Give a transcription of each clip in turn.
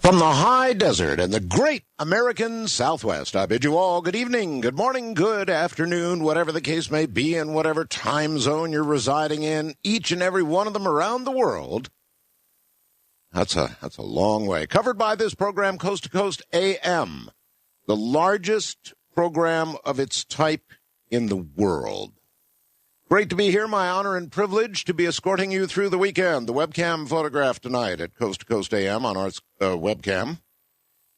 From the high desert and the great American Southwest, I bid you all good evening, good morning, good afternoon, whatever the case may be, in whatever time zone you're residing in, each and every one of them around the world. That's a long way. Covered by this program, Coast to Coast AM, the largest program of its type in the world. Great to be here. My honor and privilege to be escorting you through the weekend. The webcam photograph tonight at Coast to Coast AM on our webcam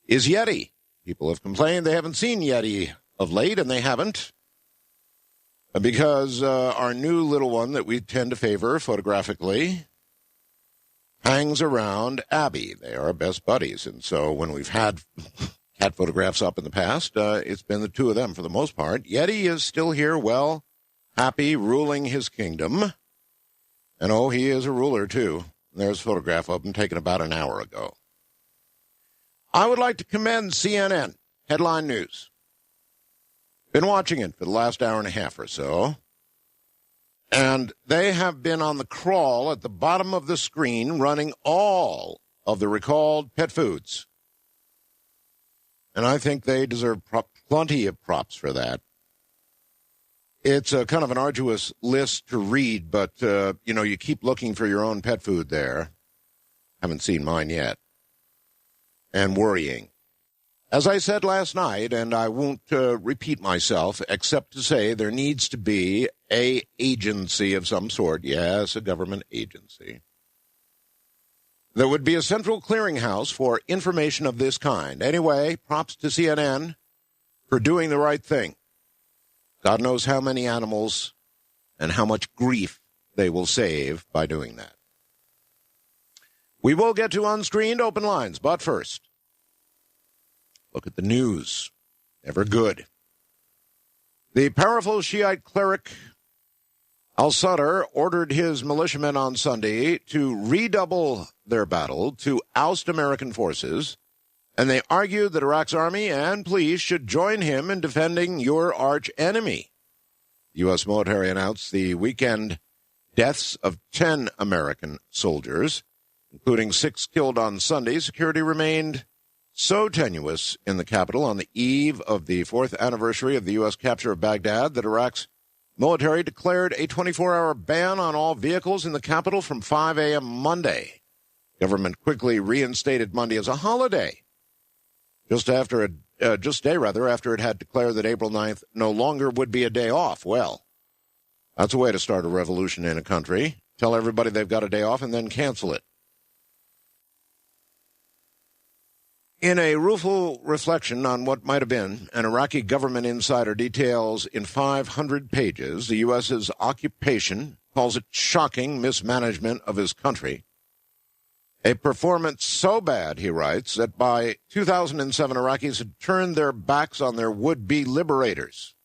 is Yeti. People have complained they haven't seen Yeti of late, and they haven't, because our new little one that we tend to favor photographically hangs around Abby. They are best buddies, and so when we've had cat photographs up in the past, it's been the two of them for the most part. Yeti is still here, well, happy, ruling his kingdom. And, oh, he is a ruler, too. There's a photograph of him taken about an hour ago. I would like to commend CNN, headline news. Been watching it for the last hour and a half or so. And they have been on the crawl at the bottom of the screen running all of the recalled pet foods. And I think they deserve plenty of props for that. It's a kind of an arduous list to read, but, you keep looking for your own pet food there. Haven't seen mine yet. And worrying. As I said last night, and I won't repeat myself, except to say there needs to be an agency of some sort, yes, a government agency. There would be a central clearinghouse for information of this kind. Anyway, props to CNN for doing the right thing. God knows how many animals and how much grief they will save by doing that. We will get to unscreened open lines, but first, look at the news. Never good. The powerful Shiite cleric al-Sadr ordered his militiamen on Sunday to redouble their battle to oust American forces, and they argued that Iraq's army and police should join him in defending your arch enemy. The U.S. military announced the weekend deaths of 10 American soldiers, including 6 killed on Sunday. Security remained so tenuous in the capital on the eve of the 4th anniversary of the U.S. capture of Baghdad that Iraq's military declared a 24-hour ban on all vehicles in the capital from 5 a.m. Monday. Government quickly reinstated Monday as a holiday, just after it had declared that April 9th no longer would be a day off. Well, that's a way to start a revolution in a country. Tell everybody they've got a day off and then cancel it. In a rueful reflection on what might have been, an Iraqi government insider details in 500 pages the U.S.'s occupation, calls it shocking mismanagement of his country. A performance so bad, he writes, that by 2007, Iraqis had turned their backs on their would-be liberators.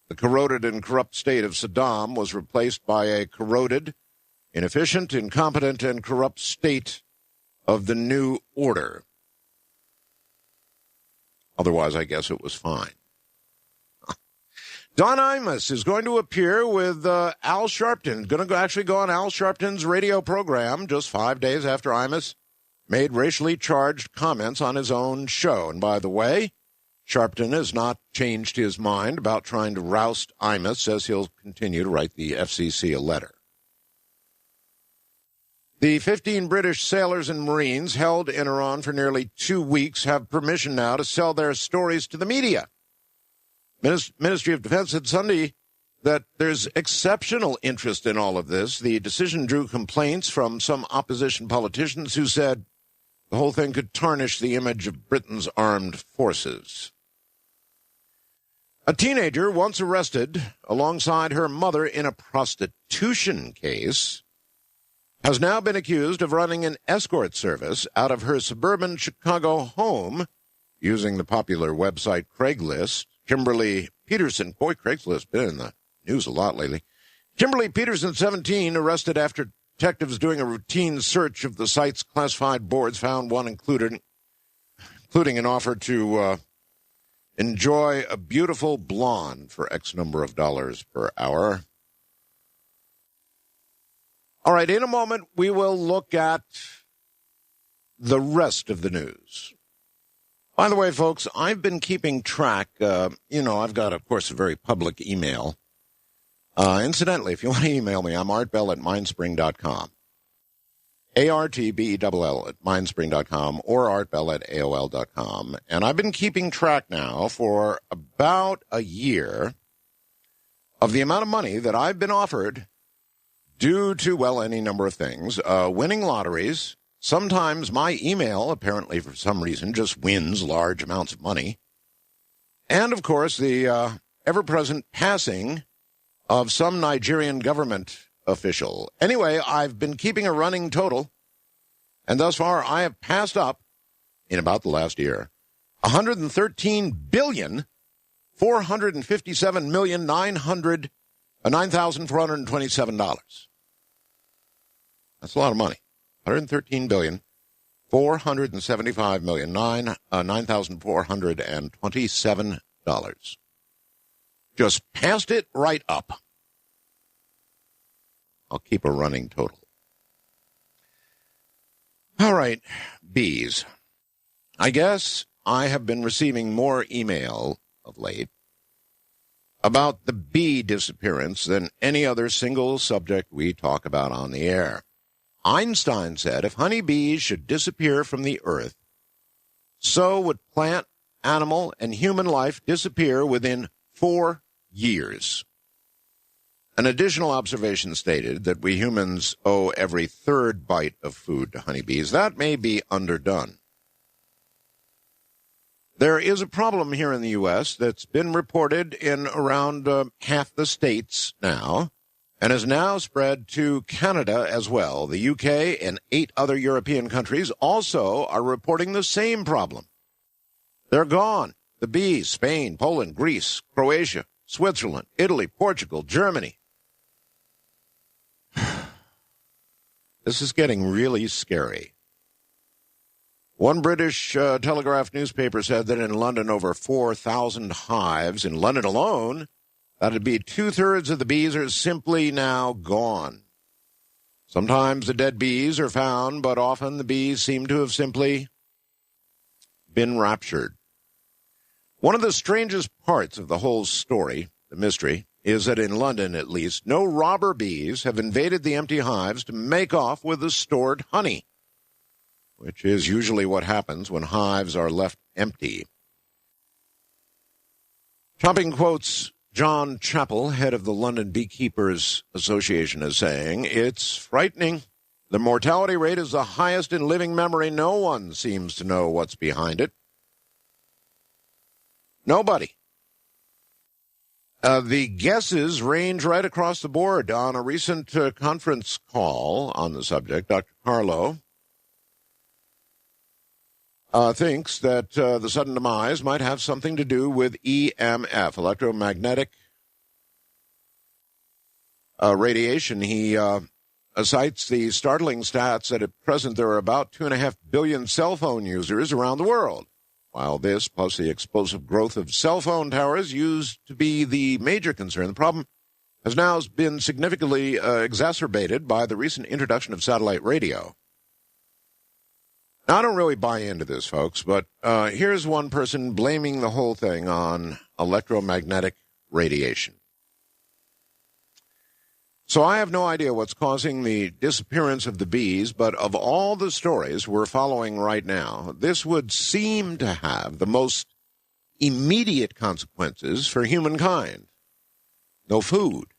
The corroded and corrupt state of Saddam was replaced by a corroded, inefficient, incompetent, and corrupt state of the new order. Otherwise, I guess it was fine. Don Imus is going to appear with Al Sharpton. Going to actually go on Al Sharpton's radio program just 5 days after Imus made racially charged comments on his own show. And by the way, Sharpton has not changed his mind about trying to roust Imus, says he'll continue to write the FCC a letter. The 15 British sailors and Marines held in Iran for nearly 2 weeks have permission now to sell their stories to the media. Ministry of Defense said Sunday that there's exceptional interest in all of this. The decision drew complaints from some opposition politicians who said the whole thing could tarnish the image of Britain's armed forces. A teenager once arrested alongside her mother in a prostitution case has now been accused of running an escort service out of her suburban Chicago home using the popular website Craigslist. Kimberly Peterson, boy, Craigslist been in the news a lot lately. Kimberly Peterson, 17, arrested after detectives doing a routine search of the site's classified boards found one including an offer to enjoy a beautiful blonde for X number of dollars per hour. All right, in a moment, we will look at the rest of the news. By the way, folks, I've been keeping track. I've got, of course, a very public email. Incidentally, if you want to email me, I'm artbell@mindspring.com. ARTBELL at mindspring.com or artbell@AOL.com. And I've been keeping track now for about a year of the amount of money that I've been offered due to, well, any number of things. Winning lotteries. Sometimes my email, apparently for some reason, just wins large amounts of money. And, of course, the ever-present passing of some Nigerian government official. Anyway, I've been keeping a running total, and thus far I have passed up, in about the last year, $113,457,927. That's a lot of money. $113,475,927. Just passed it right up. I'll keep a running total. All right, bees. I guess I have been receiving more email of late about the bee disappearance than any other single subject we talk about on the air. Einstein said if honeybees should disappear from the earth, so would plant, animal, and human life disappear within 4 years. An additional observation stated that we humans owe every third bite of food to honeybees. That may be underdone. There is a problem here in the U.S. that's been reported in around half the states now, and has now spread to Canada as well. The UK and 8 other European countries also are reporting the same problem. They're gone. The bees, Spain, Poland, Greece, Croatia, Switzerland, Italy, Portugal, Germany. This is getting really scary. One British Telegraph newspaper said that in London, over 4,000 hives. In London alone, that'd be 2/3 of the bees are simply now gone. Sometimes the dead bees are found, but often the bees seem to have simply been raptured. One of the strangest parts of the whole story, the mystery, is that in London, at least, no robber bees have invaded the empty hives to make off with the stored honey, which is usually what happens when hives are left empty. Chopping quotes John Chappell, head of the London Beekeepers Association, is saying, "It's frightening. The mortality rate is the highest in living memory. No one seems to know what's behind it. Nobody." The guesses range right across the board. On a recent conference call on the subject, Dr. Carlo thinks that the sudden demise might have something to do with EMF, electromagnetic radiation. He cites the startling stats that at present there are about 2.5 billion cell phone users around the world. While this, plus the explosive growth of cell phone towers, used to be the major concern, the problem has now been significantly exacerbated by the recent introduction of satellite radio. Now, I don't really buy into this, folks, but here's one person blaming the whole thing on electromagnetic radiation. So I have no idea what's causing the disappearance of the bees, but of all the stories we're following right now, this would seem to have the most immediate consequences for humankind. No food.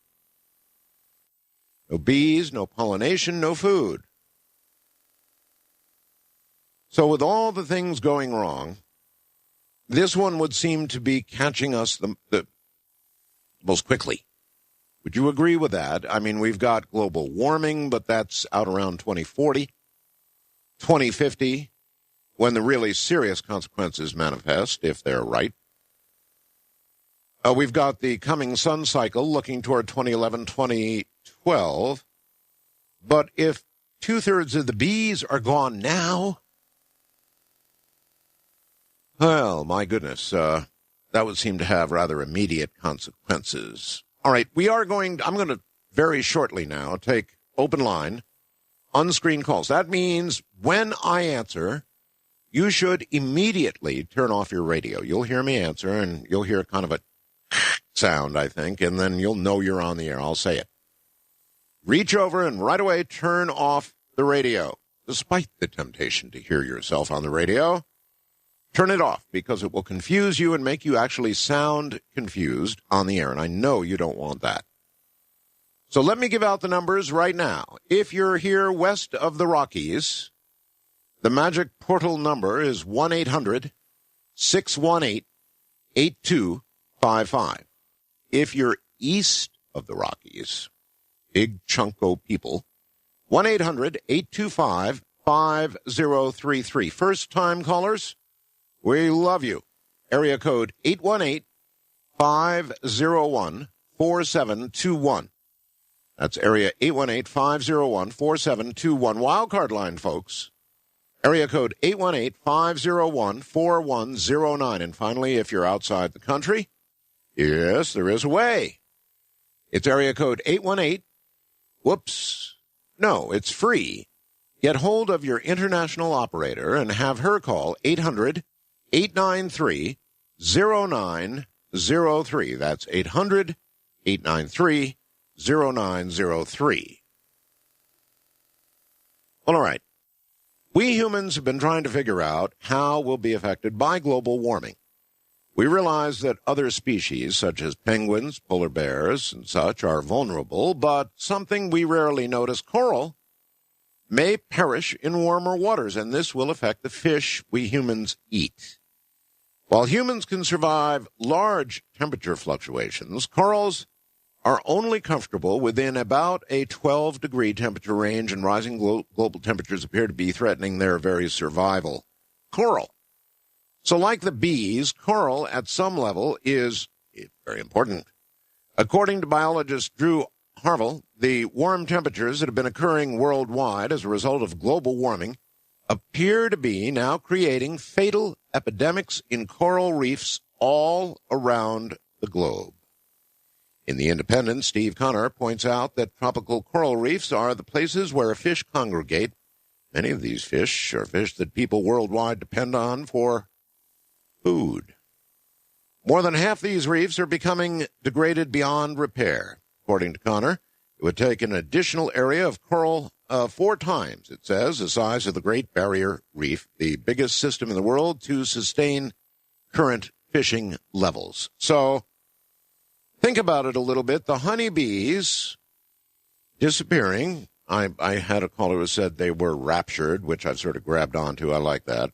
No bees, no pollination, no food. So with all the things going wrong, this one would seem to be catching us the most quickly. Would you agree with that? I mean, we've got global warming, but that's out around 2040, 2050, when the really serious consequences manifest, if they're right. We've got the coming sun cycle looking toward 2011, 2012. But if 2/3 of the bees are gone now, well, my goodness, that would seem to have rather immediate consequences. All right, I'm going to very shortly now take open line unscreened calls. That means when I answer, you should immediately turn off your radio. You'll hear me answer, and you'll hear kind of a sound, I think, and then you'll know you're on the air. I'll say it. Reach over and right away turn off the radio. Despite the temptation to hear yourself on the radio, turn it off because it will confuse you and make you actually sound confused on the air, and I know you don't want that. So let me give out the numbers right now. If you're here west of the Rockies, the magic portal number is 1-800-618-8255. If you're east of the Rockies, big chunko people, 1-800-825-5033. First-time callers, we love you. Area code 818-501-4721. That's area 818-501-4721. Wildcard line, folks. Area code 818-501-4109. And finally, if you're outside the country, yes, there is a way. It's area code 818. Whoops. No, it's free. Get hold of your international operator and have her call 800-893-0903. That's 800-893-0903. Well, all right. We humans have been trying to figure out how we'll be affected by global warming. We realize that other species, such as penguins, polar bears, and such, are vulnerable, but something we rarely notice, coral, may perish in warmer waters, and this will affect the fish we humans eat. While humans can survive large temperature fluctuations, corals are only comfortable within about a 12-degree temperature range, and rising global temperatures appear to be threatening their very survival. Coral. So like the bees, coral at some level is very important. According to biologist Drew Harville, the warm temperatures that have been occurring worldwide as a result of global warming appear to be now creating fatal epidemics in coral reefs all around the globe. In The Independent, Steve Connor points out that tropical coral reefs are the places where fish congregate. Many of these fish are fish that people worldwide depend on for food. More than half these reefs are becoming degraded beyond repair. According to Connor, it would take an additional area of coral 4 times, it says, the size of the Great Barrier Reef, the biggest system in the world, to sustain current fishing levels. So think about it a little bit. The honeybees disappearing. I had a caller who said they were raptured, which I've sort of grabbed onto. I like that.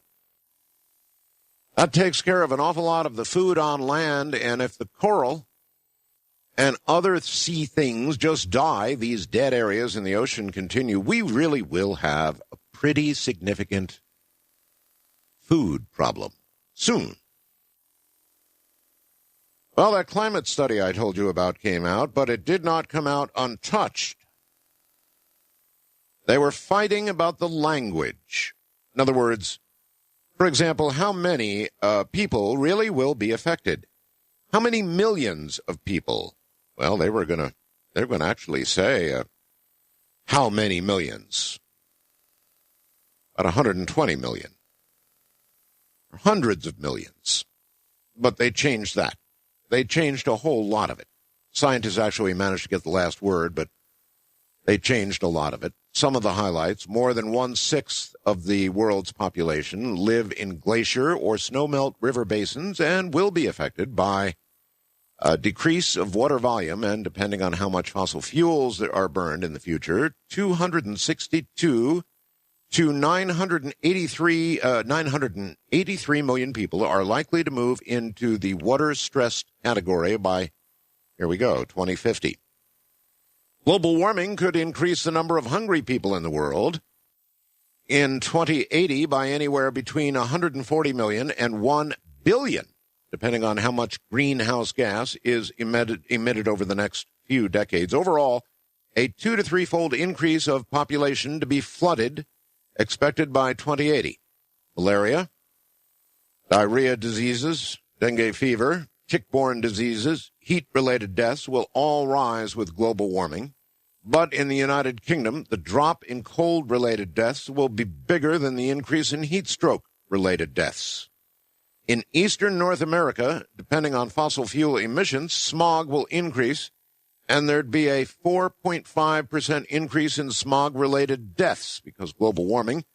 That takes care of an awful lot of the food on land, and if the coral and other sea things just die, these dead areas in the ocean continue, we really will have a pretty significant food problem soon. Well, that climate study I told you about came out, but it did not come out untouched. They were fighting about the language. In other words, for example, how many people really will be affected? How many millions of people? Well, they're going to actually say how many millions? About 120 million. Hundreds of millions. But they changed that. They changed a whole lot of it. Scientists actually managed to get the last word, but they changed a lot of it. Some of the highlights: more than 1/6 of the world's population live in glacier or snowmelt river basins and will be affected by a decrease of water volume, and depending on how much fossil fuels there are burned in the future, 262 to 983 million people are likely to move into the water-stressed category by, here we go, 2050. Global warming could increase the number of hungry people in the world in 2080 by anywhere between 140 million and 1 billion, depending on how much greenhouse gas is emitted over the next few decades. Overall, a 2 to 3-fold increase of population to be flooded expected by 2080. Malaria, diarrhea diseases, dengue fever, tick-borne diseases, heat-related deaths will all rise with global warming. But in the United Kingdom, the drop in cold-related deaths will be bigger than the increase in heat stroke-related deaths. In eastern North America, depending on fossil fuel emissions, smog will increase, and there'd be a 4.5% increase in smog-related deaths because global warming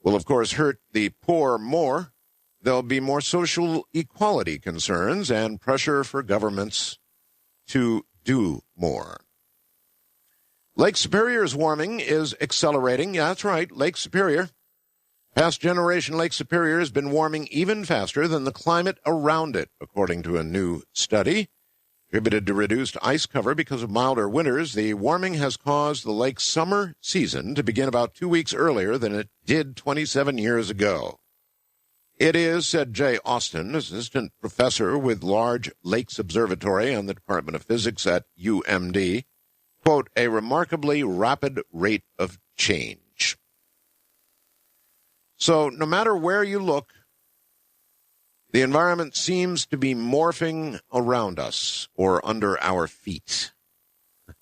will, of course, hurt the poor more. There'll be more social equality concerns and pressure for governments to do more. Lake Superior's warming is accelerating. Yeah, that's right, Lake Superior. Past generation Lake Superior has been warming even faster than the climate around it, according to a new study. Attributed to reduced ice cover because of milder winters, the warming has caused the lake's summer season to begin about 2 weeks earlier than it did 27 years ago. It is, said Jay Austin, assistant professor with Large Lakes Observatory on the Department of Physics at UMD, quote, a remarkably rapid rate of change. So no matter where you look, the environment seems to be morphing around us or under our feet,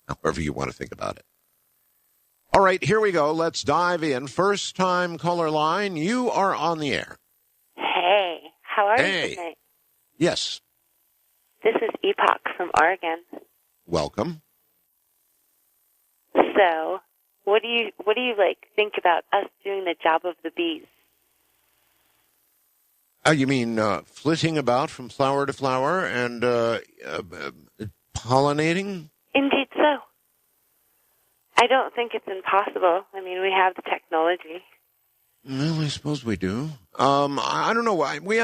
however you want to think about it. All right, here we go. Let's dive in. First-time caller line, you are on the air. Hey, how are you tonight? Yes. This is Epoch from Oregon. Welcome. So, what do you think about us doing the job of the bees? You mean flitting about from flower to flower and pollinating? Indeed so. I don't think it's impossible. I mean, we have the technology. Well, I suppose we do. I don't know. We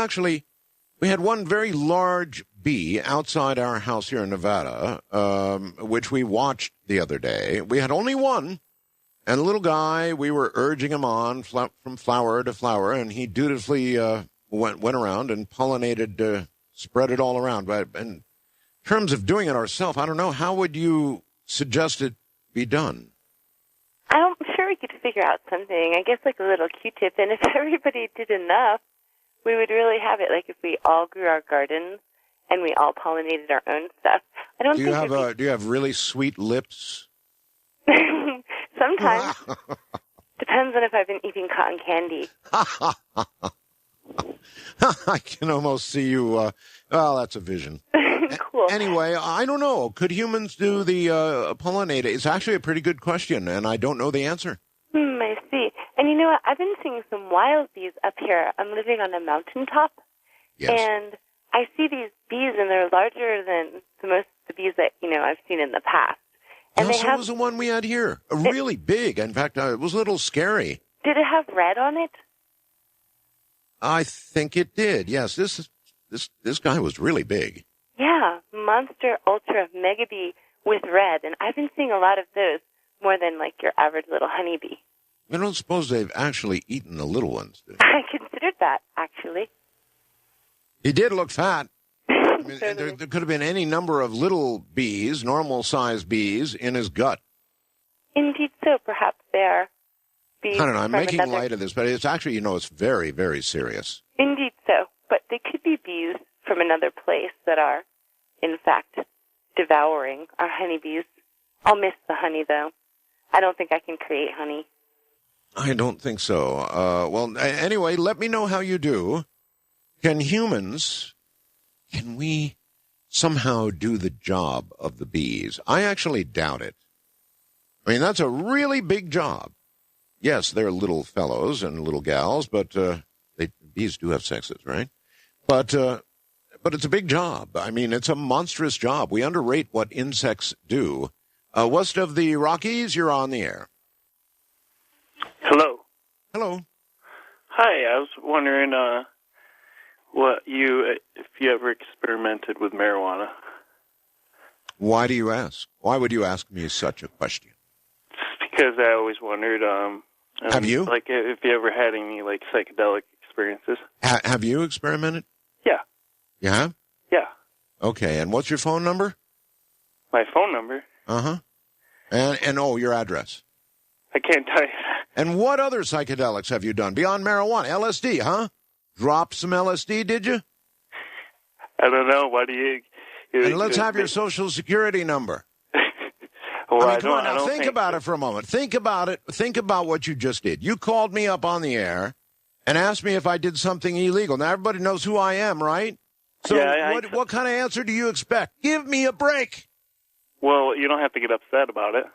had one very large bee outside our house here in Nevada, which we watched the other day. We had only one, and the little guy, we were urging him on from flower to flower, and he dutifully went around and pollinated, spread it all around. But in terms of doing it ourselves, I don't know. How would you suggest it be done? I'm sure we could figure out something. I guess like a little Q-tip, and if everybody did enough, we would really have it. Like if we all grew our gardens and we all pollinated our own stuff. I don't. Do you have really sweet lips? Sometimes. Depends on if I've been eating cotton candy. I can almost see you. Well, that's a vision. Cool. Anyway, I don't know. Could humans do the pollinate? It's actually a pretty good question, and I don't know the answer. I see. And you know what? I've been seeing some wild bees up here. I'm living on a mountaintop. Yes. And I see these bees, and they're larger than most of the bees that, I've seen in the past. And so was the one we had here. Really big. In fact, it was a little scary. Did it have red on it? I think it did. Yes, this guy was really big. Yeah, monster ultra mega bee with red, and I've been seeing a lot of those more than like your average little honeybee. I don't suppose they've actually eaten the little ones, do I considered that, actually. He did look fat. I mean, there could have been any number of little bees, normal-sized bees, in his gut. Indeed so. Perhaps they are bees. I don't know. I'm making light of this, but it's actually, it's very, very serious. Indeed so. But they could be bees from another place that are, in fact, devouring our honeybees. I'll miss the honey, though. I don't think I can create honey. I don't think so. Well, anyway, let me know how you do. Can we somehow do the job of the bees? I actually doubt it. I mean, that's a really big job. Yes, they're little fellows and little gals, but bees do have sexes, right? But it's a big job. I mean, it's a monstrous job. We underrate what insects do. West of the Rockies, you're on the air. Hello. Hello. Hi, I was wondering if you ever experimented with marijuana. Why do you ask? Why would you ask me such a question? Just because I always wondered. Have you? Like, if you ever had any psychedelic experiences? Have you experimented? Yeah. You have? Yeah. Okay, and what's your phone number? My phone number? Uh-huh. And your address? I can't tell you. And what other psychedelics have you done beyond marijuana? LSD, huh? Dropped some LSD, did you? I don't know. Why do you... And let's have your social security number. Well, I mean, come on I now, don't think about it for a moment. Think about it. Think about what you just did. You called me up on the air and asked me if I did something illegal. Now, everybody knows who I am, right? So Yeah, what kind of answer do you expect? Give me a break. Well, you don't have to get upset about it.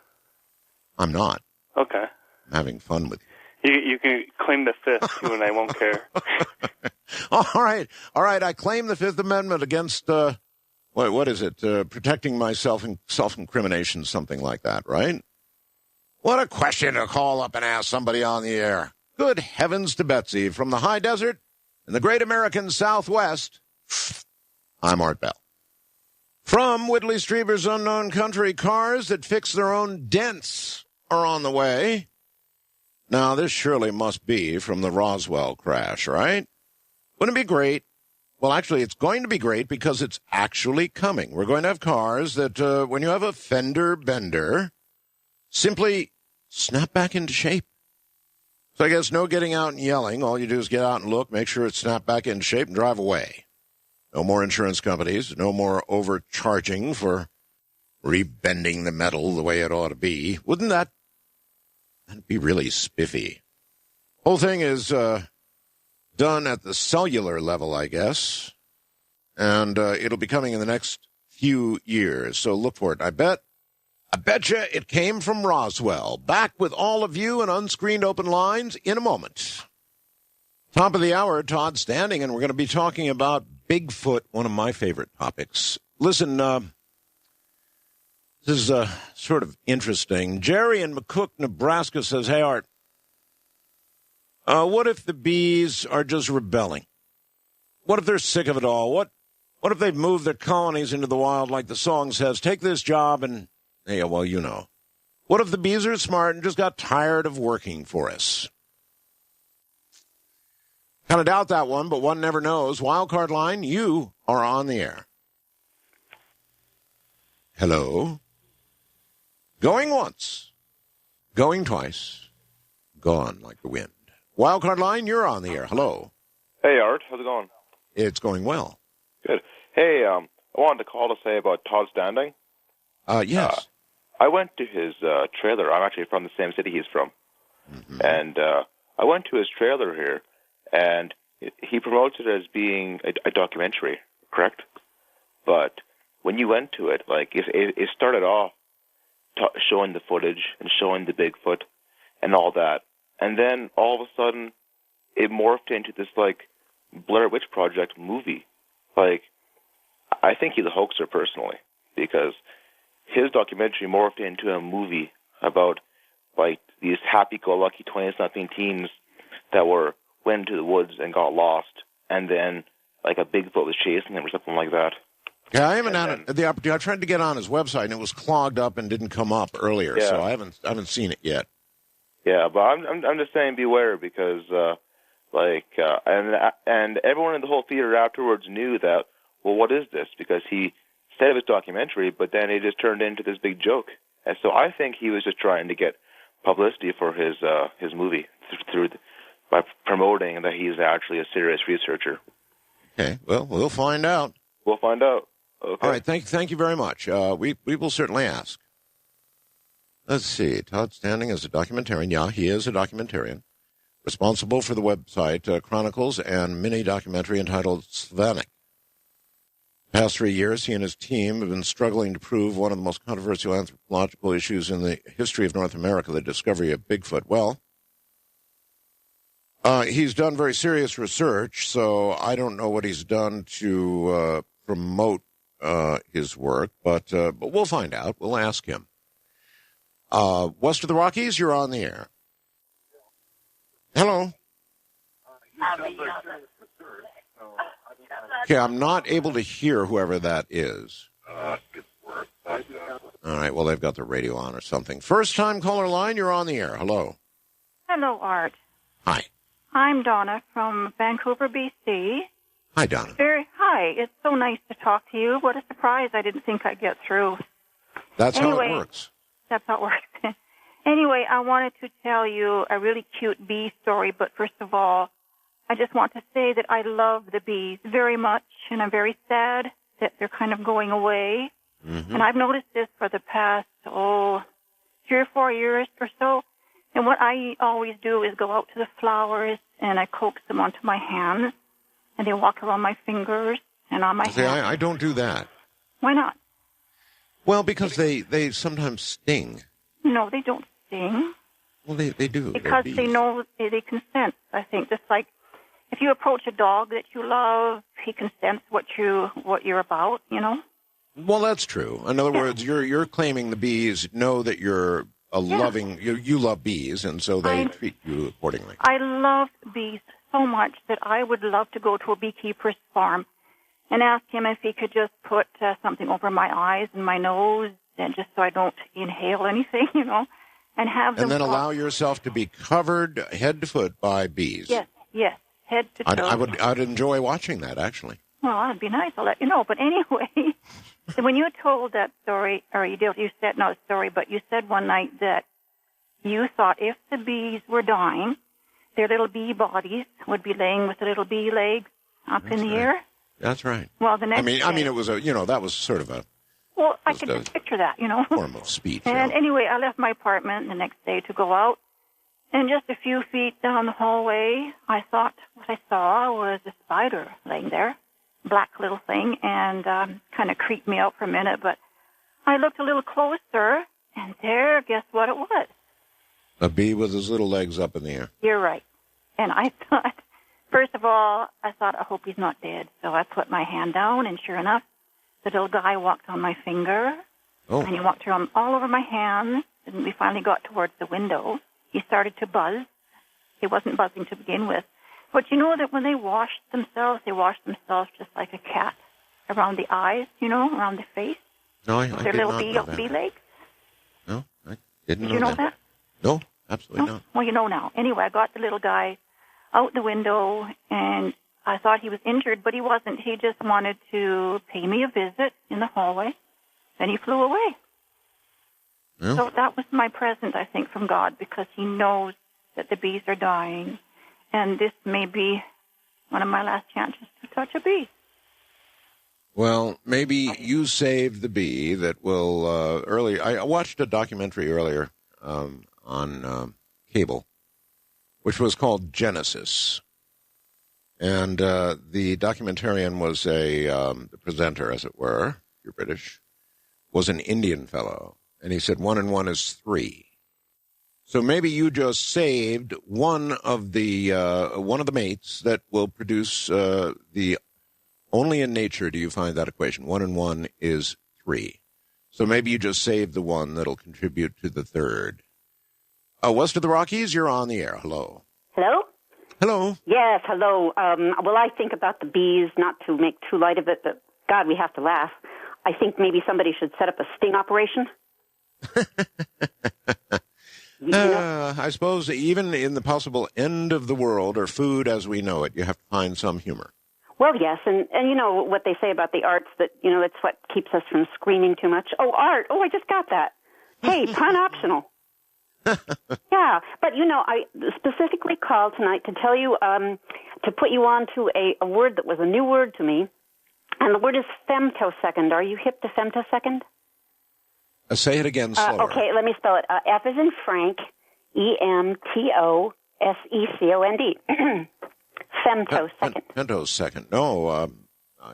I'm not. Okay. I'm having fun with you. You can claim the fifth, too, and I won't care. All right. I claim the Fifth Amendment against, what is it? Protecting myself and self-incrimination, something like that, right? What a question to call up and ask somebody on the air. Good heavens to Betsy. From the high desert in the great American Southwest, I'm Art Bell. From Whitley Strieber's Unknown Country, cars that fix their own dents are on the way. Now, this surely must be from the Roswell crash, right? Wouldn't it be great? Well, actually, it's going to be great because it's actually coming. We're going to have cars that, when you have a fender bender, simply snap back into shape. So I guess no getting out and yelling. All you do is get out and look, make sure it's snapped back into shape, and drive away. No more insurance companies, no more overcharging for rebending the metal the way it ought to be. Wouldn't that'd be really spiffy? Whole thing is done at the cellular level, I guess, and it'll be coming in the next few years. So look for it. I betcha it came from Roswell. Back with all of you in unscreened open lines in a moment. Top of the hour, Todd Standing, and we're going to be talking about Bigfoot, one of my favorite topics. Listen, this is sort of interesting. Jerry in McCook, Nebraska says, hey, Art, what if the bees are just rebelling? What if they're sick of it all? What if they've moved their colonies into the wild like the song says, take this job and, yeah, well, you know. What if the bees are smart and just got tired of working for us? Kind of doubt that one, but one never knows. Wildcard line, you are on the air. Hello? Going once. Going twice. Gone like the wind. Wildcard line, you're on the air. Hello. Hey, Art. How's it going? It's going well. Good. Hey, I wanted to call to say about Todd Standing. Yes. I went to his trailer. I'm actually from the same city he's from. Mm-hmm. And I went to his trailer here, and he promotes it as being a documentary, correct? But when you went to it, like, it started off showing the footage and showing the Bigfoot and all that. And then all of a sudden, it morphed into this, like, Blair Witch Project movie. Like, I think he's a hoaxer personally, because his documentary morphed into a movie about, like, these happy-go-lucky 20-something teens that went into the woods and got lost, and then, like, a Bigfoot was chasing them or something like that. Yeah, I haven't had the opportunity. I tried to get on his website, and it was clogged up and didn't come up earlier, yeah. So I haven't seen it yet. Yeah, but I'm just saying beware, because and everyone in the whole theater afterwards knew that, well, what is this? Because he said it was documentary, but then it just turned into this big joke. And so I think he was just trying to get publicity for his movie by promoting that he's actually a serious researcher. Okay, well, we'll find out. We'll find out. Okay. All right, thank you very much. We will certainly ask. Let's see. Todd Standing is a documentarian. Yeah, he is a documentarian. Responsible for the website Chronicles and mini-documentary entitled Svanik. Past 3 years, he and his team have been struggling to prove one of the most controversial anthropological issues in the history of North America, the discovery of Bigfoot. Well, he's done very serious research, so I don't know what he's done to promote his work, but we'll find out. We'll ask him. West of the Rockies, you're on the air. Hello. Okay, I'm not able to hear whoever that is. All right, well, they've got the radio on or something. First-time caller line, you're on the air. Hello. Hello, Art. Hi. I'm Donna from Vancouver, BC. Hi, Donna. Hi. It's so nice to talk to you. What a surprise. I didn't think I'd get through. That's how it works. That's how it works. Anyway, I wanted to tell you a really cute bee story, but first of all, I just want to say that I love the bees very much, and I'm very sad that they're kind of going away. Mm-hmm. And I've noticed this for the past, 3 or 4 years or so. And what I always do is go out to the flowers and I coax them onto my hands, and they walk around my fingers and on my hands. I don't do that. Why not? Well, because they sometimes sting. No, they don't sting. Well, they do. Because they know they can sense, I think. Just like if you approach a dog that you love, he can sense what you're about, you know? Well, that's true. In other words, you're claiming the bees know that you're you love bees, and so they treat you accordingly. I love bees so much that I would love to go to a beekeeper's farm and ask him if he could just put something over my eyes and my nose, and just so I don't inhale anything, you know, and have them. And then allow yourself to be covered head to foot by bees. Yes, head to toe. I'd enjoy watching that, actually. Well, that'd be nice. I'll let you know. But anyway, when you told that story, or you said not a story, but you said one night that you thought if the bees were dying, their little bee bodies would be laying with the little bee legs up in the air. That's right. Well, the next I mean, it was that was sort of a. Well, I can just picture that, you know. Form of speech. And anyway, I left my apartment the next day to go out, and just a few feet down the hallway, I thought what I saw was a spider laying there, black little thing, and kind of creeped me out for a minute. But I looked a little closer, and there, guess what it was? A bee with his little legs up in the air. You're right. And I thought, first of all, I hope he's not dead. So I put my hand down, and sure enough, the little guy walked on my finger, and he walked around all over my hands, and we finally got towards the window. He started to buzz. He wasn't buzzing to begin with. But you know that when they wash themselves just like a cat around the eyes, you know, around the face. No, I their did little not know that. bee legs. No, I didn't Did you know that? No, absolutely not. Well, you know now. Anyway, I got the little guy out the window, and I thought he was injured, but he wasn't. He just wanted to pay me a visit in the hallway. Then he flew away. Well, so that was my present, I think, from God, because he knows that the bees are dying. And this may be one of my last chances to touch a bee. Well, maybe you saved the bee that will I watched a documentary earlier on cable, which was called Genesis. And the documentarian was the presenter, as it were, if you're British, was an Indian fellow. And he said 1 and 1 is 3. So maybe you just saved one of the mates that will produce the. Only in nature do you find that equation. 1 and 1 is 3. So maybe you just saved the one that'll contribute to the third. West of the Rockies, you're on the air. Hello. Hello? Hello. Yes, hello. Well, I think about the bees, not to make too light of it, but God, we have to laugh. I think maybe somebody should set up a sting operation. I suppose even in the possible end of the world or food as we know it, you have to find some humor. Well, yes, and you know what they say about the arts, that, you know, it's what keeps us from screaming too much. Oh, art. Oh, I just got that. Hey, pun optional. Yeah, but, you know, I specifically called tonight to tell you, to put you on to a word that was a new word to me, and the word is femtosecond. Are you hip to femtosecond? Say it again slower. Okay, let me spell it. F as in Frank, E-M-T-O-S-E-C-O-N-D. Femtosecond. Femtosecond. No,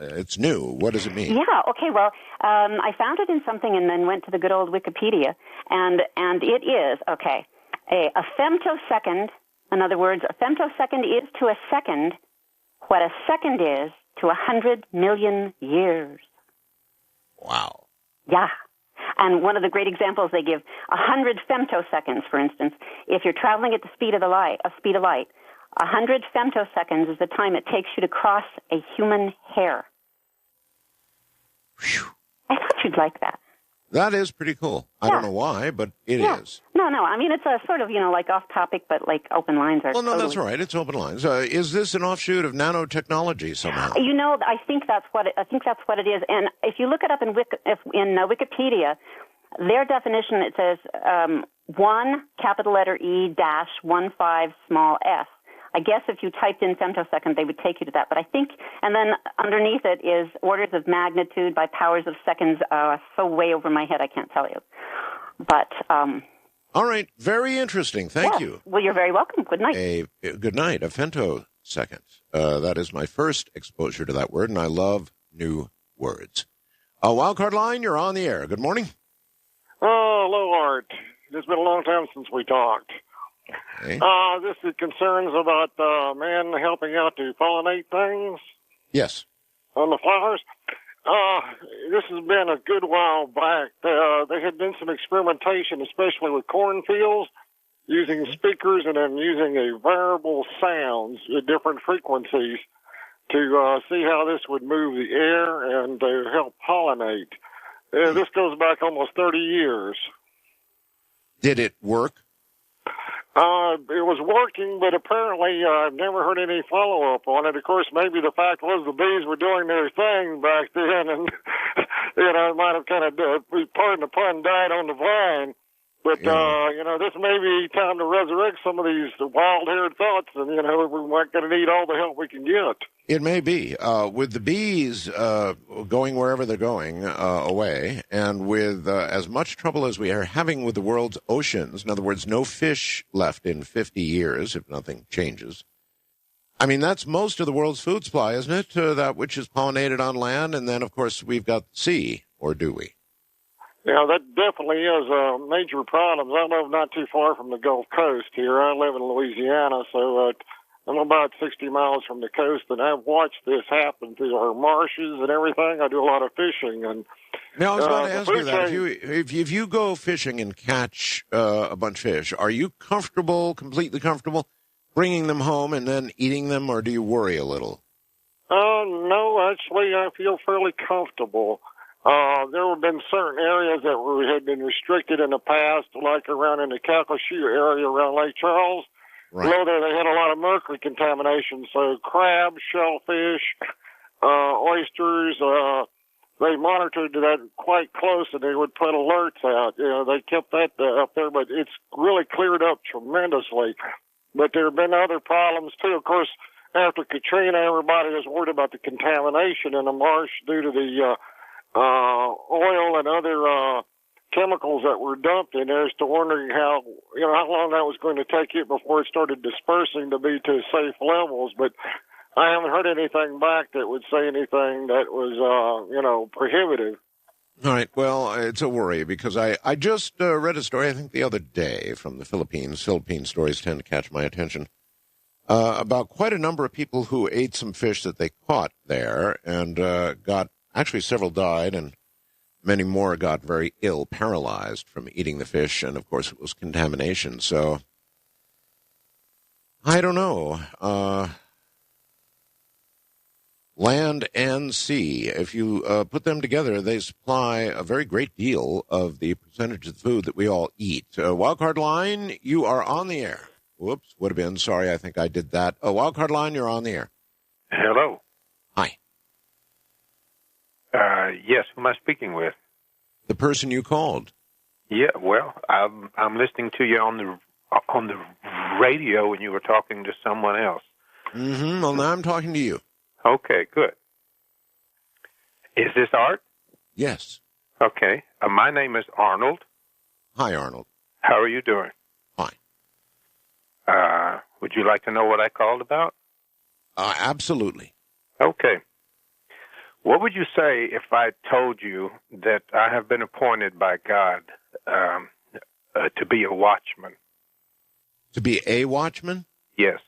it's new. What does it mean? Yeah, okay, well, I found it in something and then went to the good old Wikipedia, and it is, okay, a femtosecond, in other words, a femtosecond is to a second what a second is to 100 million years. Wow. Yeah. And one of the great examples they give, 100 femtoseconds, for instance, if you're traveling at the speed of light, 100 femtoseconds is the time it takes you to cross a human hair. Whew. I thought you'd like that. That is pretty cool. I don't know why, but it is. No, I mean, it's a sort of, you know, like off topic, but like open lines are. Well, no, totally... that's right. It's open lines. Is this an offshoot of nanotechnology somehow? You know, I think that's what it is. And if you look it up in Wikipedia, their definition, it says 1 capital letter E dash 15 small f. I guess if you typed in femtosecond, they would take you to that. But I think, and then underneath it is orders of magnitude by powers of seconds, so way over my head I can't tell you. But all right, very interesting. Thank you. Well, you're very welcome. Good night. Good night. A femtosecond. That is my first exposure to that word, and I love new words. Wildcard line, you're on the air. Good morning. Oh, hello, Art. It's been a long time since we talked. Okay. This is concerns about man helping out to pollinate things. Yes. On the flowers. This has been a good while back. There had been some experimentation, especially with cornfields, using speakers and then using a variable sounds at different frequencies to see how this would move the air and to help pollinate. This goes back almost 30 years. Did it work? It was working, but apparently I've never heard any follow-up on it. Of course, maybe the fact was the bees were doing their thing back then, and, it might have kind of, pardon the pun, died on the vine. But, this may be time to resurrect some of these wild-haired thoughts, and, we might going to need all the help we can get. It may be. With the bees going wherever they're going away, and with as much trouble as we are having with the world's oceans, in other words, no fish left in 50 years if nothing changes. I mean, that's most of the world's food supply, isn't it? That which is pollinated on land, and then, of course, we've got the sea, or do we? Yeah, that definitely is a major problem. I live not too far from the Gulf Coast here. I live in Louisiana, so I'm about 60 miles from the coast, and I've watched this happen through our marshes and everything. I do a lot of fishing. And now, I was going to ask you that. If you go fishing and catch a bunch of fish, are you completely comfortable, bringing them home and then eating them, or do you worry a little? No, actually, I feel fairly comfortable. There have been certain areas that had been restricted in the past, like around in the Calcasieu area around Lake Charles. Right. Below there, they had a lot of mercury contamination, so crabs, shellfish, oysters, they monitored that quite close, and they would put alerts out. They kept that up there, but it's really cleared up tremendously. But there have been other problems, too. Of course, after Katrina, everybody was worried about the contamination in the marsh due to the oil and other chemicals that were dumped in there, as to wondering how long that was going to take it before it started dispersing to be to safe levels. But I haven't heard anything back that would say anything that was, prohibitive. All right. Well, it's a worry because I just read a story, I think the other day, from the Philippines. Philippine stories tend to catch my attention. About quite a number of people who ate some fish that they caught there and actually several died and many more got very ill, paralyzed from eating the fish, and of course it was contamination. So, I don't know. Land and sea, if you put them together, they supply a very great deal of the percentage of food that we all eat. Wildcard line, you are on the air. Whoops, would have been. Sorry, I think I did that. Wildcard line, you're on the air. Hello. Hi. Yes, who am I speaking with? The person you called. Yeah, well, I'm listening to you on the radio when you were talking to someone else. Mm-hmm. Well, now I'm talking to you. Okay, good. Is this Art? Yes. Okay. My name is Arnold. Hi, Arnold. How are you doing? Fine. Would you like to know what I called about? Absolutely. Okay. What would you say if I told you that I have been appointed by God to be a watchman? To be a watchman? Yes.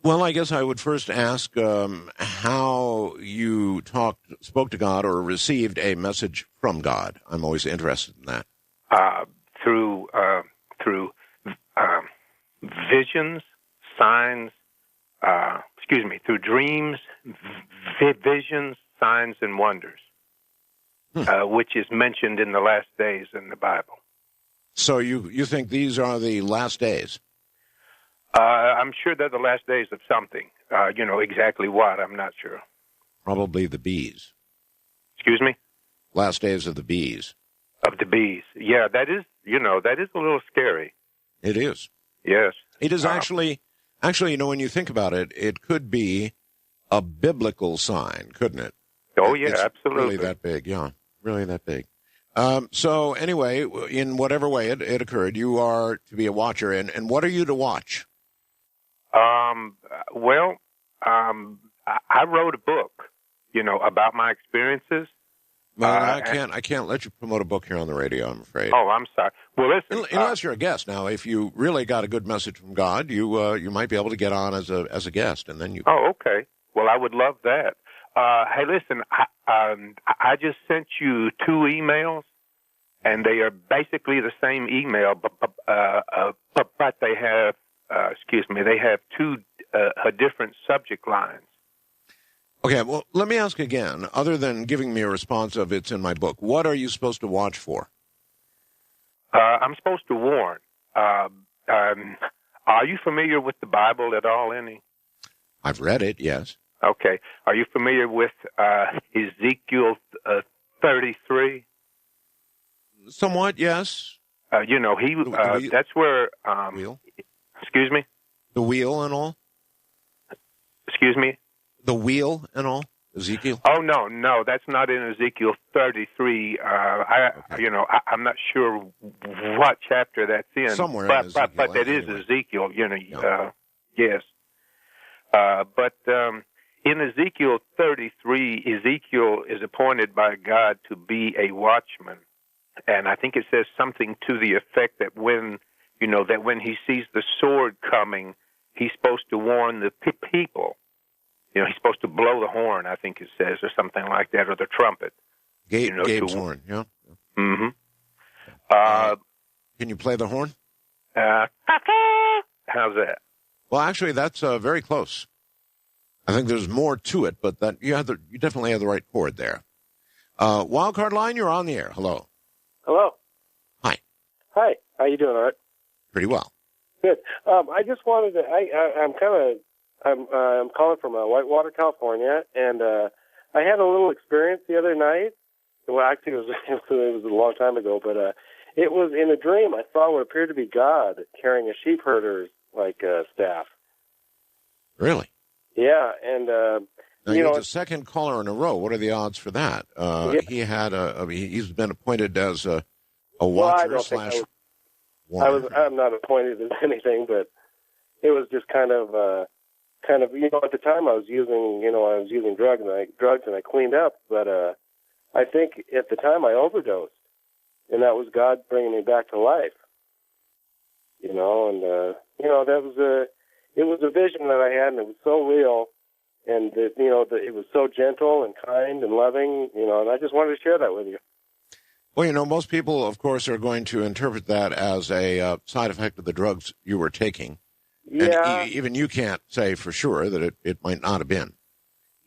Well, I guess I would first ask how you spoke to God or received a message from God. I'm always interested in that. Through visions, signs, through dreams, visions, signs, and wonders, which is mentioned in the last days in the Bible. So you think these are the last days? I'm sure they're the last days of something. Exactly what, I'm not sure. Probably the bees. Excuse me? Last days of the bees. Of the bees. Yeah, that is a little scary. It is. Yes. It is actually, when you think about it, it could be a biblical sign, couldn't it? Oh, yeah, it's absolutely. Really that big, yeah. Really that big. So anyway, in whatever way it occurred, you are to be a watcher. And what are you to watch? Well, I wrote a book, about my experiences. Well, I can't let you promote a book here on the radio, I'm afraid. Oh, I'm sorry. Well, listen. Unless you're a guest. Now, if you really got a good message from God, you might be able to get on as a guest, and then you. Oh, okay. Well, I would love that. Hey, listen. I just sent you 2 emails, and they are basically the same email, but they have, they have 2 different subject lines. Okay, well, let me ask again. Other than giving me a response of it's in my book, what are you supposed to watch for? I'm supposed to warn. Are you familiar with the Bible at all, any? I've read it, yes. Okay. Are you familiar with Ezekiel 33? Somewhat, yes. That's where... wheel? Excuse me? The wheel and all? Excuse me? The wheel and all? Ezekiel? Oh, no, that's not in Ezekiel 33. I'm not sure what chapter that's in. Somewhere in Ezekiel. But that is anyway. Ezekiel, yes. But in Ezekiel 33, Ezekiel is appointed by God to be a watchman. And I think it says something to the effect that when he sees the sword coming, he's supposed to warn the people. He's supposed to blow the horn, I think it says, or something like that, or the trumpet. Gabe's horn, yeah. Mm-hmm. Can you play the horn? How's that? Well, actually, that's very close. I think there's more to it, but that you definitely have the right chord there. Wildcard line, you're on the air. Hello. Hello. Hi. Hi. How you doing, Art? Pretty well. Good. I just wanted to. I'm calling from Whitewater, California, and I had a little experience the other night. Well, actually, it was a long time ago, but it was in a dream. I saw what appeared to be God carrying a sheep herder's staff. Really? Yeah, and now, you're the second caller in a row. What are the odds for that? Yeah. He had he's been appointed as a watcher slash. I'm not appointed as anything, but it was just kind of at the time I was using drugs and I cleaned up, but I think at the time I overdosed, and that was God bringing me back to life. It was a vision that I had, and it was so real, and it was so gentle and kind and loving, and I just wanted to share that with you. Well, most people, of course, are going to interpret that as a side effect of the drugs you were taking. Yeah. And even you can't say for sure that it might not have been.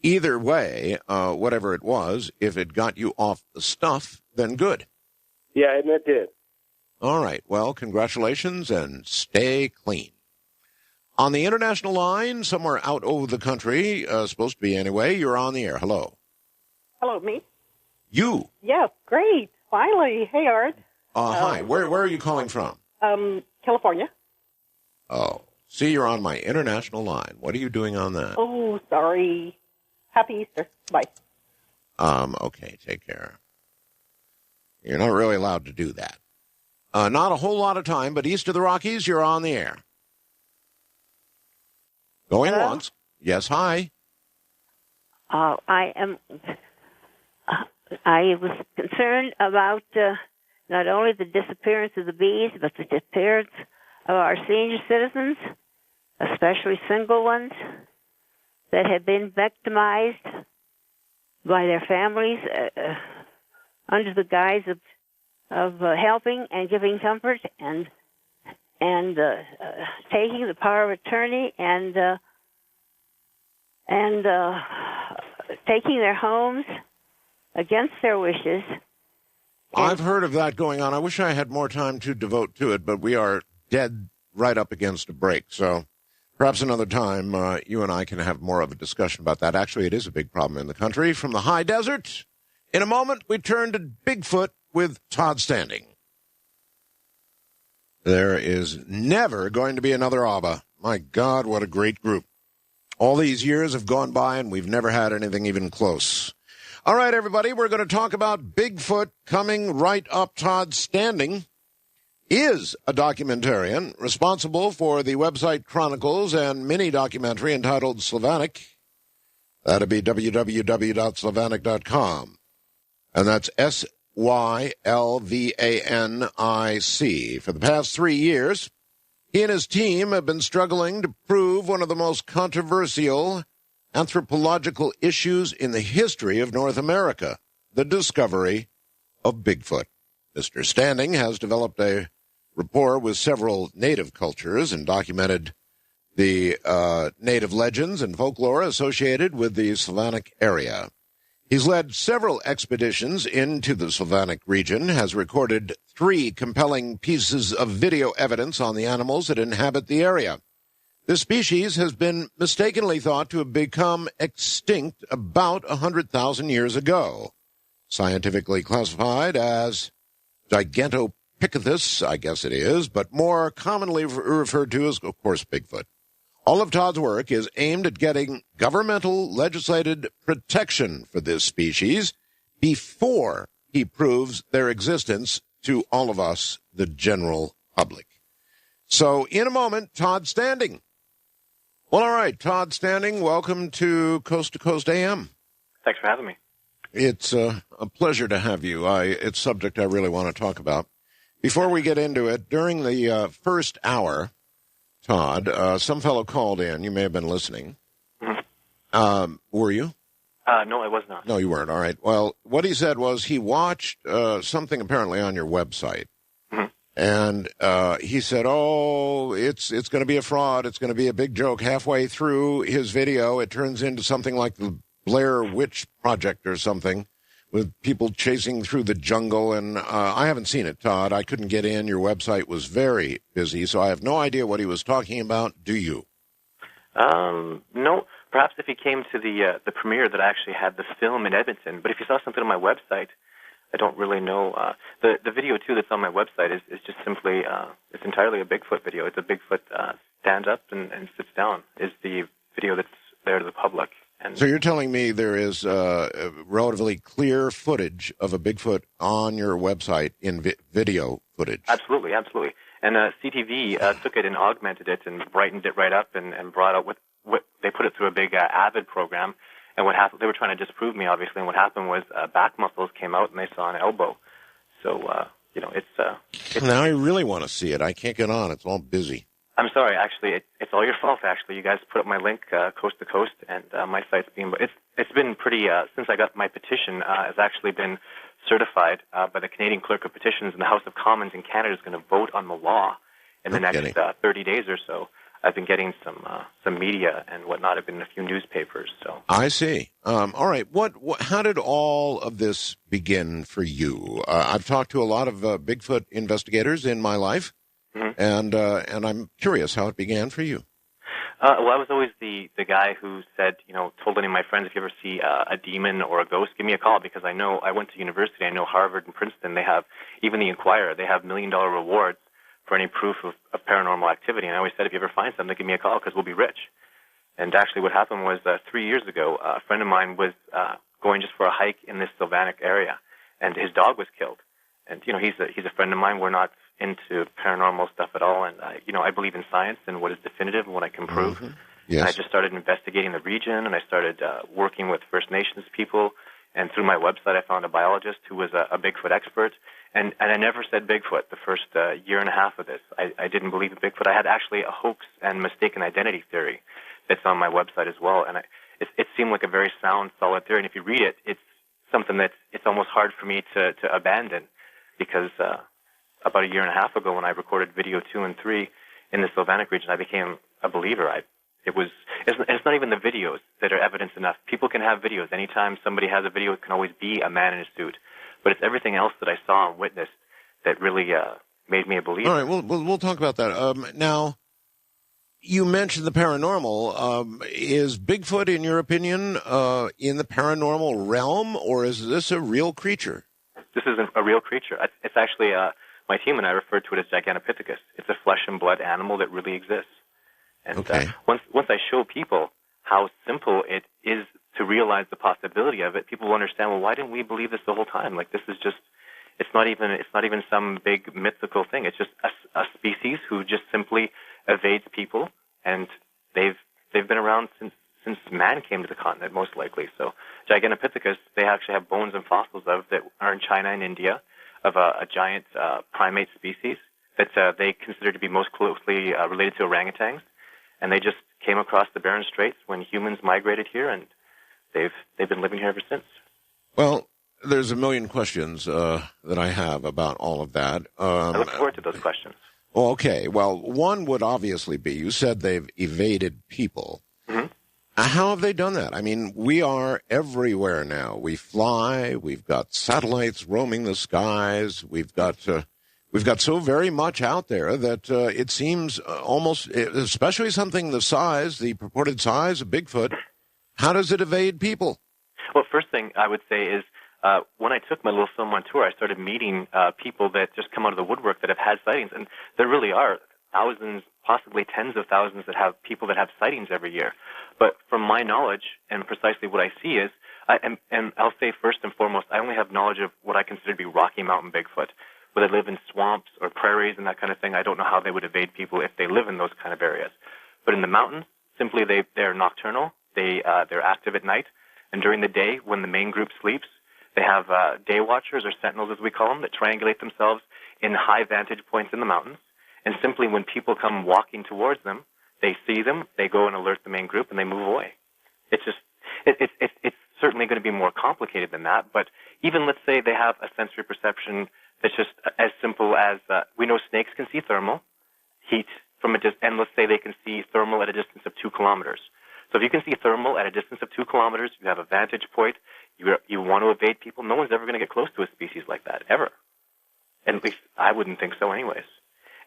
Either way, whatever it was, if it got you off the stuff, then good. Yeah, and it did. All right. Well, congratulations, and stay clean. On the international line, somewhere out over the country, supposed to be anyway, you're on the air. Hello. Hello, me? You? Yes, great. Finally. Hey, Art. Hi. Where are you calling from? California. Oh. See, you're on my international line. What are you doing on that? Oh, sorry. Happy Easter. Bye. Okay, take care. You're not really allowed to do that. Not a whole lot of time, but east of the Rockies, you're on the air. Going once. Yes, hi. I was concerned about not only the disappearance of the bees, but the disappearance of our senior citizens, especially single ones that have been victimized by their families under the guise of helping and giving comfort and taking the power of attorney and taking their homes against their wishes. I've heard of that going on. I wish I had more time to devote to it, but we are dead right up against a break. So perhaps another time you and I can have more of a discussion about that. Actually, it is a big problem in the country. From the high desert, in a moment, we turn to Bigfoot with Todd Standing. There is never going to be another ABBA. My God, what a great group. All these years have gone by, and we've never had anything even close. All right, everybody, we're going to talk about Bigfoot. Coming right up. Todd Standing is a documentarian responsible for the website Chronicles and mini-documentary entitled Slavanic. That'd be www.slavanic.com. And that's SYLVANIC. For the past 3 years, he and his team have been struggling to prove one of the most controversial anthropological issues in the history of North America, the discovery of Bigfoot. Mr. Standing has developed a rapport with several native cultures and documented the native legends and folklore associated with the Slavonic area. He's led several expeditions into the Slavonic region, has recorded 3 compelling pieces of video evidence on the animals that inhabit the area. This species has been mistakenly thought to have become extinct about 100,000 years ago. Scientifically classified as Gigantopithecus, I guess it is, but more commonly referred to as, of course, Bigfoot. All of Todd's work is aimed at getting governmental legislated protection for this species before he proves their existence to all of us, the general public. So, in a moment, Todd Standing. Well, all right, Todd Standing, welcome to Coast AM. Thanks for having me. It's a pleasure to have you. It's a subject I really want to talk about. Before we get into it, during the first hour, Todd, some fellow called in. You may have been listening. Mm-hmm. Were you? No, I was not. No, you weren't. All right. Well, what he said was he watched something apparently on your website. And he said, oh, it's going to be a fraud. It's going to be a big joke. Halfway through his video, it turns into something like the Blair Witch Project or something with people chasing through the jungle. And I haven't seen it, Todd. I couldn't get in. Your website was very busy, so I have no idea what he was talking about. Do you? No. Perhaps if he came to the premiere that I actually had the film in Edmonton. But if you saw something on my website, I don't really know. The video, too, that's on my website is just simply, it's entirely a Bigfoot video. It's a Bigfoot stands up and sits down is the video that's there to the public. And so you're telling me there is relatively clear footage of a Bigfoot on your website in video footage? Absolutely, absolutely. And CTV took it and augmented it and brightened it right up and brought out what they put it through a big Avid program. And what happened? They were trying to disprove me, obviously. And what happened was back muscles came out, and they saw an elbow. So it's. Now I really want to see it. I can't get on. It's all busy. I'm sorry. Actually, it's all your fault. Actually, you guys put up my link coast to coast, and my site's been. It's been pretty since I got my petition. It's actually been certified by the Canadian Clerk of Petitions, and the House of Commons in Canada is going to vote on the law in the next 30 days or so. I've been getting some media and whatnot. I've been in a few newspapers. So I see. All right. How did all of this begin for you? I've talked to a lot of Bigfoot investigators in my life, and I'm curious how it began for you. Well, I was always the guy who said, told any of my friends, if you ever see a demon or a ghost, give me a call, because I know I went to university. I know Harvard and Princeton. They have, even the Inquirer, they have $1 million rewards for any proof of paranormal activity. And I always said, if you ever find something, give me a call, because we'll be rich. And actually what happened was 3 years ago, a friend of mine was going just for a hike in this Slavonic area, and his dog was killed. And, he's a friend of mine. We're not into paranormal stuff at all. And, I believe in science and what is definitive and what I can prove. Mm-hmm. Yes. And I just started investigating the region, and I started working with First Nations people. And through my website, I found a biologist who was a Bigfoot expert. And I never said Bigfoot the first year and a half of this. I didn't believe in Bigfoot. I had actually a hoax and mistaken identity theory that's on my website as well. And it seemed like a very sound, solid theory. And if you read it, it's something that it's almost hard for me to abandon, because about a year and a half ago when I recorded video 2 and 3 in the Slavonic region, I became a believer. It's not even the videos that are evidence enough. People can have videos. Anytime somebody has a video, it can always be a man in a suit. But it's everything else that I saw and witnessed that really made me a believer. All right, we'll talk about that. Now, you mentioned the paranormal. Is Bigfoot, in your opinion, in the paranormal realm, or is this a real creature? This is a real creature. It's actually, my team and I refer to it as Gigantopithecus. It's a flesh and blood animal that really exists. And once I show people how simple it is to realize the possibility of it, people will understand, well, why didn't we believe this the whole time? Like, this is just, it's not even some big mythical thing. It's just a species who just simply evades people, and they've been around since man came to the continent, most likely. So Gigantopithecus, they actually have bones and fossils of that are in China and India of a giant primate species that they consider to be most closely related to orangutans, and they just came across the Bering Straits when humans migrated here, and they've been living here ever since. Well, there's a million questions that I have about all of that. I look forward to those questions. Okay. Well, one would obviously be, you said they've evaded people. Mm-hmm. How have they done that? I mean, we are everywhere now. We fly. We've got satellites roaming the skies. We've got so very much out there that it seems almost, especially something the purported size of Bigfoot, how does it evade people? Well, first thing I would say is when I took my little film on tour, I started meeting people that just come out of the woodwork that have had sightings, and there really are thousands, possibly tens of thousands that have people that have sightings every year. But from my knowledge and precisely what I see is, and I'll say first and foremost, I only have knowledge of what I consider to be Rocky Mountain Bigfoot. Where they live in swamps or prairies and that kind of thing, I don't know how they would evade people if they live in those kind of areas. But in the mountains, simply they're nocturnal. They're active at night, and during the day, when the main group sleeps, they have day watchers or sentinels, as we call them, that triangulate themselves in high vantage points in the mountains. And simply when people come walking towards them, they see them, they go and alert the main group, and they move away. It's just it's certainly going to be more complicated than that. But even let's say they have a sensory perception that's just as simple as we know snakes can see thermal heat from and let's say they can see thermal at a distance of 2 kilometers. So if you can see thermal at a distance of 2 kilometers, you have a vantage point, you want to evade people, no one's ever going to get close to a species like that, ever. And at least I wouldn't think so anyways.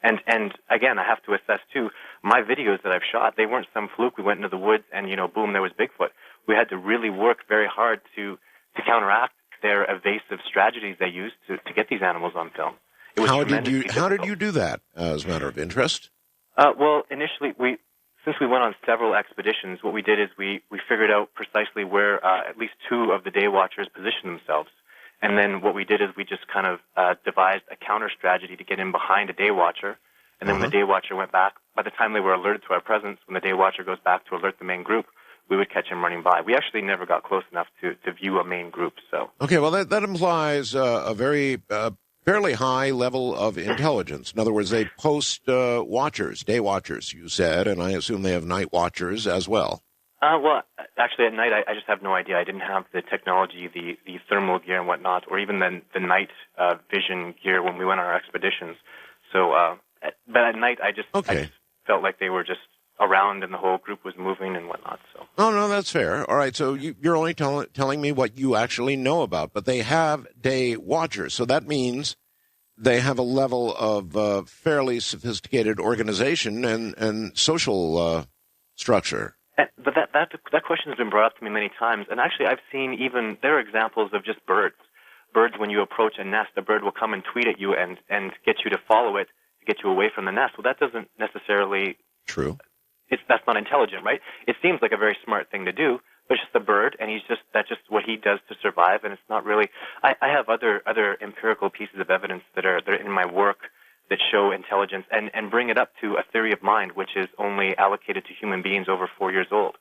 And again, I have to assess, too, my videos that I've shot, they weren't some fluke. We went into the woods and, boom, there was Bigfoot. We had to really work very hard to counteract their evasive strategies they used to get these animals on film. It was How did you do that, as a matter of interest? Well, initially, since we went on several expeditions, what we did is we figured out precisely where at least 2 of the day watchers positioned themselves. And then what we did is we just kind of devised a counter strategy to get in behind a day watcher. And then when the day watcher went back, by the time they were alerted to our presence, when the day watcher goes back to alert the main group, we would catch him running by. We actually never got close enough to view a main group. So okay, well, that implies a very fairly high level of intelligence. In other words, they post watchers, day watchers, you said, and I assume they have night watchers as well. Well, actually, at night, I just have no idea. I didn't have the technology, the thermal gear and whatnot, or even the night vision gear when we went on our expeditions. So, but at night, I just felt like they were just around and the whole group was moving and whatnot. So. Oh, no, that's fair. All right, so you're only telling me what you actually know about, but they have day watchers, so that means they have a level of fairly sophisticated organization and social structure. But that question has been brought up to me many times, and actually I've seen there are examples of just birds. Birds, when you approach a nest, a bird will come and tweet at you and get you to follow it to get you away from the nest. Well, that doesn't necessarily... True. That's not intelligent, right? It seems like a very smart thing to do, but it's just a bird, and that's just what he does to survive, and it's not really... I have other empirical pieces of evidence that are in my work that show intelligence and bring it up to a theory of mind, which is only allocated to human beings over 4 years old.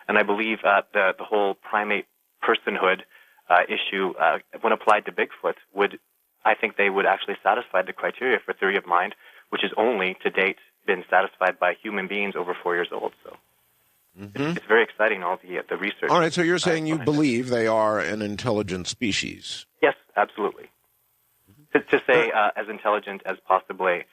And I believe the whole primate personhood issue, when applied to Bigfoot, I think they would actually satisfy the criteria for theory of mind, which is only, to date, been satisfied by human beings over 4 years old. So it's very exciting, all the research. All right, so you're saying you believe they are an intelligent species? Yes, absolutely. To say as intelligent as possibly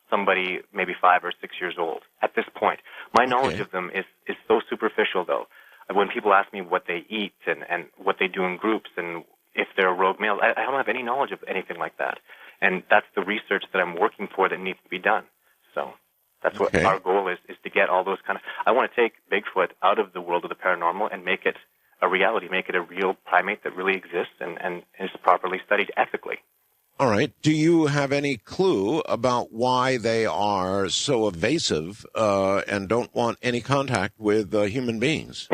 somebody maybe 5 or 6 years old at this point. My knowledge of them is so superficial, though. When people ask me what they eat and what they do in groups and if they're rogue males, I don't have any knowledge of anything like that. And that's the research that I'm working for that needs to be done. So that's what our goal is to get all those kind of... I want to take Bigfoot out of the world of the paranormal and make it a reality, make it a real primate that really exists and is properly studied ethically. All right. Do you have any clue about why they are so evasive and don't want any contact with human beings?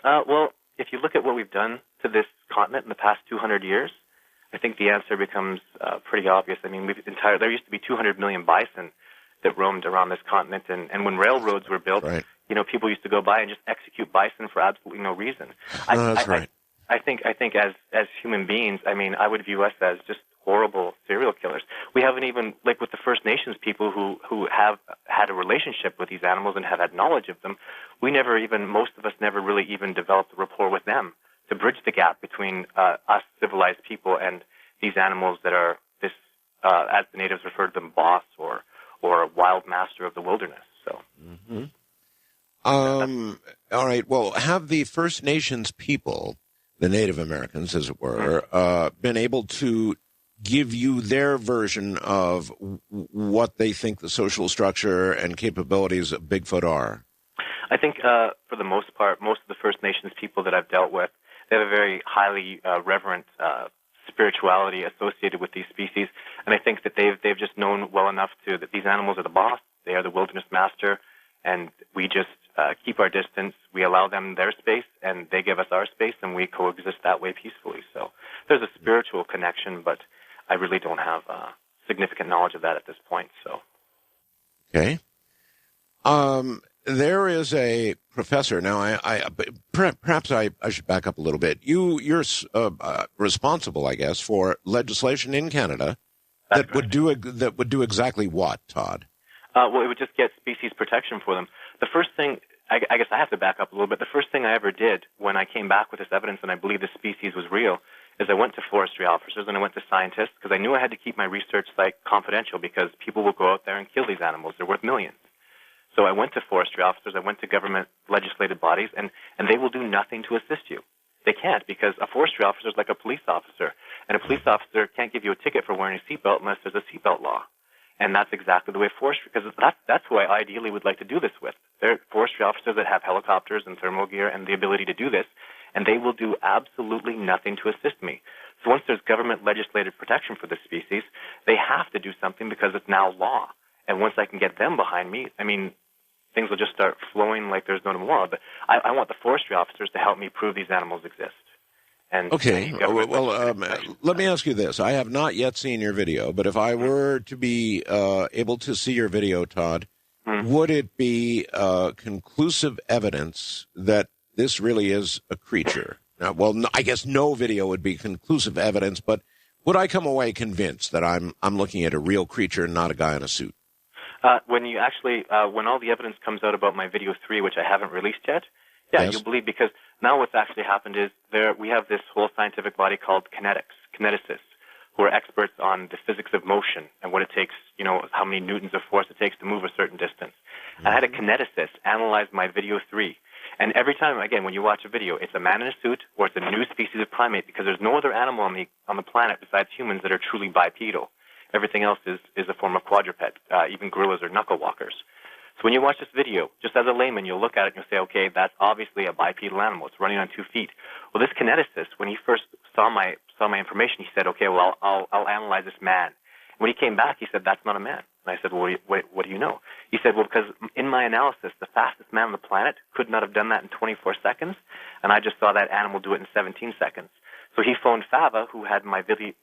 Well, if you look at what we've done to this continent in the past 200 years, I think the answer becomes pretty obvious. I mean, there used to be 200 million bison that roamed around this continent, and when railroads were built, people used to go by and just execute bison for absolutely no reason. That's right. I think as human beings, I mean, I would view us as just horrible serial killers. We haven't even, like with the First Nations people who have had a relationship with these animals and have had knowledge of them, most of us never really even developed a rapport with them to bridge the gap between us civilized people and these animals that are this, as the natives refer to them, boss or a wild master of the wilderness. So. Mm-hmm. All right. Well, have the First Nations people, the Native Americans, as it were, been able to give you their version of what they think the social structure and capabilities of Bigfoot are? I think, for the most part, most of the First Nations people that I've dealt with, they have a very highly reverent spirituality associated with these species, and I think that they've just known well enough that these animals are the boss, they are the wilderness master, and we just keep our distance. We allow them their space, and they give us our space, and we coexist that way peacefully. So there's a spiritual connection, but I really don't have significant knowledge of that at this point. So. Okay. There is a professor. Now, perhaps I should back up a little bit. You're responsible, I guess, for legislation in Canada that would do exactly what, Todd? Well, it would just get species protection for them. The first thing, I guess I have to back up a little bit. The first thing I ever did when I came back with this evidence and I believe the species was real is I went to forestry officers and I went to scientists because I knew I had to keep my research site confidential because people will go out there and kill these animals. They're worth millions. So I went to forestry officers, I went to government legislative bodies, and they will do nothing to assist you. They can't, because a forestry officer is like a police officer, and a police officer can't give you a ticket for wearing a seatbelt unless there's a seatbelt law. And that's exactly the way forestry, because that's who I ideally would like to do this with. They're forestry officers that have helicopters and thermal gear and the ability to do this, and they will do absolutely nothing to assist me. So once there's government legislative protection for this species, they have to do something because it's now law. And once I can get them behind me, I mean, things will just start flowing like there's no tomorrow. But I want the forestry officers to help me prove these animals exist. And okay. Well, let me ask you this. I have not yet seen your video, but if I were to be able to see your video, Todd, would it be conclusive evidence that this really is a creature? Now, well, I guess no video would be conclusive evidence, but would I come away convinced that I'm looking at a real creature and not a guy in a suit? When you actually, when all the evidence comes out about my video 3, which I haven't released yet, yes. You'll believe, because now what's actually happened is we have this whole scientific body called kineticists, who are experts on the physics of motion and what it takes, how many newtons of force it takes to move a certain distance. Mm-hmm. I had a kineticist analyze my video 3, and every time, again, when you watch a video, it's a man in a suit or it's a new species of primate, because there's no other animal on the planet besides humans that are truly bipedal. Everything else is a form of quadruped, even gorillas or knuckle walkers. So when you watch this video, just as a layman, you'll look at it and you'll say, okay, that's obviously a bipedal animal. It's running on 2 feet. Well, this kineticist, when he first saw my information, he said, okay, well, I'll analyze this man. When he came back, he said, that's not a man. And I said, well, what do you know? He said, well, because in my analysis, the fastest man on the planet could not have done that in 24 seconds, and I just saw that animal do it in 17 seconds. So he phoned Fava, who had my video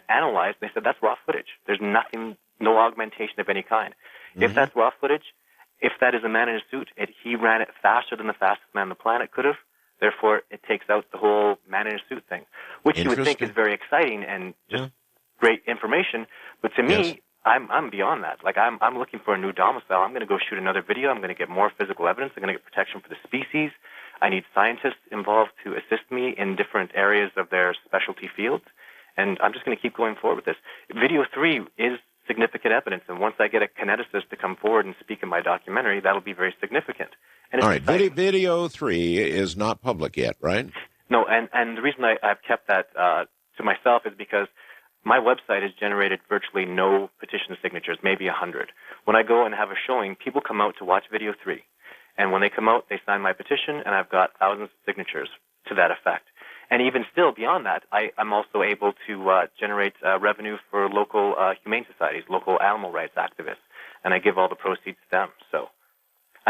analyzed, and they said, that's raw footage. There's nothing, no augmentation of any kind. Mm-hmm. If that's raw footage, if that is a man in a suit, he ran it faster than the fastest man on the planet could have. Therefore, it takes out the whole man in a suit thing, which you would think is very exciting and just great information. But to me, I'm beyond that. Like, I'm looking for a new domicile. I'm going to go shoot another video. I'm going to get more physical evidence. I'm going to get protection for the species. I need scientists involved to assist me in different areas of their specialty fields. And I'm just going to keep going forward with this. Video 3 is significant evidence, and once I get a kineticist to come forward and speak in my documentary, that'll be very significant. And all right, video 3 is not public yet, right? No, and the reason I've kept that to myself is because my website has generated virtually no petition signatures, maybe 100. When I go and have a showing, people come out to watch video 3. And when they come out, they sign my petition, and I've got thousands of signatures to that effect. And even still, beyond that, I'm also able to generate revenue for local humane societies, local animal rights activists, and I give all the proceeds to them. So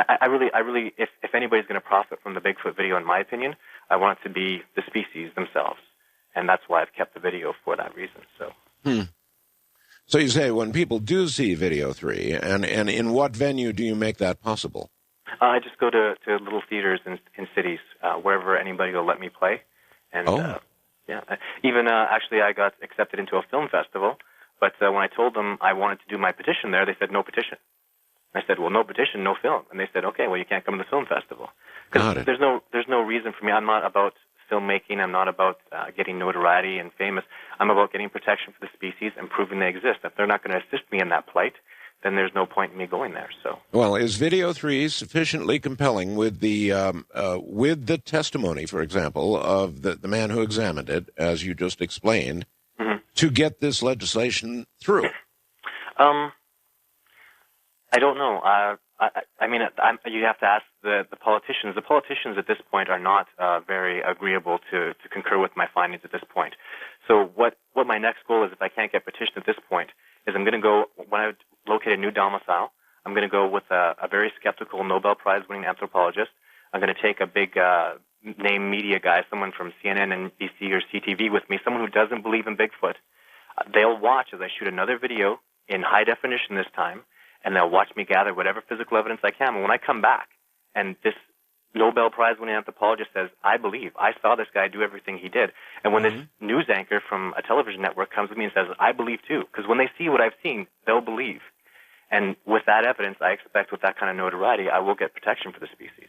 I really, if anybody's going to profit from the Bigfoot video, in my opinion, I want it to be the species themselves, and that's why I've kept the video for that reason. So. So you say when people do see Video 3, and in what venue do you make that possible? I just go to little theaters in cities, wherever anybody will let me play. And yeah, even actually I got accepted into a film festival, but when I told them I wanted to do my petition there, they said no petition. I said, well, no petition, no film. And they said, okay, well, you can't come to the film festival. Because there's no reason for me. I'm not about filmmaking. I'm not about getting notoriety and famous. I'm about getting protection for the species and proving they exist. If they're not going to assist me in that plight, then there's no point in me going there. So, well, is Video 3 sufficiently compelling with the testimony, for example, of the man who examined it, as you just explained, to get this legislation through? I don't know. I mean, you have to ask the politicians. The politicians at this point are not very agreeable to concur with my findings at this point. So what my next goal is, if I can't get petition at this point, is I'm going to go, when I locate a new domicile, I'm going to go with a very skeptical Nobel Prize-winning anthropologist. I'm going to take a big name media guy, someone from CNN and NBC or CTV with me, someone who doesn't believe in Bigfoot. They'll watch as I shoot another video in high definition this time, and they'll watch me gather whatever physical evidence I can. And when I come back, and this Nobel Prize-winning anthropologist says, I believe, I saw this guy do everything he did. And when this news anchor from a television network comes to me and says, I believe too, because when they see what I've seen, they'll believe. And with that evidence, I expect with that kind of notoriety, I will get protection for the species.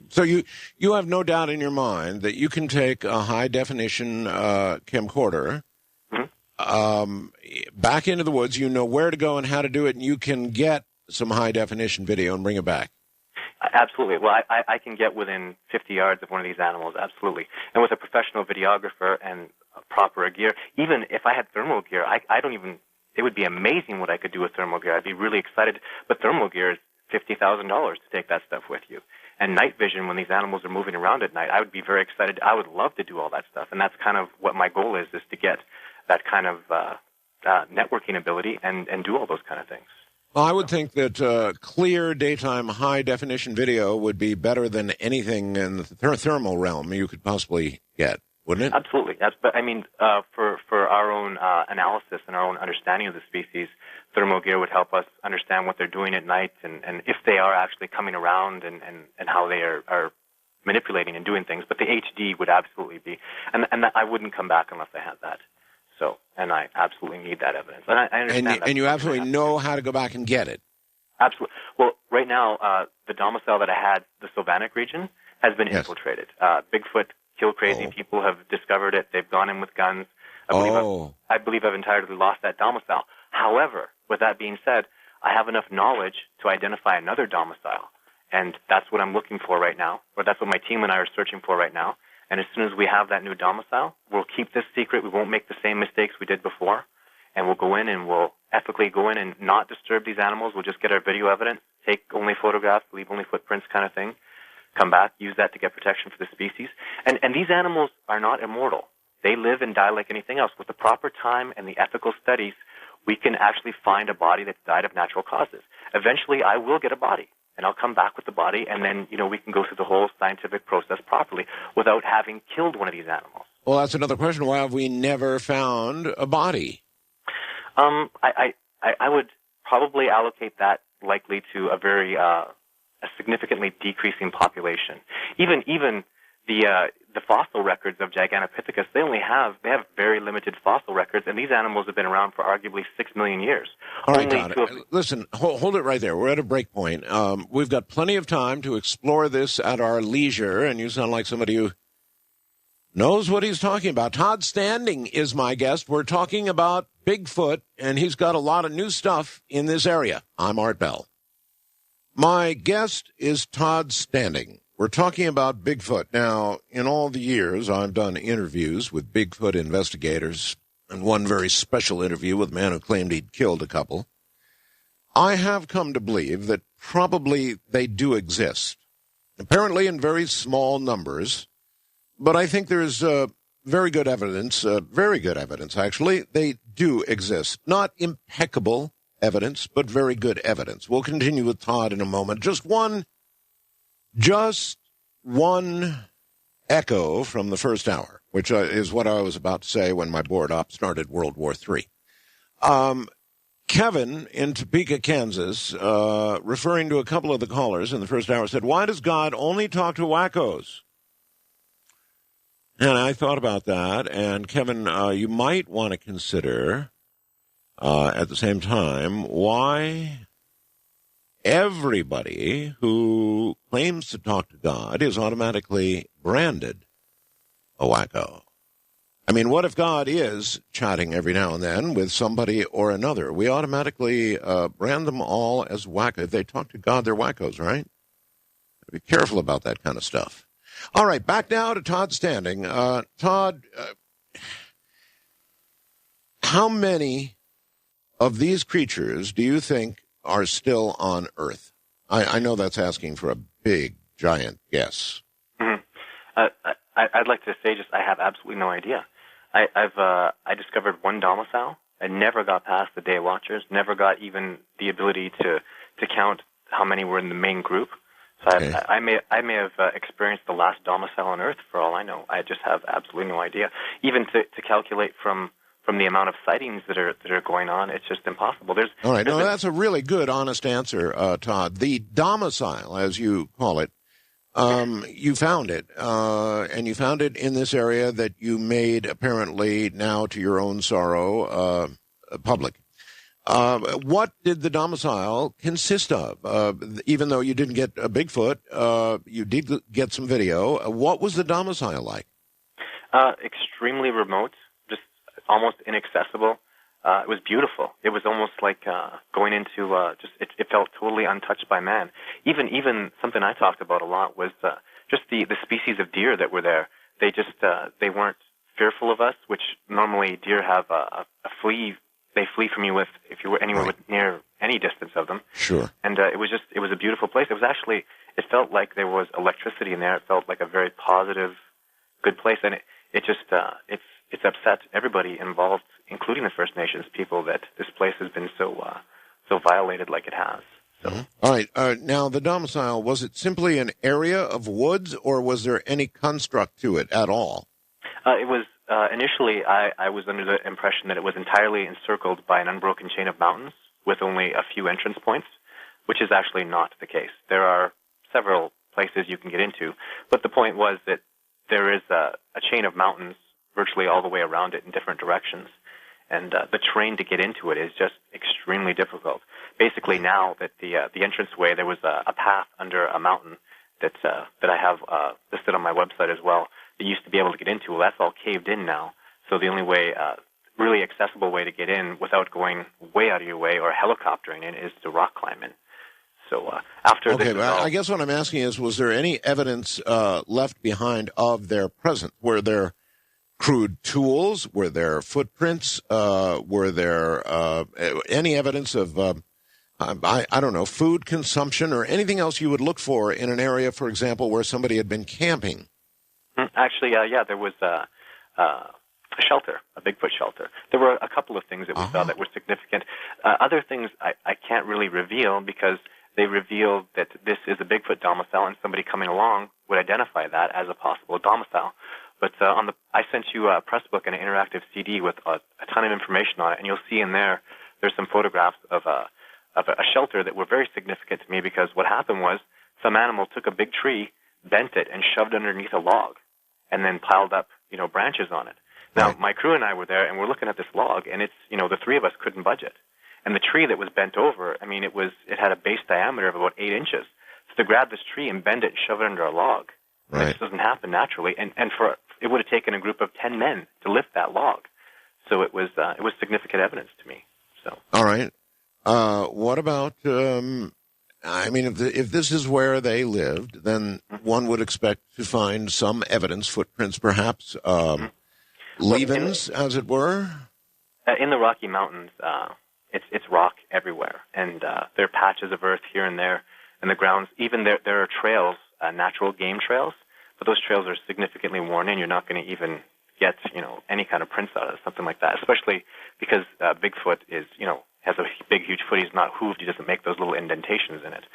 So you have no doubt in your mind that you can take a high-definition camcorder back into the woods, you know where to go and how to do it, and you can get some high-definition video and bring it back. Absolutely. Well, I can get within 50 yards of one of these animals, absolutely. And with a professional videographer and proper gear, even if I had thermal gear, I don't even, it would be amazing what I could do with thermal gear. I'd be really excited. But thermal gear is $50,000 to take that stuff with you. And night vision, when these animals are moving around at night, I would be very excited. I would love to do all that stuff. And that's kind of what my goal is to get that kind of networking ability and do all those kind of things. Well, I would think that clear daytime high-definition video would be better than anything in the thermal realm you could possibly get, wouldn't it? Absolutely. But I mean, for our own analysis and our own understanding of the species, thermal gear would help us understand what they're doing at night and if they are actually coming around and how they are manipulating and doing things. But the HD would absolutely be, and I wouldn't come back unless I had that. So, and I absolutely need that evidence. And I understand and you absolutely know how to go back and get it. Absolutely. Well, right now, the domicile that I had, the Sylvanic region, has been infiltrated. Bigfoot kill crazy people have discovered it. They've gone in with guns. I believe I've entirely lost that domicile. However, with that being said, I have enough knowledge to identify another domicile. And that's what I'm looking for right now, or that's what my team and I are searching for right now. And as soon as we have that new domicile, we'll keep this secret. We won't make the same mistakes we did before. And we'll go in and we'll ethically go in and not disturb these animals. We'll just get our video evidence, take only photographs, leave only footprints kind of thing, come back, use that to get protection for the species. And these animals are not immortal. They live and die like anything else. With the proper time and the ethical studies, we can actually find a body that's died of natural causes. Eventually, I will get a body. And I'll come back with the body, and then, we can go through the whole scientific process properly without having killed one of these animals. Well, that's another question. Why have we never found a body? I would probably allocate that likely to a very a significantly decreasing population. Even the fossil records of Gigantopithecus, they have very limited fossil records, and these animals have been around for arguably 6 million years. All right, Todd, listen, hold it right there. We're at a break point. We've got plenty of time to explore this at our leisure, and you sound like somebody who knows what he's talking about. Todd Standing is my guest. We're talking about Bigfoot, and he's got a lot of new stuff in this area. I'm Art Bell. My guest is Todd Standing. We're talking about Bigfoot. Now, in all the years, I've done interviews with Bigfoot investigators, and one very special interview with a man who claimed he'd killed a couple. I have come to believe that probably they do exist, apparently in very small numbers, but I think there's very good evidence, actually, they do exist. Not impeccable evidence, but very good evidence. We'll continue with Todd in a moment. Just one Just one echo from the first hour, which is what I was about to say when my board op started World War III. Kevin in Topeka, Kansas, referring to a couple of the callers in the first hour, said, "Why does God only talk to wackos?" And I thought about that, and Kevin, you might want to consider at the same time why everybody who claims to talk to God is automatically branded a wacko. I mean, what if God is chatting every now and then with somebody or another? We automatically brand them all as wacko. If they talk to God, they're wackos, right? Be careful about that kind of stuff. All right, back now to Todd Standing. Todd, how many of these creatures do you think are still on Earth? I know that's asking for a big, giant guess. Mm-hmm. I'd like to say I have absolutely no idea. I discovered one domicile. I never got past the day watchers, never got even the ability to count how many were in the main group. So okay. I may have experienced the last domicile on Earth for all I know. I just have absolutely no idea. Even to calculate from the amount of sightings that are going on, it's just impossible. All right, no, that's a really good, honest answer, Todd. The domicile, as you call it, you found it, and you found it in this area that you made apparently now to your own sorrow public. What did the domicile consist of? Even though you didn't get a Bigfoot, you did get some video. What was the domicile like? Extremely remote, just almost inaccessible. It was beautiful. It was almost like going into it felt totally untouched by man. Even something I talked about a lot was just the species of deer that were there. They just they weren't fearful of us, which normally deer have a flea. They flee from you if you were anywhere near any distance of them. Sure. And it was a beautiful place. It felt like there was electricity in there. It felt like a very positive, good place, and it's upset everybody involved, including the First Nations people, that this place has been so violated like it has. So. Mm-hmm. All right. Now, the domicile, was it simply an area of woods, or was there any construct to it at all? It was initially. I was under the impression that it was entirely encircled by an unbroken chain of mountains with only a few entrance points, which is actually not the case. There are several places you can get into, but the point was that there is a chain of mountains virtually all the way around it in different directions, and the terrain to get into it is just extremely difficult. Basically, now that the entranceway, there was a path under a mountain that I have listed on my website as well. That used to be able to get into. Well, that's all caved in now. So the only way, really accessible way to get in without going way out of your way or helicoptering in is to rock climb in. So after okay, this, but I guess what I'm asking is, was there any evidence left behind of their presence? Were there crude tools? Were there footprints? Were there any evidence of, I don't know, food consumption or anything else you would look for in an area, for example, where somebody had been camping? Actually, there was a shelter, a Bigfoot shelter. There were a couple of things that we saw that were significant. Other things I can't really reveal because they revealed that this is a Bigfoot domicile, and somebody coming along would identify that as a possible domicile. But I sent you a press book and an interactive CD with a ton of information on it, and you'll see in there's some photographs of a shelter that were very significant to me because what happened was some animal took a big tree, bent it, and shoved underneath a log, and then piled up, branches on it. Now, my crew and I were there, and we're looking at this log, and it's, the three of us couldn't budge it. And the tree that was bent over, it had a base diameter of about 8 inches. So to grab this tree and bend it and shove it under a log, that just doesn't happen naturally. And it would have taken a group of 10 men to lift that log. So it was significant evidence to me. So. All right. What about? If this is where they lived, then one would expect to find some evidence, footprints, perhaps, leavings, as it were. In the Rocky Mountains, it's rock everywhere, and there are patches of earth here and there in the grounds. Even there are trails, natural game trails, but those trails are significantly worn in. You're not going to even get any kind of prints out of something like that, especially because Bigfoot is has a big, huge foot. He's not hooved. He doesn't make those little indentations in it.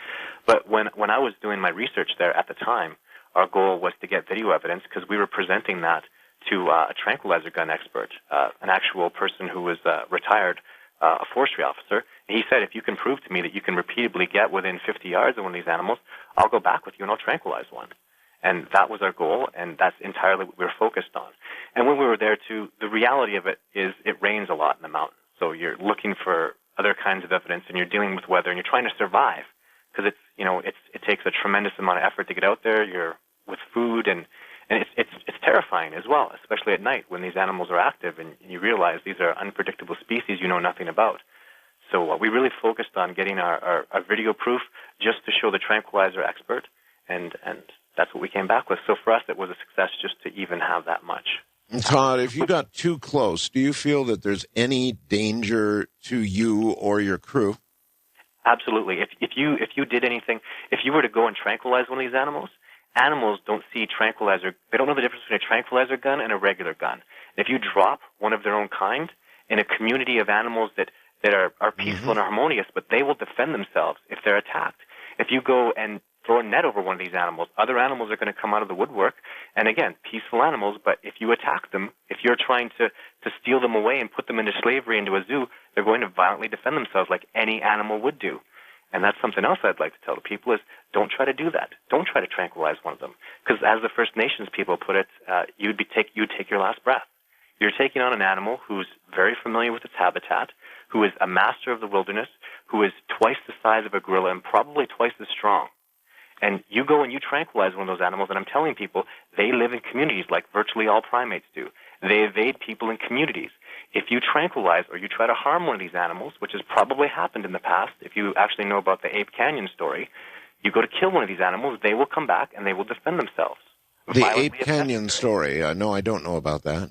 But when I was doing my research there at the time, our goal was to get video evidence because we were presenting that to a tranquilizer gun expert, an actual person who was retired, a forestry officer. And he said, if you can prove to me that you can repeatedly get within 50 yards of one of these animals, I'll go back with you and I'll tranquilize one. And that was our goal, and that's entirely what we were focused on. And when we were there, too, the reality of it is it rains a lot in the mountains. So you're looking for other kinds of evidence, and you're dealing with weather, and you're trying to survive because it takes a tremendous amount of effort to get out there. You're with food, and it's terrifying as well, especially at night when these animals are active, and you realize these are unpredictable species you know nothing about. So we really focused on getting our video proof just to show the tranquilizer expert, and that's what we came back with. So for us, it was a success just to even have that much. Todd, if you got too close, do you feel that there's any danger to you or your crew? Absolutely. If you did anything, if you were to go and tranquilize one of these animals don't see tranquilizer. They don't know the difference between a tranquilizer gun and a regular gun. And if you drop one of their own kind in a community of animals that are peaceful and harmonious, but they will defend themselves if they're attacked. If you go and throw a net over one of these animals, other animals are going to come out of the woodwork. And again, peaceful animals, but if you attack them, if you're trying to steal them away and put them into slavery, into a zoo, they're going to violently defend themselves like any animal would do. And that's something else I'd like to tell the people is don't try to do that. Don't try to tranquilize one of them. Because as the First Nations people put it, you'd take your last breath. You're taking on an animal who's very familiar with its habitat, who is a master of the wilderness, who is twice the size of a gorilla and probably twice as strong. And you go and you tranquilize one of those animals, and I'm telling people, they live in communities like virtually all primates do. They evade people in communities. If you tranquilize or you try to harm one of these animals, which has probably happened in the past, if you actually know about the Ape Canyon story, you go to kill one of these animals, they will come back and they will defend themselves. The Ape Canyon story, no, I don't know about that.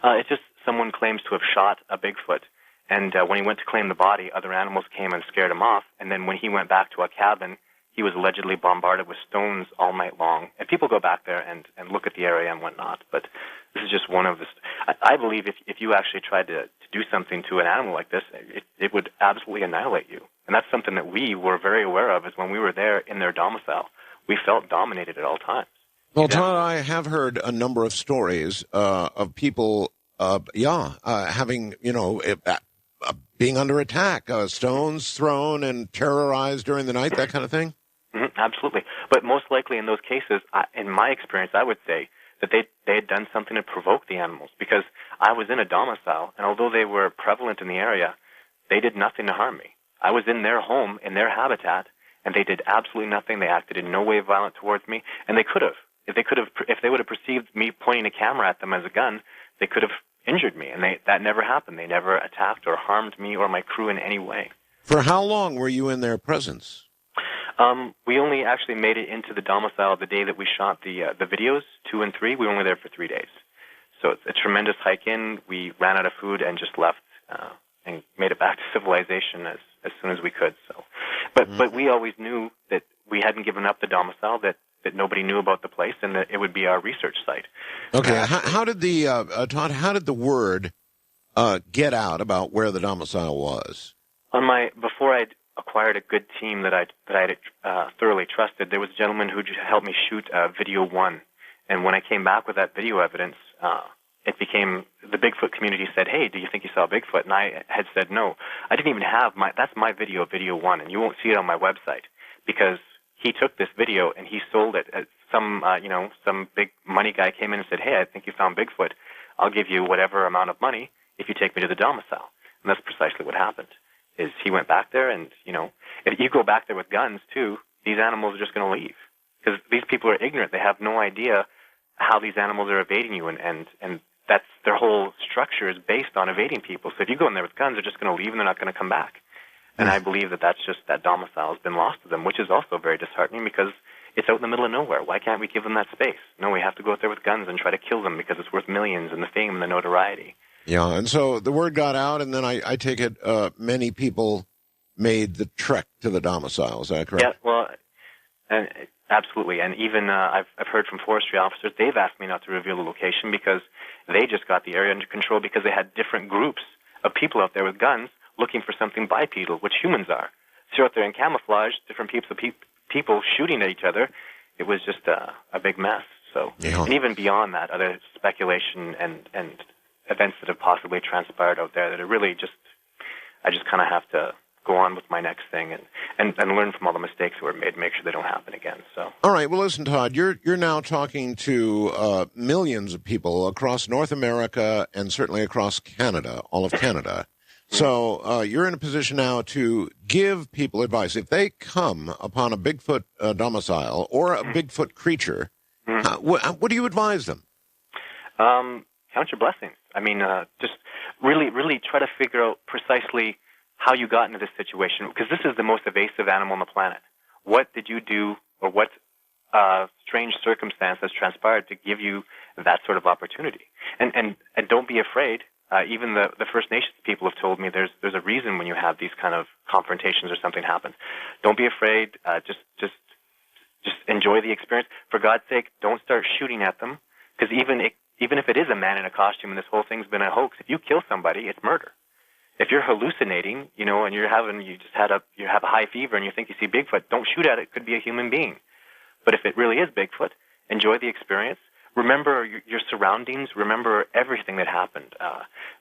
It's just someone claims to have shot a Bigfoot, and when he went to claim the body, other animals came and scared him off, and then when he went back to a cabin, he was allegedly bombarded with stones all night long. And people go back there and look at the area and whatnot. But this is just one of the... I believe if you actually tried to do something to an animal like this, it would absolutely annihilate you. And that's something that we were very aware of is when we were there in their domicile. We felt dominated at all times. Well, Todd, I have heard a number of stories of people, having, being under attack, stones thrown and terrorized during the night, that kind of thing? Absolutely. But most likely in those cases, in my experience, I would say that they had done something to provoke the animals because I was in a domicile, and although they were prevalent in the area, they did nothing to harm me. I was in their home, in their habitat, and they did absolutely nothing. They acted in no way violent towards me, and they could have. If they would have perceived me pointing a camera at them as a gun, they could have injured me, and that never happened. They never attacked or harmed me or my crew in any way. For how long were you in their presence? We only actually made it into the domicile the day that we shot the videos, 2 and 3. We were only there for 3 days. So it's a tremendous hike in. We ran out of food and just left and made it back to civilization as soon as we could. So, but we always knew that we hadn't given up the domicile, that nobody knew about the place, and that it would be our research site. Okay, how did the Todd? How did the word get out about where the domicile was? Before I'd acquired a good team that I thoroughly trusted, there was a gentleman who helped me shoot video 1, and when I came back with that video evidence, it became the Bigfoot community said, "Hey, do you think you saw Bigfoot?" And I had said no. I didn't even have that's my video 1, and you won't see it on my website because he took this video and he sold it. Some big money guy came in and said, "Hey, I think you found Bigfoot. I'll give you whatever amount of money if you take me to the domicile." And that's precisely what happened. Is he went back there, and if you go back there with guns too, these animals are just going to leave because these people are ignorant. They have no idea how these animals are evading you, and that's their whole structure is based on evading people. So if you go in there with guns, they're just going to leave and they're not going to come back. And I believe that's just that domicile has been lost to them, which is also very disheartening because it's out in the middle of nowhere. Why can't we give them that space? No, we have to go out there with guns and try to kill them because it's worth millions and the fame and the notoriety. Yeah, and so the word got out, and then I take it many people made the trek to the domicile. Is that correct? Yeah, well, absolutely. And even I've heard from forestry officers, they've asked me not to reveal the location because they just got the area under control because they had different groups of people out there with guns looking for something bipedal, which humans are. So you're out there in camouflage, different people shooting at each other. It was just a big mess. So, and even beyond that, other speculation and events that have possibly transpired out there that are really just, I just kind of have to go on with my next thing and learn from all the mistakes that were made, make sure they don't happen again. So, all right. Well, listen, Todd, you're now talking to millions of people across North America and certainly across Canada, all of Canada. So you're in a position now to give people advice. If they come upon a Bigfoot domicile or a Bigfoot creature, what do you advise them? Count your blessings. I mean, just really try to figure out precisely how you got into this situation, because this is the most evasive animal on the planet. What did you do, or what strange circumstance has transpired to give you that sort of opportunity? And don't be afraid. Even the First Nations people have told me there's a reason when you have these kind of confrontations or something happens. Don't be afraid. Just enjoy the experience. For God's sake, don't start shooting at them, because even if it is a man in a costume and this whole thing's been a hoax, if you kill somebody, it's murder. If you're hallucinating, and you have a high fever and you think you see Bigfoot, don't shoot at it. It could be a human being. But if it really is Bigfoot, enjoy the experience. Remember your surroundings. Remember everything that happened.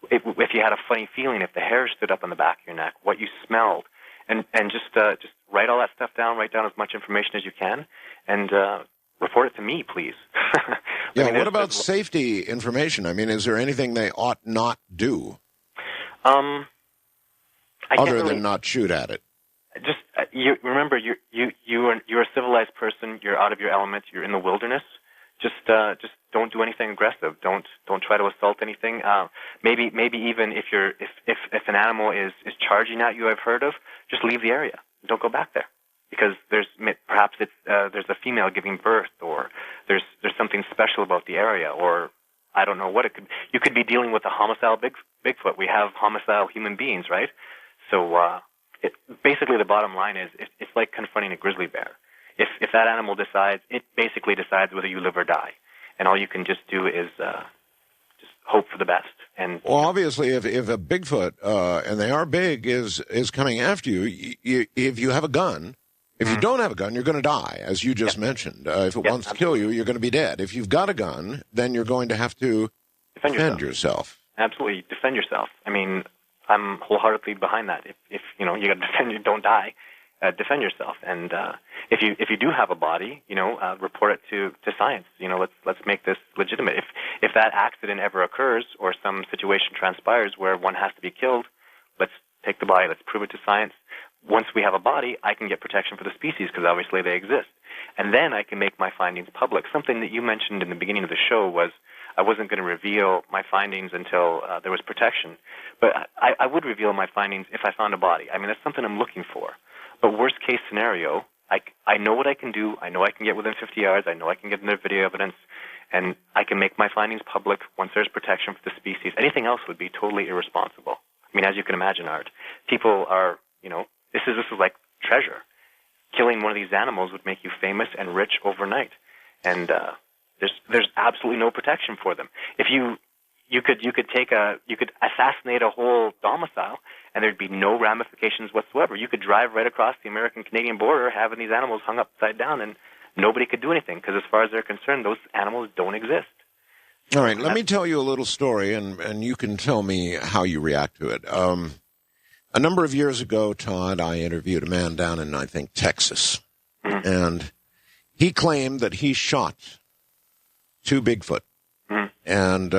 If you had a funny feeling, if the hair stood up on the back of your neck, what you smelled, and just write all that stuff down. Write down as much information as you can, and report it to me, please. What about safety information? I mean, is there anything they ought not do? Other than not shoot at it. Just remember, you're a civilized person. You're out of your element. You're in the wilderness. Just don't do anything aggressive. Don't try to assault anything. Maybe even if an animal is charging at you, I've heard of, just leave the area. Don't go back there, because there's a female giving birth, or there's something special about the area, or I don't know what it could. You could be dealing with a homicidal Bigfoot. We have homicidal human beings, right? So basically the bottom line is it's like confronting a grizzly bear. If that animal decides, it basically decides whether you live or die, and all you can just do is just hope for the best. And well, obviously, if a Bigfoot and they are big is coming after you, if you have a gun. If you don't have a gun, you're going to die, as you just mentioned. If it wants to kill you, you're going to be dead. If you've got a gun, then you're going to have to defend yourself. Absolutely, defend yourself. I mean, I'm wholeheartedly behind that. If you got to defend, you don't die. Defend yourself, and if you do have a body, report it to science. Let's make this legitimate. If that accident ever occurs or some situation transpires where one has to be killed, let's take the body. Let's prove it to science. Once we have a body, I can get protection for the species, because obviously they exist, and then I can make my findings public. Something that you mentioned in the beginning of the show was I wasn't going to reveal my findings until there was protection, but I would reveal my findings if I found a body. I mean, that's something I'm looking for. But worst case scenario, I know what I can do. I know I can get within 50 yards. I know I can get in their video evidence, and I can make my findings public once there's protection for the species. Anything else would be totally irresponsible. I mean, as you can imagine, Art, people are, this is like treasure. Killing one of these animals would make you famous and rich overnight, and there's absolutely no protection for them. If you could assassinate a whole domicile, and there'd be no ramifications whatsoever. You could drive right across the American-Canadian border having these animals hung upside down, and nobody could do anything, because as far as they're concerned, those animals don't exist. All right, let me tell you a little story, and you can tell me how you react to it. A number of years ago, Todd, I interviewed a man down in, I think, Texas, and he claimed that he shot 2 Bigfoot, and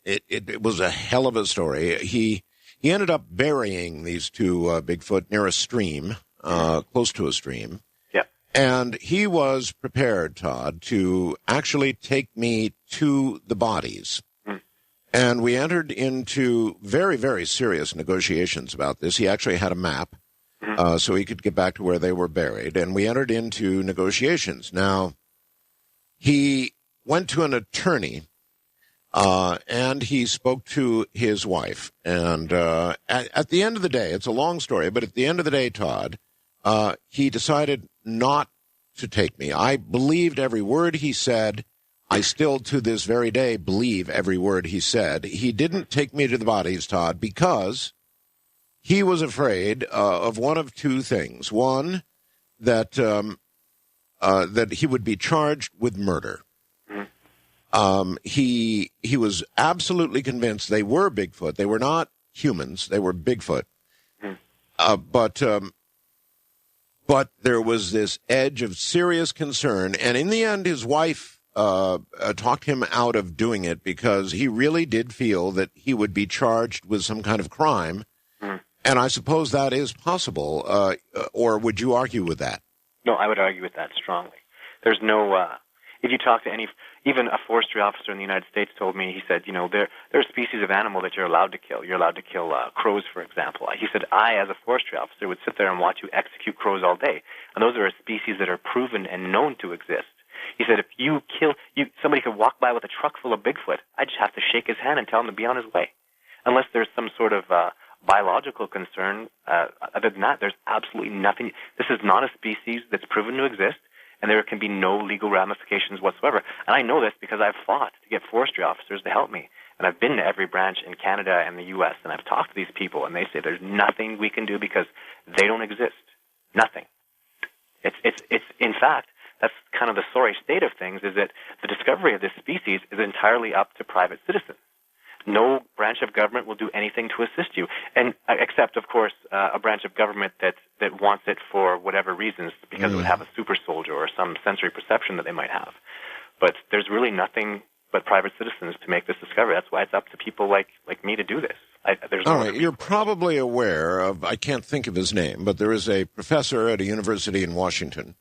it was a hell of a story. He ended up burying these 2 Bigfoot near a stream, close to a stream. Yeah. And he was prepared, Todd, to actually take me to the bodies. And we entered into very, very serious negotiations about this. He actually had a map so he could get back to where they were buried. And we entered into negotiations. Now, he went to an attorney, and he spoke to his wife. And at the end of the day, it's a long story, but at the end of the day, Todd, he decided not to take me. I believed every word he said. I still, to this very day, believe every word he said. He didn't take me to the bodies, Todd, because he was afraid of one of two things. One, that that he would be charged with murder. He was absolutely convinced they were Bigfoot. They were not humans. They were Bigfoot. But there was this edge of serious concern, and in the end, his wife talked him out of doing it because he really did feel that he would be charged with some kind of crime. And I suppose that is possible, or would you argue with that? No, I would argue with that strongly. There's no, if you talk to even a forestry officer in the United States told me, he said, there are species of animal that you're allowed to kill. You're allowed to kill crows, for example. He said, I, as a forestry officer, would sit there and watch you execute crows all day. And those are a species that are proven and known to exist. He said, if you kill, somebody could walk by with a truck full of Bigfoot. I just have to shake his hand and tell him to be on his way. Unless there's some sort of biological concern. Other than that, there's absolutely nothing. This is not a species that's proven to exist, and there can be no legal ramifications whatsoever. And I know this because I've fought to get forestry officers to help me. And I've been to every branch in Canada and the U.S., and I've talked to these people, and they say there's nothing we can do because they don't exist. Nothing. It's in fact, that's kind of the sorry state of things, is that the discovery of this species is entirely up to private citizens. No branch of government will do anything to assist you, and except, of course, a branch of government that wants it for whatever reasons, because it would have a super soldier or some sensory perception that they might have. But there's really nothing but private citizens to make this discovery. That's why it's up to people like me to do this. All right, you're probably aware of, I can't think of his name, but there is a professor at a university in Washington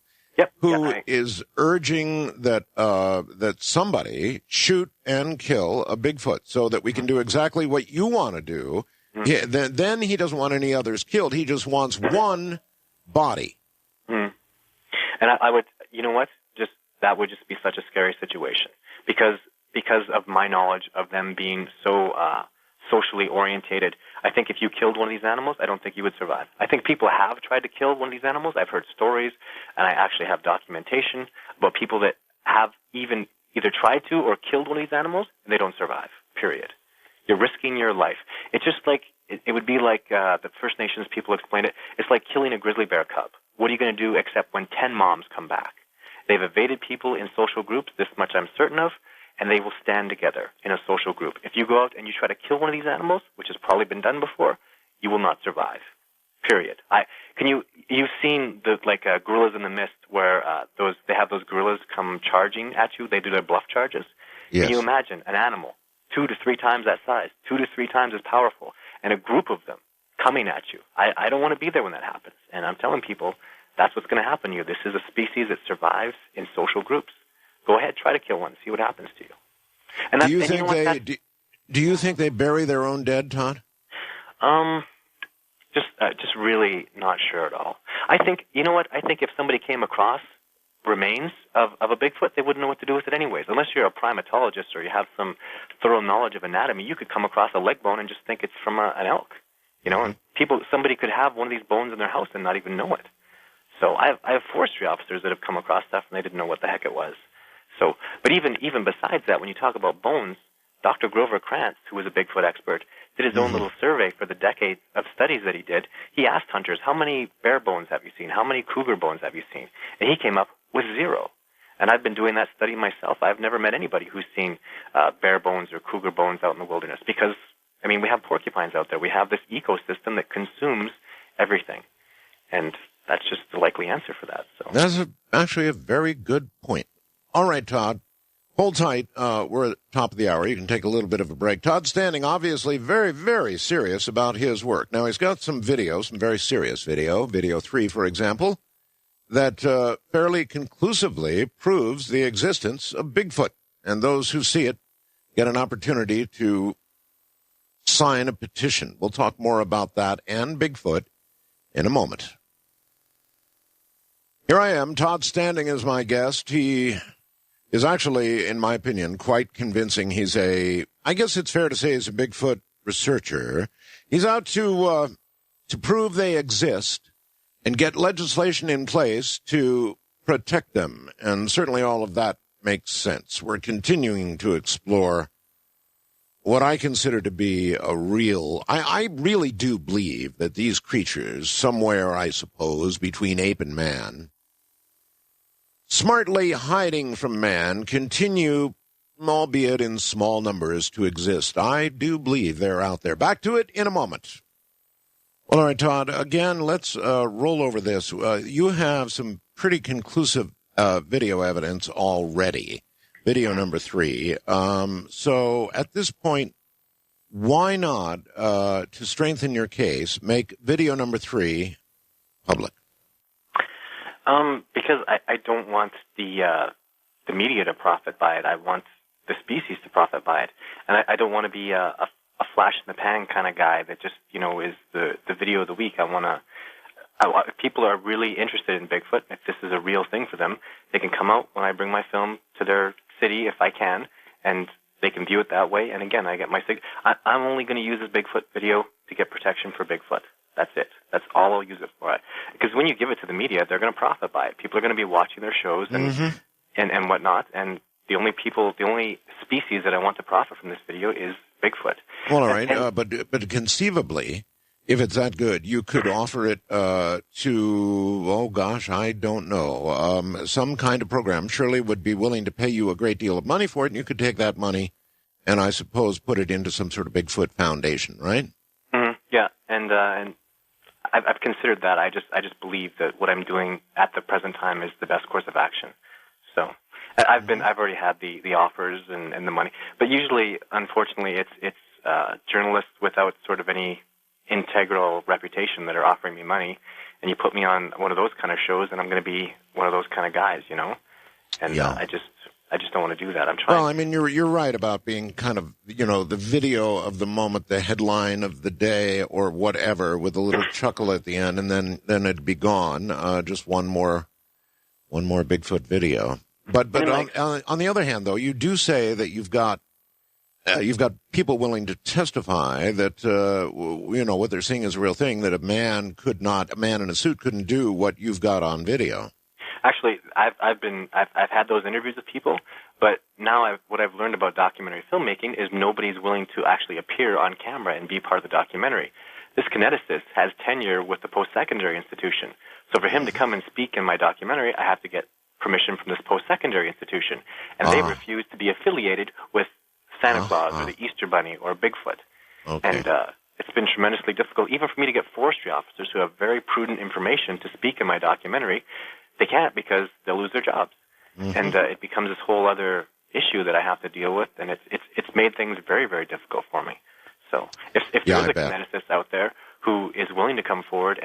who is urging that that somebody shoot and kill a Bigfoot so that we can do exactly what you want to do. Then he doesn't want any others killed. He just wants one body. And I would, you know what? That would just be such a scary situation because of my knowledge of them being so socially orientated. I think if you killed one of these animals, I don't think you would survive. I think people have tried to kill one of these animals. I've heard stories, and I actually have documentation about people that have either tried to or killed one of these animals, and they don't survive, period. You're risking your life. It's just like, it would be like the First Nations people explained it. It's like killing a grizzly bear cub. What are you going to do except when 10 moms come back? They've evaded people in social groups, this much I'm certain of, and they will stand together in a social group. If you go out and you try to kill one of these animals, which has probably been done before, you will not survive. Period. You've seen the gorillas in the mist where they have those gorillas come charging at you. They do their bluff charges. Yes. Can you imagine an animal 2 to 3 times that size, 2 to 3 times as powerful, and a group of them coming at you? I don't want to be there when that happens. And I'm telling people that's what's going to happen to you. This is a species that survives in social groups. Go ahead, try to kill one, see what happens to you. And do you think they bury their own dead, Todd? Just really not sure at all. I think, you know what? I think if somebody came across remains of a Bigfoot, they wouldn't know what to do with it anyways. Unless you're a primatologist or you have some thorough knowledge of anatomy, you could come across a leg bone and just think it's from an elk. And somebody could have one of these bones in their house and not even know it. So I have forestry officers that have come across stuff and they didn't know what the heck it was. So, but even besides that, when you talk about bones, Dr. Grover Krantz, who was a Bigfoot expert, did his own little survey for the decade of studies that he did. He asked hunters, how many bear bones have you seen? How many cougar bones have you seen? And he came up with 0. And I've been doing that study myself. I've never met anybody who's seen bear bones or cougar bones out in the wilderness because, we have porcupines out there. We have this ecosystem that consumes everything. And that's just the likely answer for that. So that's actually a very good point. All right, Todd, hold tight. We're at the top of the hour. You can take a little bit of a break. Todd Standing, obviously very, very serious about his work. Now, he's got some video, some very serious video 3, for example, that fairly conclusively proves the existence of Bigfoot. And those who see it get an opportunity to sign a petition. We'll talk more about that and Bigfoot in a moment. Here I am. Todd Standing is my guest. He is actually, in my opinion, quite convincing. I guess it's fair to say he's a Bigfoot researcher. He's out to prove they exist and get legislation in place to protect them. And certainly all of that makes sense. We're continuing to explore what I consider to be a real... I really do believe that these creatures, somewhere, I suppose, between ape and man, smartly hiding from man, continue, albeit in small numbers, to exist. I do believe they're out there. Back to it in a moment. Well, all right, Todd, again, let's roll over this. You have some pretty conclusive video evidence already. Video number 3. So at this point, why not, to strengthen your case, make video number 3 public? Because I don't want the media to profit by it. I want the species to profit by it. And I don't want to be a flash in the pan kind of guy that just, is the video of the week. If people are really interested in Bigfoot, if this is a real thing for them, they can come out when I bring my film to their city if I can, and they can view it that way. And again, I get my I'm only going to use this Bigfoot video to get protection for Bigfoot. That's it. That's all I'll use it for. Because when you give it to the media, they're going to profit by it. People are going to be watching their shows and whatnot. And the only species that I want to profit from this video is Bigfoot. Well, all right, but conceivably, if it's that good, you could offer it to, oh gosh, I don't know, some kind of program. Surely would be willing to pay you a great deal of money for it, and you could take that money and I suppose put it into some sort of Bigfoot foundation, right? Mm-hmm. Yeah, and I've considered that. I just believe that what I'm doing at the present time is the best course of action. So I've already had the offers and the money, but usually, unfortunately, it's journalists without sort of any integral reputation that are offering me money, and you put me on one of those kind of shows, and I'm going to be one of those kind of guys, And yeah. I just don't want to do that. I'm trying. Well, I mean, you're right about being kind of, the video of the moment, the headline of the day, or whatever, with a little chuckle at the end, and then it'd be gone. Just one more Bigfoot video. But on the other hand, though, you do say that you've got people willing to testify that what they're seeing is a real thing, that a man in a suit couldn't do what you've got on video. Actually, I've had those interviews with people, but now what I've learned about documentary filmmaking is nobody's willing to actually appear on camera and be part of the documentary. This kineticist has tenure with the post-secondary institution, so for him to come and speak in my documentary, I have to get permission from this post-secondary institution, and they refuse to be affiliated with Santa Claus or the Easter Bunny or Bigfoot. Okay. And it's been tremendously difficult, even for me to get forestry officers who have very prudent information to speak in my documentary. They can't because they'll lose their jobs. Mm-hmm. And it becomes this whole other issue that I have to deal with, and it's made things very, very difficult for me. So if there's a kineticist out there who is willing to come forward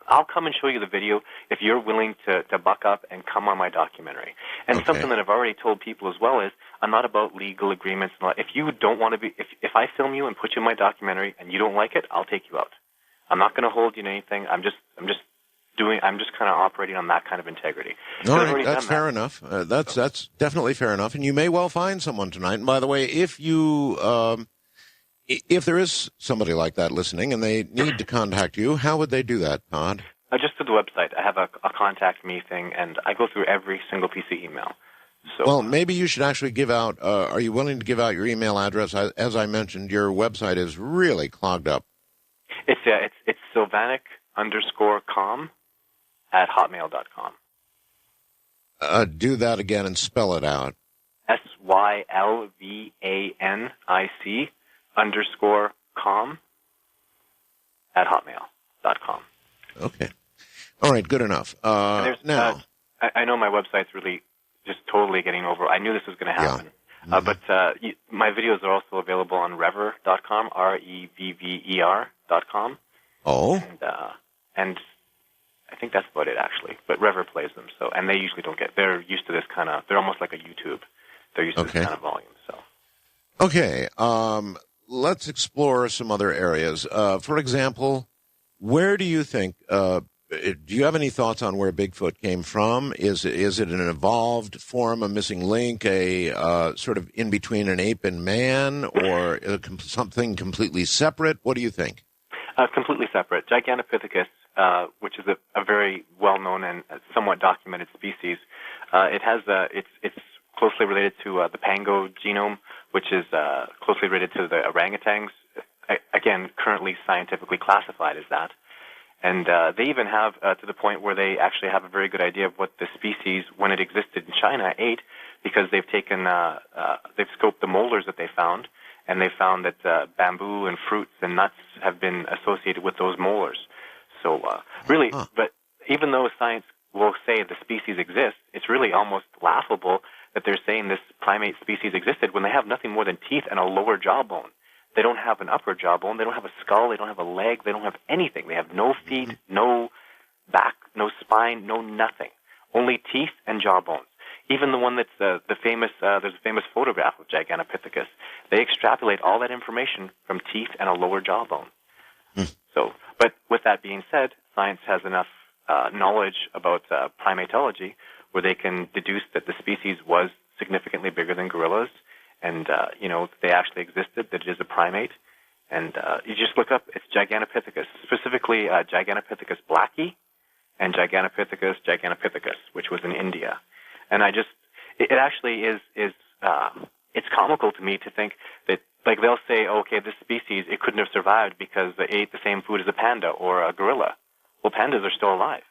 I'll come and show you the video if you're willing to buck up and come on my documentary. And something that I've already told people as well is I'm not about legal agreements. If you don't want to be, if I film you and put you in my documentary and you don't like it, I'll take you out. I'm not going to hold you to anything. I'm just kind of operating on that kind of integrity. All right, that's fair enough. That's definitely fair enough. And you may well find someone tonight. And by the way, if there is somebody like that listening and they need to contact you, how would they do that, Todd? Just through the website. I have a contact me thing, and I go through every single piece of email. So, well, maybe you should actually give out, are you willing to give out your email address? As I mentioned, your website is really clogged up. It's sylvanic_com@hotmail.com. Do that again and spell it out. SYLVANIC_com@hotmail.com. Okay. All right, good enough. Now, I know my website's really just totally getting over. I knew this was going to happen. Yeah. But my videos are also available on Revver.com, REVVER.com. Oh. And I think that's about it, actually. But Revver plays them, and they usually don't they're used to this kind of, they're almost like a YouTube. They're used to this kind of volume, so. Okay, let's explore some other areas. For example, where do you think, do you have any thoughts on where Bigfoot came from? Is it an evolved form, a missing link, a sort of in between an ape and man, or something completely separate? What do you think? Completely separate. Gigantopithecus, which is a very well-known and somewhat documented species, it has its closely related to the Pango genome, which is closely related to the orangutans. Again, currently scientifically classified as that. And they even have to the point where they actually have a very good idea of what the species, when it existed in China, ate, because they've taken, they've scoped the molars that they found, and they found that bamboo and fruits and nuts have been associated with those molars. So really, but even though science will say the species exists, it's really almost laughable that they're saying this primate species existed when they have nothing more than teeth and a lower jawbone. They don't have an upper jawbone. They don't have a skull. They don't have a leg. They don't have anything. They have no feet, no back, no spine, no nothing. Only teeth and jawbones. Even the one that's the famous, there's a famous photograph of Gigantopithecus. They extrapolate all that information from teeth and a lower jawbone. So, but with that being said, science has enough knowledge about primatology where they can deduce that the species was significantly bigger than gorillas, and they actually existed, that it is a primate. And you just look up, it's Gigantopithecus, specifically Gigantopithecus blacki and Gigantopithecus gigantopithecus, which was in India. And it actually is it's comical to me to think that, like, they'll say, okay, this species, it couldn't have survived because they ate the same food as a panda or a gorilla. Well, pandas are still alive.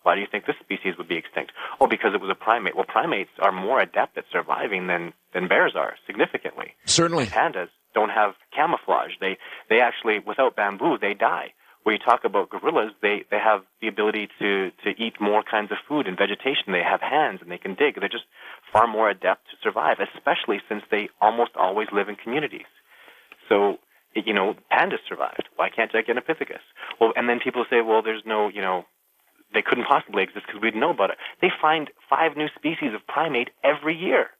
Why do you think this species would be extinct? Oh, because it was a primate. Well, primates are more adept at surviving than bears are, significantly. Certainly. Pandas don't have camouflage. They actually, without bamboo, they die. Where you talk about gorillas, they have the ability to eat more kinds of food and vegetation. They have hands and they can dig. They're just far more adept to survive, especially since they almost always live in communities. So, pandas survived. Why can't Gigantopithecus? Well, and then people say, well, there's no, they couldn't possibly exist because we didn't know about it. They find 5 new species of primate every year.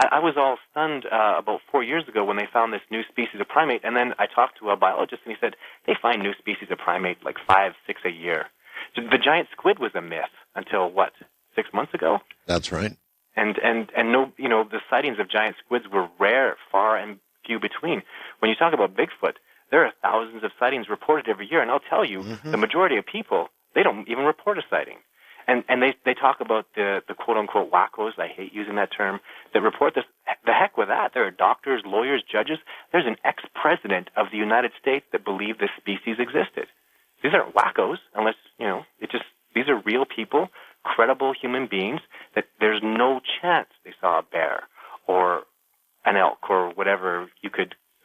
I was all stunned about 4 years ago when they found this new species of primate, and then I talked to a biologist, and he said they find new species of primate like 5, 6 a year. The giant squid was a myth until, 6 months ago? That's right. And no, the sightings of giant squids were rare, far and few between. When you talk about Bigfoot, there are thousands of sightings reported every year, and I'll tell you, the majority of people, they don't even report a sighting. And they talk about the quote-unquote wackos, I hate using that term, that report this. The heck with that. There are doctors, lawyers, judges. There's an ex-president of the United States that believed this species existed. These aren't wackos, unless, these are real people, credible human beings, that there's no chance they saw a bear or an elk or whatever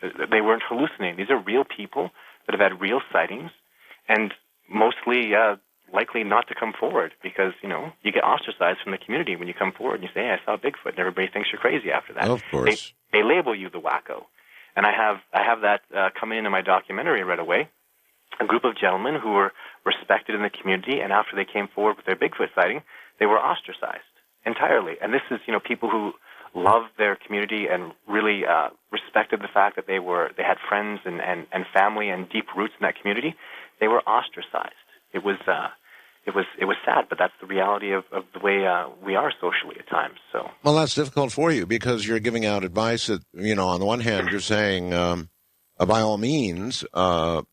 they weren't hallucinating. These are real people that have had real sightings, and mostly likely not to come forward because, you get ostracized from the community when you come forward and you say, hey, I saw Bigfoot, and everybody thinks you're crazy after that. Of course. They label you the wacko. And I have that coming into my documentary right away, a group of gentlemen who were respected in the community, and after they came forward with their Bigfoot sighting, they were ostracized entirely. And this is, people who loved their community and really respected the fact that they had friends and family and deep roots in that community. They were ostracized. It was sad, but that's the reality of the way we are socially at times. So, well, that's difficult for you because you're giving out advice that, on the one hand, you're saying, by all means,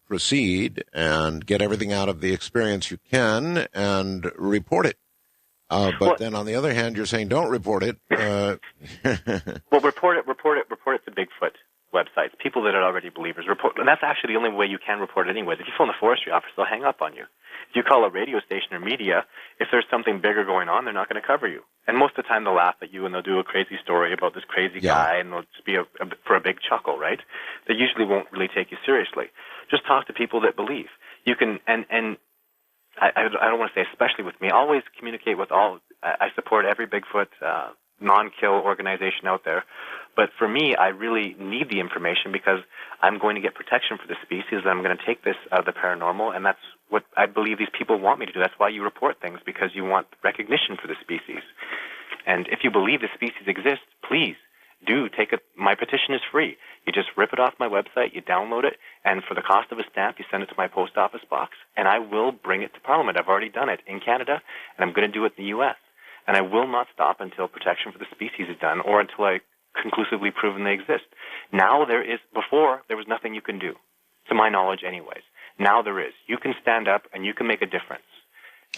proceed and get everything out of the experience you can and report it. But then on the other hand, you're saying don't report it. Well, report it to Bigfoot websites, people that are already believers. And that's actually the only way you can report it anyways. If you phone the forestry office, they'll hang up on you. If you call a radio station or media, if there's something bigger going on, they're not going to cover you. And most of the time they'll laugh at you and they'll do a crazy story about this crazy guy, and they'll just be for a big chuckle, right? They usually won't really take you seriously. Just talk to people that believe. You can, and I don't want to say especially with me, always communicate with all. I support every Bigfoot non-kill organization out there. But for me, I really need the information because I'm going to get protection for the species. I'm going to take this out of the paranormal, and that's what I believe these people want me to do. That's why you report things, because you want recognition for the species. And if you believe the species exists, please do take it. My petition is free. You just rip it off my website, you download it, and for the cost of a stamp, you send it to my post office box, and I will bring it to Parliament. I've already done it in Canada, and I'm going to do it in the U.S., and I will not stop until protection for the species is done or until I conclusively proven they exist. Now there is, before, there was nothing you can do, to my knowledge anyways. Now there is. You can stand up and you can make a difference.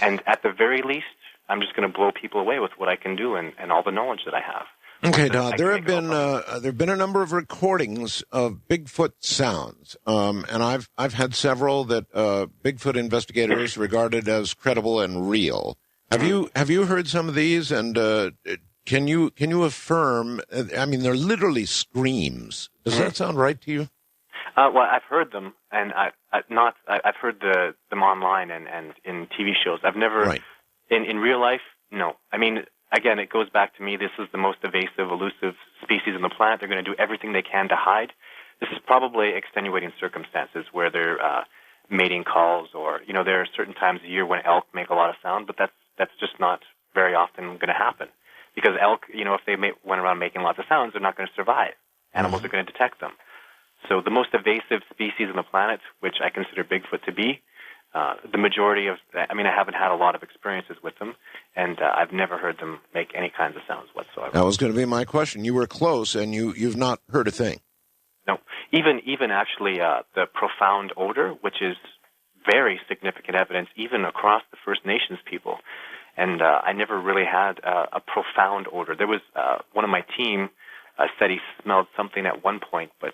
And at the very least, I'm just going to blow people away with what I can do and all the knowledge that I have. Okay, Todd. There have been a number of recordings of Bigfoot sounds, and I've had several that Bigfoot investigators regarded as credible and real. Have you heard some of these? And can you affirm? I mean, they're literally screams. Does that sound right to you? Well, I've heard them, and I've heard them online and in TV shows. I've never in real life. No, I mean. Again, it goes back to me, this is the most evasive, elusive species on the planet. They're going to do everything they can to hide. This is probably extenuating circumstances where they're mating calls or, there are certain times of year when elk make a lot of sound, but that's just not very often going to happen. Because elk, if they went around making lots of sounds, they're not going to survive. Animals are going to detect them. So the most evasive species on the planet, which I consider Bigfoot to be, the majority of, I haven't had a lot of experiences with them, and I've never heard them make any kinds of sounds whatsoever. That was going to be my question. You were close, and you've not heard a thing. No, even actually the profound odor, which is very significant evidence, even across the First Nations people. And I never really had a profound odor. There was one of my team said he smelled something at one point, but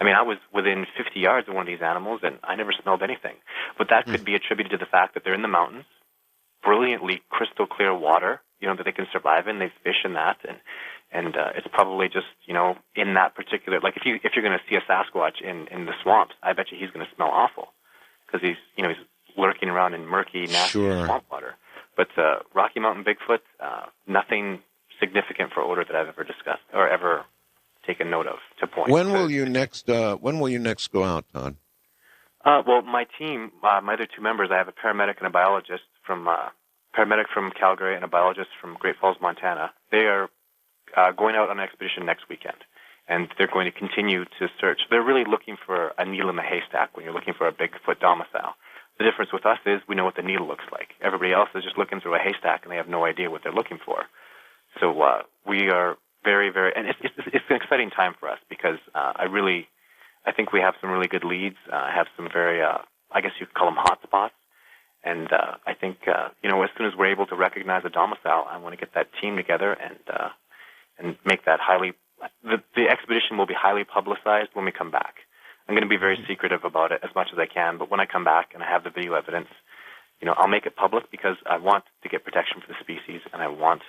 I was within 50 yards of one of these animals, and I never smelled anything. But that could be attributed to the fact that they're in the mountains, brilliantly crystal clear water, that they can survive in. They fish in that, and it's probably just, in that particular, like if you're going to see a Sasquatch in the swamps, I bet you he's going to smell awful because he's lurking around in murky, nasty swamp water. But Rocky Mountain Bigfoot, nothing significant for odor that I've ever discussed or ever taken note of to point. When will you next go out, Todd? Well, my team, my other two members, I have a paramedic and a biologist paramedic from Calgary and a biologist from Great Falls, Montana. They are going out on an expedition next weekend, and they're going to continue to search. They're really looking for a needle in the haystack when you're looking for a Bigfoot domicile. The difference with us is we know what the needle looks like. Everybody else is just looking through a haystack, and they have no idea what they're looking for. So we are very, very, and it's an exciting time for us because I think we have some really good leads. I have some very, I guess you could call them hot spots. And I think, as soon as we're able to recognize a domicile, I want to get that team together and make that the expedition will be highly publicized when we come back. I'm going to be very secretive about it as much as I can, but when I come back and I have the video evidence, I'll make it public because I want to get protection for the species and I want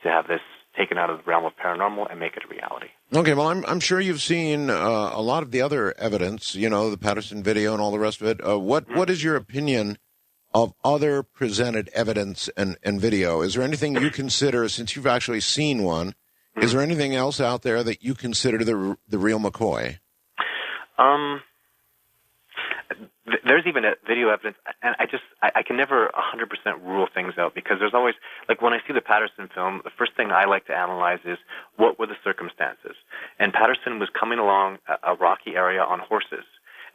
to have this taken out of the realm of paranormal and make it a reality. Okay, well, I'm sure you've seen a lot of the other evidence, the Patterson video and all the rest of it. What is your opinion of other presented evidence and video? Is there anything you consider, since you've actually seen one, is there anything else out there that you consider the real McCoy? There's even video evidence, and I can never 100% rule things out because there's always, like when I see the Patterson film, the first thing I like to analyze is what were the circumstances. And Patterson was coming along a rocky area on horses,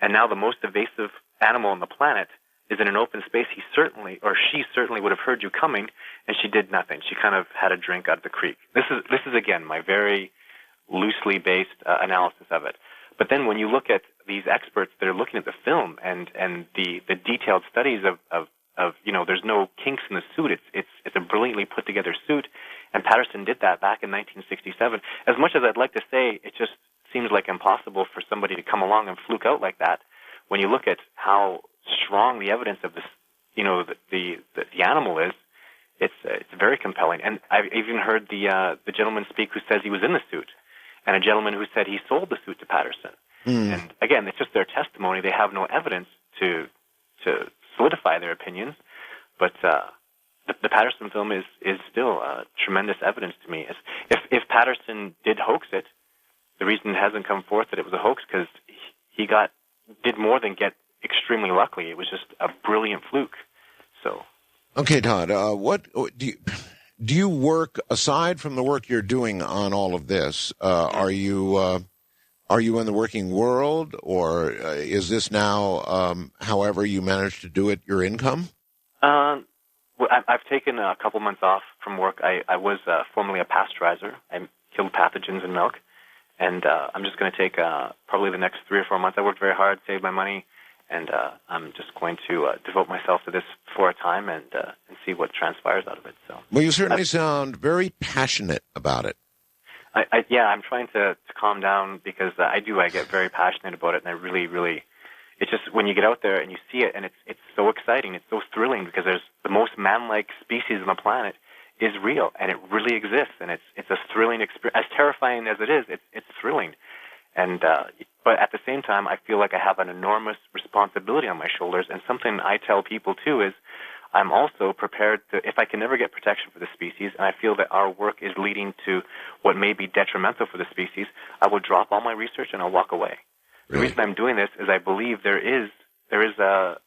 and now the most evasive animal on the planet is in an open space. She certainly would have heard you coming, and she did nothing. She kind of had a drink out of the creek. This is again my very loosely based analysis of it. But then when you look at these experts that are looking at the film and the detailed studies of there's no kinks in the suit. It's a brilliantly put together suit, and Patterson did that back in 1967. As much as I'd like to say, it just seems like impossible for somebody to come along and fluke out like that. When you look at how strong the evidence of this, the animal is, it's very compelling. And I've even heard the gentleman speak who says he was in the suit, and a gentleman who said he sold the suit to Patterson. And again, it's just their testimony. They have no evidence to solidify their opinions, but the Patterson film is still tremendous evidence to me. If Patterson did hoax it, the reason it hasn't come forth that it was a hoax because he did more than get extremely lucky. It was just a brilliant fluke. So, okay, Todd, what do you work aside from the work you're doing on all of this? Are you in the working world, or is this now, however you manage to do it, your income? Well, I've taken a couple months off from work. I was formerly a pasteurizer. I killed pathogens in milk, and I'm just going to take probably the next 3 or 4 months. I worked very hard, saved my money, and I'm just going to devote myself to this for a time and see what transpires out of it. So, well, you certainly sound very passionate about it. I'm trying to calm down because I get very passionate about it, and I really, it's just when you get out there and you see it, and it's so exciting, it's so thrilling because there's the most man-like species on the planet is real, and it really exists, and it's a thrilling experience. As terrifying as it is, it's thrilling, and but at the same time, I feel like I have an enormous responsibility on my shoulders, and something I tell people too is I'm also prepared to, if I can never get protection for the species, and I feel that our work is leading to what may be detrimental for the species, I will drop all my research and I'll walk away. Really? The reason I'm doing this is I believe there is a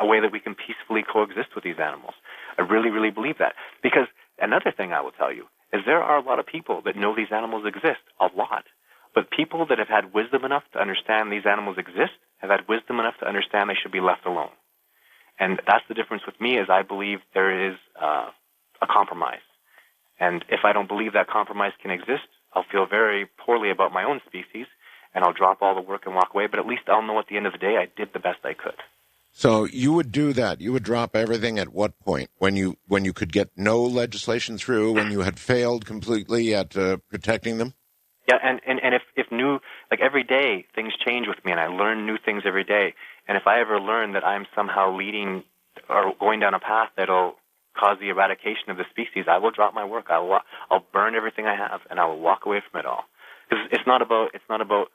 way that we can peacefully coexist with these animals. I really believe that. Because another thing I will tell you is there are a lot of people that know these animals exist, a lot. But people that have had wisdom enough to understand these animals exist have had wisdom enough to understand they should be left alone. And that's the difference with me is I believe there is a compromise. And if I don't believe that compromise can exist, I'll feel very poorly about my own species, and I'll drop all the work and walk away. But at least I'll know at the end of the day I did the best I could. So you would do that. You would drop everything at what point? When you could get no legislation through, when you had failed completely at protecting them? Yeah, and if new, like every day things change with me and I learn new things every day. And if I ever learn that I'm somehow leading or going down a path that'll cause the eradication of the species, I will drop my work. I'll burn everything I have and I will walk away from it all. Because it's not about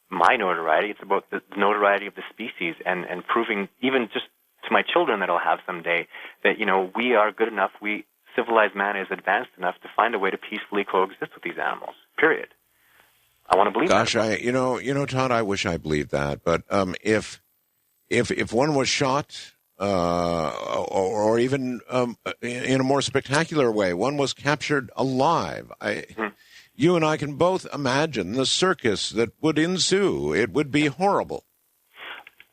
my notoriety. It's about the notoriety of the species and proving even just to my children that I'll have someday that, we are good enough. Civilized man is advanced enough to find a way to peacefully coexist with these animals, period. I want to believe that. Gosh, Todd, I wish I believed that. But if one was shot, or even in a more spectacular way, one was captured alive, you and I can both imagine the circus that would ensue. It would be horrible.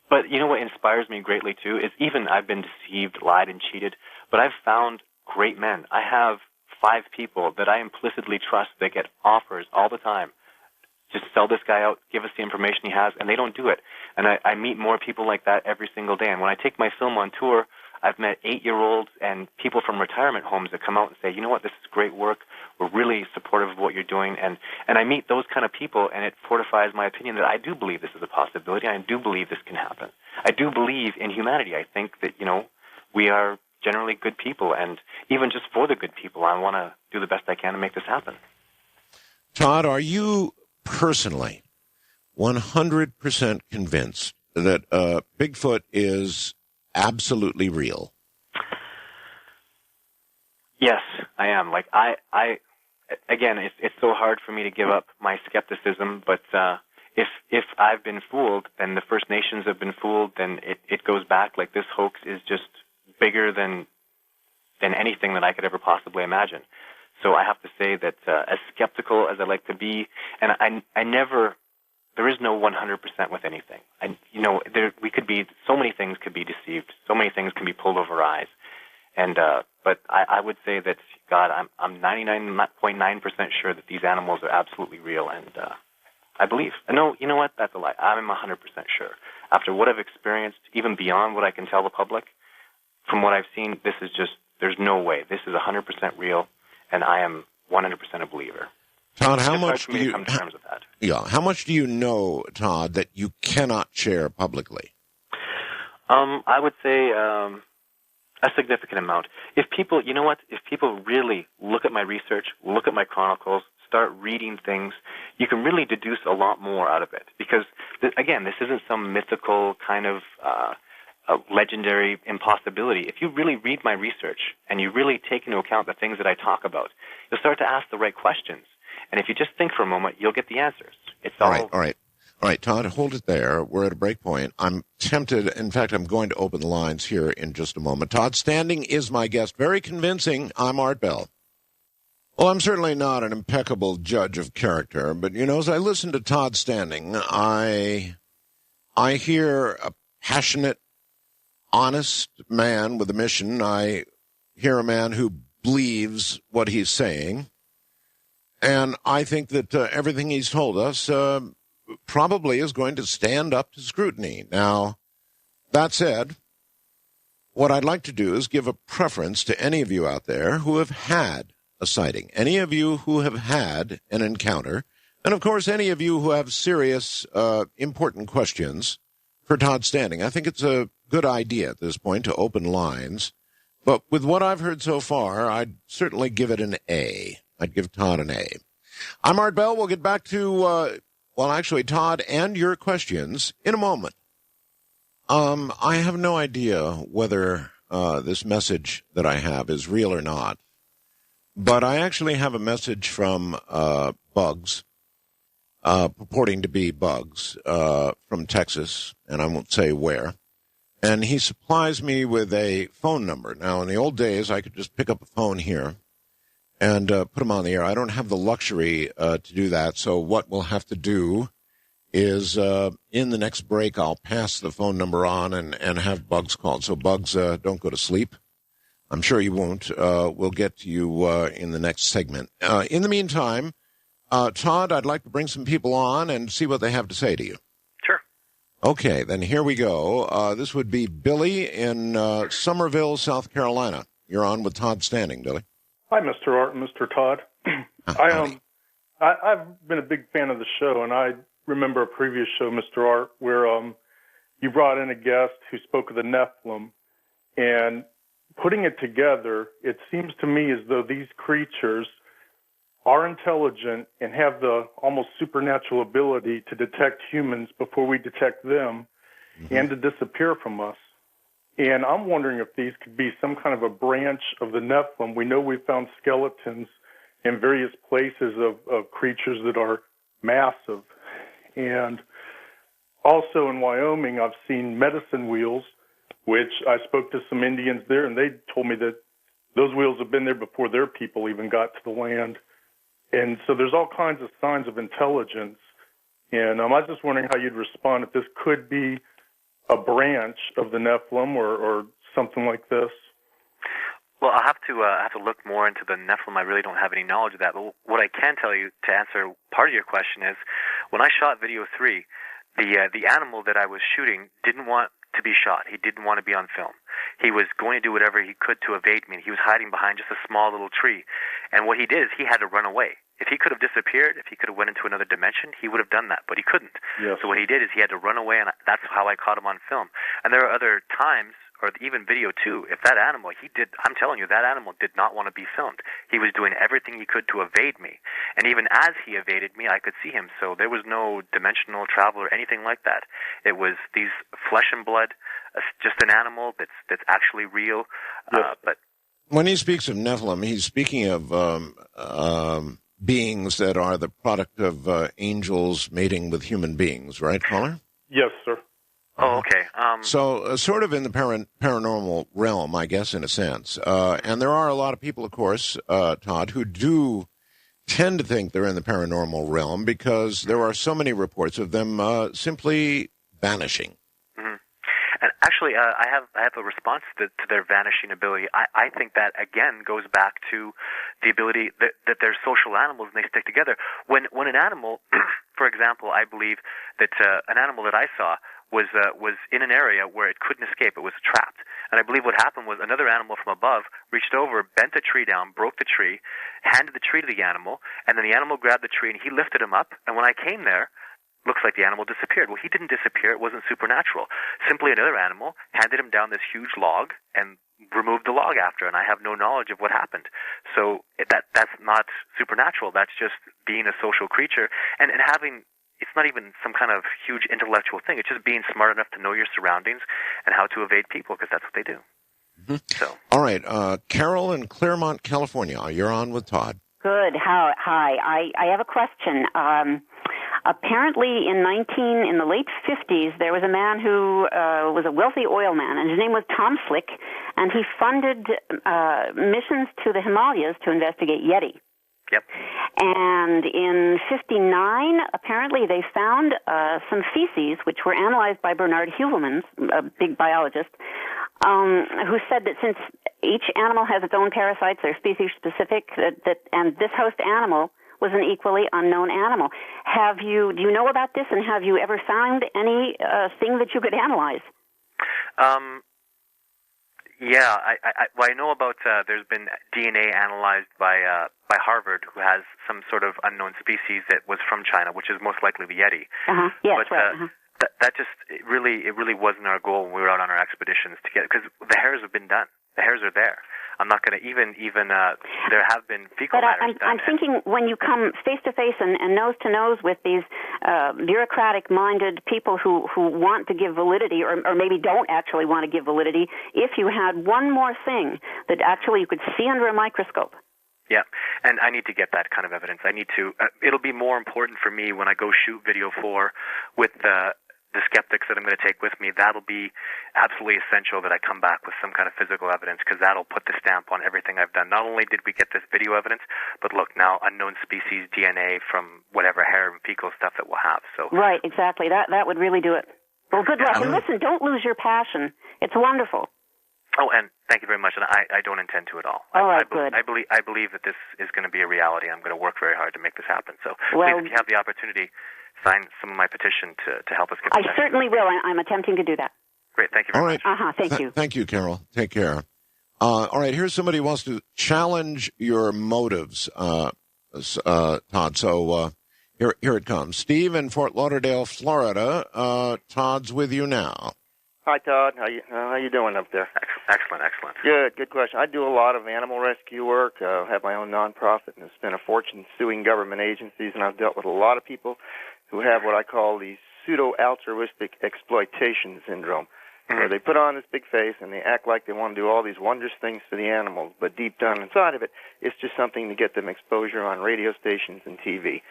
But what inspires me greatly, too, is even I've been deceived, lied, and cheated, but I've found great men. I have 5 people that I implicitly trust that get offers all the time. Just sell this guy out, give us the information he has, and they don't do it. And I meet more people like that every single day. And when I take my film on tour, I've met 8-year-olds and people from retirement homes that come out and say, you know what, this is great work. We're really supportive of what you're doing. And I meet those kind of people, and it fortifies my opinion that I do believe this is a possibility. I do believe this can happen. I do believe in humanity. I think that, we are generally good people. And even just for the good people, I want to do the best I can to make this happen. Todd, are you personally 100% convinced that Bigfoot is absolutely real? Yes, I am. Like I again, it's so hard for me to give up my skepticism, but if I've been fooled, then the First Nations have been fooled, then it goes back. Like this hoax is just bigger than anything that I could ever possibly imagine. So I have to say that as skeptical as I like to be, and I never, there is no 100% with anything. We could be, so many things could be deceived, so many things can be pulled over our eyes. And but I would say that, God, I'm 99.9% sure that these animals are absolutely real, and I believe. No, you know what? That's a lie. I'm 100% sure. After what I've experienced, even beyond what I can tell the public, from what I've seen, this is just, there's no way. This is 100% real. And I am 100% a believer. Todd, how much do you come to terms with that? Yeah, how much do you know, Todd, that you cannot share publicly? I would say a significant amount. If people, if people really look at my research, look at my chronicles, start reading things, you can really deduce a lot more out of it. Because again, this isn't some mythical kind of a legendary impossibility. If you really read my research and you really take into account the things that I talk about, you'll start to ask the right questions. And if you just think for a moment, you'll get the answers. All right, Todd, hold it there. We're at a break point. I'm tempted. In fact, I'm going to open the lines here in just a moment. Todd Standing is my guest. Very convincing. I'm Art Bell. Well, I'm certainly not an impeccable judge of character, but, as I listen to Todd Standing, I hear a passionate, honest man with a mission. I hear a man who believes what he's saying. And I think that everything he's told us probably is going to stand up to scrutiny. Now, that said, what I'd like to do is give a preference to any of you out there who have had a sighting. Any of you who have had an encounter, and of course any of you who have serious, important questions for Todd Standing, I think it's a good idea at this point to open lines. But with what I've heard so far, I'd certainly give it an A. I'd give Todd an A. I'm Art Bell. We'll get back to, Todd and your questions in a moment. I have no idea whether this message that I have is real or not, but I actually have a message from Bugs, purporting to be Bugs, from Texas, and I won't say where. And he supplies me with a phone number. Now, in the old days, I could just pick up a phone here and put him on the air. I don't have the luxury to do that, so what we'll have to do is in the next break, I'll pass the phone number on and have Bugs called. So, Bugs, don't go to sleep. I'm sure you won't. We'll get to you in the next segment. In the meantime, Todd, I'd like to bring some people on and see what they have to say to you. Sure. Okay, then here we go. This would be Billy in Somerville, South Carolina. You're on with Todd Standing, Billy. Hi, Mr. Art and Mr. Todd. I've been a big fan of the show, and I remember a previous show, Mr. Art, where you brought in a guest who spoke of the Nephilim, and putting it together, it seems to me as though these creatures are intelligent and have the almost supernatural ability to detect humans before we detect them and to disappear from us. And I'm wondering if these could be some kind of a branch of the Nephilim. We know we found skeletons in various places of creatures that are massive. And also in Wyoming, I've seen medicine wheels, which I spoke to some Indians there, and they told me that those wheels have been there before their people even got to the land. And so there's all kinds of signs of intelligence. And I was just wondering how you'd respond if this could be a branch of the Nephilim or something like this. Well, I'll have to look more into the Nephilim. I really don't have any knowledge of that. But what I can tell you to answer part of your question is, when I shot video 3, the animal that I was shooting didn't want to be shot. He didn't want to be on film. He was going to do whatever he could to evade me. He was hiding behind just a small little tree. And what he did is he had to run away. If he could have disappeared, if he could have went into another dimension, he would have done that, but he couldn't. Yes. So what he did is he had to run away, and that's how I caught him on film. And there are other times, or even video too, if that animal, I'm telling you, that animal did not want to be filmed. He was doing everything he could to evade me. And even as he evaded me, I could see him. So there was no dimensional travel or anything like that. It was these flesh and blood, just an animal that's actually real. Yes. But when he speaks of Nephilim, he's speaking of beings that are the product of angels mating with human beings, right, caller? Yes, sir. Oh, okay. So sort of in the paranormal realm, I guess, in a sense. And there are a lot of people, of course, Todd, who do tend to think they're in the paranormal realm because there are so many reports of them simply vanishing. And actually, I have a response to their vanishing ability. I think that, again, goes back to the ability that they're social animals and they stick together. When an animal, for example, I believe that an animal that I saw was in an area where it couldn't escape. It was trapped. And I believe what happened was another animal from above reached over, bent the tree down, broke the tree, handed the tree to the animal, and then the animal grabbed the tree and he lifted him up. And when I came there, looks like the animal disappeared. Well, he didn't disappear. It wasn't supernatural. Simply another animal handed him down this huge log and removed the log after, and I have no knowledge of what happened. So that's not supernatural. That's just being a social creature and having, it's not even some kind of huge intellectual thing. It's just being smart enough to know your surroundings and how to evade people, because that's what they do. Mm-hmm. So, all right, Carol in Claremont, California. You're on with Todd. Good. Hi. I have a question. Apparently, in the late 50s, there was a man who was a wealthy oil man, and his name was Tom Slick, and he funded missions to the Himalayas to investigate Yeti. Yep. And in 59, apparently they found some feces, which were analyzed by Bernard Heuvelmans, a big biologist, who said that since each animal has its own parasites, they're species specific, and this host animal was an equally unknown animal. Do you know about this, and have you ever found any thing that you could analyze? Yeah, I know about. There's been DNA analyzed by Harvard, who has some sort of unknown species that was from China, which is most likely the Yeti. Yes, but, right. That just it really wasn't our goal when we were out on our expeditions to get, because the hairs have been done. The hairs are there. I'm not going to even there have been fecal matters done. I'm thinking when you come face to face and nose to nose with these bureaucratic-minded people who want to give validity, or maybe don't actually want to give validity, if you had one more thing that actually you could see under a microscope. Yeah, and I need to get that kind of evidence. I need to. It'll be more important for me when I go shoot video 4 with the skeptics that I'm going to take with me. That'll be absolutely essential that I come back with some kind of physical evidence, because that'll put the stamp on everything I've done. Not only did we get this video evidence, but look, now unknown species DNA from whatever hair and fecal stuff that we'll have. So right, exactly. That would really do it. Well, good luck. And listen, don't lose your passion. It's wonderful. Oh, and thank you very much. And I don't intend to at all. All right, good. I believe that this is going to be a reality. I'm going to work very hard to make this happen. So well, please, if you have the opportunity, sign some of my petition to help us get I certainly will. I'm attempting to do that. Great. Thank you very much. Thank you. Thank you, Carol. Take care. All right, here's somebody who wants to challenge your motives, Todd. So here it comes. Steve in Fort Lauderdale, Florida. Todd's with you now. Hi, Todd. How you doing up there? Excellent. Good question. I do a lot of animal rescue work. Have my own nonprofit, and have spent a fortune suing government agencies, and I've dealt with a lot of people who have what I call the pseudo-altruistic exploitation syndrome, where they put on this big face and they act like they want to do all these wondrous things for the animals, but deep down inside of it, it's just something to get them exposure on radio stations and TV.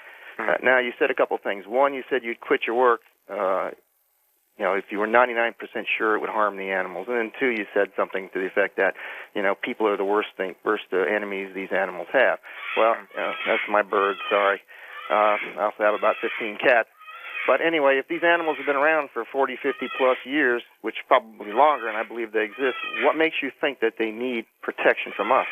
Now, you said a couple things. One, you said you'd quit your work if you were 99% sure it would harm the animals. And then 2, you said something to the effect that, people are the worst enemies these animals have. Well, that's my bird, sorry. I also have about 15 cats. But anyway, if these animals have been around for 40, 50-plus years, which probably longer, and I believe they exist, what makes you think that they need protection from us?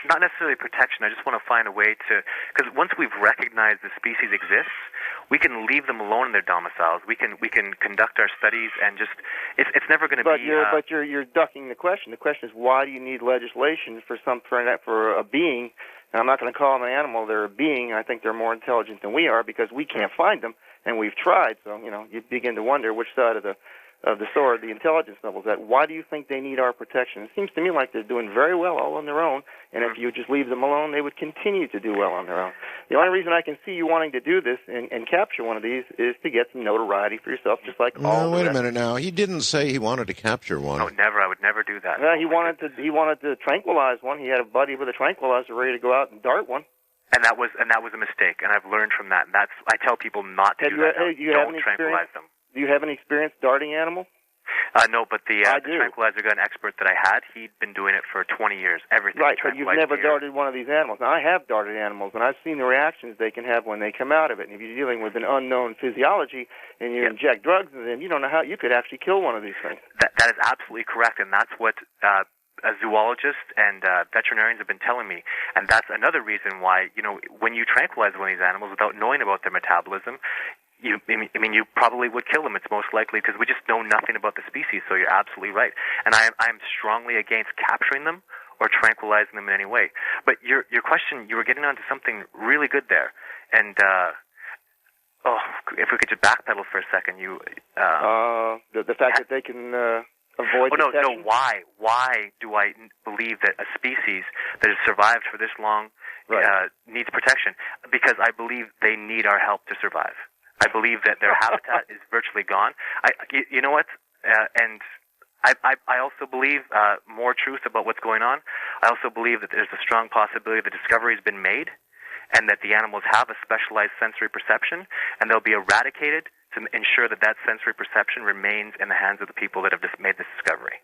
Not necessarily protection. I just want to find a way to, because once we've recognized the species exists, we can leave them alone in their domiciles. We can conduct our studies and just it's never going to be. But you're ducking the question. The question is, why do you need legislation for a being? And I'm not going to call them an animal. They're a being. I think they're more intelligent than we are, because we can't find them, and we've tried. So you begin to wonder which side of the sword the intelligence level is at. Why do you think they need our protection? It seems to me like they're doing very well all on their own, and if you just leave them alone, they would continue to do well on their own. The only reason I can see you wanting to do this and capture one of these is to get some notoriety for yourself, just like all. Wait a minute now. He didn't say he wanted to capture one. No, never. I would never do that. He wanted to tranquilize one. He had a buddy with a tranquilizer ready to go out and dart one. And that was a mistake, and I've learned from that. And I tell people not to do that. Don't tranquilize them. Do you have any experience darting animals? No, but the tranquilizer gun expert that I had, he'd been doing it for 20 years. Everything. Right, but you've never darted one of these animals. Now, I have darted animals, and I've seen the reactions they can have when they come out of it. And if you're dealing with an unknown physiology and you inject drugs in them, you don't know how you could actually kill one of these things. That is absolutely correct, and that's what zoologists and veterinarians have been telling me. And that's another reason why, when you tranquilize one of these animals without knowing about their metabolism, you probably would kill them. It's most likely because we just know nothing about the species. So you're absolutely right, and I'm strongly against capturing them or tranquilizing them in any way. But your question, you were getting onto something really good there, and if we could just backpedal for a second, the fact that they can avoid. No. Why do I believe that a species that has survived for this long needs protection? Because I believe they need our help to survive. I believe that their habitat is virtually gone. You know what? And I also believe more truth about what's going on. I also believe that there's a strong possibility the discovery has been made, and that the animals have a specialized sensory perception, and they'll be eradicated to ensure that sensory perception remains in the hands of the people that have just made this discovery.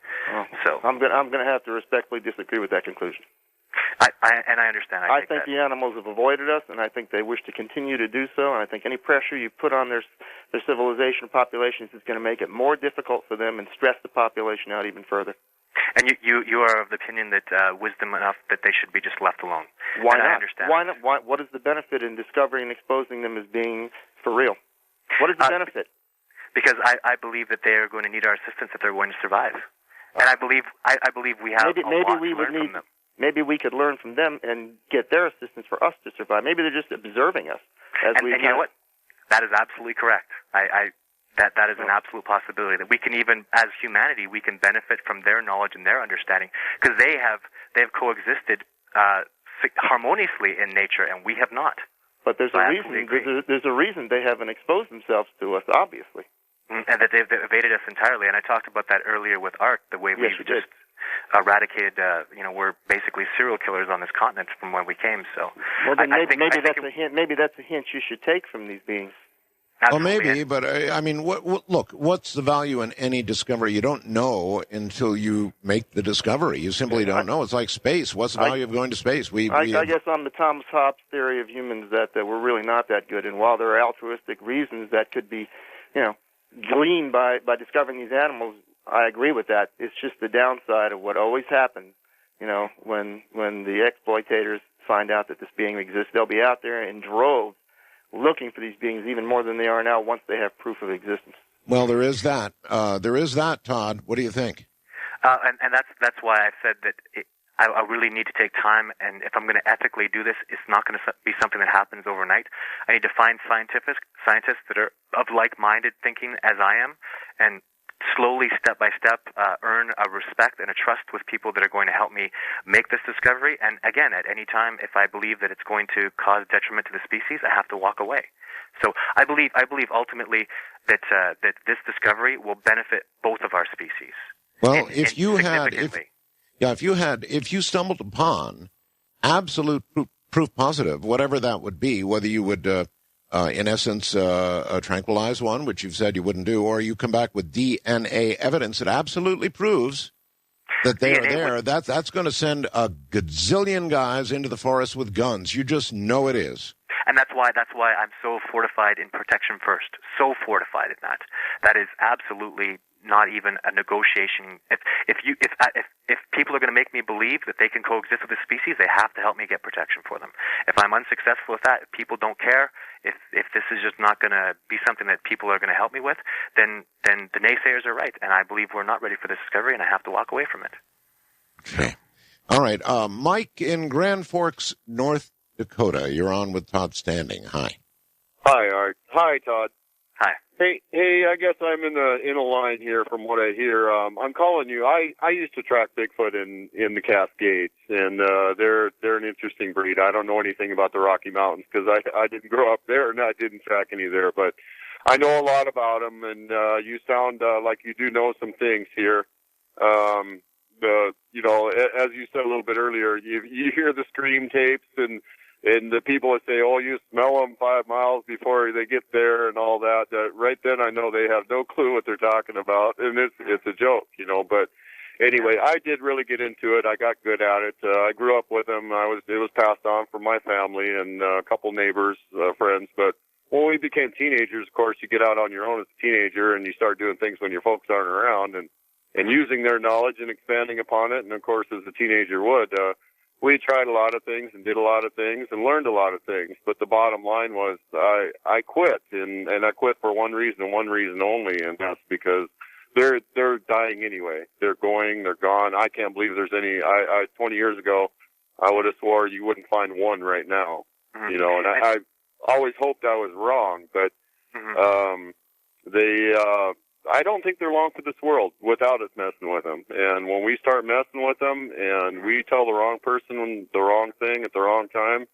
So I'm going to have to respectfully disagree with that conclusion. I understand. I think the animals have avoided us, and I think they wish to continue to do so. And I think any pressure you put on their civilization populations is going to make it more difficult for them and stress the population out even further. And you are of the opinion that wisdom enough that they should be just left alone. Why not? I understand. Why not? What is the benefit in discovering and exposing them as being for real? What is the benefit? Because I believe that they are going to need our assistance if they're going to survive. And I believe we have maybe a lot we to would learn need. from them. Maybe we could learn from them and get their assistance for us to survive. Maybe they're just observing us. And you know what? That is absolutely correct. That is an absolute possibility that we can even, as humanity, we can benefit from their knowledge and their understanding, because they have coexisted harmoniously in nature, and we have not. But there's a reason. There's a reason they haven't exposed themselves to us, obviously. And that they've evaded us entirely. And I talked about that earlier with art, the way we've just eradicated. We're basically serial killers on this continent from when we came. So, well, then maybe that's a hint. Maybe that's a hint you should take from these beings. Well, maybe, but I mean, look, what's the value in any discovery? You don't know until you make the discovery. You simply don't know. It's like space. What's the value of going to space? I guess on the Thomas Hobbes theory of humans that we're really not that good, and while there are altruistic reasons that could be, gleaned by discovering these animals, I agree with that. It's just the downside of what always happens, when the exploitators find out that this being exists. They'll be out there in droves looking for these beings even more than they are now once they have proof of existence. Well, there is that. Todd. What do you think? And that's why I said that I really need to take time, and if I'm going to ethically do this, it's not going to be something that happens overnight. I need to find scientists that are of like-minded thinking as I am, and slowly, step by step, earn a respect and a trust with people that are going to help me make this discovery. And again, at any time, if I believe that it's going to cause detriment to the species, I have to walk away. So I believe ultimately that this discovery will benefit both of our species. Well, if you stumbled upon absolute proof positive, whatever that would be, whether you would in essence, tranquilize one, which you've said you wouldn't do, or you come back with DNA evidence that absolutely proves that they are there, that's going to send a gazillion guys into the forest with guns. You just know it is. And that's why I'm so fortified in protection first. So fortified in that. That is absolutely not even a negotiation. If people are going to make me believe that they can coexist with the species, they have to help me get protection for them. If I'm unsuccessful with that, if people don't care, if this is just not going to be something that people are going to help me with, then the naysayers are right, and I believe we're not ready for this discovery, and I have to walk away from it. Okay. All right. Mike in Grand Forks, North Dakota. You're on with Todd Standing. Hi. Hi, Art. Hi, Todd. Hi. Hey, I guess I'm in a line here from what I hear. I'm calling you. I used to track Bigfoot in the Cascades, and they're an interesting breed. I don't know anything about the Rocky Mountains because I didn't grow up there and I didn't track any there, but I know a lot about them, and you sound like you do know some things here. As you said a little bit earlier, you hear the scream tapes and the people that say, oh, you smell them 5 miles before they get there and all that. Right then I know they have no clue what they're talking about, and it's a joke, But anyway, I did really get into it. I got good at it. I grew up with them. It was passed on from my family and a couple neighbors, friends. But when we became teenagers, of course, you get out on your own as a teenager and you start doing things when your folks aren't around and using their knowledge and expanding upon it. And, of course, as a teenager would, we tried a lot of things and did a lot of things and learned a lot of things. But the bottom line was I quit, and I quit for one reason and one reason only, and that's because they're dying anyway. They're gone. I can't believe there's any. 20 years ago, I would have swore you wouldn't find one right now. And I always hoped I was wrong, but I don't think they're long for this world without us messing with them. And when we start messing with them and we tell the wrong person the wrong thing at the wrong time,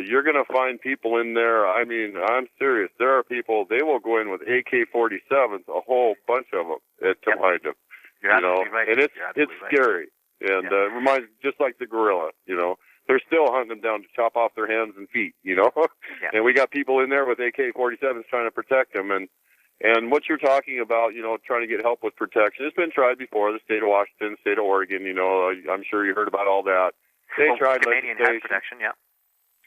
you're going to find people in there. I mean, I'm serious. There are people, they will go in with AK-47s, a whole bunch of them, to find them. You're absolutely right. And it's scary. And it reminds, just like the gorilla, they're still hunting them down to chop off their hands and feet, And we got people in there with AK-47s trying to protect them. And what you're talking about, trying to get help with protection, it's been tried before. The state of Washington, the state of Oregon, I'm sure you heard about all that. They tried Canadian legislation. has protection, yeah.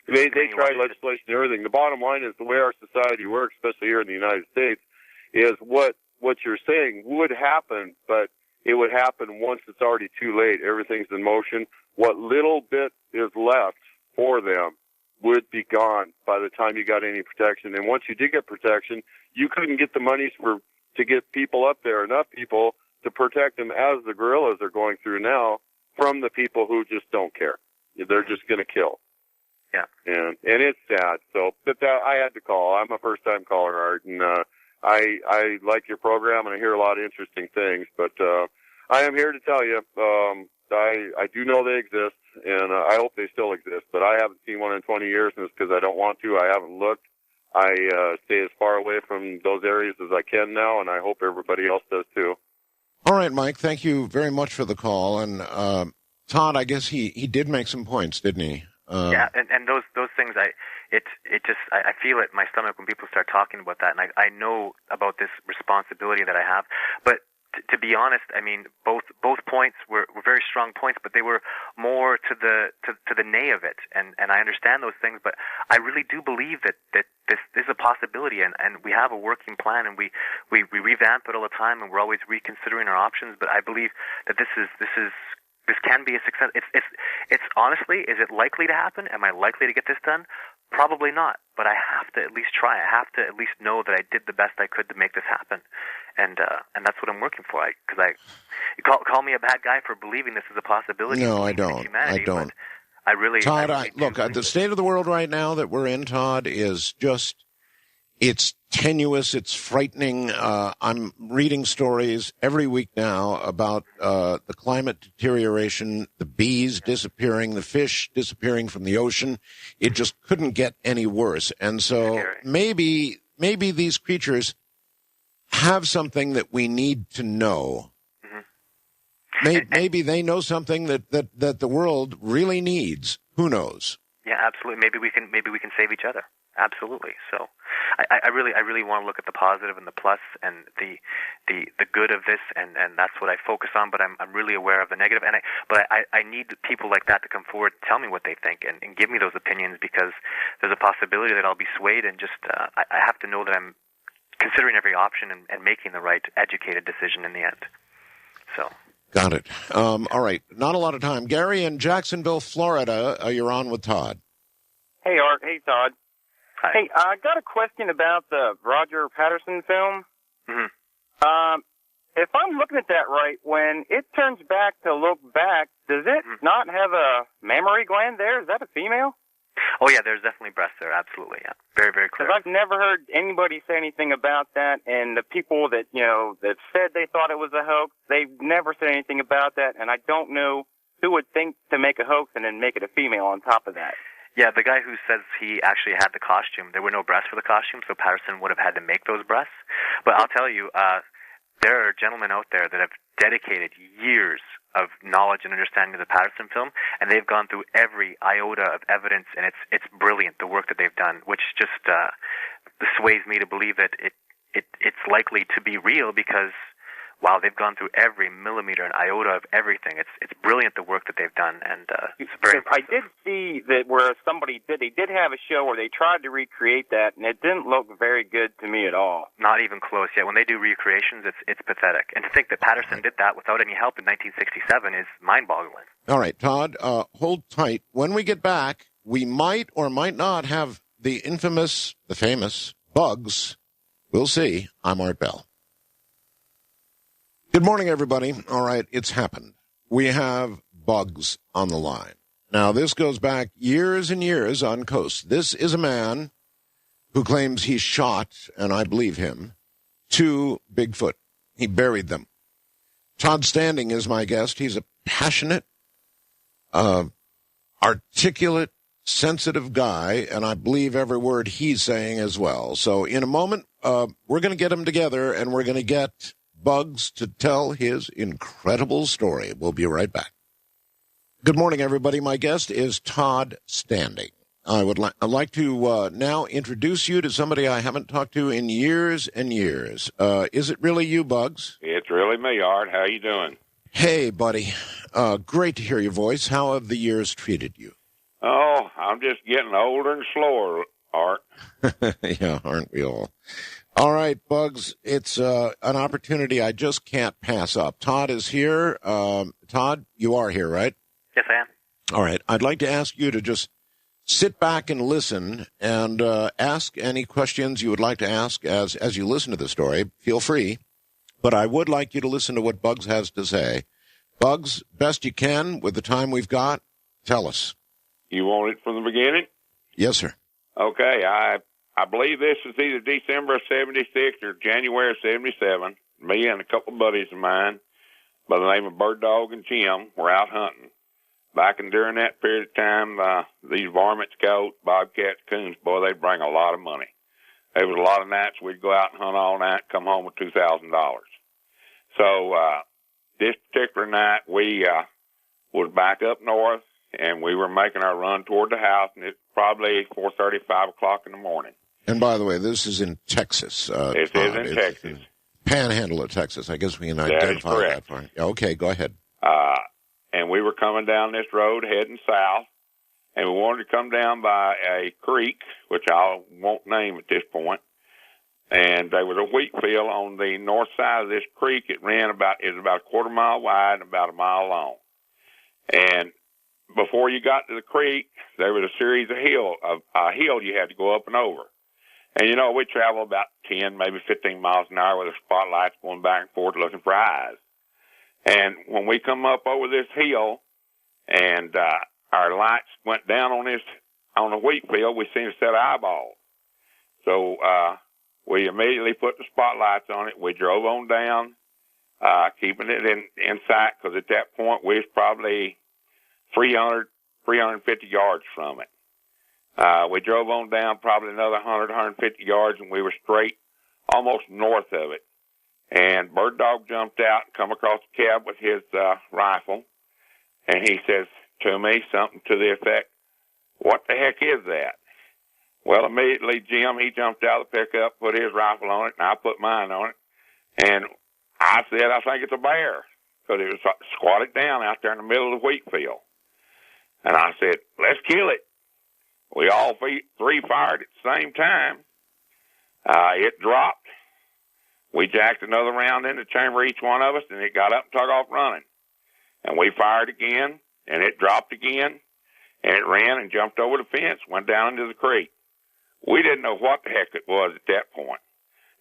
They tried legislation and everything. The bottom line is the way our society works, especially here in the United States, is what you're saying would happen, but it would happen once it's already too late. Everything's in motion. What little bit is left for them would be gone by the time you got any protection. And once you did get protection, you couldn't get the monies to get people up there, enough people to protect them, as the guerrillas are going through now, from the people who just don't care. They're just going to kill. Yeah. And it's sad. So, but I had to call. I'm a first-time caller, Art, and I like your program, and I hear a lot of interesting things. But I am here to tell you, I do know they exist, and I hope they still exist. But I haven't seen one in 20 years, and it's because I don't want to. I haven't looked. I stay as far away from those areas as I can now, and I hope everybody else does too. All right, Mike, thank you very much for the call. And Todd, I guess he did make some points, didn't he? Yeah, and those things, I feel it in my stomach when people start talking about that, and I know about this responsibility that I have. But to be honest, I mean, both points were very strong points, but they were more to the nay of it, and I understand those things, but I really do believe that this is a possibility, and we have a working plan, and we revamp it all the time, and we're always reconsidering our options. But I believe that this can be a success. It's honestly, is it likely to happen? Am I likely to get this done? Probably not, but I have to at least try. I have to at least know that I did the best I could to make this happen, and that's what I'm working for. You call me a bad guy for believing this is a possibility. No, I don't. I don't. I really, Todd, look, the state of the world right now that we're in, Todd, is just, it's tenuous, it's frightening. I'm reading stories every week now about the climate deterioration, the bees disappearing, the fish disappearing from the ocean. It just couldn't get any worse. And so maybe these creatures have something that we need to know. Maybe they know something that the world really needs. Who knows? Yeah, absolutely. Maybe we can save each other. Absolutely. So, I really want to look at the positive and the plus and the good of this, and that's what I focus on. But I'm really aware of the negative, but I need people like that to come forward, tell me what they think, and give me those opinions, because there's a possibility that I'll be swayed, and just I have to know that I'm considering every option and making the right educated decision in the end. So. Got it. All right. Not a lot of time. Gary in Jacksonville, Florida, you're on with Todd. Hey, Art. Hey, Todd. Hi. Hey, I got a question about the Roger Patterson film. Mm-hmm. If I'm looking at that right, when it turns back to look back, does it not have a mammary gland there? Is that a female? Oh, yeah, there's definitely breasts there. Absolutely, yeah. Very, very clear. Because I've never heard anybody say anything about that, and the people that, that said they thought it was a hoax, they've never said anything about that, and I don't know who would think to make a hoax and then make it a female on top of that. Yeah, the guy who says he actually had the costume, there were no breasts for the costume, so Patterson would have had to make those breasts. But I'll tell you, there are gentlemen out there that have dedicated years of knowledge and understanding of the Patterson film, and they've gone through every iota of evidence, and it's brilliant, the work that they've done, which just sways me to believe that it's likely to be real, because wow, they've gone through every millimeter and iota of everything. It's brilliant, the work that they've done, and it's very impressive. I did see that where they did have a show where they tried to recreate that, and it didn't look very good to me at all. Not even close yet. When they do recreations, it's pathetic. And to think that Patterson did that without any help in 1967 is mind-boggling. All right, Todd, hold tight. When we get back, we might or might not have the famous bugs. We'll see. I'm Art Bell. Good morning, everybody. All right, it's happened. We have bugs on the line. Now, this goes back years and years on coast. This is a man who claims he shot, and I believe him, 2 Bigfoot. He buried them. Todd Standing is my guest. He's a passionate, articulate, sensitive guy, and I believe every word he's saying as well. So in a moment, we're going to get him together, and we're going to get Bugs to tell his incredible story. We'll be right back. Good morning, everybody. My guest is Todd Standing. I'd like to now introduce you to somebody I haven't talked to in years and years. Is it really you, Bugs? It's really me, Art. How you doing? Hey, buddy. Great to hear your voice. How have the years treated you? Oh, I'm just getting older and slower, Art. Yeah, aren't we all? All right, Bugs, it's an opportunity I just can't pass up. Todd is here. Todd, you are here, right? Yes, I am. All right. I'd like to ask you to just sit back and listen and ask any questions you would like to ask as you listen to the story. Feel free. But I would like you to listen to what Bugs has to say. Bugs, best you can with the time we've got, tell us. You want it from the beginning? Yes, sir. Okay, I believe this is either December of 76 or January of 77. Me and a couple of buddies of mine by the name of Bird Dog and Jim were out hunting. Back and during that period of time, these varmints, goats, bobcats, coons, boy, they'd bring a lot of money. There was a lot of nights we'd go out and hunt all night, come home with $2,000. So this particular night, we was back up north, and we were making our run toward the house, and it's probably 4:30, 5 o'clock in the morning. And by the way, this is in Texas. It is in Texas. Panhandle of Texas. I guess we can That identify is that. correct. Okay, go ahead. And we were coming down this road heading south, and we wanted to come down by a creek, which I won't name at this point. And there was a wheat field on the north side of this creek. It was about a quarter mile wide and about a mile long. And before you got to the creek, there was a series of a hill you had to go up and over. And, you know, we travel about 10, maybe 15 miles an hour with the spotlights going back and forth looking for eyes. And when we come up over this hill and our lights went down on the wheat field, we seen a set of eyeballs. So we immediately put the spotlights on it. We drove on down, keeping it in sight, because at that point we was probably 350 yards from it. We drove on down probably another 100, 150 yards, and we were straight almost north of it. And Bird Dog jumped out and come across the cab with his rifle, and he says to me something to the effect, "What the heck is that?" Well, immediately Jim, he jumped out of the pickup, put his rifle on it, and I put mine on it. And I said, "I think it's a bear," because it was squatted down out there in the middle of the wheat field. And I said, "Let's kill it." We all three fired at the same time. It dropped. We jacked another round in the chamber, each one of us, and it got up and took off running. And we fired again, and it dropped again, and it ran and jumped over the fence, went down into the creek. We didn't know what the heck it was at that point.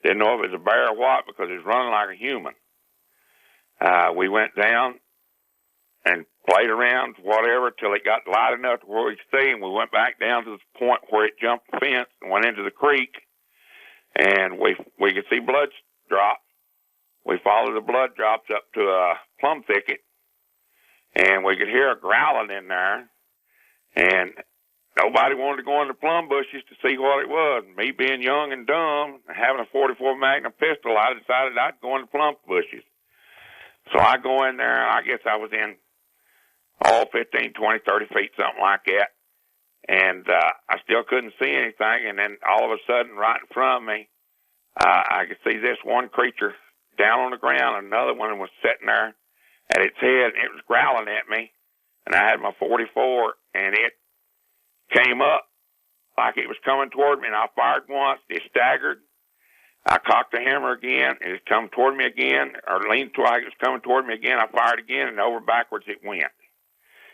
Didn't know if it was a bear or what, because it was running like a human. We went down and played around, whatever, till it got light enough to where we could see, and we went back down to the point where it jumped the fence and went into the creek, and we could see blood drop. We followed the blood drops up to a plum thicket, and we could hear a growling in there, and nobody wanted to go in the plum bushes to see what it was. Me being young and dumb, having a 44 Magnum pistol, I decided I'd go in the plum bushes. So I go in there, I guess I was in 15, 20, 30 feet, something like that. And I still couldn't see anything. And then all of a sudden, right in front of me, I could see this one creature down on the ground. Another one was sitting there at its head, and it was growling at me. And I had my 44, and it came up like it was coming toward me. And I fired once. It staggered. I cocked the hammer again, and it come toward me again, or leaned like it was coming toward me again. I fired again, and over backwards it went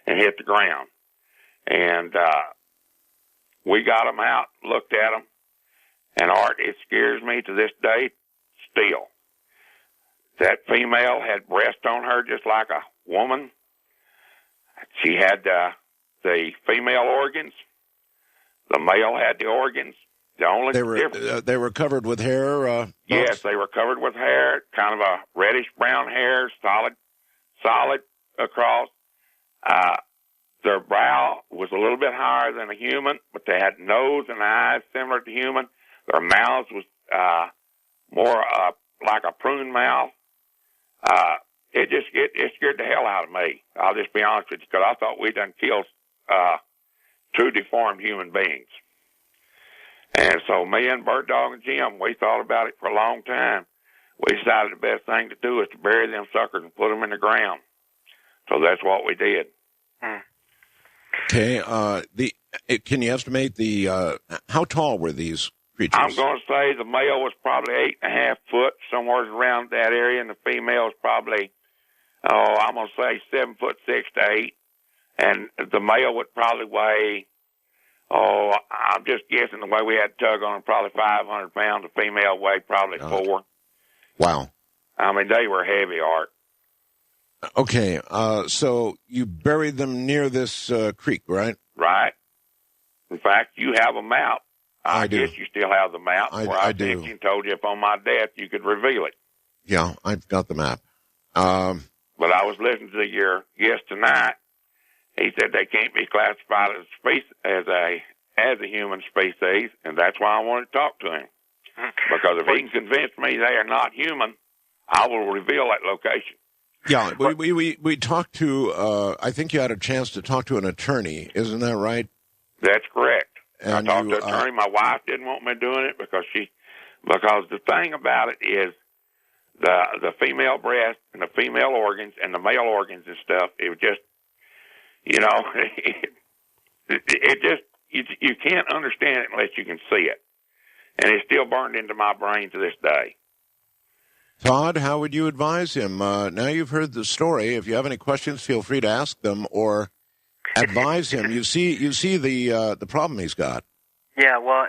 and hit the ground. And we got them out, looked at them, and Art, it scares me to this day still. That female had breast on her just like a woman. She had the female organs. The male had the organs. The only difference, they were covered with hair. yes, they were covered with hair, kind of a reddish brown hair, solid across. Their brow was a little bit higher than a human, but they had nose and eyes similar to human. Their mouths was more like a prune mouth. It scared the hell out of me. I'll just be honest with you, because I thought we'd done killed two deformed human beings. And so me and Bird Dog and Jim, we thought about it for a long time. We decided the best thing to do is to bury them suckers and put them in the ground. So that's what we did. Okay. Can you estimate how tall were these creatures? I'm going to say the male was probably 8.5 foot, somewhere around that area, and the female was probably, I'm going to say 7'6" to 8, and the male would probably weigh, I'm just guessing the way we had to tug on him, probably 500 pounds. The female weighed probably 4. Wow. I mean, they were heavy, Art. Okay, so you buried them near this creek, right? Right. In fact, you have a map. I do. guess you still have the map where I do. sent you and told you upon my death you could reveal it. Yeah, I've got the map. But I was listening to your guest tonight. He said they can't be classified as a human species, and that's why I wanted to talk to him. Because if he can convince me they are not human, I will reveal that location. Yeah, we talked to, I think you had a chance to talk to an attorney, isn't that right? That's correct. And I talked to an attorney. My wife didn't want me doing it because the thing about it is the female breast and the female organs and the male organs and stuff, it was just, you can't understand it unless you can see it. And it's still burned into my brain to this day. Todd, how would you advise him? Now you've heard the story. If you have any questions, feel free to ask them or advise him. You see the problem he's got. Yeah, well,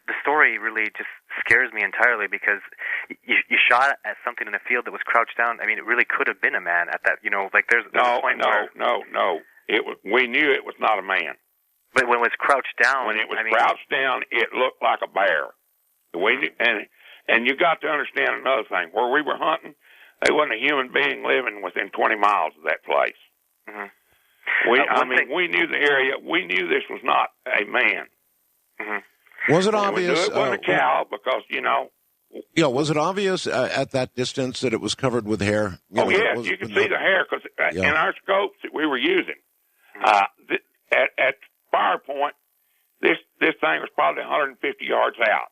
the story really just scares me entirely because you shot at something in a field that was crouched down. I mean, it really could have been a man at that. There's a point where... No. We knew it was not a man. But when it was crouched down... When it was crouched down, it looked like a bear. And you got to understand another thing. Where we were hunting, there wasn't a human being living within 20 miles of that place. Mm-hmm. We knew the area. We knew this was not a man. Mm-hmm. Was it obvious? We knew it wasn't a cow because, Yeah, was it obvious at that distance that it was covered with hair? Yes, you could see the hair because in our scopes that we were using, at fire point, this thing was probably 150 yards out.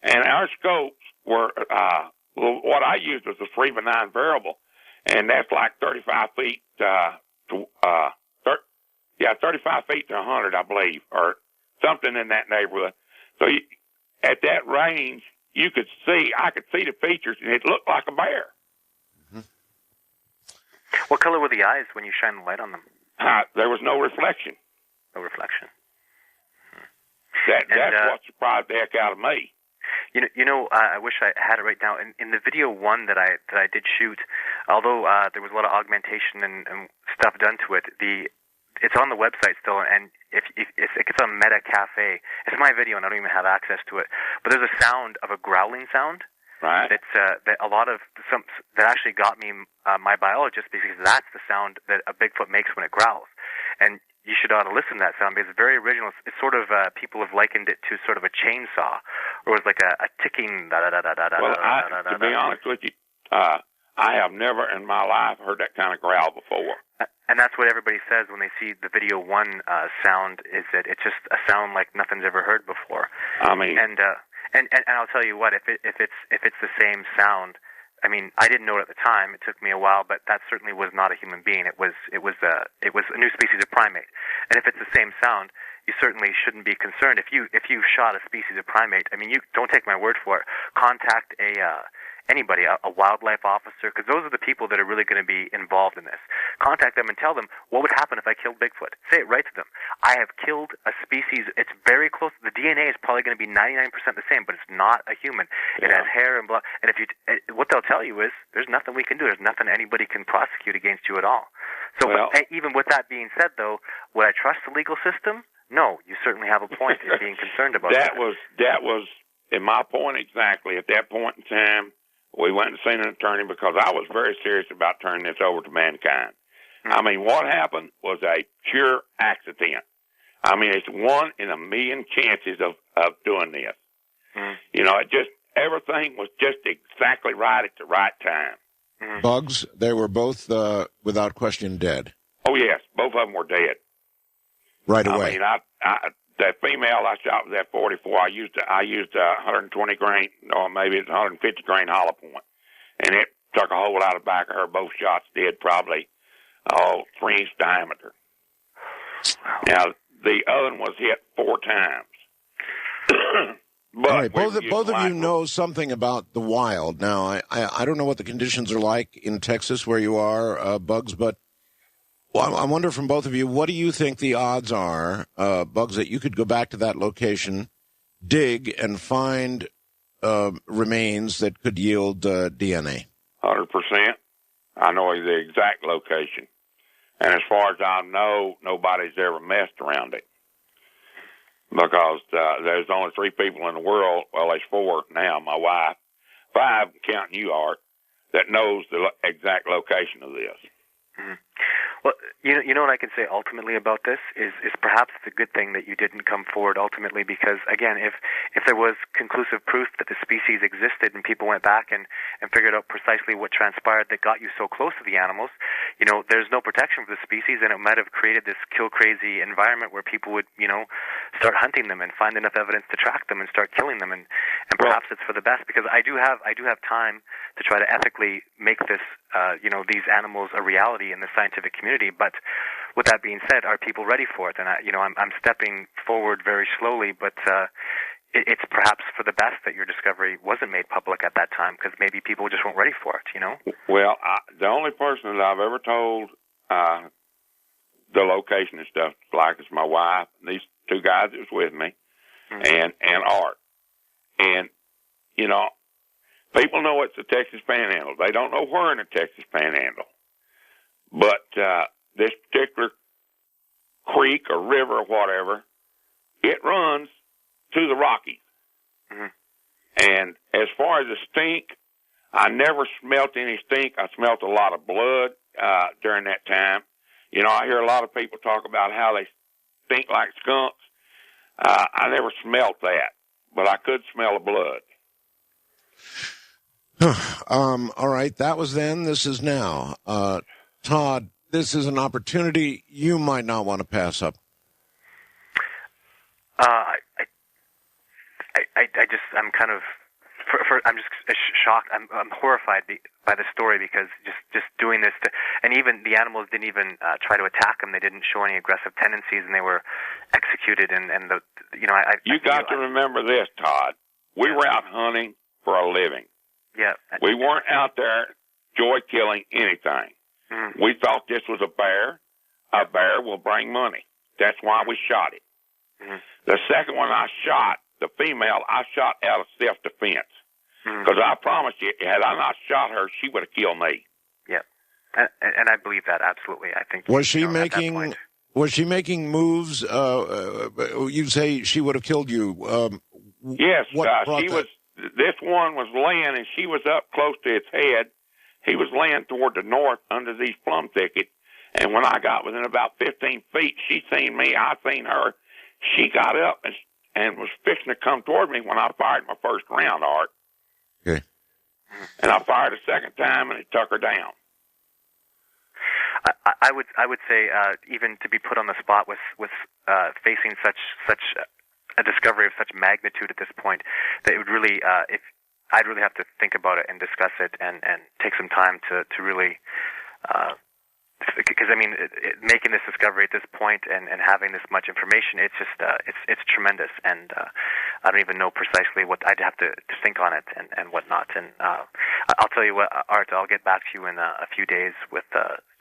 And our scopes were, what I used was a 3x9 variable, and that's like 35 feet 35 feet to 100, I believe, or something in that neighborhood. So at that range, I could see the features, and it looked like a bear. Mm-hmm. What color were the eyes when you shine the light on them? There was no reflection. No reflection. That's what surprised the heck out of me. I wish I had it right now. In the video one that I did shoot, although there was a lot of augmentation and stuff done to it, it's on the website still. And if it's on Meta Cafe, it's my video, and I don't even have access to it. But there's a sound of a growling sound. Right. That a lot of that actually got me my biologist, because that's the sound that a Bigfoot makes when it growls. And you should ought to listen to that sound because it's very original. It's sort of people have likened it to sort of a chainsaw, or it was like a ticking. Well, to be honest with you, I have never in my life heard that kind of growl before. And that's what everybody says when they see the video one sound, is that it's just a sound like nothing's ever heard before. I mean, and I'll tell you what, if it's the same sound. I mean, I didn't know it at the time. It took me a while, but that certainly was not a human being. It was a new species of primate. And if it's the same sound, you certainly shouldn't be concerned. If you shot a species of primate, I mean, you don't take my word for it. Contact anybody, a wildlife officer, because those are the people that are really going to be involved in this. Contact them and tell them what would happen if I killed Bigfoot. Say it right to them. I have killed a species. It's very close. The DNA is probably going to be 99% the same, but it's not a human. It has hair and blood. And what they'll tell you is there's nothing we can do. There's nothing anybody can prosecute against you at all. So, even with that being said, though, would I trust the legal system? No, you certainly have a point in being concerned about that. That was in my point exactly. At that point in time, we went and seen an attorney because I was very serious about turning this over to mankind. Mm-hmm. I mean, what happened was a pure accident. I mean, it's 1 in a million chances of doing this. Mm-hmm. Everything was just exactly right at the right time. Mm-hmm. Bugs, they were both, without question, dead. Oh, yes. Both of them were dead. Right away. I mean, that female I shot was at 44. I used 120 grain, or maybe it's 150 grain hollow point, and it took a hole out of the back of her. Both shots did probably 3 inch diameter. Now the other one was hit 4 times. But all right, both of you know something about the wild. Now I don't know what the conditions are like in Texas where you are, Bugs, but. Well, I wonder from both of you, what do you think the odds are, Bugs, that you could go back to that location, dig, and find remains that could yield DNA? 100%. I know the exact location. And as far as I know, nobody's ever messed around it. Because there's only 3 people in the world, well, there's 4 now, my wife, 5, counting you, Art, that knows the exact location of this. Mm-hmm. Well, you know what I can say ultimately about this is perhaps it's a good thing that you didn't come forward ultimately, because again, if there was conclusive proof that the species existed and people went back and figured out precisely what transpired that got you so close to the animals, there's no protection for the species, and it might have created this kill crazy environment where people would start hunting them and find enough evidence to track them and start killing them, and perhaps it's for the best, because I do have time to try to ethically make this these animals a reality in the scientific community. But with that being said, are people ready for it? And I'm stepping forward very slowly, but it's perhaps for the best that your discovery wasn't made public at that time, because maybe people just weren't ready for it. Well, the only person that I've ever told the location and stuff like is my wife, and these 2 guys that was with me, and Art. And people know it's the Texas Panhandle. They don't know where in the Texas Panhandle. But this particular creek or river or whatever, it runs to the Rockies. Mm-hmm. And as far as the stink, I never smelt any stink. I smelt a lot of blood during that time. I hear a lot of people talk about how they stink like skunks. I never smelt that, but I could smell the blood. All right, that was then. This is now. Todd, this is an opportunity you might not want to pass up. I'm kind of, I'm just shocked. I'm horrified by the story, because just doing this and even the animals didn't even try to attack them. They didn't show any aggressive tendencies, and they were executed. You got to remember this, Todd. We were out hunting for a living. Yeah. We weren't out there joy killing anything. Mm. We thought this was a bear. A bear will bring money. That's why we shot it. Mm. The second one I shot, the female, I shot out of self-defense. Because I promise you, had I not shot her, she would have killed me. Yeah. And I believe that, absolutely. I think. Was she making moves? You say she would have killed you. Yes, this one was laying, and she was up close to its head. He was laying toward the north under these plum thickets. And when I got within about 15 feet, she seen me, I seen her. She got up and was fixing to come toward me when I fired my first round, Art. Okay. And I fired a second time, and it took her down. I would say even to be put on the spot with facing such a discovery of such magnitude at this point, that it would really I'd really have to think about it and discuss it and take some time to really because making this discovery at this point and having this much information, it's just it's tremendous, and I don't even know precisely what I'd have to think on it and whatnot. And I'll tell you what, Art, I'll get back to you in a few days with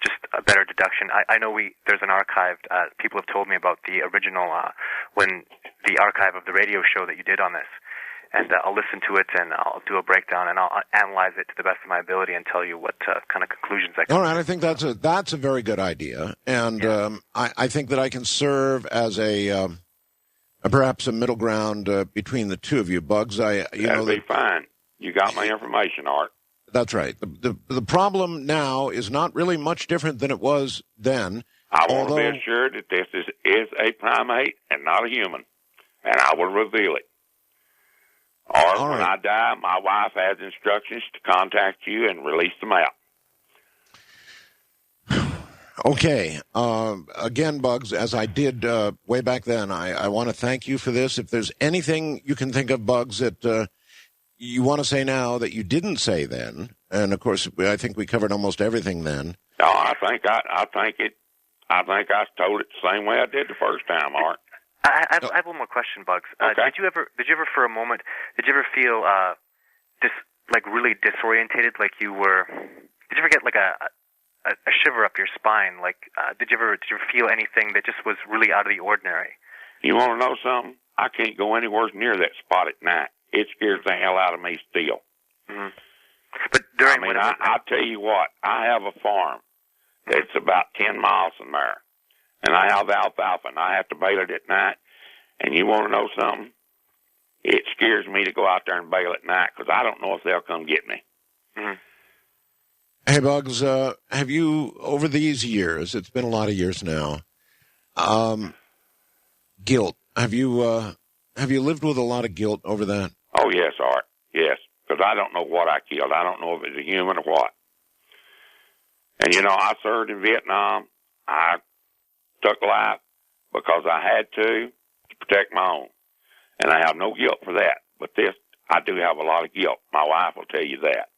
just a better deduction. I know there's an archived. People have told me about the original when the archive of the radio show that you did on this. And I'll listen to it, and I'll do a breakdown, and I'll analyze it to the best of my ability and tell you what kind of conclusions I can. All right, I think that's a very good idea, and yeah. I think that I can serve as a perhaps a middle ground between the two of you. Bugs, that'd be fine. You got my information, Art. That's right. The problem now is not really much different than it was then. I want to be assured that this is a primate and not a human, and I will reveal it. Or when I die, my wife has instructions to contact you and release them out. Okay. Again, Bugs, as I did way back then, I want to thank you for this. If there's anything you can think of, Bugs, that you want to say now that you didn't say then, and of course, I think we covered almost everything then. No, I think I told it the same way I did the first time, Art. I have one more question, Bugs. Okay. Did you ever for a moment, feel really disorientated, like you were? Did you ever get like a shiver up your spine? Like, did you ever feel anything that just was really out of the ordinary? You want to know something? I can't go anywhere near that spot at night. It scares the hell out of me still. Mm-hmm. But I'll tell you what. I have a farm that's about 10 miles from there, and I have alfalfa, and I have to bale it at night. And you want to know something? It scares me to go out there and bale at night because I don't know if they'll come get me. Hey, Bugs, have you, over these years, it's been a lot of years now, guilt, have you lived with a lot of guilt over that? Oh, yes, Art. Yes, because I don't know what I killed. I don't know if it's a human or what. And, I served in Vietnam. I took life because I had to protect my own. And I have no guilt for that. But this, I do have a lot of guilt. My wife will tell you that.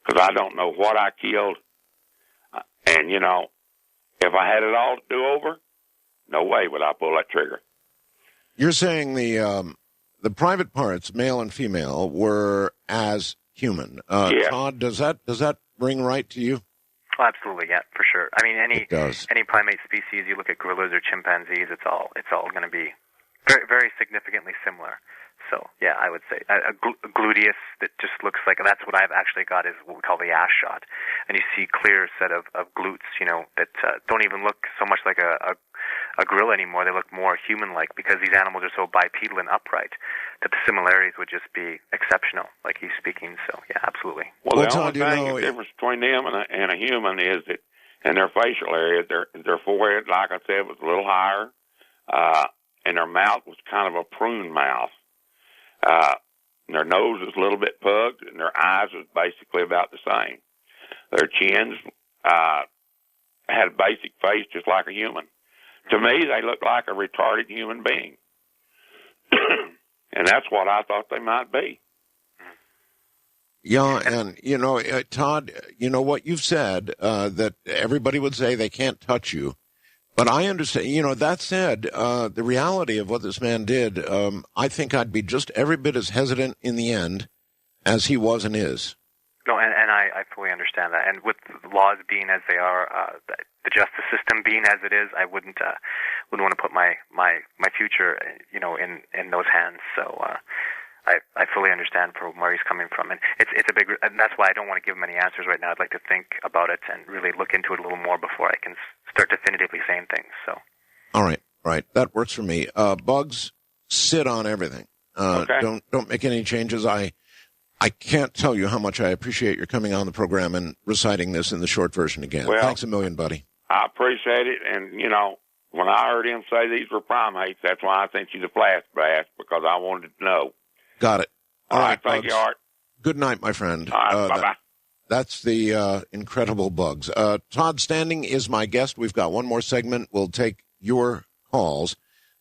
Because I don't know what I killed. And, if I had it all to do over, no way would I pull that trigger. You're saying the private parts, male and female, were as human. Yeah. Todd, does that ring right to you? Oh, absolutely, yeah, for sure. I mean, any primate species, you look at gorillas or chimpanzees, it's all going to be very, very significantly similar. So, yeah, I would say a gluteus that just looks like, that's what I've actually got, is what we call the ash shot. And you see clear set of glutes, that don't even look so much like a gorilla anymore. They look more human-like because these animals are so bipedal and upright that the similarities would just be exceptional, like he's speaking. So, yeah, absolutely. Well, the only thing, the difference between them and a human is that in their facial area, their forehead, like I said, was a little higher, and their mouth was kind of a prune mouth. Their nose was a little bit pugged, and their eyes was basically about the same. Their chins had a basic face just like a human. To me, they looked like a retarded human being. And that's what I thought they might be. Yeah, and, Todd, what you've said, that everybody would say they can't touch you. But I understand, that said, the reality of what this man did, I think I'd be just every bit as hesitant in the end as he was and is. No, and I fully understand that. And with laws being as they are, the justice system being as it is, I wouldn't want to put my future, in those hands. So I fully understand where he's coming from, and it's a big, and that's why I don't want to give him any answers right now. I'd like to think about it and really look into it a little more before I can start definitively saying things. So, all right, that works for me. Bugs, sit on everything. Okay. Don't make any changes. I can't tell you how much I appreciate your coming on the program and reciting this in the short version again. Well, thanks a million, buddy. I appreciate it, and when I heard him say these were primates, that's why I sent you the flash blast, because I wanted to know. Got it. All right, thank you, Art. Good night, my friend. All right, bye-bye. That's the incredible Bugs. Todd Standing is my guest. We've got one more segment. We'll take your calls.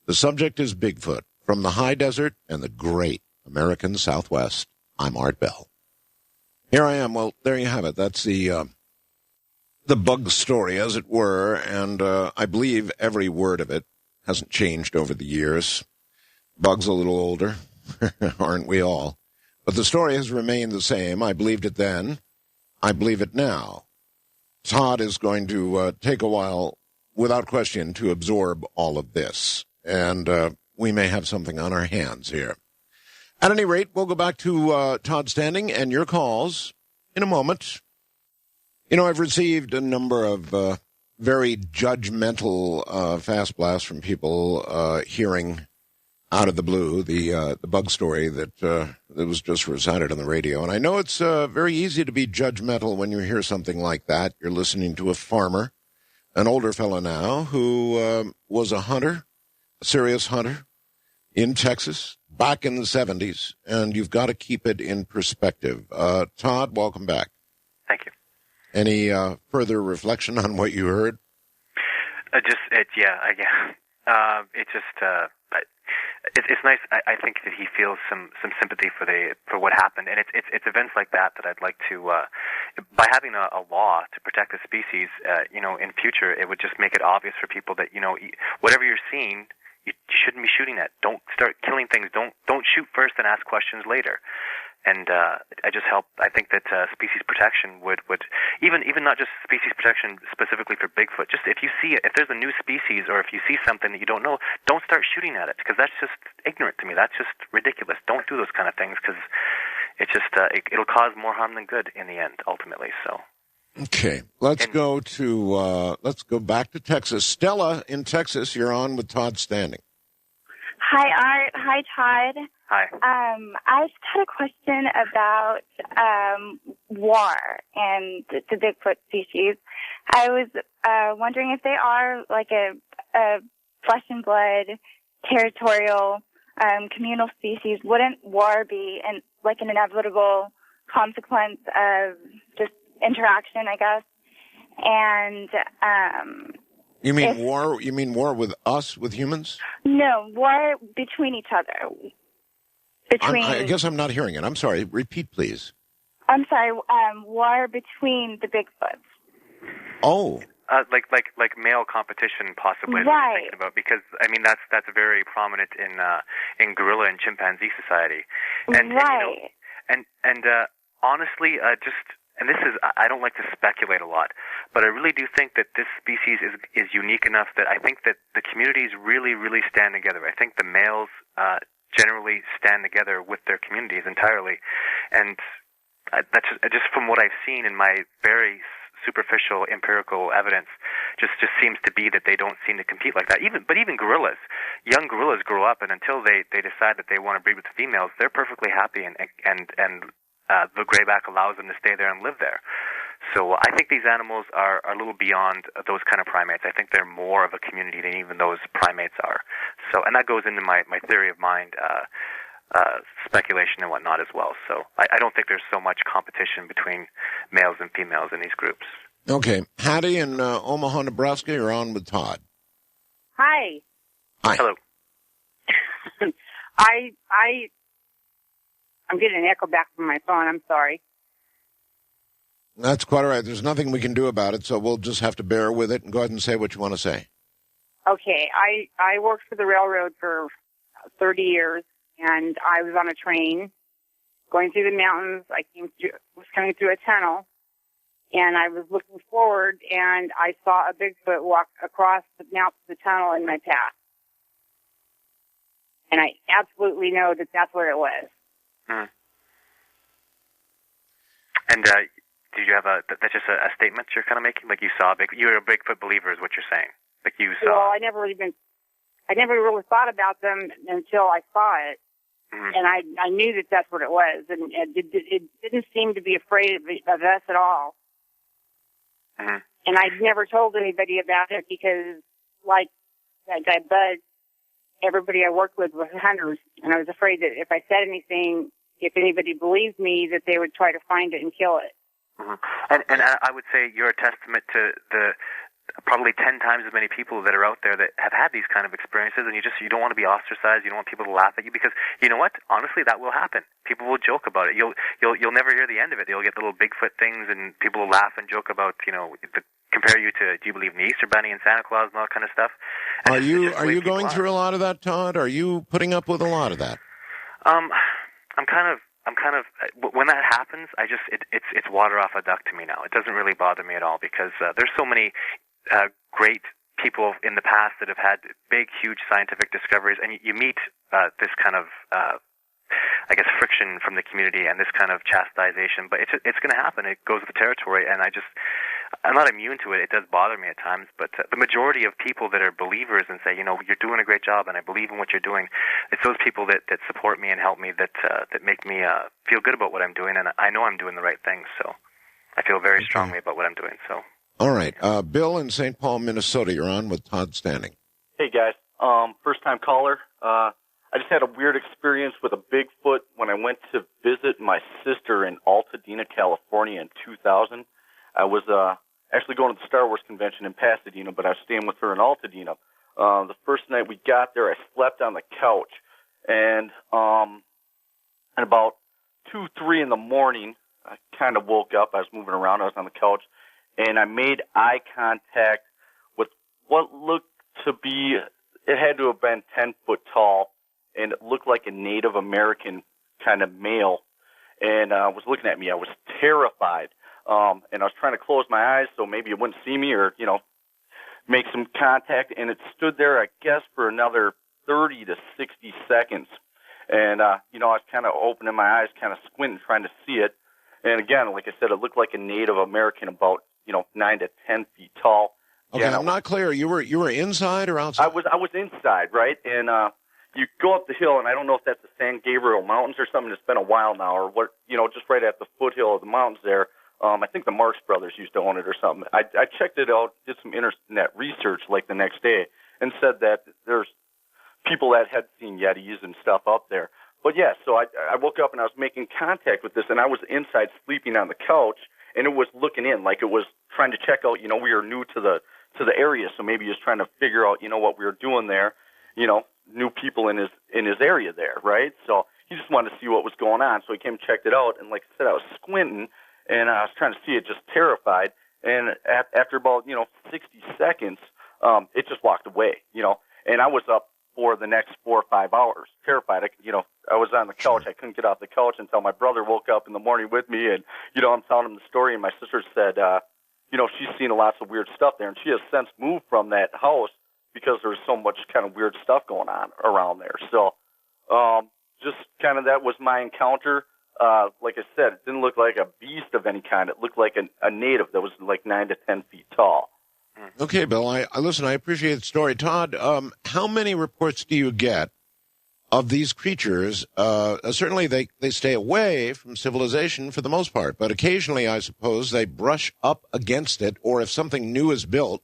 The subject is Bigfoot from the high desert and the great American Southwest. I'm Art Bell. Here I am. Well, there you have it. That's the Bug story, as it were, and I believe every word of it hasn't changed over the years. Bug's a little older. Aren't we all? But the story has remained the same. I believed it then. I believe it now. Todd is going to take a while, without question, to absorb all of this. And we may have something on our hands here. At any rate, we'll go back to Todd Standing and your calls in a moment. I've received a number of very judgmental fast blasts from people hearing out of the blue, the Bug story that was just recited on the radio. And I know it's very easy to be judgmental when you hear something like that. You're listening to a farmer, an older fellow now, who was a hunter, a serious hunter in Texas back in the 70s, and you've got to keep it in perspective. Todd, welcome back. Thank you. Any further reflection on what you heard? It's nice. I think that he feels some sympathy for what happened, and it's events like that I'd like to, by having a law to protect the species, in future, it would just make it obvious for people that whatever you're seeing, you shouldn't be shooting at. Don't start killing things. Don't shoot first and ask questions later. And I think that species protection would even not just species protection specifically for Bigfoot. Just if there's a new species or if you see something that you don't know, don't start shooting at it, because that's just ignorant to me. That's just ridiculous. Don't do those kind of things, because It's just it'll cause more harm than good in the end, ultimately. So. Okay, let's go back to Texas. Stella in Texas, you're on with Todd Standing. Hi, Art. Hi, Todd. Hi. I just had a question about war and the Bigfoot species. I was wondering if they are like a flesh and blood, territorial, communal species. Wouldn't war be an inevitable consequence of just interaction, I guess? And you mean war? You mean war with us, with humans? No, war between each other. I guess I'm not hearing it. I'm sorry. Repeat, please. I'm sorry. War between the Bigfoots. Oh. Like male competition, possibly. Right. Thinking about, because I mean that's very prominent in gorilla and chimpanzee society. And, right. And honestly, and this is, I don't like to speculate a lot, but I really do think that this species is unique enough that I think that the communities really, really stand together. I think the males generally stand together with their communities entirely, and that's just from what I've seen in my very superficial empirical evidence, just seems to be that they don't seem to compete like that. Even gorillas, young gorillas grow up, and until they decide that they want to breed with the females, they're perfectly happy, and the grayback allows them to stay there and live there. So I think these animals are a little beyond those kind of primates. I think they're more of a community than even those primates are. So, and that goes into my theory of mind, speculation and whatnot as well. So I don't think there's so much competition between males and females in these groups. Okay. Hattie in Omaha, Nebraska, you're on with Todd. Hi. Hi. Hello. I'm getting an echo back from my phone. I'm sorry. That's quite all right. There's nothing we can do about it, so we'll just have to bear with it and go ahead and say what you want to say. Okay. I worked for the railroad for 30 years, and I was on a train going through the mountains. I was coming through a tunnel, and I was looking forward, and I saw a Bigfoot walk across the mouth of the tunnel in my path. And I absolutely know that that's what it was. Hmm. And did you have that's just a statement you're kind of making? Like you saw you're a Bigfoot believer is what you're saying. Like you saw. Well, I never really thought about them until I saw it. Mm-hmm. And I knew that that's what it was. And it didn't seem to be afraid of us at all. Mm-hmm. And I never told anybody about it because, like that guy Bud, everybody I worked with was hunters. And I was afraid that if I said anything, if anybody believed me, that they would try to find it and kill it. Mm-hmm. And I would say you're a testament to the probably 10 times as many people that are out there that have had these kind of experiences, and you don't want to be ostracized. You don't want people to laugh at you, because you know what? Honestly, that will happen. People will joke about it. You'll never hear the end of it. You'll get little Bigfoot things, and people will laugh and joke about compare you to, do you believe in the Easter Bunny and Santa Claus and all that kind of stuff. And are you going through a lot of that, Todd? Are you putting up with a lot of that? I'm kind of when that happens, it's water off a duck to me now. It doesn't really bother me at all, because there's so many great people in the past that have had big, huge scientific discoveries, and you meet this kind of, I guess, friction from the community and this kind of chastisation. But it's going to happen. It goes with the territory, and I'm not immune to it. It does bother me at times, but the majority of people that are believers and say, you're doing a great job, and I believe in what you're doing, it's those people that support me and help me that make me feel good about what I'm doing, and I know I'm doing the right thing. So I feel very strongly about what I'm doing. So. All right. Bill in St. Paul, Minnesota, you're on with Todd Standing. Hey, guys. First-time caller. I just had a weird experience with a Bigfoot when I went to visit my sister in Altadena, California in 2000. I was actually going to the Star Wars convention in Pasadena, but I was staying with her in Altadena. The first night we got there, I slept on the couch, and at about 2, 3 in the morning, I kind of woke up. I was moving around. I was on the couch, and I made eye contact with what looked to be, it had to have been 10 foot tall, and it looked like a Native American kind of male, and was looking at me. I was terrified, and I was trying to close my eyes so maybe it wouldn't see me or, make some contact, and it stood there, I guess, for another 30 to 60 seconds. And, I was kind of opening my eyes, kind of squinting, trying to see it. And again, like I said, it looked like a Native American about, 9 to 10 feet tall. Okay, I'm not clear. You were inside or outside? I was inside, right? And you go up the hill, and I don't know if that's the San Gabriel Mountains or something. It's been a while now, or what? Just right at the foothill of the mountains there. I think the Marx brothers used to own it or something. I checked it out, did some internet research like the next day, and said that there's people that had seen Yetis and stuff up there. But yeah, so I woke up and I was making contact with this, and I was inside sleeping on the couch, and it was looking in like it was trying to check out. We were new to the area, so maybe he was trying to figure out, what we were doing there. New people in his area there, right? So he just wanted to see what was going on. So he came and checked it out, and like I said, I was squinting, and I was trying to see it, just terrified. And after about 60 seconds, it just walked away, And I was up for the next 4 or 5 hours, terrified. I was on the couch. I couldn't get off the couch until my brother woke up in the morning with me, and I'm telling him the story. And my sister said, she's seen lots of weird stuff there, and she has since moved from that house because there was so much kind of weird stuff going on around there. So, just kind of that was my encounter. Like I said, it didn't look like a beast of any kind. It looked like a native that was like 9 to 10 feet tall. Okay, Bill, I listen, I appreciate the story. Todd, how many reports do you get of these creatures? Certainly they stay away from civilization for the most part, but occasionally, I suppose, they brush up against it, or if something new is built,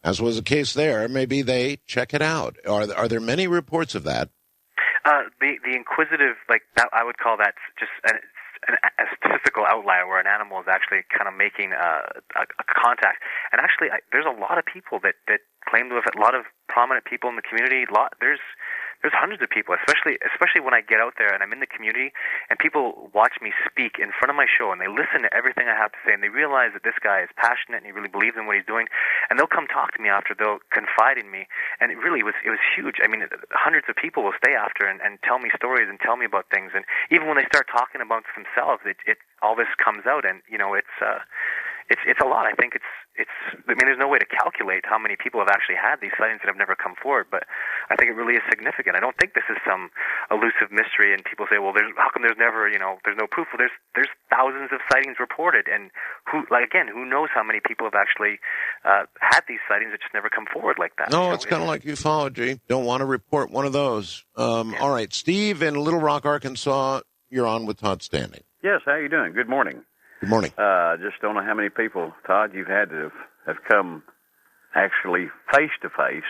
as was the case there, maybe they check it out. Are there many reports of that? The inquisitive, like that, I would call that just a statistical outlier where an animal is actually kind of making a contact. And actually, there's a lot of people that claim to have, a lot of prominent people in the community. There's hundreds of people, especially when I get out there and I'm in the community and people watch me speak in front of my show and they listen to everything I have to say and they realize that this guy is passionate and he really believes in what he's doing, and they'll come talk to me after, they'll confide in me, and it was huge. I mean, hundreds of people will stay after and tell me stories and tell me about things, and even when they start talking amongst themselves, it all this comes out, and it's a lot. I think there's no way to calculate how many people have actually had these sightings that have never come forward, but I think it really is significant. I don't think this is some elusive mystery, and people say, well, how come there's never, there's no proof? Well, there's thousands of sightings reported, and who knows how many people have actually had these sightings that just never come forward like that. No, it's kind of like ufology. Don't want to report one of those. All right, Steve in Little Rock, Arkansas, you're on with Todd Standing. Yes, how you doing? Good morning. Good morning. Just don't know how many people, Todd, you've had to have come actually face to face.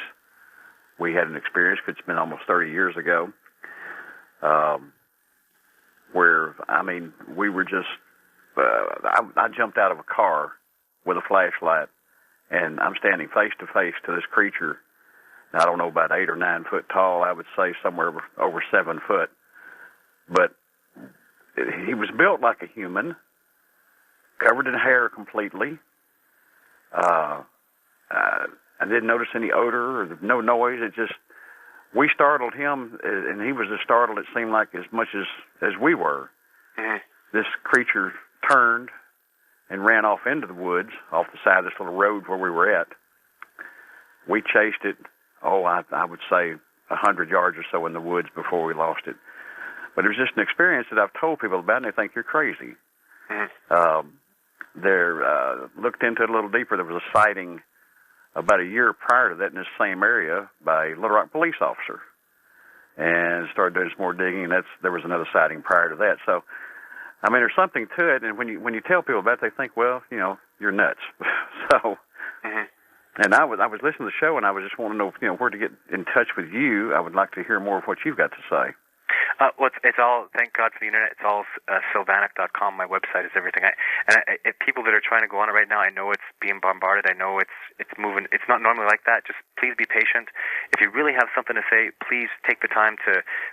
We had an experience, it's been almost 30 years ago, where, we were just, I jumped out of a car with a flashlight, and I'm standing face to face to this creature. I don't know, about 8 or 9 foot tall. I would say somewhere over 7 foot. But he was built like a human, covered in hair completely. I didn't notice any odor or no noise. We startled him, and he was as startled, it seemed like, as much as we were. Mm-hmm. This creature turned and ran off into the woods, off the side of this little road where we were at. We chased it, I would say 100 yards or so in the woods before we lost it. But it was just an experience that I've told people about, and they think you're crazy. Mm-hmm. Looked into it a little deeper. There was a sighting about a year prior to that in this same area by a Little Rock police officer, and started doing some more digging. And there was another sighting prior to that. So, there's something to it. And when you tell people about it, they think, well, you're nuts. So, mm-hmm. And I was listening to the show, and I was just wanting to know, where to get in touch with you. I would like to hear more of what you've got to say. Well, it's all, thank God for the internet. It's all sylvanic.com. My website is everything. People that are trying to go on it right now, I know it's being bombarded. I know it's moving. It's not normally like that. Just please be patient. If you really have something to say, please take the time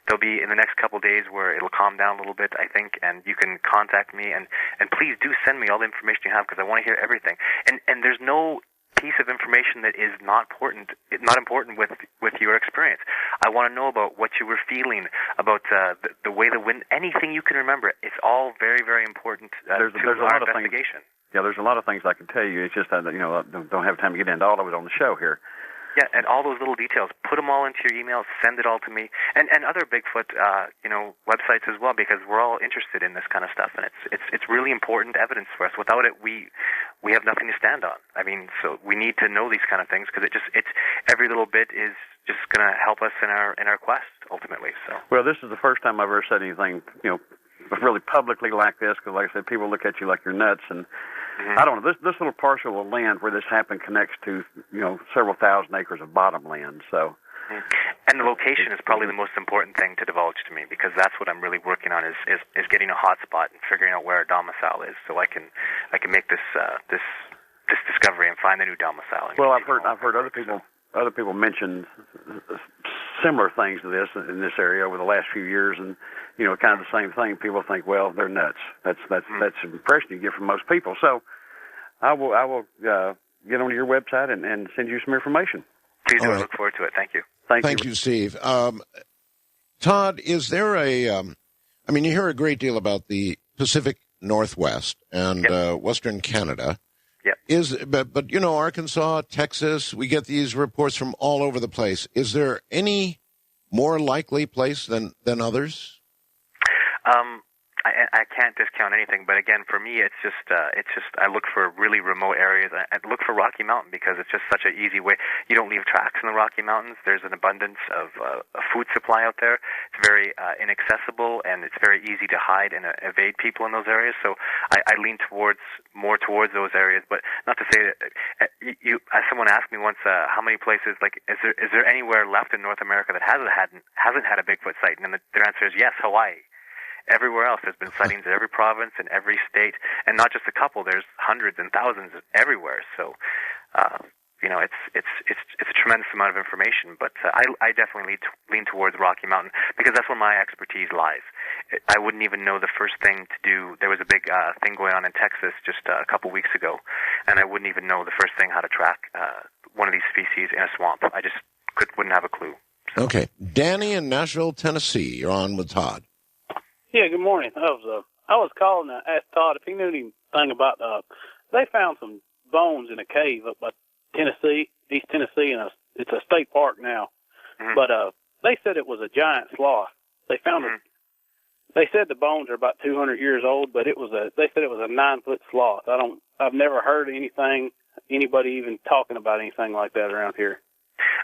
there'll be in the next couple of days where it'll calm down a little bit, I think, and you can contact me, and please do send me all the information you have, because I want to hear everything. And there's no piece of information that is not important with your experience. I want to know about what you were feeling, about the way the wind, anything you can remember. It's all very, very important there's to a our lot investigation. Yeah, there's a lot of things I can tell you. It's just that, don't have time to get into all of it on the show here. Yeah, and all those little details, put them all into your email, send it all to me, and other Bigfoot, websites as well, because we're all interested in this kind of stuff, and it's really important evidence for us. Without it, we have nothing to stand on. I mean, so we need to know these kind of things because it's every little bit is just going to help us in our quest ultimately. So. Well, this is the first time I've ever said anything, really publicly like this, because, like I said, people look at you like you're nuts, and I don't know. This little parcel of land where this happened connects to, several thousand acres of bottom land. So, and the location is probably the most important thing to divulge to me, because that's what I'm really working on is getting a hot spot and figuring out where our domicile is, so I can make this discovery and find the new domicile. Well, I've heard other people mention similar things to this in this area over the last few years, and kind of the same thing. People think, well, they're nuts. That's the impression you get from most people. So, I will get onto your website and send you some information. Please do. I look forward to it. Thank you. Thank you, Steve. Todd, is there you hear a great deal about the Pacific Northwest and Western Canada. Yeah. But Arkansas, Texas, we get these reports from all over the place. Is there any more likely place than others? I can't discount anything, but again, for me, it's just I look for really remote areas. I look for Rocky Mountain because it's just such an easy way. You don't leave tracks in the Rocky Mountains. There's an abundance of a food supply out there. It's very inaccessible, and it's very easy to hide and evade people in those areas. So I lean more towards those areas. But not to say that someone asked me once, how many places, like, is there anywhere left in North America that hasn't had a Bigfoot sighting? And their answer is yes, Hawaii. Everywhere else, there's been sightings in every province and every state, and not just a couple. There's hundreds and thousands everywhere. So, it's a tremendous amount of information. But I definitely lean towards Rocky Mountain because that's where my expertise lies. I wouldn't even know the first thing to do. There was a big thing going on in Texas just a couple weeks ago, and I wouldn't even know the first thing how to track one of these species in a swamp. I just wouldn't have a clue. So. Okay, Danny in Nashville, Tennessee. You're on with Todd. Yeah, good morning. I was calling to ask Todd if he knew anything about they found some bones in a cave up by Tennessee, East Tennessee, and it's a state park now. Mm-hmm. But they said it was a giant sloth. They found it. They said the bones are about 200 years old, but they said it was a 9-foot sloth. I've never heard anybody even talking about anything like that around here.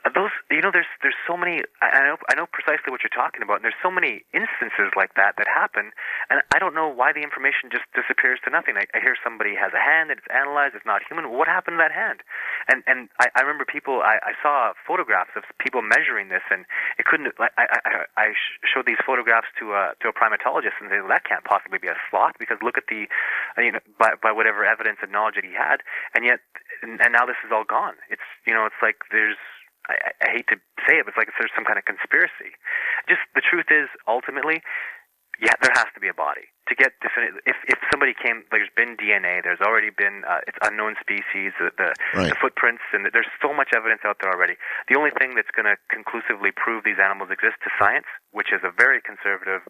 There's so many. I know precisely what you're talking about. And there's so many instances like that happen, and I don't know why the information just disappears to nothing. I hear somebody has a hand and it's analyzed, it's not human. What happened to that hand? And I remember people. I saw photographs of people measuring this, and it couldn't. I showed these photographs to a primatologist, and they said, that can't possibly be a sloth because look at by whatever evidence and knowledge that he had, and now this is all gone. It's like there's. I hate to say it, but it's like there's some kind of conspiracy. Just the truth is, ultimately, there has to be a body to get definitive. If somebody came, there's been DNA. There's already been it's unknown species, the footprints, and there's so much evidence out there already. The only thing that's going to conclusively prove these animals exist to science, which is a very conservative.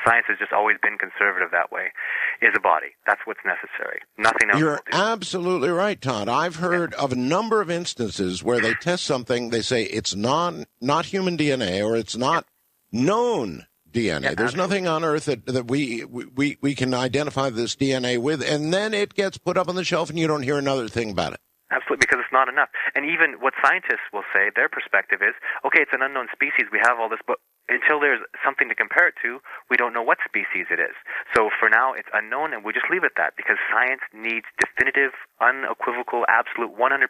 Science has just always been conservative that way, is a body. That's what's necessary. Nothing else. You're absolutely right, Todd. I've heard of a number of instances where they test something, they say it's not human DNA or it's not known DNA. Yeah, there's nothing on Earth that we can identify this DNA with, and then it gets put up on the shelf and you don't hear another thing about it. Absolutely, because it's not enough. And even what scientists will say, their perspective is, okay, it's an unknown species, we have all this, but until there's something to compare it to, we don't know what species it is. So for now, it's unknown, and we just leave it at that, because science needs definitive, unequivocal, absolute 100%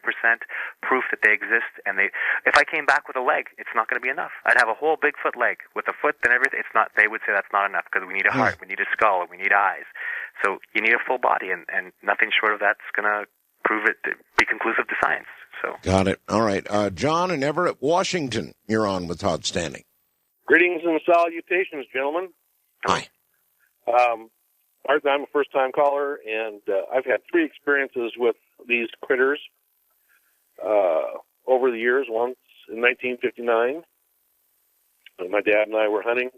proof that they exist. And if I came back with a leg, it's not going to be enough. I'd have a whole Bigfoot leg with a foot and everything. It's not. They would say that's not enough because we need a heart, we need a skull, we need eyes. So you need a full body, and nothing short of that's going to prove it to be conclusive to science. So got it. All right, John in Everett, Washington. You're on with Todd Standing. Greetings and salutations, gentlemen. Hi. Art, I'm a first-time caller, and I've had 3 experiences with these critters over the years. Once in 1959, my dad and I were hunting,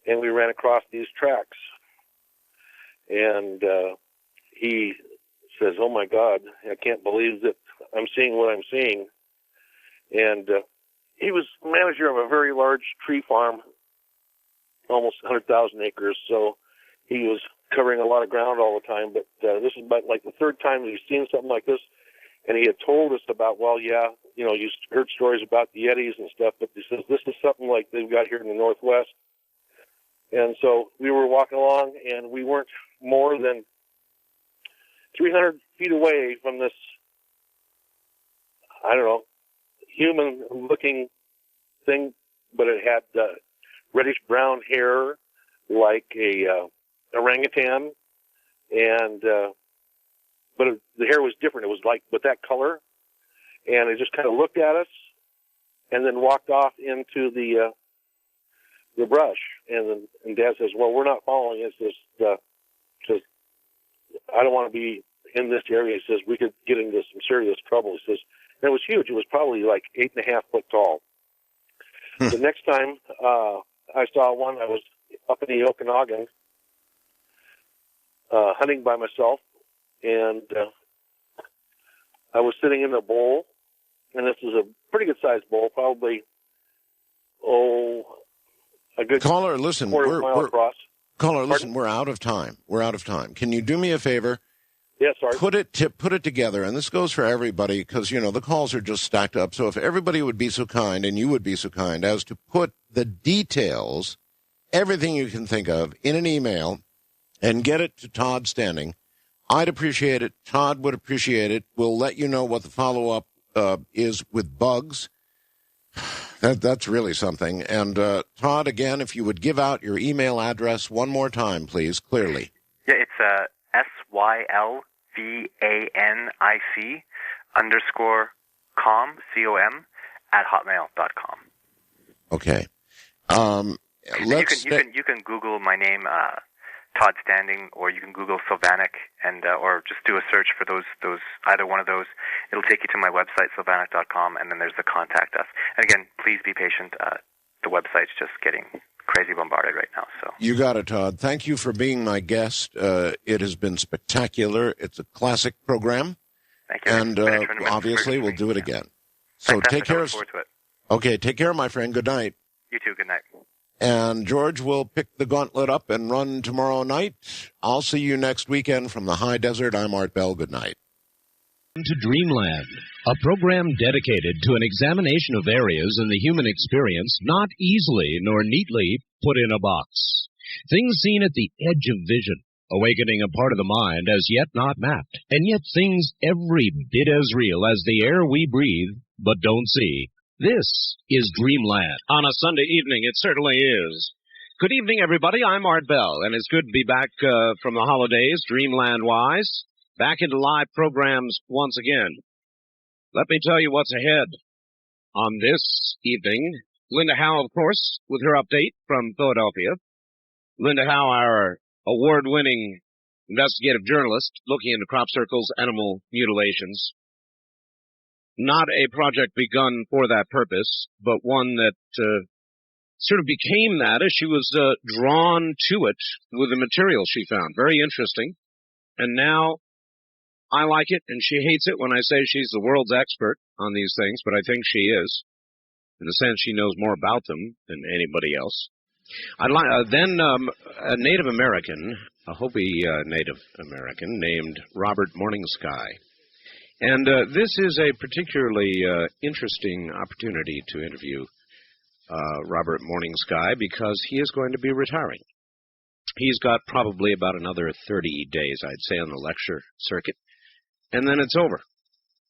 and we ran across these tracks. And he says, "Oh, my God, I can't believe that I'm seeing what I'm seeing." And he was manager of a very large tree farm, almost 100,000 acres. So he was covering a lot of ground all the time. But this is about like the third time he's seen something like this. And he had told us about, well, yeah, you know, you heard stories about the Yetis and stuff, but he says this is something like they've got here in the Northwest. And so we were walking along, and we weren't more than 300 feet away from this, I don't know, human-looking thing, but it had reddish-brown hair like a orangutan, and but the hair was different. It was like with that color, and it just kind of looked at us, and then walked off into the brush. And Dad says, "Well, we're not following. It's just I don't want to be in this area." He says, "We could get into some serious trouble." He says, and it was huge. It was probably like 8.5 foot tall. The next time I saw one, I was up in the Okanagan hunting by myself, and I was sitting in a bowl, and this is a pretty good sized bowl, probably a good caller. Listen, mile across. Caller, listen, we're out of time. We're out of time. Can you do me a favor? Yes, sorry. Put it together, and this goes for everybody because, you know, the calls are just stacked up. So if everybody would be so kind, and you would be so kind, as to put the details, everything you can think of, in an email and get it to Todd Standing, I'd appreciate it. Todd would appreciate it. We'll let you know what the follow-up is with bugs. That's really something. And, Todd, again, if you would give out your email address one more time, please, clearly. Yeah, it's SYLVANIC _com, COM, @hotmail.com. Okay. You can Google my name, Todd Standing, or you can Google Sylvanic, and or just do a search for those either one of those. It'll take you to my website, sylvanic.com, and then there's the contact us. And again, please be patient. The website's just getting crazy bombarded right now. So you got it, Todd. Thank you for being my guest. It has been spectacular. It's a classic program. Thank you. And obviously, we'll do it again. So fantastic. take care. I look forward to it. Okay, take care, my friend. Good night. You too. Good night. And George will pick the gauntlet up and run tomorrow night. I'll see you next weekend from the high desert. I'm Art Bell. Good night. To Dreamland, a program dedicated to an examination of areas in the human experience not easily nor neatly put in a box. Things seen at the edge of vision, awakening a part of the mind as yet not mapped, and yet things every bit as real as the air we breathe but don't see. This is Dreamland. On a Sunday evening, it certainly is. Good evening, everybody. I'm Art Bell, and it's good to be back from the holidays, Dreamland-wise, back into live programs once again. Let me tell you what's ahead. On this evening, Linda Howe, of course, with her update from Philadelphia. Linda Howe, our award-winning investigative journalist looking into crop circles, animal mutilations. Not a project begun for that purpose, but one that sort of became that as she was drawn to it with the material she found. Very interesting. And now I like it, and she hates it when I say she's the world's expert on these things, but I think she is. In a sense, she knows more about them than anybody else. I'd like then a Native American, a Hopi Native American named Robert Morningsky. And this is a particularly interesting opportunity to interview Robert Morningsky because he is going to be retiring. He's got probably about another 30 days, I'd say, on the lecture circuit, and then it's over.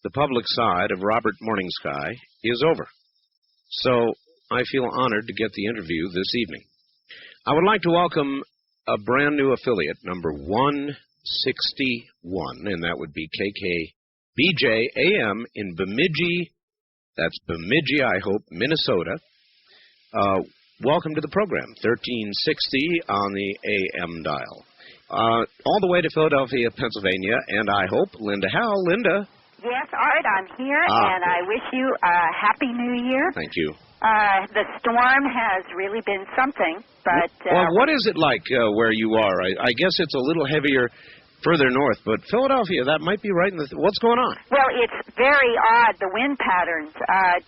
The public side of Robert Morningsky is over. So I feel honored to get the interview this evening. I would like to welcome a brand new affiliate, number 161, and that would be BJAM in Bemidji, that's Bemidji, I hope, Minnesota. Welcome to the program, 1360 on the AM dial. All the way to Philadelphia, Pennsylvania, and I hope, Linda Howe. Linda. Yes, Art, I'm here, and I wish you a Happy New Year. Thank you. The storm has really been something, but... well, what is it like where you are? I guess it's a little heavier further north, but Philadelphia, that might be right in the... What's going on? Well, it's very odd, the wind patterns.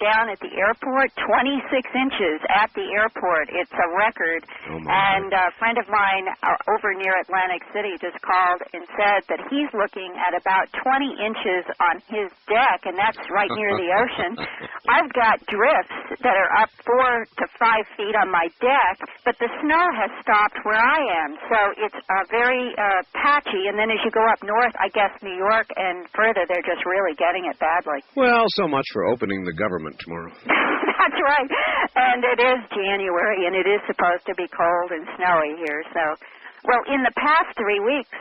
Down at the airport, 26 inches at the airport. It's a record. And a friend of mine over near Atlantic City just called and said that he's looking at about 20 inches on his deck, and that's right near the ocean. I've got drifts that are up 4 to 5 feet on my deck, but the snow has stopped where I am. So it's very patchy, and then as you go up north, I guess New York and further, they're just really getting it badly. Well, so much for opening the government tomorrow. That's right. And it is January, and it is supposed to be cold and snowy here. So, well, in the past 3 weeks,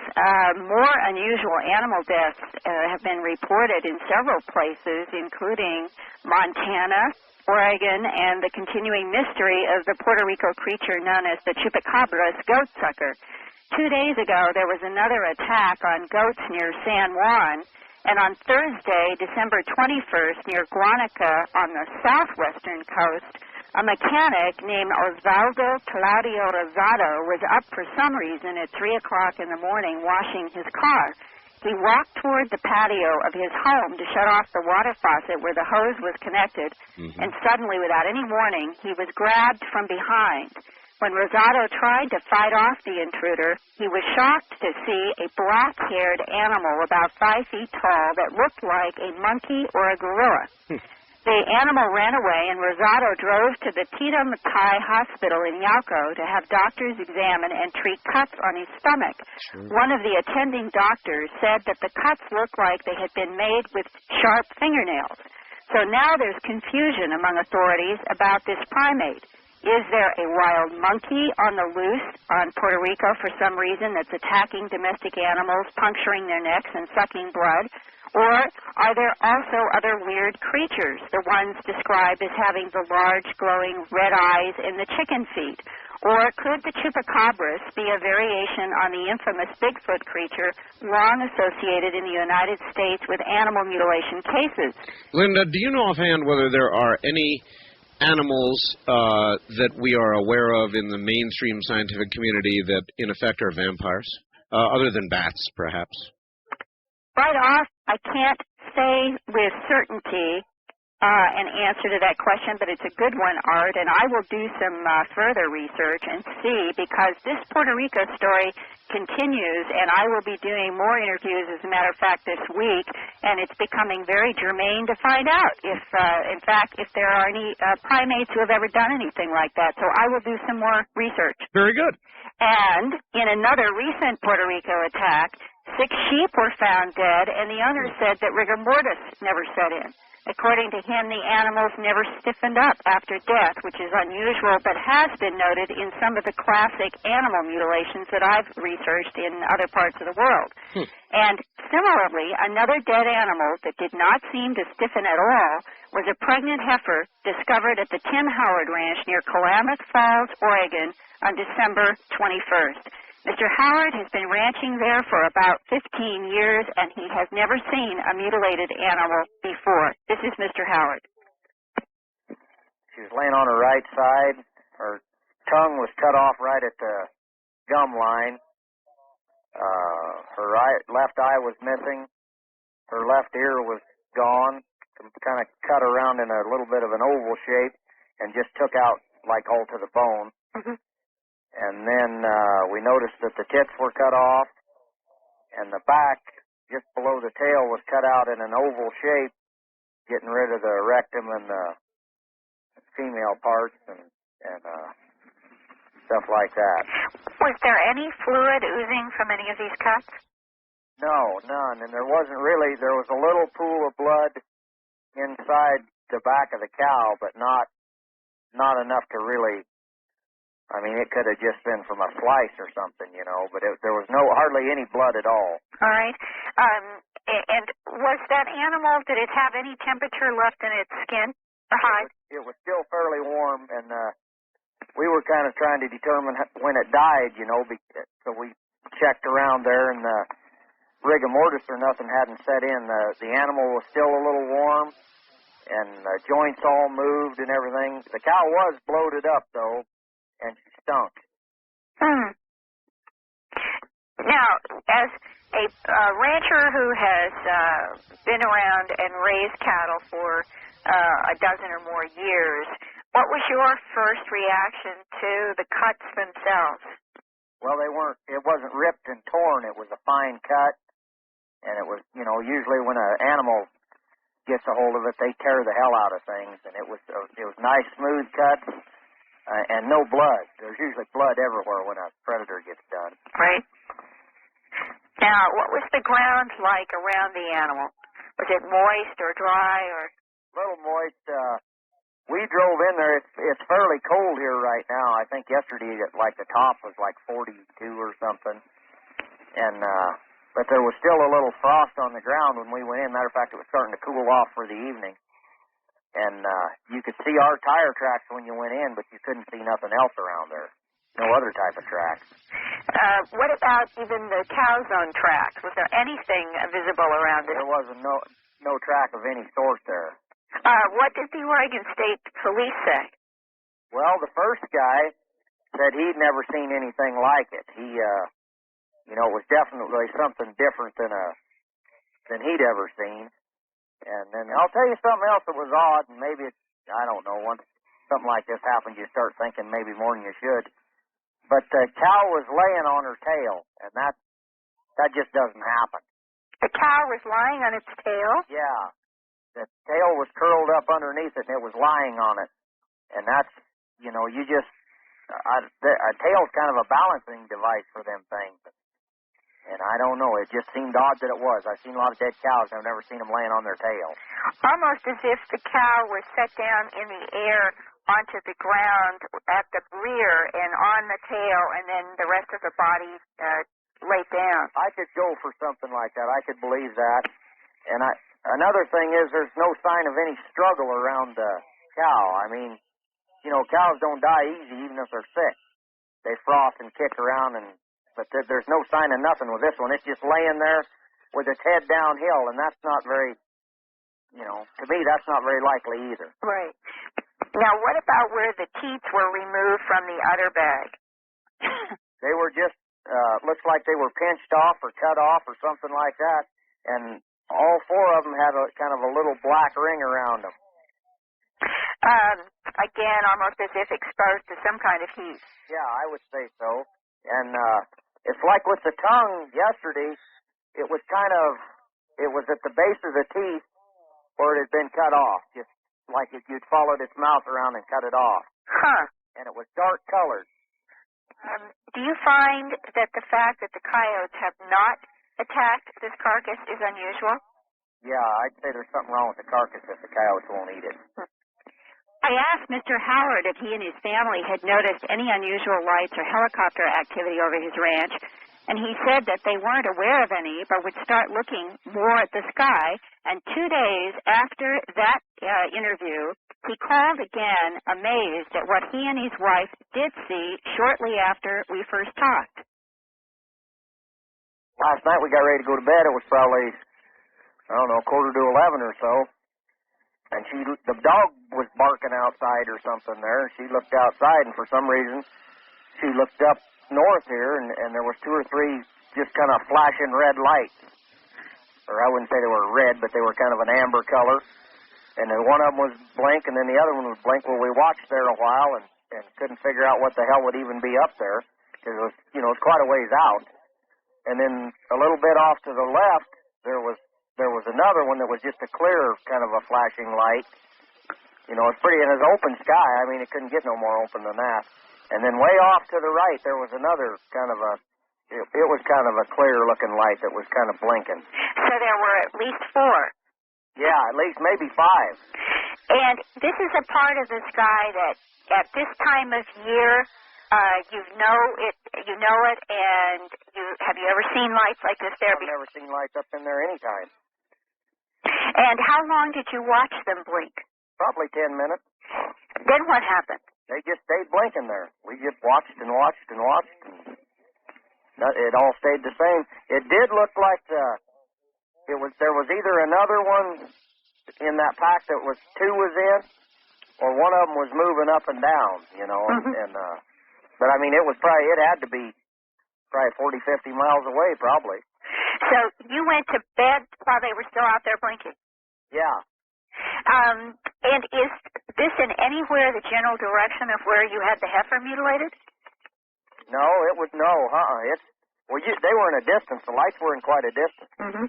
more unusual animal deaths have been reported in several places, including Montana, Oregon, and the continuing mystery of the Puerto Rico creature known as the chupacabras goatsucker. 2 days ago, there was another attack on goats near San Juan, and on Thursday, December 21st, near Guanica on the southwestern coast, a mechanic named Osvaldo Claudio Rosado was up for some reason at 3 o'clock in the morning washing his car. He walked toward the patio of his home to shut off the water faucet where the hose was connected, and suddenly, without any warning, he was grabbed from behind. When Rosado tried to fight off the intruder, he was shocked to see a black-haired animal about 5 feet tall that looked like a monkey or a gorilla. The animal ran away, and Rosado drove to the Tita Matai Hospital in Yauco to have doctors examine and treat cuts on his stomach. One of the attending doctors said that the cuts looked like they had been made with sharp fingernails. So now there's confusion among authorities about this primate. Is there a wild monkey on the loose on Puerto Rico for some reason that's attacking domestic animals, puncturing their necks and sucking blood? Or are there also other weird creatures, the ones described as having the large glowing red eyes and the chicken feet? Or could the chupacabras be a variation on the infamous Bigfoot creature long associated in the United States with animal mutilation cases? Linda, do you know offhand whether there are any animals that we are aware of in the mainstream scientific community that, in effect, are vampires, other than bats, perhaps? Right off, I can't say with certainty an answer to that question, but it's a good one, Art, and I will do some further research and see, because this Puerto Rico story continues, and I will be doing more interviews, as a matter of fact, this week, and it's becoming very germane to find out if, in fact, if there are any primates who have ever done anything like that. So I will do some more research. Very good. And in another recent Puerto Rico attack, 6 sheep were found dead, and the owner said that rigor mortis never set in. According to him, the animals never stiffened up after death, which is unusual, but has been noted in some of the classic animal mutilations that I've researched in other parts of the world. And similarly, another dead animal that did not seem to stiffen at all was a pregnant heifer discovered at the Tim Howard Ranch near Klamath Falls, Oregon, on December 21st. Mr. Howard has been ranching there for about 15 years, and he has never seen a mutilated animal before. This is Mr. Howard. She was laying on her right side. Her tongue was cut off right at the gum line. Her left eye was missing. Her left ear was gone, kind of cut around in a little bit of an oval shape, and just took out like all to the bone. And then we noticed that the tits were cut off, and the back, just below the tail, was cut out in an oval shape, getting rid of the rectum and the female parts and stuff like that. Was there any fluid oozing from any of these cuts? No, none. And there wasn't really. There was a little pool of blood inside the back of the cow, but not enough to really. I mean, it could have just been from a slice or something, you know, but there was hardly any blood at all. All right. And was that animal, did it have any temperature left in its skin or hide? It was still fairly warm, and we were kind of trying to determine when it died, you know, so we checked around there, and the rigor mortis or nothing hadn't set in. The animal was still a little warm, and the joints all moved and everything. The cow was bloated up, though, and she stunk. Now, Now, as a rancher who has been around and raised cattle for a dozen or more years, what was your first reaction to the cuts themselves? Well, it wasn't ripped and torn. It was a fine cut. And it was, usually when an animal gets a hold of it, they tear the hell out of things. And it was nice, smooth cuts and no blood. There's usually blood everywhere when a predator gets done. Right. Now, what was the ground like around the animal? Was it moist or dry or? A little moist. We drove in there. It's fairly cold here right now. I think yesterday, the top was like 42 or something. And, but there was still a little frost on the ground when we went in. Matter of fact, it was starting to cool off for the evening. And you could see our tire tracks when you went in, but you couldn't see nothing else around there. No other type of tracks. What about even the cow zone tracks? Was there anything visible around it? There wasn't no track of any sort there. What did the Oregon State Police say? Well, the first guy said he'd never seen anything like it. He, it was definitely something different than he'd ever seen. And then I'll tell you something else that was odd, and maybe I don't know, once something like this happens, you start thinking maybe more than you should. But the cow was laying on her tail, and that just doesn't happen. The cow was lying on its tail? Yeah. The tail was curled up underneath it, and it was lying on it. And that's, a tail's kind of a balancing device for them things. And I don't know, it just seemed odd that it was. I've seen a lot of dead cows, and I've never seen them laying on their tail. Almost as if the cow was set down in the air onto the ground at the rear and on the tail, and then the rest of the body laid down. I could go for something like that. I could believe that. And another thing is there's no sign of any struggle around the cow. I mean, cows don't die easy even if they're sick. They froth and kick around, but there's no sign of nothing with this one. It's just laying there with its head downhill, and that's not very, to me, that's not very likely either. Right. Now, what about where the teeth were removed from the udder bag? They were just, looks like they were pinched off or cut off or something like that, and all four of them had a kind of a little black ring around them. Again, almost as if exposed to some kind of heat. Yeah, I would say so. And it's like with the tongue yesterday, it was at the base of the teeth where it had been cut off, just like if you'd followed its mouth around and cut it off. Huh. And it was dark colored. Do you find that the fact that the coyotes have not attacked this carcass is unusual? Yeah, I'd say there's something wrong with the carcass if the coyotes won't eat it. I asked Mr. Howard if he and his family had noticed any unusual lights or helicopter activity over his ranch, and he said that they weren't aware of any, but would start looking more at the sky. And 2 days after that interview, he called again, amazed at what he and his wife did see shortly after we first talked. Last night we got ready to go to bed. It was probably, 11:15 or so. And the dog was barking outside or something there. She looked outside, and for some reason, she looked up north here, and there was 2 or 3 just kind of flashing red lights. Or I wouldn't say they were red, but they were kind of an amber color. And then one of them was blink, and then the other one was blink. Well, we watched there a while and couldn't figure out what the hell would even be up there, because it was, it's quite a ways out. And then a little bit off to the left, there was another one that was just a clear kind of a flashing light. It's pretty in an open sky. I mean, it couldn't get no more open than that. And then way off to the right, there was another kind of it was kind of a clear-looking light that was kind of blinking. So there were at least 4. Yeah, at least maybe 5. And this is a part of the sky that at this time of year, you know it, and have you ever seen lights like this there? I've never seen lights up in there anytime. And how long did you watch them blink? Probably 10 minutes. Then what happened? They just stayed blinking there. We just watched and watched and watched, and it all stayed the same. It did look like there was either another one in that pack that was 2 was in, or one of them was moving up and down, Mm-hmm. But I mean, it had to be probably 40, 50 miles away, probably. So you went to bed while they were still out there blinking? Yeah. And is this in anywhere the general direction of where you had the heifer mutilated? No, it was no. It's they were in a distance. The lights were in quite a distance. Mm-hmm.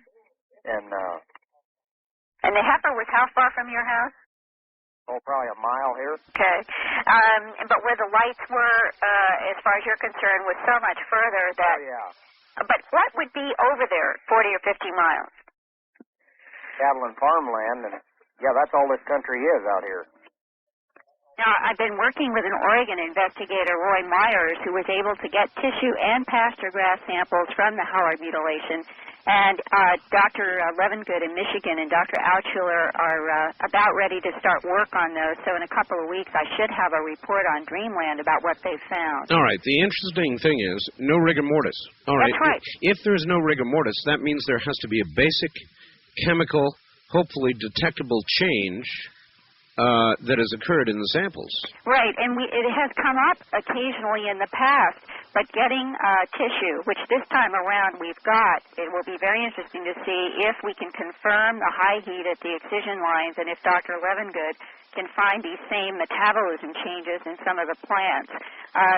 And the heifer was how far from your house? Oh, probably a mile here. Okay. But where the lights were, as far as you're concerned, was so much further that. Oh, yeah. But what would be over there, 40 or 50 miles? Cattle and farmland, and yeah, that's all this country is out here. Now, I've been working with an Oregon investigator, Roy Myers, who was able to get tissue and pasture grass samples from the Howard mutilation. And Dr. Levengood in Michigan and Dr. Altschuler are about ready to start work on those. So in a couple of weeks, I should have a report on Dreamland about what they found. All right. The interesting thing is no rigor mortis. All right. That's right. If there's no rigor mortis, that means there has to be a basic chemical, hopefully detectable change that has occurred in the samples. Right, and it has come up occasionally in the past, but getting tissue, which this time around we've got, it will be very interesting to see if we can confirm the high heat at the excision lines and if Dr. Levengood can find these same metabolism changes in some of the plants.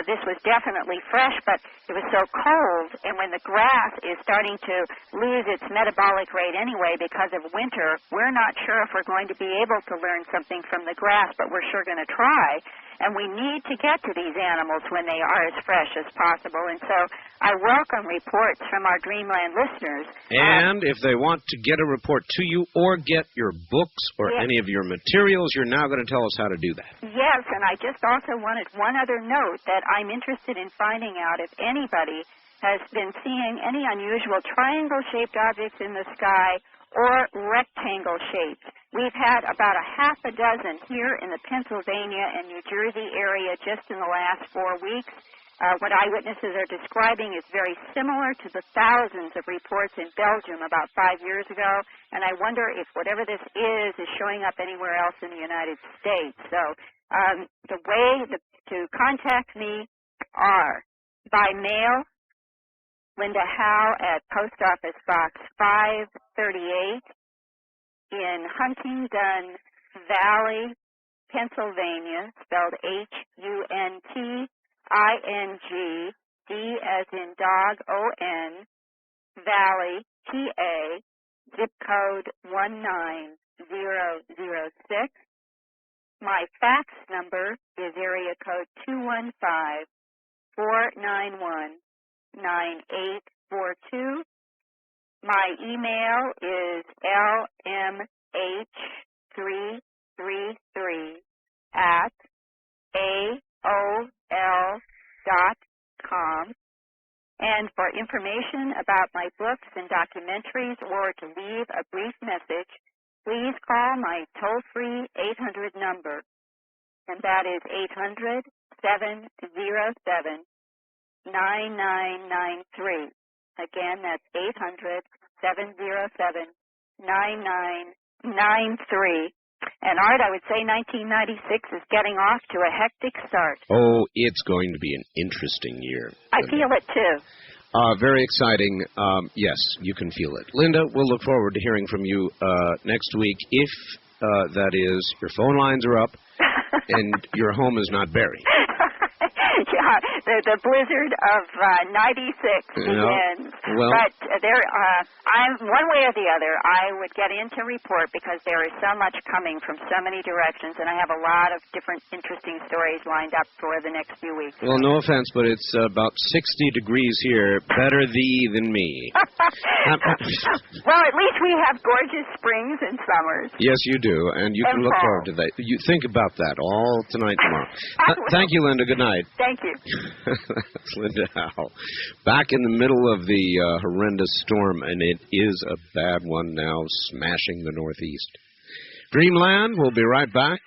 This was definitely fresh, but it was so cold, and when the grass is starting to lose its metabolic rate anyway because of winter, we're not sure if we're going to be able to learn something from the grass, but we're sure going to try. And we need to get to these animals when they are as fresh as possible. And so I welcome reports from our Dreamland listeners. And if they want to get a report to you or get your books or any of your materials, you're now going to tell us how to do that. Yes, and I just also wanted one other note that I'm interested in finding out if anybody has been seeing any unusual triangle-shaped objects in the sky or rectangle shaped. We've had about a half a dozen here in the Pennsylvania and New Jersey area just in the last 4 weeks. What eyewitnesses are describing is very similar to the thousands of reports in Belgium about 5 years ago, and I wonder if whatever this is showing up anywhere else in the United States. So the way to contact me are by mail, Linda Howe at Post Office Box 538 in Huntingdon Valley, Pennsylvania, spelled Hunting, D as in dog, O-N, Valley, PA, zip code 19006. My fax number is area code 215-491-9842. My email is lmh333@aol.com. And for information about my books and documentaries or to leave a brief message, please call my toll-free 800 number, and that is 800-707-9993. Again, that's 800-707-9993. And Art, I would say 1996 is getting off to a hectic start. Oh, it's going to be an interesting year. I feel it, too. Very exciting. Yes, you can feel it. Linda, we'll look forward to hearing from you next week if, that is, your phone lines are up and your home is not buried. Yeah, the blizzard of 96 begins. Well, but I'm one way or the other, I would get into report because there is so much coming from so many directions, and I have a lot of different interesting stories lined up for the next few weeks. Well, no offense, but it's about 60 degrees here. Better thee than me. Well, at least we have gorgeous springs and summers. Yes, you do, and you can look forward to that. You think about that all tonight, tomorrow. Thank you, Linda. Good night. Thank you. That's Linda Howe. Back in the middle of the horrendous storm, and it is a bad one now, smashing the Northeast. Dreamland will be right back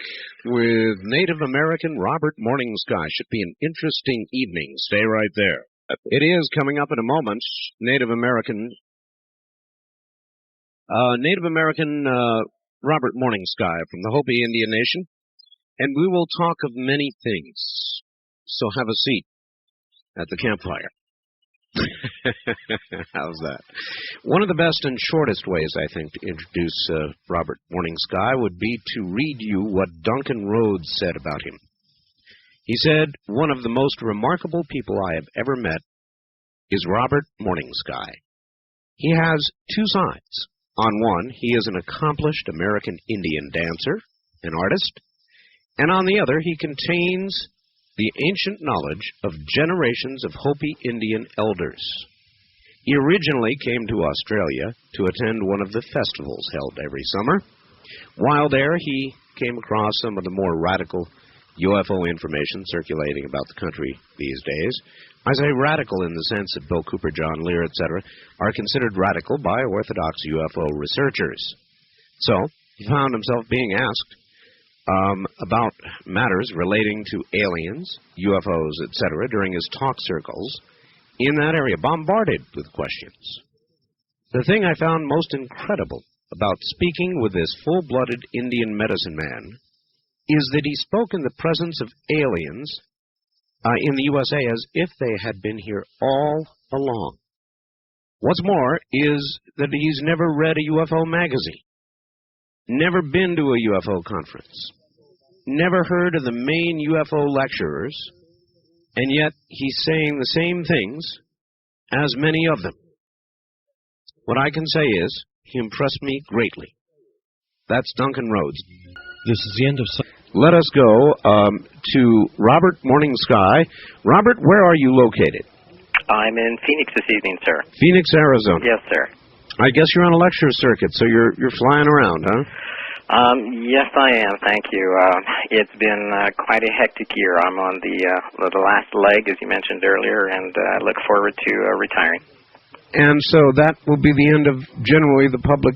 with Native American Robert Morningsky. Should be an interesting evening. Stay right there. It is coming up in a moment. Native American Robert Morningsky from the Hopi Indian Nation, and we will talk of many things. So have a seat at the campfire. How's that? One of the best and shortest ways, I think, to introduce Robert Morning Sky would be to read you what Duncan Rhodes said about him. He said, "One of the most remarkable people I have ever met is Robert Morning Sky. He has two sides. On one, he is an accomplished American Indian dancer, an artist, and on the other, he contains the ancient knowledge of generations of Hopi Indian elders. He originally came to Australia to attend one of the festivals held every summer. While there, he came across some of the more radical UFO information circulating about the country these days. I say radical in the sense that Bill Cooper, John Lear, etc., are considered radical by orthodox UFO researchers. So, he found himself being asked about matters relating to aliens, UFOs, etc., during his talk circles in that area, bombarded with questions. The thing I found most incredible about speaking with this full-blooded Indian medicine man is that he spoke in the presence of aliens in the USA as if they had been here all along. What's more is that he's never read a UFO magazine, never been to a UFO conference, never heard of the main UFO lecturers, and yet he's saying the same things as many of them. What I can say is, he impressed me greatly." That's Duncan Rhodes. This is the end of... Let us go to Robert Morning Sky. Robert, where are you located? I'm in Phoenix this evening, sir. Phoenix, Arizona. Yes, sir. I guess you're on a lecture circuit, so you're flying around, huh? Yes, I am. Thank you. It's been quite a hectic year. I'm on the last leg, as you mentioned earlier, and I look forward to retiring. And so that will be the end of generally the public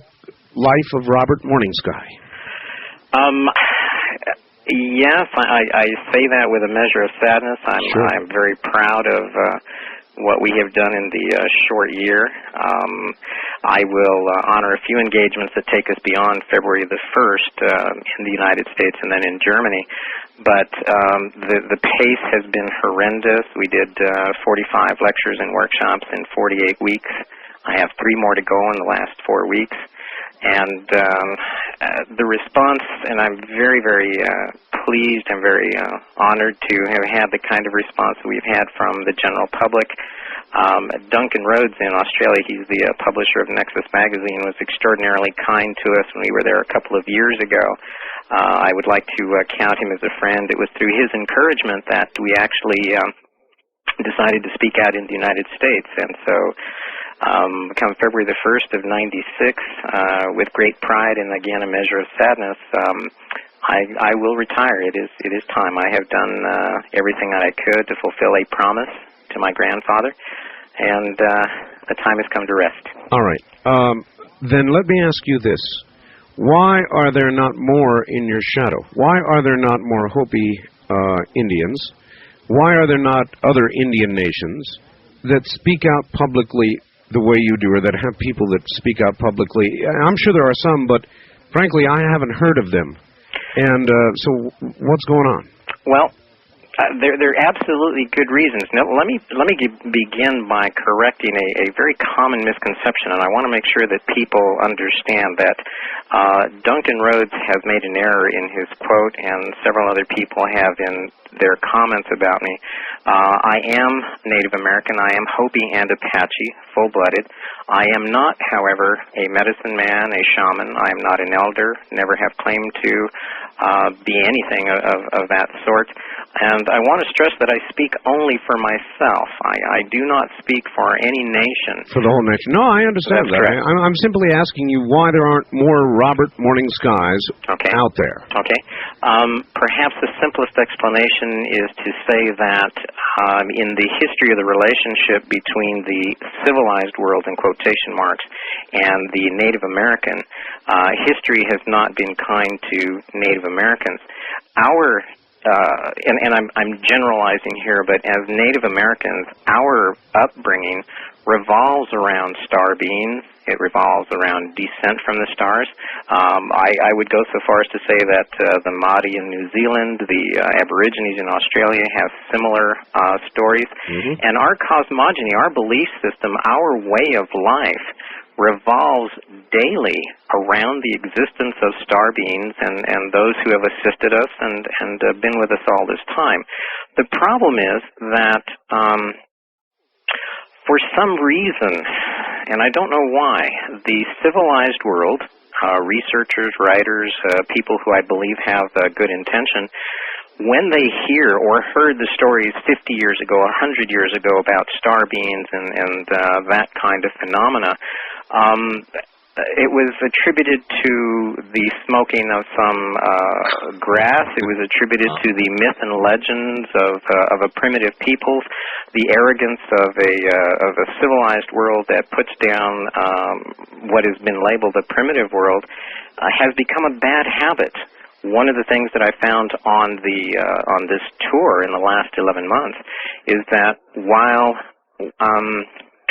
life of Robert Morning Sky. Yes, I say that with a measure of sadness. I'm very proud of what we have done in the short year. I will honor a few engagements that take us beyond February the 1st in the United States and then in Germany. But the pace has been horrendous. We did 45 lectures and workshops in 48 weeks. I have 3 more to go in the last 4 weeks. And the response, and I'm very, very pleased and very honored to have had the kind of response that we've had from the general public. Duncan Rhodes in Australia, he's the publisher of Nexus magazine, was extraordinarily kind to us when we were there a couple of years ago. I would like to count him as a friend. It was through his encouragement that we actually decided to speak out in the United States. And so come February the 1st of '96, with great pride and again a measure of sadness, I will retire. It is time. I have done everything that I could to fulfill a promise to my grandfather, and the time has come to rest. All right. Then let me ask you this. Why are there not more in your shadow? Why are there not more Hopi Indians? Why are there not other Indian nations that speak out publicly the way you do, or that have people that speak out publicly? I'm sure there are some, but frankly, I haven't heard of them. And so what's going on? Well, there are absolutely good reasons. Now, let me begin by correcting a very common misconception, and I want to make sure that people understand that Duncan Rhodes has made an error in his quote, and several other people have in their comments about me. I am Native American. I am Hopi and Apache, full-blooded. I am not, however, a medicine man, a shaman. I am not an elder, never have claimed to be anything of that sort. And I want to stress that I speak only for myself. I do not speak for any nation. For the whole nation. No, I understand that. I'm simply asking you why there aren't more Robert Morning Skies out there. Okay. Perhaps the simplest explanation is to say that in the history of the relationship between the civilized world, in quotation marks, and the Native American, history has not been kind to Native Americans. I'm generalizing here, but as Native Americans, our upbringing revolves around star beings. It revolves around descent from the stars. I would go so far as to say that the Māori in New Zealand, the Aborigines in Australia have similar stories. And our cosmogony, our belief system, our way of life revolves daily around the existence of star beings and those who have assisted us and been with us all this time. The problem is that for some reason, and I don't know why, the civilized world, researchers, writers, people who I believe have good intention, when they hear or heard the stories 50 years ago, 100 years ago about star beings and that kind of phenomena, it was attributed to the smoking of some grass. It was attributed to the myth and legends of a primitive people, the arrogance of a civilized world that puts down what has been labeled a primitive world, has become a bad habit. One of the things that I found on this tour in the last 11 months is that while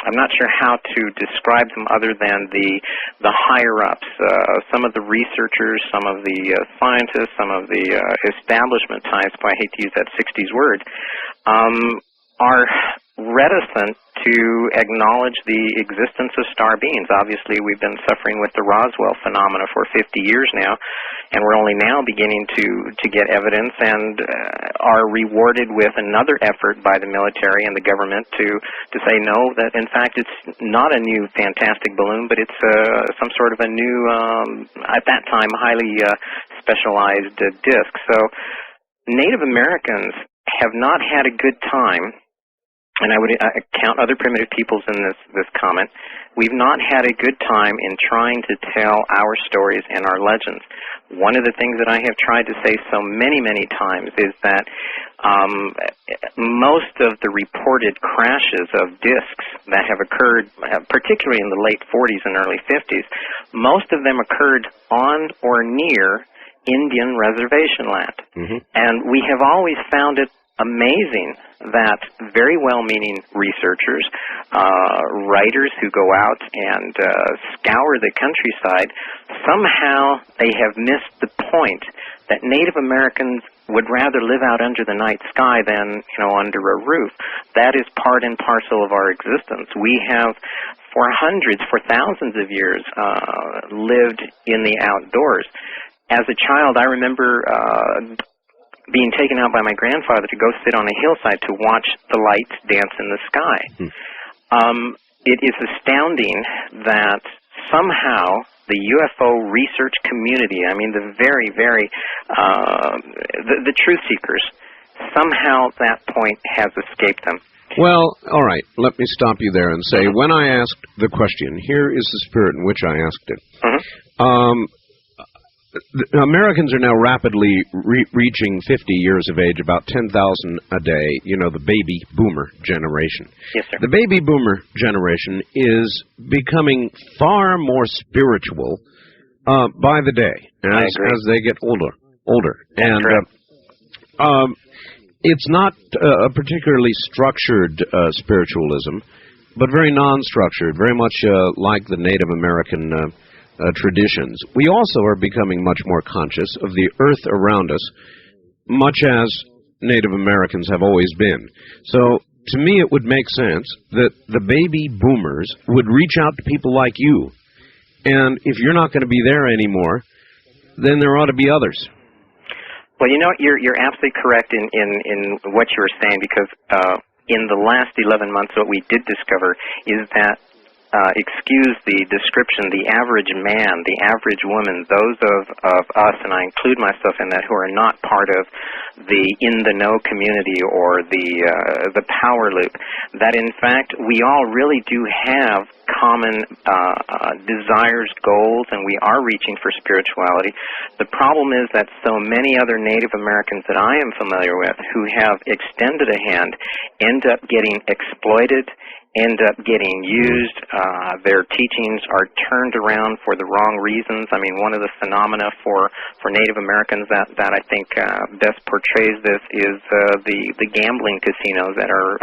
I'm not sure how to describe them other than the higher-ups, some of the researchers, some of the scientists, some of the establishment types, I hate to use that 60s word, are reticent to acknowledge the existence of star beings. Obviously, we've been suffering with the Roswell phenomena for 50 years now, and we're only now beginning to get evidence and are rewarded with another effort by the military and the government to say no, that in fact it's not a new fantastic balloon, but it's some sort of a new, at that time, highly specialized disc. So Native Americans have not had a good time, and I would count other primitive peoples in this comment. We've not had a good time in trying to tell our stories and our legends. One of the things that I have tried to say so many, many times is that most of the reported crashes of discs that have occurred, particularly in the late 40s and early 50s, most of them occurred on or near Indian reservation land. And we have always found it amazing that very well-meaning researchers, writers who go out and scour the countryside, somehow they have missed the point that Native Americans would rather live out under the night sky than, under a roof. That is part and parcel of our existence. We have, for hundreds, for thousands of years, lived in the outdoors. As a child, I remember being taken out by my grandfather to go sit on a hillside to watch the lights dance in the sky. It is astounding that somehow the UFO research community, I mean the very, very, the truth seekers, somehow that point has escaped them. Well, all right, let me stop you there and say, when I asked the question, here is the spirit in which I asked it. Americans are now rapidly reaching 50 years of age, about 10,000 a day, the baby boomer generation. Yes, sir. The baby boomer generation is becoming far more spiritual by the day as they get older. And it's not a particularly structured spiritualism, but very non-structured, very much like the Native American traditions. We also are becoming much more conscious of the earth around us, much as Native Americans have always been. So, to me, it would make sense that the baby boomers would reach out to people like you. And if you're not going to be there anymore, then there ought to be others. Well, you're absolutely correct in what you were saying, because in the last 11 months, what we did discover is that excuse the description, the average man, the average woman, those of us, and I include myself in that, who are not part of the in-the-know community or the power loop, that in fact we all really do have common desires, goals, and we are reaching for spirituality. The problem is that so many other Native Americans that I am familiar with who have extended a hand end up getting exploited, end up getting used, their teachings are turned around for the wrong reasons. I mean, one of the phenomena for Native Americans that I think best portrays this is the gambling casinos that are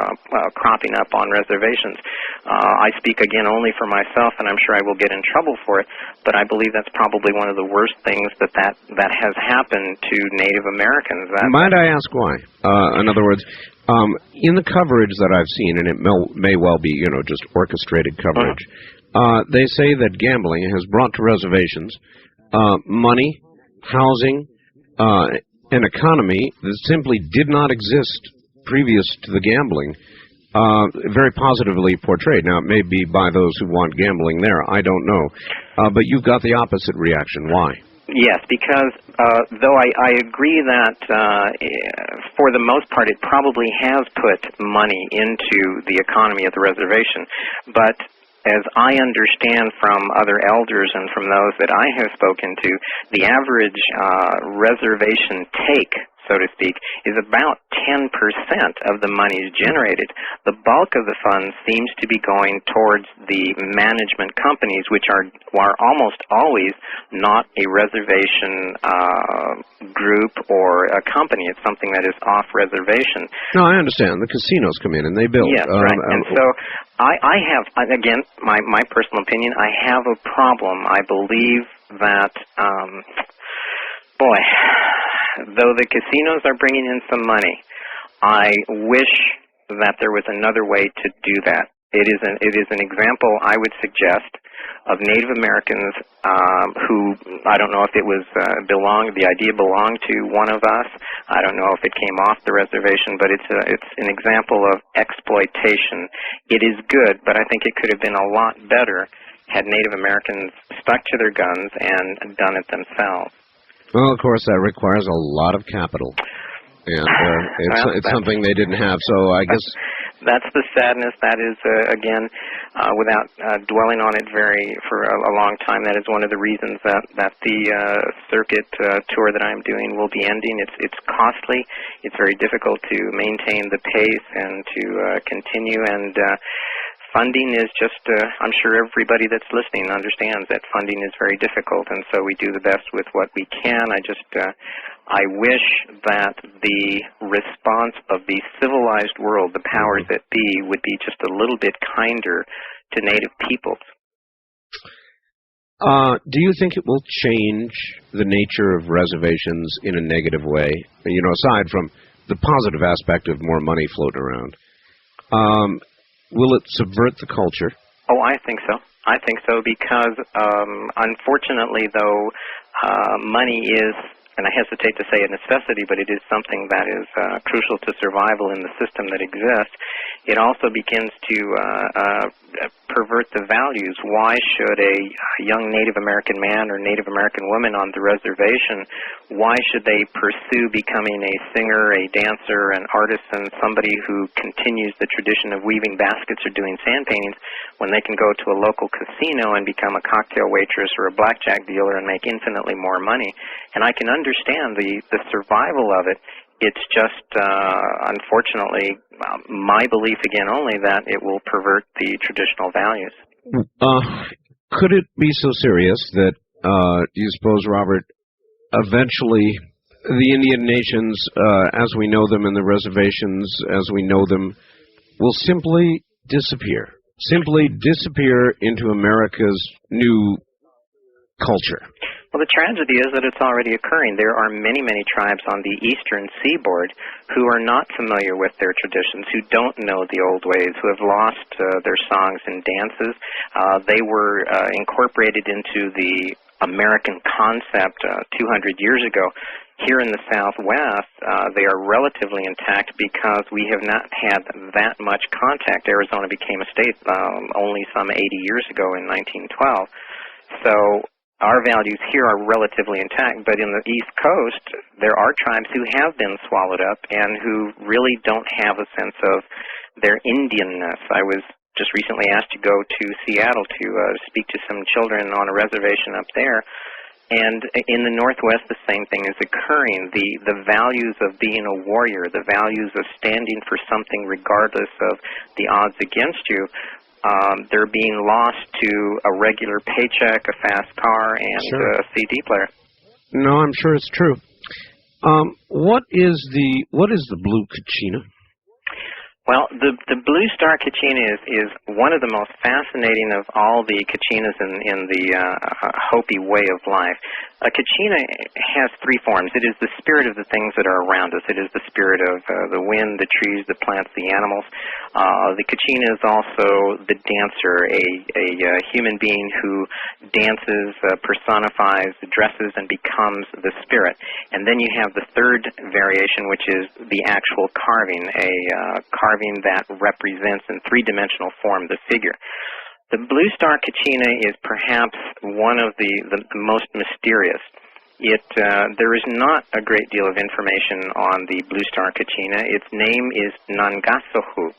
cropping up on reservations. I speak again only for myself, and I'm sure I will get in trouble for it, but I believe that's probably one of the worst things that has happened to Native Americans. Might I ask why? In other words, in the coverage that I've seen, and it may well be, just orchestrated coverage, they say that gambling has brought to reservations money, housing, an economy that simply did not exist previous to the gambling, very positively portrayed. Now, it may be by those who want gambling there. I don't know. But you've got the opposite reaction. Why? Yes, because though I agree that for the most part it probably has put money into the economy of the reservation, but as I understand from other elders and from those that I have spoken to, the average reservation take, so to speak, is about 10% of the monies generated. The bulk of the funds seems to be going towards the management companies, which are almost always not a reservation group or a company. It's something that is off reservation. No, I understand. The casinos come in and they build. Yes, right. And so I have, again, my personal opinion, I have a problem. I believe that, though the casinos are bringing in some money, I wish that there was another way to do that. It is an example, I would suggest, of Native Americans who, I don't know if it was the idea belonged to one of us. I don't know if it came off the reservation, but it's an example of exploitation. It is good, but I think it could have been a lot better had Native Americans stuck to their guns and done it themselves. Well, of course, that requires a lot of capital, and it's something they didn't have, so I guess... That's the sadness. That is, again, without dwelling on it for a long time, that is one of the reasons that the circuit tour that I'm doing will be ending. It's costly. It's very difficult to maintain the pace and to continue, and funding is just, I'm sure everybody that's listening understands that funding is very difficult, and so we do the best with what we can. I wish that the response of the civilized world, the powers that be, would be just a little bit kinder to Native peoples. Do you think it will change the nature of reservations in a negative way? Aside from the positive aspect of more money floating around. Will it subvert the culture? Oh, I think so. I think so because, unfortunately, though, money is, and I hesitate to say a necessity, but it is something that is crucial to survival in the system that exists. It also begins to pervert the values. Why should a young Native American man or Native American woman on the reservation, why should they pursue becoming a singer, a dancer, an artisan, somebody who continues the tradition of weaving baskets or doing sand paintings, when they can go to a local casino and become a cocktail waitress or a blackjack dealer and make infinitely more money? And I can understand the survival of it. It's just, unfortunately, my belief, again, only that it will pervert the traditional values. Could it be so serious that, you suppose, Robert, eventually the Indian nations, as we know them, and the reservations as we know them, will simply disappear into America's new culture? Well, the tragedy is that it's already occurring. There are many, many tribes on the eastern seaboard who are not familiar with their traditions, who don't know the old ways, who have lost their songs and dances. They were incorporated into the American concept 200 years ago. Here in the Southwest, they are relatively intact because we have not had that much contact. Arizona became a state only some 80 years ago in 1912. So our values here are relatively intact, but in the East Coast, there are tribes who have been swallowed up and who really don't have a sense of their Indianness. I was just recently asked to go to Seattle to speak to some children on a reservation up there, and in the Northwest, the same thing is occurring. The values of being a warrior, the values of standing for something regardless of the odds against you, they're being lost to a regular paycheck, a fast car, and a CD player. No, I'm sure it's true. What is the blue kachina? Well, the blue star kachina is one of the most fascinating of all the kachinas in the Hopi way of life. A kachina has three forms. It is the spirit of the things that are around us. It is the spirit of the wind, the trees, the plants, the animals. The kachina is also the dancer, a human being who dances, personifies, dresses, and becomes the spirit. And then you have the third variation, which is the actual carving, a carving that represents in three-dimensional form the figure. The blue star kachina is perhaps one of the most mysterious. There is not a great deal of information on the blue star kachina. Its name is Nangasohu.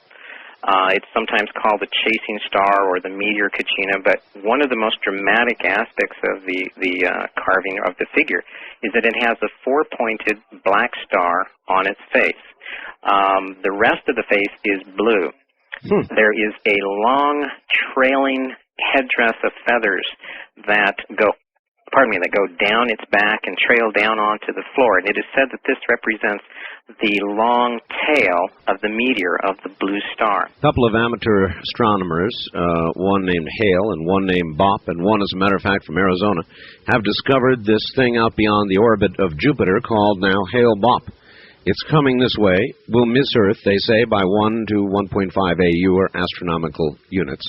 It's sometimes called the chasing star or the meteor kachina, but one of the most dramatic aspects of the carving of the figure is that it has a four-pointed black star on its face. The rest of the face is blue. There is a long, trailing headdress of feathers that go down its back and trail down onto the floor. And it is said that this represents the long tail of the meteor of the blue star. A couple of amateur astronomers, one named Hale and one named Bop, and one, as a matter of fact, from Arizona, have discovered this thing out beyond the orbit of Jupiter called now Hale-Bop. It's coming this way, will miss Earth, they say, by 1 to 1.5 AU, or astronomical units.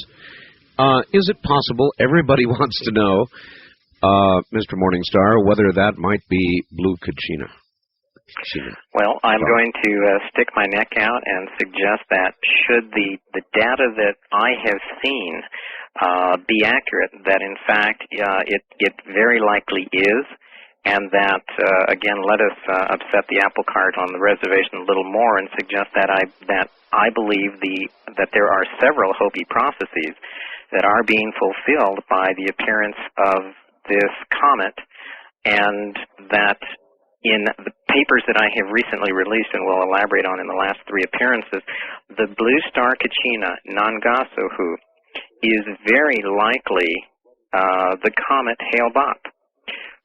Is it possible, everybody wants to know, Mr. Morningstar, whether that might be blue kachina? Well, I'm going to stick my neck out and suggest that should the data that I have seen be accurate, that in fact it very likely is, and that, again, let us upset the apple cart on the reservation a little more and suggest that I believe that there are several Hopi prophecies that are being fulfilled by the appearance of this comet, and that in the papers that I have recently released and will elaborate on in the last three appearances, the blue star kachina, Nangasohu, is very likely the comet Hale-Bop.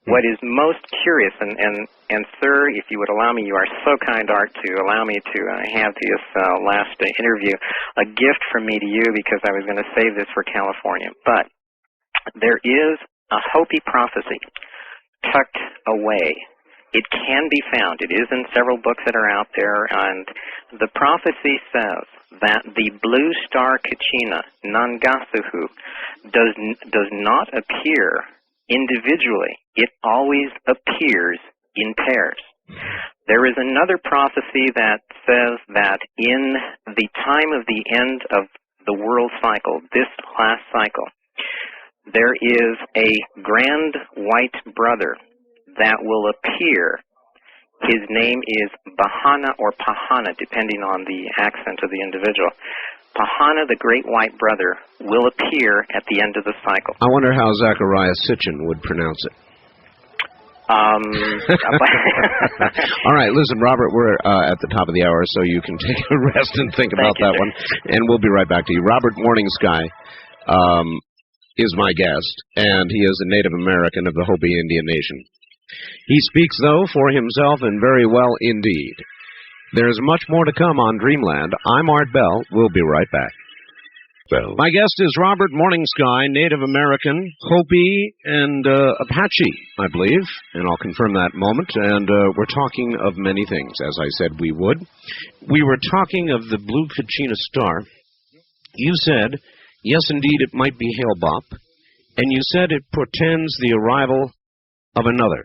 What is most curious, and sir, if you would allow me, you are so kind, Art, to allow me to have this last interview, a gift from me to you, because I was going to save this for California. But there is a Hopi prophecy tucked away. It can be found. It is in several books that are out there, and the prophecy says that the blue star kachina, Nangasohu, does not appear individually. It always appears in pairs. There is another prophecy that says that in the time of the end of the world cycle, this last cycle, there is a grand white brother that will appear. His name is Bahana or Pahana, depending on the accent of the individual. Pahana, the great white brother, will appear at the end of the cycle. I wonder how Zachariah Sitchin would pronounce it. All right, listen, Robert, we're at the top of the hour, so you can take a rest and think about that one, and we'll be right back to you. Robert Morning Sky is my guest, and he is a Native American of the Hopi Indian Nation. He speaks, though, for himself, and very well indeed. There's much more to come on Dreamland. I'm Art Bell. We'll be right back. My guest is Robert Morning Sky, Native American, Hopi, and Apache, I believe, and I'll confirm that in a moment. And we're talking of many things, as I said we would. We were talking of the blue kachina star. You said, yes, indeed, it might be Hale-Bop, and you said it portends the arrival of another.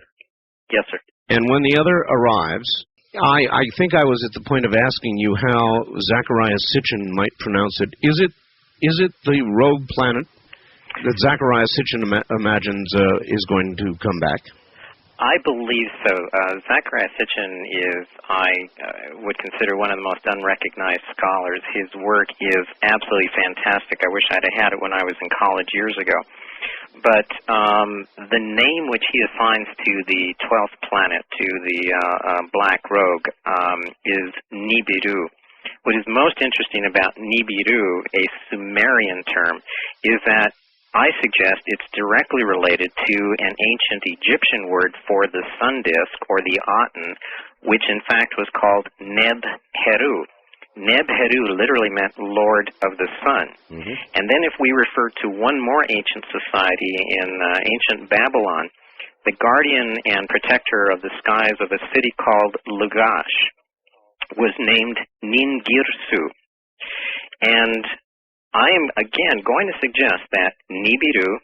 Yes, sir. And when the other arrives, I think I was at the point of asking you how Zachariah Sitchin might pronounce it. Is it the rogue planet that Zachariah Sitchin imagines is going to come back? I believe so. Zachariah Sitchin is, I would consider, one of the most unrecognized scholars. His work is absolutely fantastic. I wish I'd have had it when I was in college years ago. But the name which he assigns to the 12th planet, to the Black Rogue, is Nibiru. what is most interesting about Nibiru, a Sumerian term, is that I suggest it's directly related to an ancient Egyptian word for the sun disk, or the Aten, which in fact was called Neb-Heru. Neb-Heru literally meant Lord of the Sun. Mm-hmm. And then if we refer to one more ancient society in ancient Babylon, the guardian and protector of the skies of a city called Lagash was named Ningirsu. And I am, again, going to suggest that Nibiru,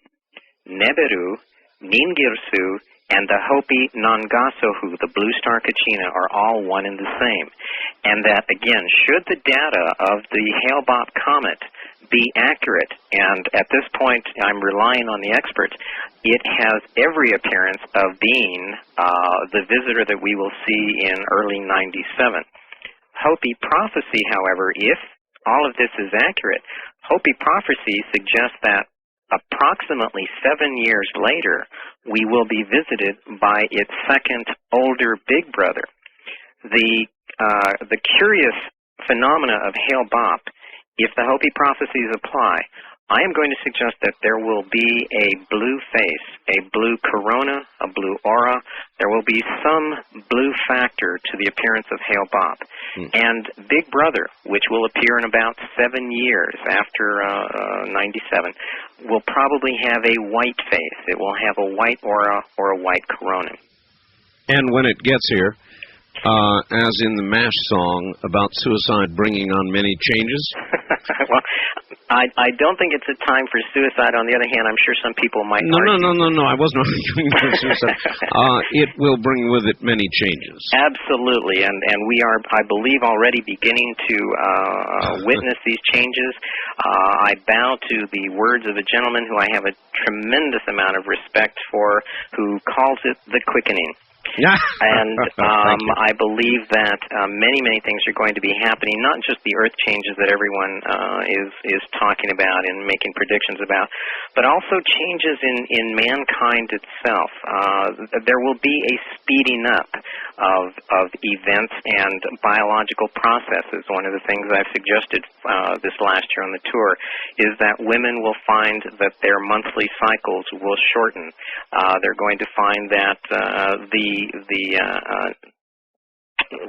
Neberu, Ningirsu, and the Hopi Nangasohu, the blue star Kachina, are all one and the same. And that, again, should the data of the Hale-Bopp comet be accurate, and at this point I'm relying on the experts, it has every appearance of being the visitor that we will see in early 97. Hopi prophecy, however, if all of this is accurate, Hopi prophecy suggests that approximately 7 years later, we will be visited by its second, older big brother. The curious phenomena of Hale-Bopp, if the Hopi prophecies apply, I am going to suggest that there will be a blue face, a blue corona, a blue aura. There will be some blue factor to the appearance of Hale-Bopp. And Big Brother, which will appear in about 7 years after 97, will probably have a white face. It will have a white aura or a white corona. And when it gets here, as in the MASH song about suicide bringing on many changes? Well, I don't think it's a time for suicide. On the other hand, I'm sure some people might argue. No, I wasn't arguing for suicide. It will bring with it many changes. Absolutely, and we are, I believe, already beginning to witness these changes. I bow to the words of a gentleman who I have a tremendous amount of respect for, who calls it the quickening. And I believe that many things are going to be happening, not just the earth changes that everyone is talking about and making predictions about, but also changes in mankind itself. There will be a speeding up of events and biological processes. One of the things I've suggested this last year on the tour is that women will find that their monthly cycles will shorten. They're going to find that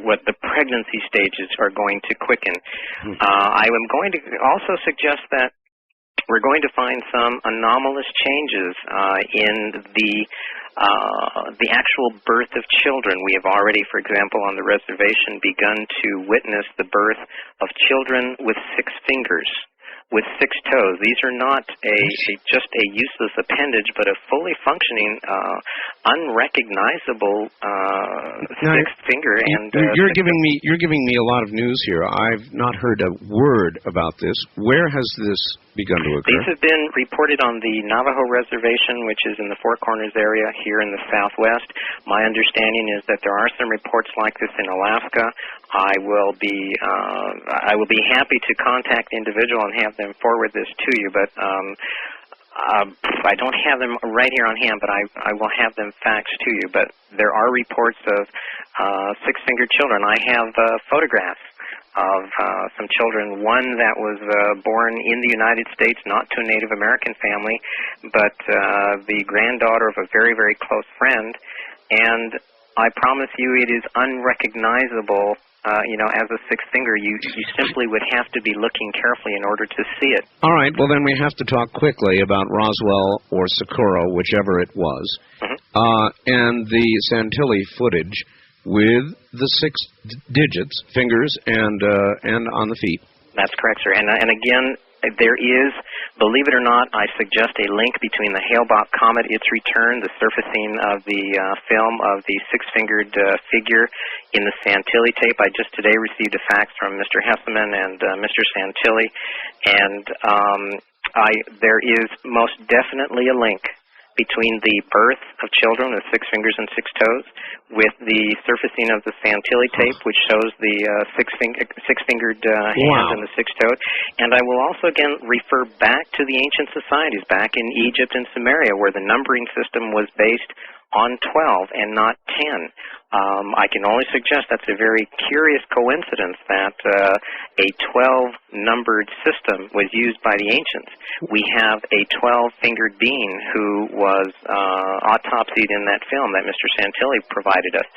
what the pregnancy stages are going to quicken. I am going to also suggest that we're going to find some anomalous changes in the actual birth of children. We have already, for example, on the reservation begun to witness the birth of children with 6 fingers, with 6 toes. These are not just a useless appendage, but a fully functioning, unrecognizable sixth finger. And you're giving me a lot of news here. I've not heard a word about this. Where has this begun to occur? These have been reported on the Navajo Reservation, which is in the Four Corners area here in the Southwest. My understanding is that there are some reports like this in Alaska. I will be happy to contact the individual and have them forward this to you, but I don't have them right here on hand, but I will have them faxed to you. But there are reports of 6-fingered children. I have photographs of some children, one that was born in the United States, not to a Native American family, but the granddaughter of a very, very close friend, and I promise you it is unrecognizable. As a 6th finger, you simply would have to be looking carefully in order to see it. All right, well then we have to talk quickly about Roswell or Socorro, whichever it was, and the Santilli footage with the 6 digits, fingers, and on the feet. That's correct, sir. And again, there is, believe it or not, I suggest a link between the Hale-Bopp comet, its return, the surfacing of the film of the 6-fingered figure in the Santilli tape. I just today received a fax from Mr. Hesseman and Mr. Santilli, and there is most definitely a link between the birth of children with 6 fingers and 6 toes with the surfacing of the Santilli tape, which shows the 6-fingered hand and the 6-toed. And I will also, again, refer back to the ancient societies, back in Egypt and Sumeria, where the numbering system was based on 12 and not 10. I can only suggest that's a very curious coincidence that a 12-numbered system was used by the ancients. We have a 12-fingered being who was autopsied in that film that Mr. Santilli provided us.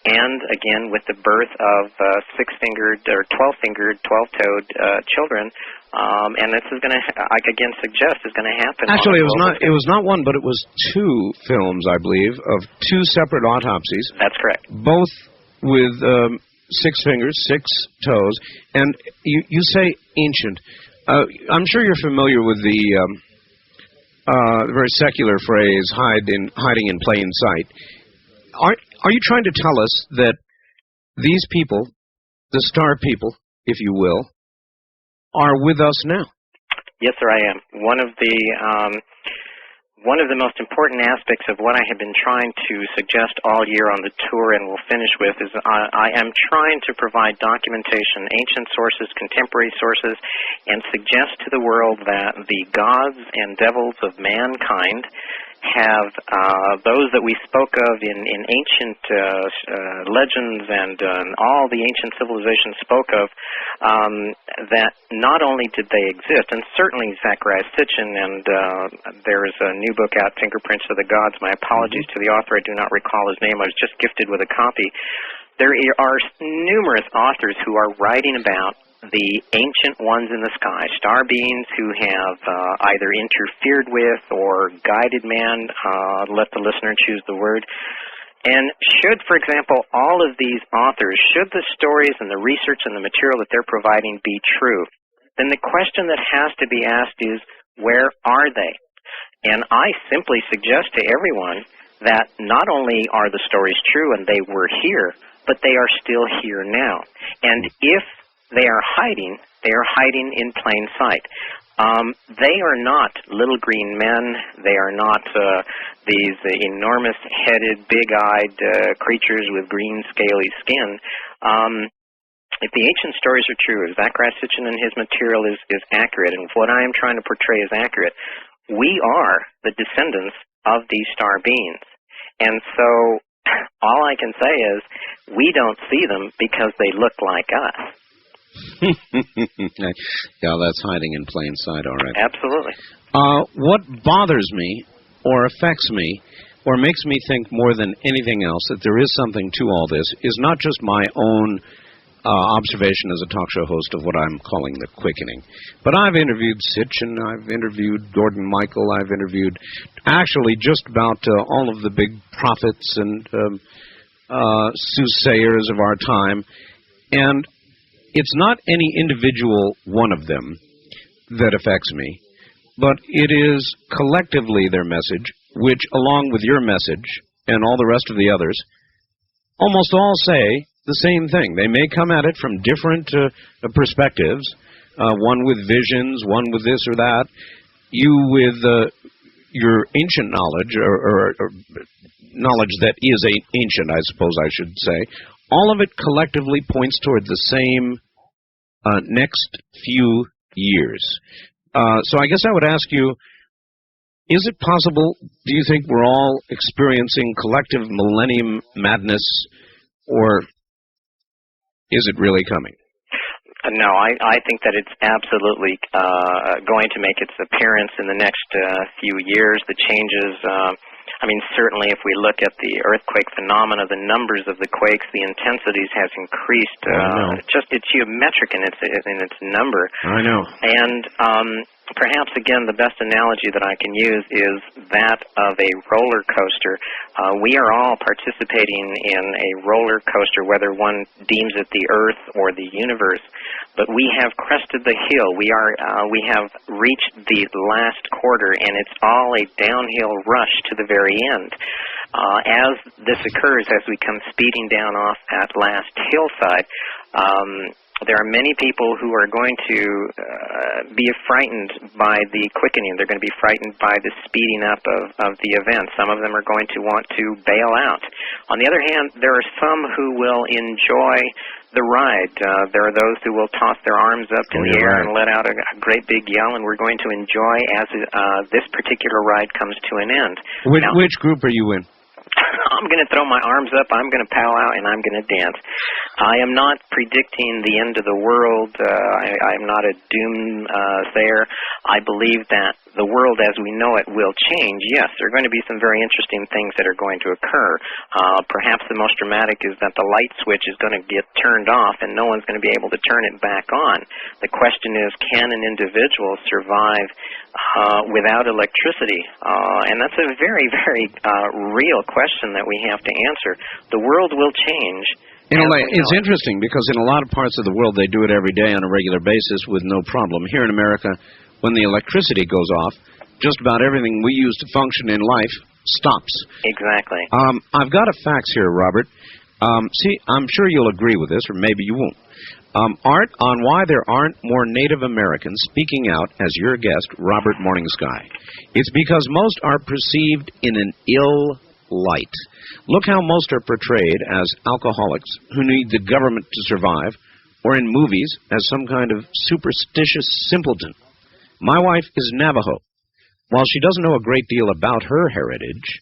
And, again, with the birth of 6-fingered or 12-fingered, 12-toed children, and this is going to, I again suggest, is going to happen. Actually, it was not one, but it was 2 films, I believe, of 2 separate autopsies. That's correct. Both with 6 fingers, 6 toes, and you say ancient. I'm sure you're familiar with the very secular phrase hiding in plain sight. Are you trying to tell us that these people, the star people, if you will, are with us now? Yes, sir, I am. One of the most important aspects of what I have been trying to suggest all year on the tour and will finish with is I am trying to provide documentation, ancient sources, contemporary sources, and suggest to the world that the gods and devils of mankind have those that we spoke of in ancient legends and all the ancient civilizations spoke of, that not only did they exist, and certainly Zacharias Sitchin, and there's a new book out, Fingerprints of the Gods. My apologies to the author. I do not recall his name. I was just gifted with a copy. There are numerous authors who are writing about the ancient ones in the sky, star beings who have either interfered with or guided man, let the listener choose the word. And should, for example, all of these authors, should the stories and the research and the material that they're providing be true, then the question that has to be asked is, where are they? And I simply suggest to everyone that not only are the stories true and they were here, but they are still here now. And if they are hiding in plain sight. They are not little green men. They are not these enormous-headed, big-eyed creatures with green, scaly skin. If the ancient stories are true, if Zacharias Sitchin and his material is accurate, and if what I am trying to portray is accurate, we are the descendants of these star beings. And so all I can say is we don't see them because they look like us. Yeah, that's hiding in plain sight, all right. Absolutely. What bothers me or affects me or makes me think more than anything else that there is something to all this is not just my own observation as a talk show host of what I'm calling the quickening, but I've interviewed Sitchin, I've interviewed Gordon Michael, I've interviewed actually just about all of the big prophets and soothsayers of our time, and it's not any individual one of them that affects me, but it is collectively their message, which, along with your message and all the rest of the others, almost all say the same thing. They may come at it from different perspectives, one with visions, one with this or that, you with your ancient knowledge, or knowledge that is ancient, I suppose I should say. All of it collectively points toward the same next few years. So I guess I would ask you, is it possible, do you think we're all experiencing collective millennium madness, or is it really coming? No, I think that it's absolutely going to make its appearance in the next few years. The changes, certainly if we look at the earthquake phenomena, the numbers of the quakes, the intensities has increased. It's geometric in its number. I know. And perhaps, again, the best analogy that I can use is that of a roller coaster. We are all participating in a roller coaster, whether one deems it the Earth or the universe. But we have crested the hill. We have reached the last quarter, and it's all a downhill rush to the very end. As this occurs, as we come speeding down off that last hillside, there are many people who are going to be frightened by the quickening. They're going to be frightened by the speeding up of the event. Some of them are going to want to bail out. On the other hand, there are some who will enjoy the ride. There are those who will toss their arms up in the air and let out a great big yell, and we're going to enjoy as this particular ride comes to an end. Which group are you in? I'm going to throw my arms up, I'm going to powwow, and I'm going to dance. I am not predicting the end of the world. I am not a doomsayer. I believe that the world as we know it will change. Yes, there are going to be some very interesting things that are going to occur. Perhaps the most dramatic is that the light switch is going to get turned off and no one's going to be able to turn it back on. The question is, can an individual survive without electricity? And that's a very, very real question that we have to answer. The world will change. It's interesting because in a lot of parts of the world they do it every day on a regular basis with no problem. Here in America, when the electricity goes off, just about everything we use to function in life stops. Exactly. I've got a fax here, Robert. See, I'm sure you'll agree with this, or maybe you won't. Art, on why there aren't more Native Americans speaking out as your guest, Robert Morningsky. It's because most are perceived in an ill light. Look how most are portrayed as alcoholics who need the government to survive, or in movies as some kind of superstitious simpleton. My wife is Navajo. While she doesn't know a great deal about her heritage,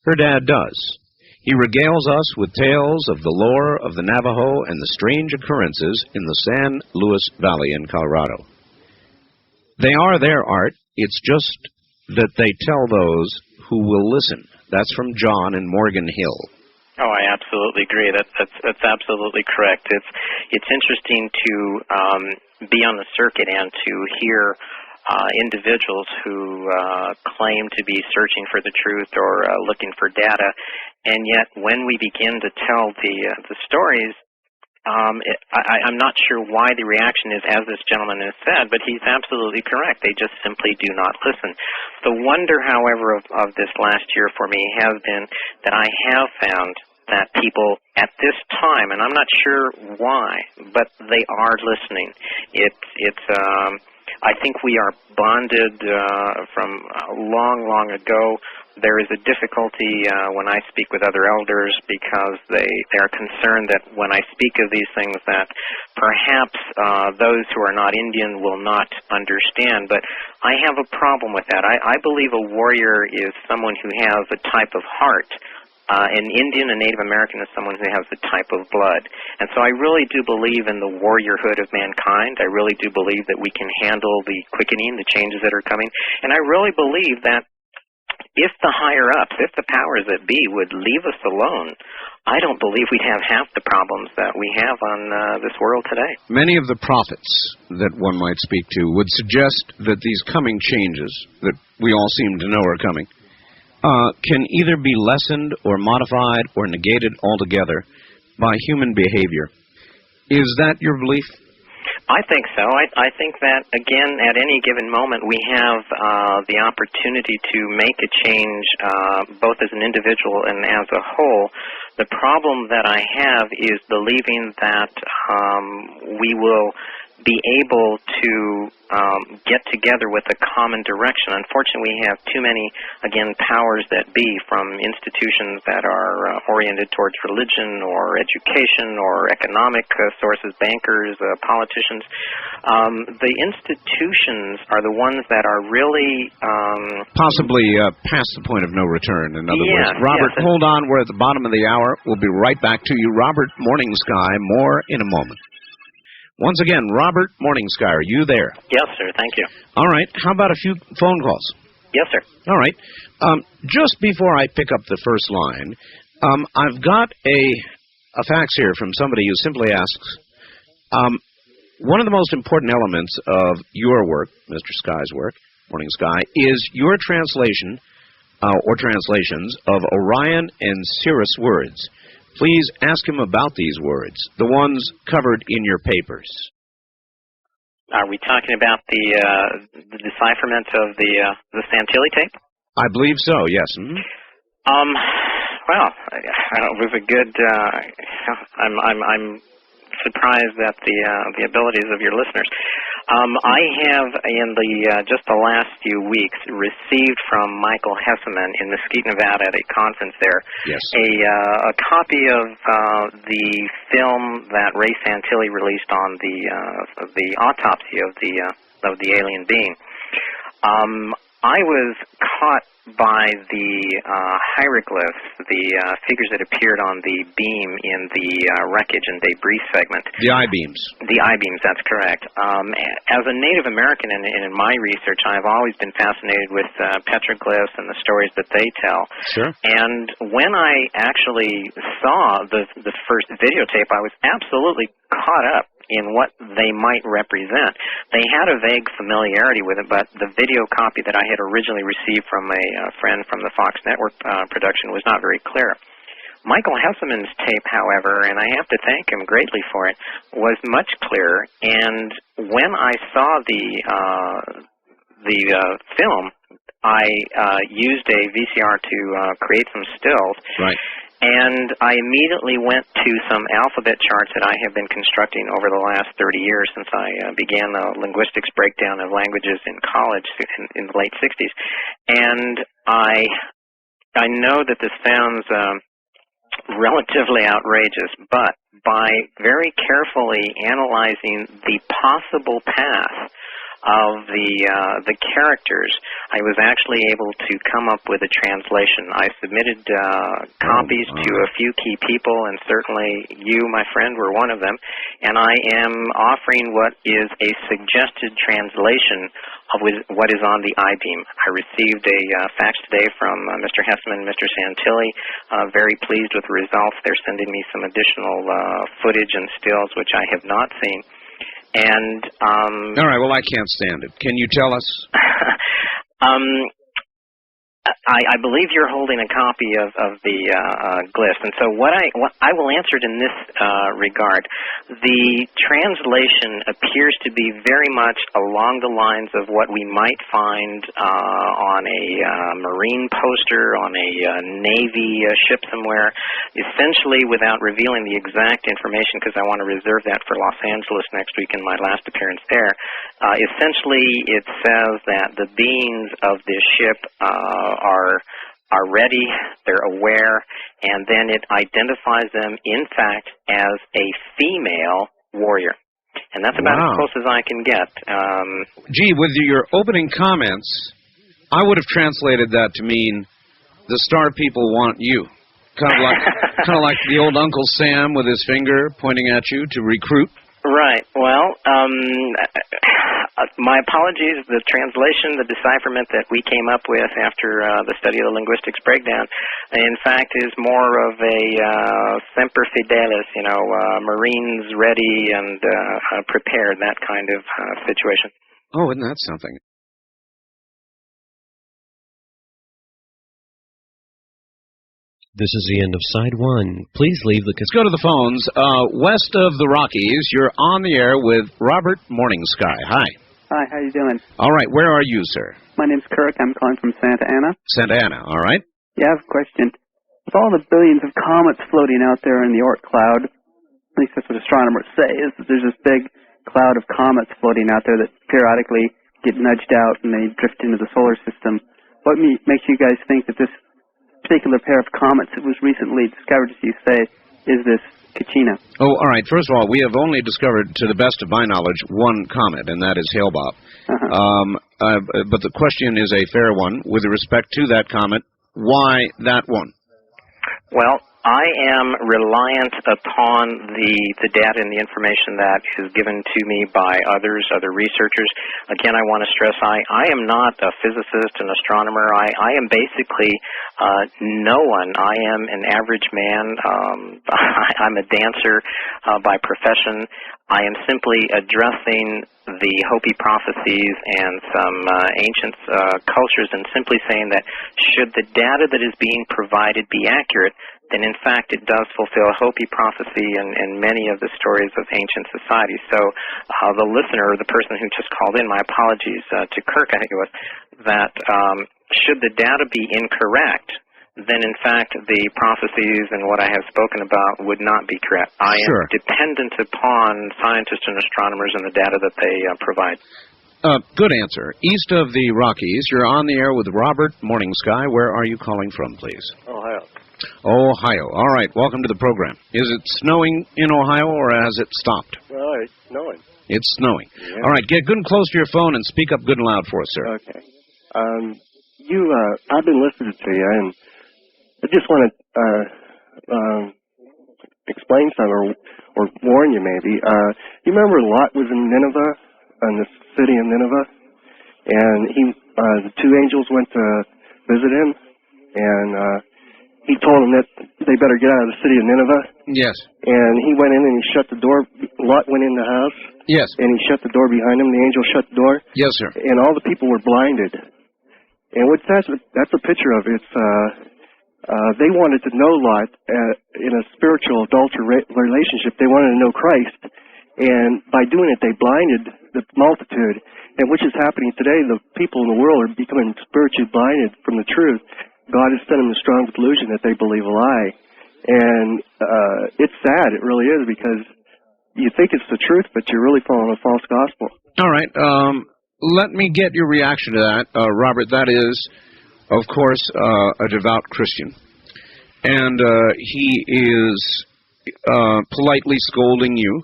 her dad does. He regales us with tales of the lore of the Navajo and the strange occurrences in the San Luis Valley in Colorado. They are their art. It's just that they tell those who will listen. That's from John in Morgan Hill. Oh, I absolutely agree. That's absolutely correct. It's interesting to be on the circuit and to hear individuals who claim to be searching for the truth or looking for data, and yet when we begin to tell the stories, I'm not sure why the reaction is as this gentleman has said, but he's absolutely correct. They just simply do not listen. The wonder, however, of this last year for me has been that I have found that people at this time, and I'm not sure why, but they are listening. I think we are bonded from long, long ago. There is a difficulty when I speak with other elders because they are concerned that when I speak of these things that perhaps those who are not Indian will not understand. But I have a problem with that. I believe a warrior is someone who has a type of heart. An Indian, a Native American, is someone who has the type of blood. And so I really do believe in the warriorhood of mankind. I really do believe that we can handle the quickening, the changes that are coming. And I really believe that if the higher-ups, if the powers that be would leave us alone, I don't believe we'd have half the problems that we have on this world today. Many of the prophets that one might speak to would suggest that these coming changes that we all seem to know are coming can either be lessened or modified or negated altogether by human behavior. Is that your belief? I think so. I think that, again, at any given moment, we have the opportunity to make a change both as an individual and as a whole. The problem that I have is believing that we will be able to get together with a common direction. Unfortunately, we have too many, again, powers that be, from institutions that are oriented towards religion or education or economic sources, bankers, politicians. The institutions are the ones that are really possibly past the point of no return, in other words. Robert, yes. Hold on. We're at the bottom of the hour. We'll be right back to you. Robert Morningsky, more in a moment. Once again, Robert Morningsky, are you there? Yes, sir. Thank you. All right. How about a few phone calls? Yes, sir. All right. Just before I pick up the first line, I've got a fax here from somebody who simply asks, one of the most important elements of your work, Mr. Sky's work, Morningsky, is your translation or translations of Orion and Sirius words. Please ask him about these words, the ones covered in your papers. Are we talking about the decipherment of the Santilli tape? I believe so, yes. Mm-hmm. Well, it was a good. I'm surprised at the abilities of your listeners. I have, in just the last few weeks, received from Michael Hesseman in Mesquite, Nevada, at a conference there, yes, a copy of the film that Ray Santilli released on the autopsy of the alien being. I was caught by the hieroglyphs, the figures that appeared on the beam in the wreckage and debris segment. The I-beams. The I-beams, that's correct. As a Native American and in my research, I've always been fascinated with petroglyphs and the stories that they tell. Sure. And when I actually saw the first videotape, I was absolutely caught up in what they might represent. They had a vague familiarity with it, but the video copy that I had originally received from a friend from the Fox Network production was not very clear. Michael Hesseman's tape, however, and I have to thank him greatly for it, was much clearer. And when I saw the film, I used a VCR to create some stills. Right. And I immediately went to some alphabet charts that I have been constructing over the last 30 years since I began the linguistics breakdown of languages in college in the late 60s. And I know that this sounds relatively outrageous, but by very carefully analyzing the possible path of the characters, I was actually able to come up with a translation. I submitted copies to a few key people, and certainly you, my friend, were one of them, and I am offering what is a suggested translation of what is on the I-beam. I received a fax today from Mr. Hessman and Mr. Santilli, very pleased with the results. They're sending me some additional footage and stills, which I have not seen. And all right, well, I can't stand it. Can you tell us? I believe you're holding a copy of the glyphs, and so what I will answer it in this regard. The translation appears to be very much along the lines of what we might find on a Marine poster, on a Navy ship somewhere, essentially without revealing the exact information, because I want to reserve that for Los Angeles next week in my last appearance there. Essentially, it says that the beings of this ship are ready, they're aware, and then it identifies them, in fact, as a female warrior. And that's about as close as I can get. Gee, with your opening comments, I would have translated that to mean the star people want you. Kind of like the old Uncle Sam with his finger pointing at you to recruit. Right. Well, my apologies. The translation, the decipherment that we came up with after the study of the linguistics breakdown, in fact, is more of a semper fidelis, Marines ready and prepared, that kind of situation. Oh, isn't that something? This is the end of Side 1. Please leave the... Let's go to the phones. West of the Rockies, you're on the air with Robert Morningsky. Hi. Hi, how you doing? All right, where are you, sir? My name's Kirk. I'm calling from Santa Ana. Santa Ana, all right. Yeah, I have a question. With all the billions of comets floating out there in the Oort cloud, at least that's what astronomers say, is that there's this big cloud of comets floating out there that periodically get nudged out and they drift into the solar system. What makes you guys think that this particular pair of comets that was recently discovered, as you say, is this Kachina? Oh, all right. First of all, we have only discovered, to the best of my knowledge, one comet, and that is Hale-Bopp. But the question is a fair one. With respect to that comet, why that one? Well, I am reliant upon the data and the information that is given to me by other researchers. Again, I want to stress I am not a physicist, an astronomer. I am basically no one. I am an average man. I'm a dancer by profession. I am simply addressing the Hopi prophecies and some ancient cultures and simply saying that should the data that is being provided be accurate, then in fact it does fulfill Hopi prophecy and many of the stories of ancient societies. So the listener, or the person who just called in, my apologies to Kirk, I think it was, that should the data be incorrect, then in fact the prophecies and what I have spoken about would not be correct. I am dependent upon scientists and astronomers and the data that they provide. Good answer. East of the Rockies, you're on the air with Robert Morningsky. Where are you calling from, please? Ohio. Ohio. All right. Welcome to the program. Is it snowing in Ohio, or has it stopped? Well, it's snowing. It's snowing. Yeah. All right. Get good and close to your phone and speak up good and loud for us, sir. Okay. I've been listening to you, and I just want to explain something or warn you maybe. You remember Lot was in Nineveh, in the city of Nineveh, and the two angels went to visit him, and he told them that they better get out of the city of Nineveh. Yes. And he went in and he shut the door. Lot went in the house. Yes. And he shut the door behind him. The angel shut the door. Yes, sir. And all the people were blinded. And what that's a picture of. It's they wanted to know Lot in a spiritual adultery relationship. They wanted to know Christ, and by doing it, they blinded the multitude. And which is happening today. The people in the world are becoming spiritually blinded from the truth. God has sent them a strong delusion that they believe a lie. And it's sad, it really is, because you think it's the truth, but you're really following a false gospel. All right. Let me get your reaction to that, Robert. That is, of course, a devout Christian. And he is politely scolding you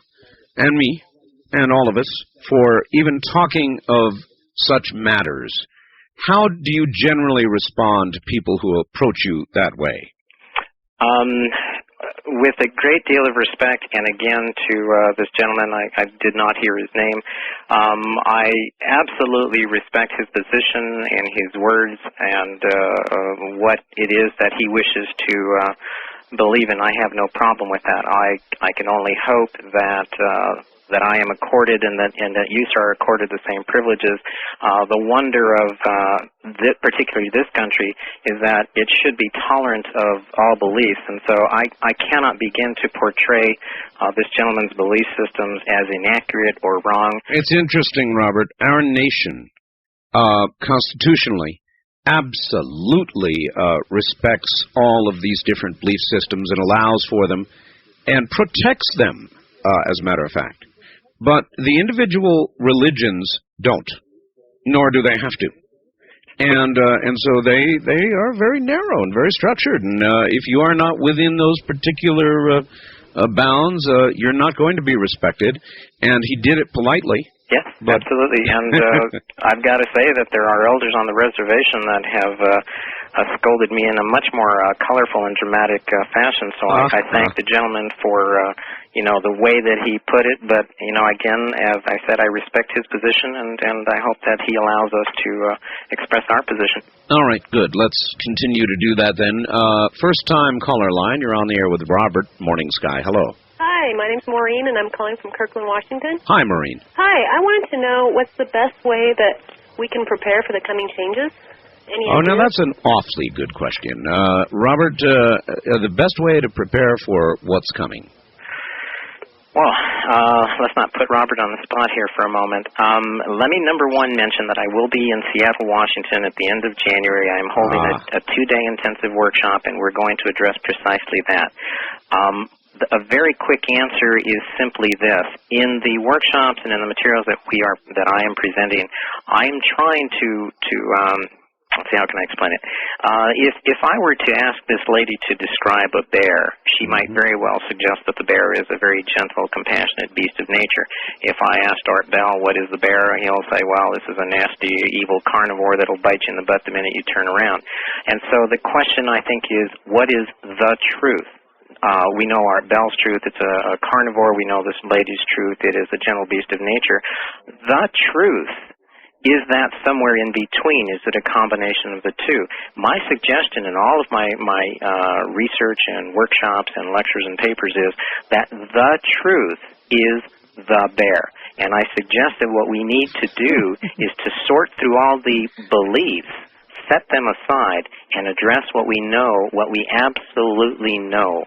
and me and all of us for even talking of such matters. How do you generally respond to people who approach you that way? With a great deal of respect, and again to this gentleman, I did not hear his name. I absolutely respect his position and his words and what it is that he wishes to believe in. I have no problem with that. I can only hope that that I am accorded and that you are accorded the same privileges. The wonder of particularly this country is that it should be tolerant of all beliefs, and so I cannot begin to portray this gentleman's belief systems as inaccurate or wrong. It's interesting, Robert. Our nation, constitutionally, absolutely respects all of these different belief systems and allows for them and protects them, as a matter of fact. But the individual religions don't, nor do they have to. And so they are very narrow and very structured. And if you are not within those particular bounds, you're not going to be respected. And he did it politely. Yes, absolutely. And I've got to say that there are elders on the reservation that have scolded me in a much more colorful and dramatic fashion. So I thank the gentleman for the way that he put it. But again, as I said, I respect his position, and I hope that he allows us to express our position. All right, good. Let's continue to do that then. First-time caller line. You're on the air with Robert, Morning Sky. Hello. Hi, my name's Maureen, and I'm calling from Kirkland, Washington. Hi, Maureen. Hi, I wanted to know what's the best way that we can prepare for the coming changes? Now that's an awfully good question. Robert, the best way to prepare for what's coming? Well, let's not put Robert on the spot here for a moment. Let me, number one, mention that I will be in Seattle, Washington at the end of January. I am holding a two-day intensive workshop, and we're going to address precisely that. A very quick answer is simply this. In the workshops and in the materials that I am presenting, I am trying to let's see, how can I explain it? If I were to ask this lady to describe a bear, she might very well suggest that the bear is a very gentle, compassionate beast of nature. If I asked Art Bell, what is the bear, he'll say, well, this is a nasty, evil carnivore that'll bite you in the butt the minute you turn around. And so the question, I think, is, what is the truth? We know Art Bell's truth. It's a carnivore. We know this lady's truth. It is a gentle beast of nature. The truth, is that somewhere in between? Is it a combination of the two? My suggestion in all of my research and workshops and lectures and papers is that the truth is the bear. And I suggest that what we need to do is to sort through all the beliefs, set them aside, and address what we know, what we absolutely know.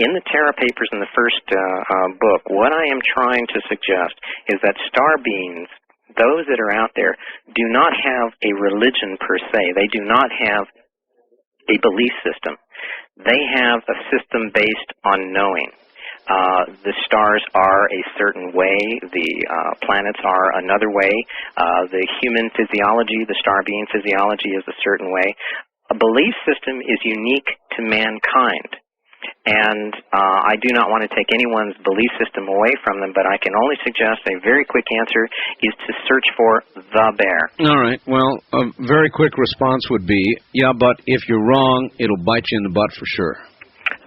In the Terra Papers in the first book, what I am trying to suggest is that star beings, those that are out there, do not have a religion per se. They do not have a belief system. They have a system based on knowing. The stars are a certain way. The planets are another way. The human physiology, the star being physiology, is a certain way. A belief system is unique to mankind. And I do not want to take anyone's belief system away from them, but I can only suggest a very quick answer is to search for the bear. All right. Well, a very quick response would be, yeah, but if you're wrong, it'll bite you in the butt for sure.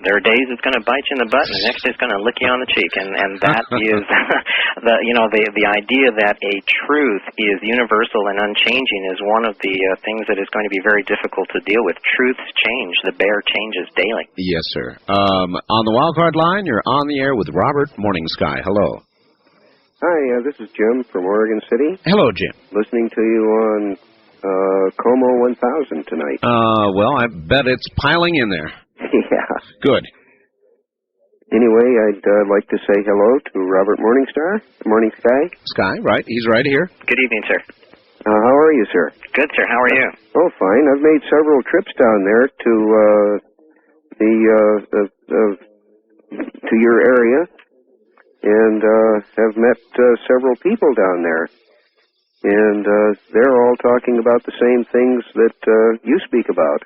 There are days it's going to bite you in the butt, and the next day it's going to lick you on the cheek, and that is the idea that a truth is universal and unchanging is one of the things that is going to be very difficult to deal with. Truths change. The bear changes daily. Yes, sir. On the wildcard line, you're on the air with Robert Morning Sky. Hello. Hi, this is Jim from Oregon City. Hello, Jim. Listening to you on Como 1000 tonight. Well, I bet it's piling in there. Yeah. Good. Anyway, I'd like to say hello to Robert Morningstar, Morning Sky. Sky, right. He's right here. Good evening, sir. How are you, sir? Good, sir. How are you? Oh, fine. I've made several trips down there to your area, and have met several people down there. And they're all talking about the same things that you speak about.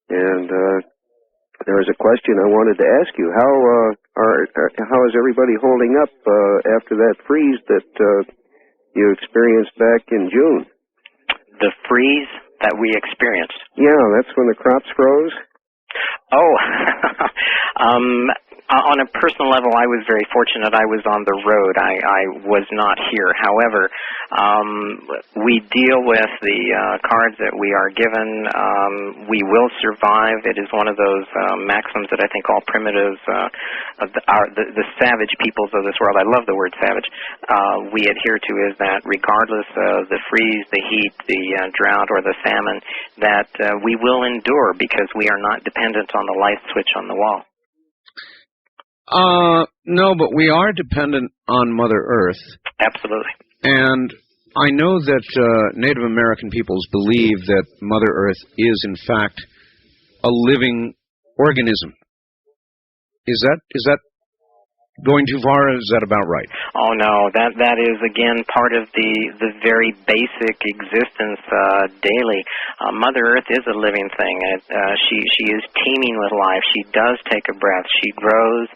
And there was a question I wanted to ask you. How is everybody holding up after that freeze that you experienced back in June? The freeze that we experienced? Yeah, that's when the crops froze. Oh, on a personal level, I was very fortunate. I was on the road. I was not here. However, we deal with the cards that we are given. We will survive. It is one of those maxims that I think all primitives, the savage peoples of this world, I love the word savage, we adhere to, is that regardless of the freeze, the heat, the drought, or the famine, that we will endure because we are not dependent on the light switch on the wall. No, but we are dependent on Mother Earth. Absolutely. And I know that Native American peoples believe that Mother Earth is, in fact, a living organism. Is that going too far, or is that about right? Oh, no. That is, again, part of the very basic existence daily. Mother Earth is a living thing. She is teeming with life. She does take a breath. She grows.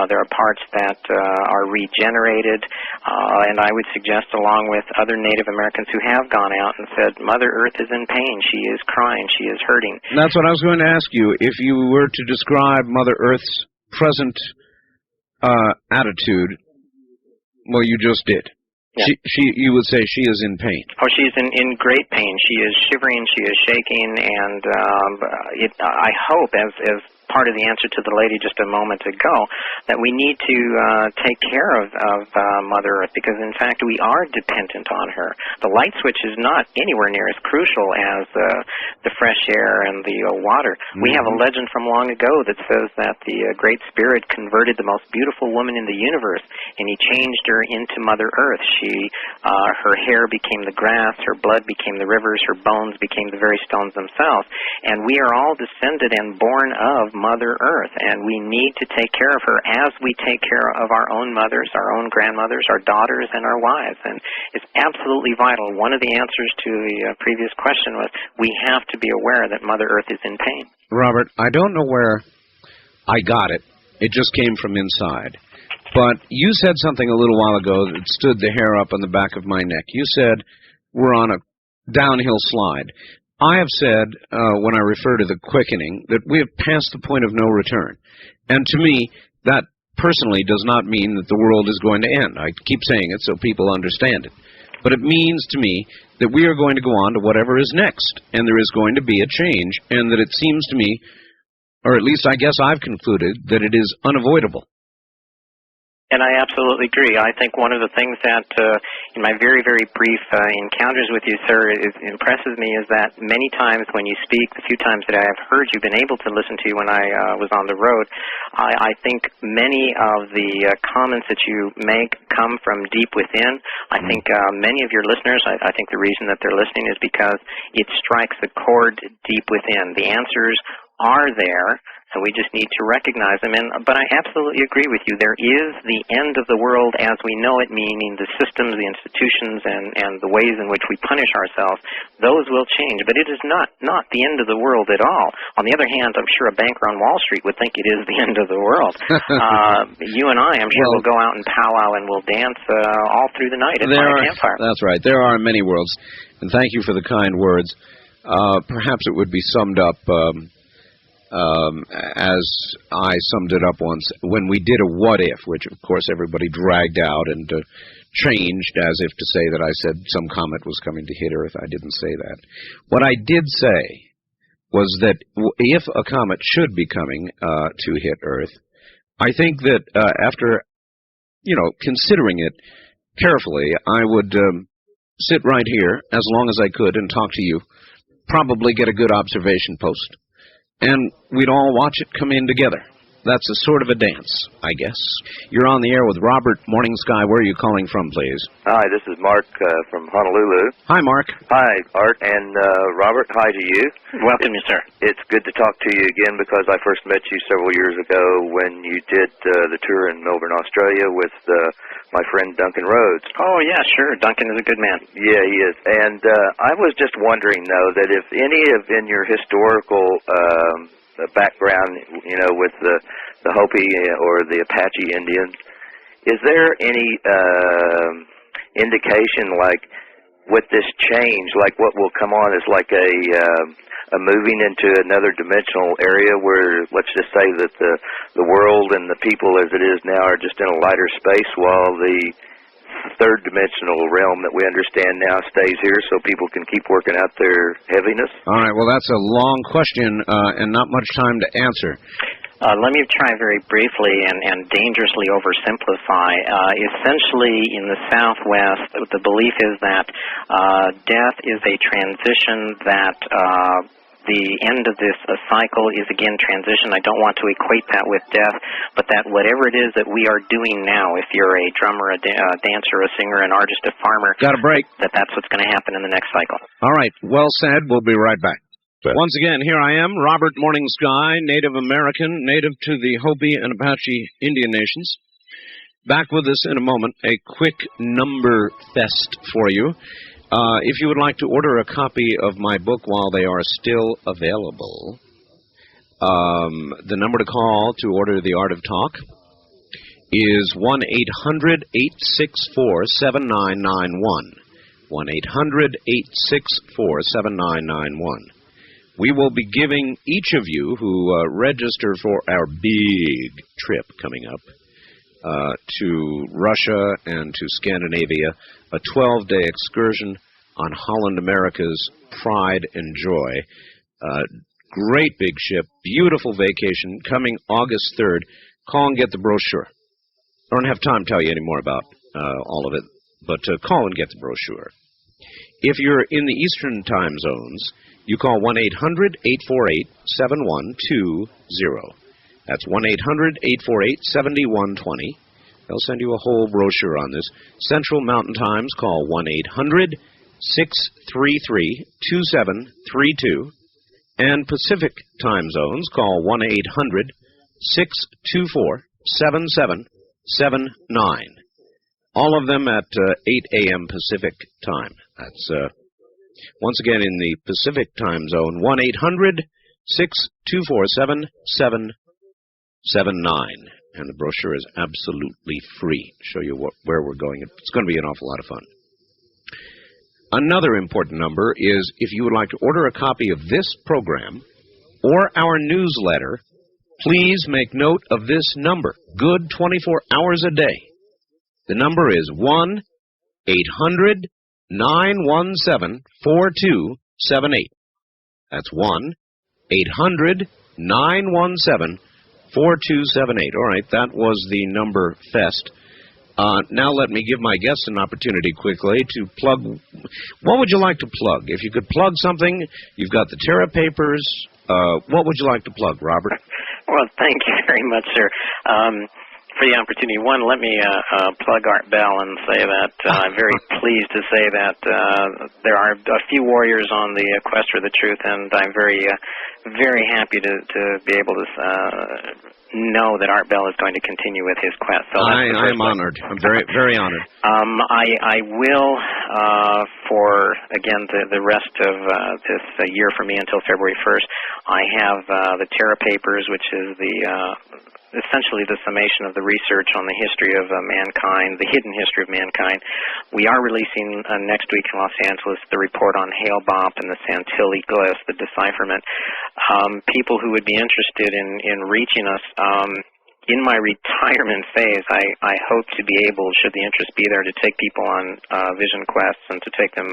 There are parts that are regenerated. And I would suggest, along with other Native Americans who have gone out and said, Mother Earth is in pain. She is crying. She is hurting. That's what I was going to ask you. If you were to describe Mother Earth's present attitude, well, you just did. Yeah. You would say she is in pain. Oh, she's in great pain. She is shivering. She is shaking, and I hope, as part of the answer to the lady just a moment ago, that we need to take care of Mother Earth, because in fact we are dependent on her. The light switch is not anywhere near as crucial as the fresh air and the water. Mm-hmm. We have a legend from long ago that says that the Great Spirit converted the most beautiful woman in the universe, and he changed her into Mother Earth. Her hair became the grass, her blood became the rivers, her bones became the very stones themselves, and we are all descended and born of Mother Earth, and we need to take care of her as we take care of our own mothers, our own grandmothers, our daughters, and our wives. And it's absolutely vital. One of the answers to the previous question was we have to be aware that Mother Earth is in pain. Robert, I don't know where I got it. It just came from inside. But you said something a little while ago that stood the hair up on the back of my neck. You said we're on a downhill slide. I have said, when I refer to the quickening, that we have passed the point of no return. And to me, that personally does not mean that the world is going to end. I keep saying it so people understand it. But it means to me that we are going to go on to whatever is next, and there is going to be a change, and that it seems to me, or at least I guess I've concluded, that it is unavoidable. And I absolutely agree. I think one of the things that, in my very, very brief encounters with you, sir, impresses me is that many times when you speak, the few times that I have heard you, been able to listen to you when I was on the road, I think many of the comments that you make come from deep within. I think many of your listeners, I think the reason that they're listening is because it strikes a chord deep within. The answers are there. So we just need to recognize them. But I absolutely agree with you. There is the end of the world as we know it, meaning the systems, the institutions, and the ways in which we punish ourselves. Those will change, but it is not the end of the world at all. On the other hand, I'm sure a banker on Wall Street would think it is the end of the world. You and I, I'm sure, will go out and powwow and we'll dance all through the night at my campfire. That's right. There are many worlds, and thank you for the kind words. Perhaps it would be summed up as I summed it up once when we did a what if, which of course everybody dragged out and changed as if to say that I said some comet was coming to hit Earth. I didn't say that. What I did say was that if a comet should be coming to hit Earth, I think that after, considering it carefully, I would sit right here as long as I could and talk to you, probably get a good observation post, and we'd all watch it come in together. That's a sort of a dance, I guess. You're on the air with Robert Morning Sky. Where are you calling from, please? Hi, this is Mark from Honolulu. Hi, Mark. Hi, Art, and Robert, hi to you. Welcome, sir. It's good to talk to you again because I first met you several years ago when you did the tour in Melbourne, Australia with my friend Duncan Rhodes. Oh, yeah, sure. Duncan is a good man. Yeah, he is. And I was just wondering, though, that if any of in your historical background, with the Hopi or the Apache Indians, is there any indication, like, with this change, like what will come on is like a moving into another dimensional area where, let's just say that the world and the people as it is now are just in a lighter space while the third dimensional realm that we understand now stays here so people can keep working out their heaviness? All right, well, that's a long question and not much time to answer. Let me try very briefly and dangerously oversimplify. Essentially, in the Southwest, the belief is that death is a transition, that the end of this cycle is again transition. I don't want to equate that with death, but that whatever it is that we are doing now, if you're a drummer, a dancer, a singer, an artist, a farmer, got a break, that's what's going to happen in the next cycle. All right, well said. We'll be right back. Once again, here I am, Robert Morning Sky, Native American, native to the Hopi and Apache Indian nations. Back with us in a moment, a quick number fest for you. If you would like to order a copy of my book while they are still available, the number to call to order The Art of Talk is 1-800-864-7991. 1-800-864-7991. We will be giving each of you who register for our big trip coming up to Russia and to Scandinavia, a 12-day excursion on Holland America's pride and joy. Great big ship, beautiful vacation, coming August 3rd. Call and get the brochure. I don't have time to tell you any more about all of it, but call and get the brochure. If you're in the Eastern time zones, you call 1-800-848-7120. That's 1-800-848-7120. They'll send you a whole brochure on this. Central Mountain Times, call 1-800-633-2732. And Pacific Time Zones, call 1-800-624-7779. All of them at 8 a.m. Pacific Time. That's, once again, in the Pacific Time Zone, 1-800-624-7779. And the brochure is absolutely free. Show you where we're going. It's going to be an awful lot of fun. Another important number is if you would like to order a copy of this program or our newsletter, please make note of this number. Good 24 hours a day. The number is 1-800-917-4278. That's 1-800-917-4278. All right, that was the number fest. Now let me give my guests an opportunity quickly to plug. What would you like to plug? If you could plug something, you've got the Terra Papers. What would you like to plug, Robert? Well, thank you very much, sir, for the opportunity. One, let me plug Art Bell and say that I'm very pleased to say that there are a few warriors on the quest for the truth, and I'm very very happy to be able to know that Art Bell is going to continue with his quest. So I am honored. I'm very, very honored. I will, for, again, the rest of this year for me until February 1st, I have the Terra Papers, which is essentially the summation of the research on the history of mankind, the hidden history of mankind. We are releasing next week in Los Angeles the report on Hale-Bopp and the Santilli glyphs, the decipherment. People who would be interested in reaching us, in my retirement phase, I hope to be able, should the interest be there, to take people on vision quests and to take them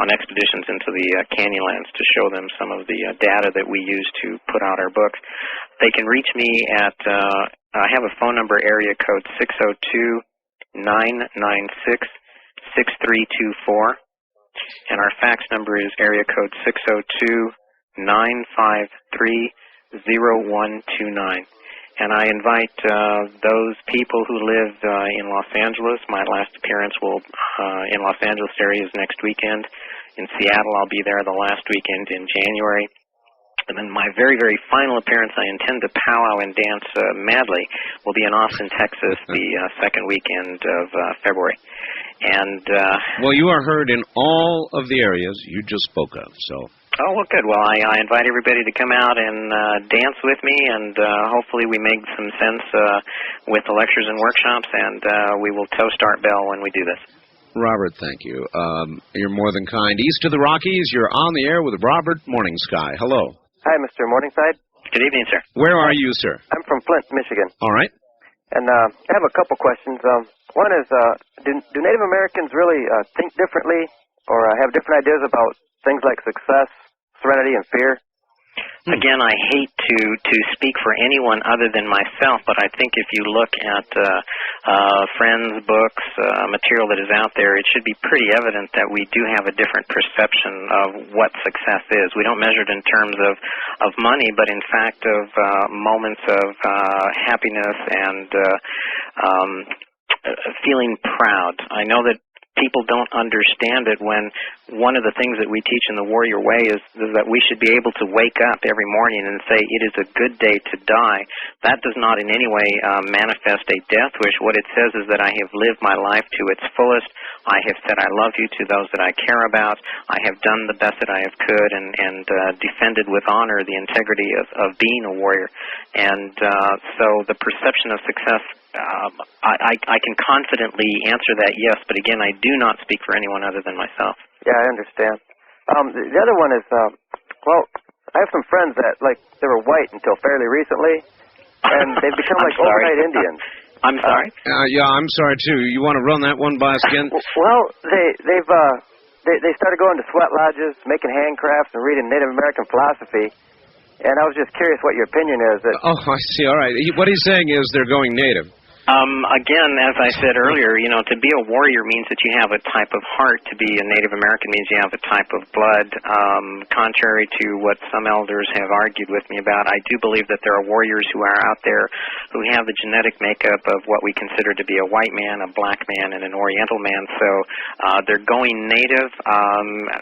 on expeditions into the Canyonlands to show them some of the data that we use to put out our books. They can reach me at, I have a phone number, area code 602-996-6324, and our fax number is area code 602-953-0129. And I invite those people who live in Los Angeles. My last appearance in Los Angeles area is next weekend. In Seattle, I'll be there the last weekend in January. And then my very, very final appearance, I intend to powwow and dance madly, will be in Austin, Texas, the second weekend of February. And well, you are heard in all of the areas you just spoke of, so... Oh, well, good. Well, I invite everybody to come out and dance with me, and hopefully we make some sense with the lectures and workshops, and we will toast Art Bell when we do this. Robert, thank you. You're more than kind. East of the Rockies, you're on the air with Robert Morningsky. Hello. Hi, Mr. Morningside. Good evening, sir. Where are you, sir? I'm from Flint, Michigan. All right. And I have a couple questions. One is, do Native Americans really think differently or have different ideas about things like success, serenity, and fear? Again, I hate to speak for anyone other than myself, but I think if you look at friends' books, material that is out there, it should be pretty evident that we do have a different perception of what success is. We don't measure it in terms of money, but in fact of moments of happiness and feeling proud. I know that people don't understand it when one of the things that we teach in the Warrior Way is that we should be able to wake up every morning and say, it is a good day to die. That does not in any way manifest a death wish. What it says is that I have lived my life to its fullest. I have said I love you to those that I care about. I have done the best that I have could and defended with honor the integrity of being a warrior. And so the perception of success, I can confidently answer that yes, but again, I do not speak for anyone other than myself. Yeah, I understand. The other one is, well, I have some friends that, they were white until fairly recently, and they've become like overnight Indians. I'm sorry? Yeah, I'm sorry, too. You want to run that one by us again? Well, they started going to sweat lodges, making handcrafts, and reading Native American philosophy, and I was just curious what your opinion is. Oh, I see. All right. What he's saying is they're going native. Again, as I said earlier, to be a warrior means that you have a type of heart. To be a Native American means you have a type of blood. Contrary to what some elders have argued with me about, I do believe that there are warriors who are out there who have the genetic makeup of what we consider to be a white man, a black man, and an Oriental man. So they're going native.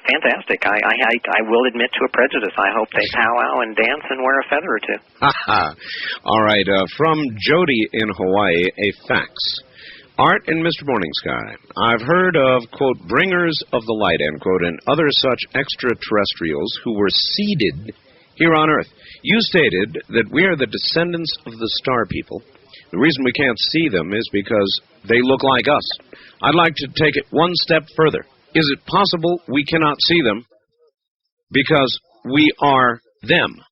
Fantastic. I will admit to a prejudice. I hope they powwow and dance and wear a feather or two. All right. From Jody in Hawaii, a fax. Art and Mr. Morningsky, I've heard of, quote, bringers of the light, end quote, and other such extraterrestrials who were seeded here on Earth. You stated that we are the descendants of the star people. The reason we can't see them is because they look like us. I'd like to take it one step further. Is it possible we cannot see them because we are them?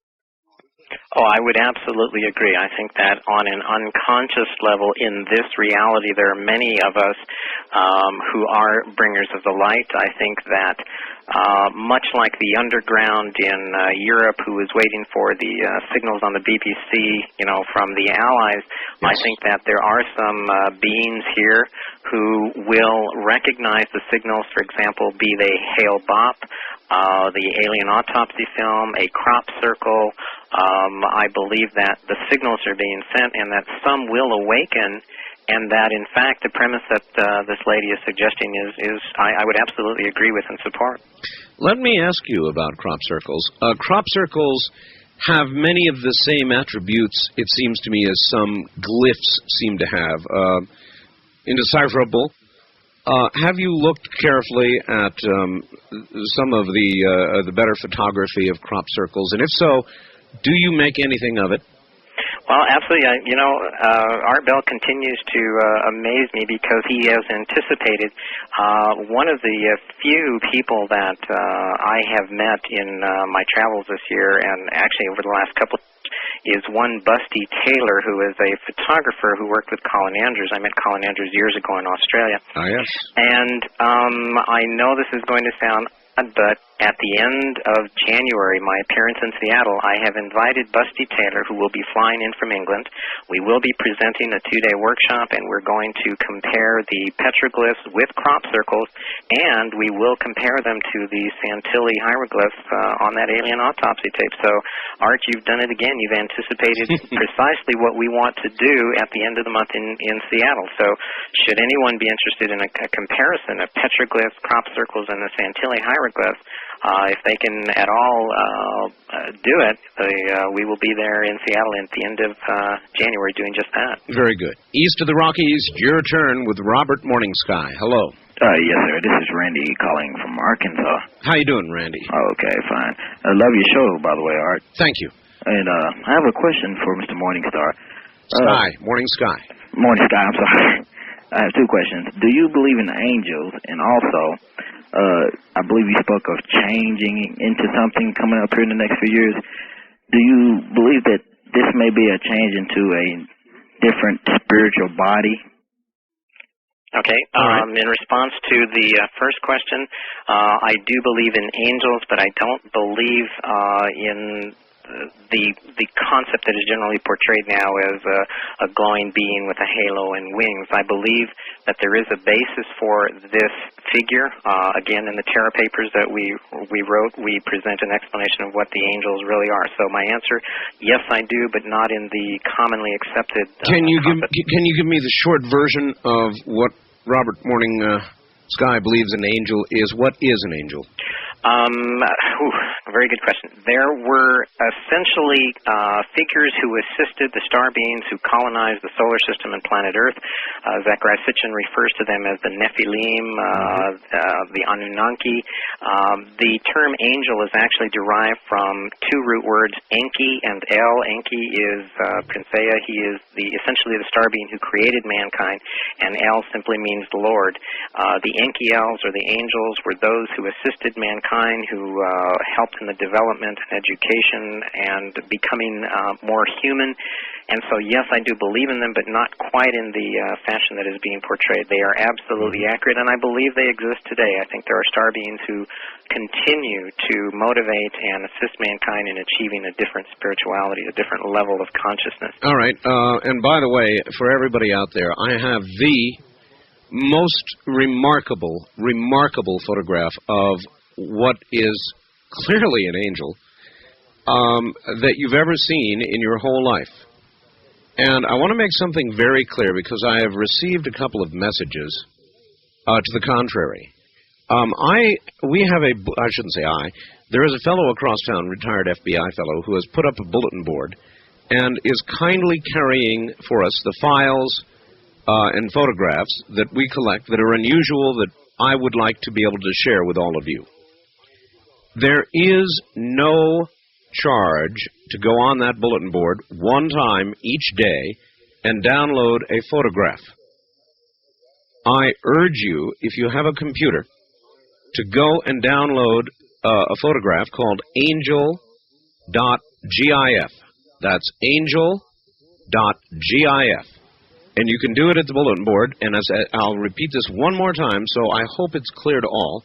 Oh, I would absolutely agree. I think that on an unconscious level in this reality, there are many of us who are bringers of the light. I think that much like the underground in Europe who was waiting for the signals on the BBC, from the Allies, yes. I think that there are some beings here who will recognize the signals, for example, be they Hale-Bopp, the alien autopsy film, a crop circle. I believe that the signals are being sent and that some will awaken and that, in fact, the premise that this lady is suggesting is I would absolutely agree with and support. Let me ask you about crop circles. Crop circles have many of the same attributes, it seems to me, as some glyphs seem to have. Indecipherable. Have you looked carefully at some of the better photography of crop circles? And if so, do you make anything of it? Well, absolutely. Art Bell continues to amaze me because he has anticipated one of the few people that I have met in my travels this year, and actually over the last couple of years, is one Busty Taylor, who is a photographer who worked with Colin Andrews. I met Colin Andrews years ago in Australia. Ah, yes. And I know this is going to sound odd, but at the end of January, my appearance in Seattle, I have invited Busty Taylor, who will be flying in from England. We will be presenting a 2-day workshop, and we're going to compare the petroglyphs with crop circles, and we will compare them to the Santilli hieroglyphs on that alien autopsy tape. So, Art, you've done it again. You've anticipated precisely what we want to do at the end of the month in Seattle. So, should anyone be interested in a comparison of petroglyphs, crop circles, and the Santilli hieroglyphs, if they can at all do it, we will be there in Seattle at the end of January doing just that. Very good. East of the Rockies, your turn with Robert Morningsky. Hello. Yes, sir. This is Randy calling from Arkansas. How you doing, Randy? Okay, fine. I love your show, by the way, Art. Thank you. And I have a question for Mr. Morningstar. Morning Sky. Morningsky, I'm sorry. I have two questions. Do you believe in angels? And also, I believe you spoke of changing into something coming up here in the next few years. Do you believe that this may be a change into a different spiritual body? Okay. In response to the first question, I do believe in angels, but I don't believe in the concept that is generally portrayed now as a glowing being with a halo and wings. I believe that there is a basis for this figure. Again, in the Terra papers that we wrote, we present an explanation of what the angels really are. So my answer, yes, I do, but not in the commonly accepted Can you give me the short version of what Robert Morningsky believes an angel is? What is an angel? Very good question. There were essentially figures who assisted the star beings who colonized the solar system and planet Earth. Zechariah Sitchin refers to them as the Nephilim, the Anunnaki. The term angel is actually derived from two root words, Enki and El. Enki is Princeya. He is essentially the star being who created mankind, and El simply means the Lord. The Enki Els, or the angels, were those who assisted mankind, who helped in the development and education and becoming more human. And so, yes, I do believe in them, but not quite in the fashion that is being portrayed. They are absolutely accurate, and I believe they exist today. I think there are star beings who continue to motivate and assist mankind in achieving a different spirituality, a different level of consciousness. All right. And by the way, for everybody out there, I have the most remarkable photograph of what is clearly an angel that you've ever seen in your whole life. And I want to make something very clear, because I have received a couple of messages to the contrary. There is a fellow across town, retired FBI fellow, who has put up a bulletin board and is kindly carrying for us the files and photographs that we collect that are unusual, that I would like to be able to share with all of you. There is no charge to go on that bulletin board one time each day and download a photograph. I urge you, if you have a computer, to go and download a photograph called angel.gif. That's angel.gif. And you can do it at the bulletin board, and I'll repeat this one more time, so I hope it's clear to all.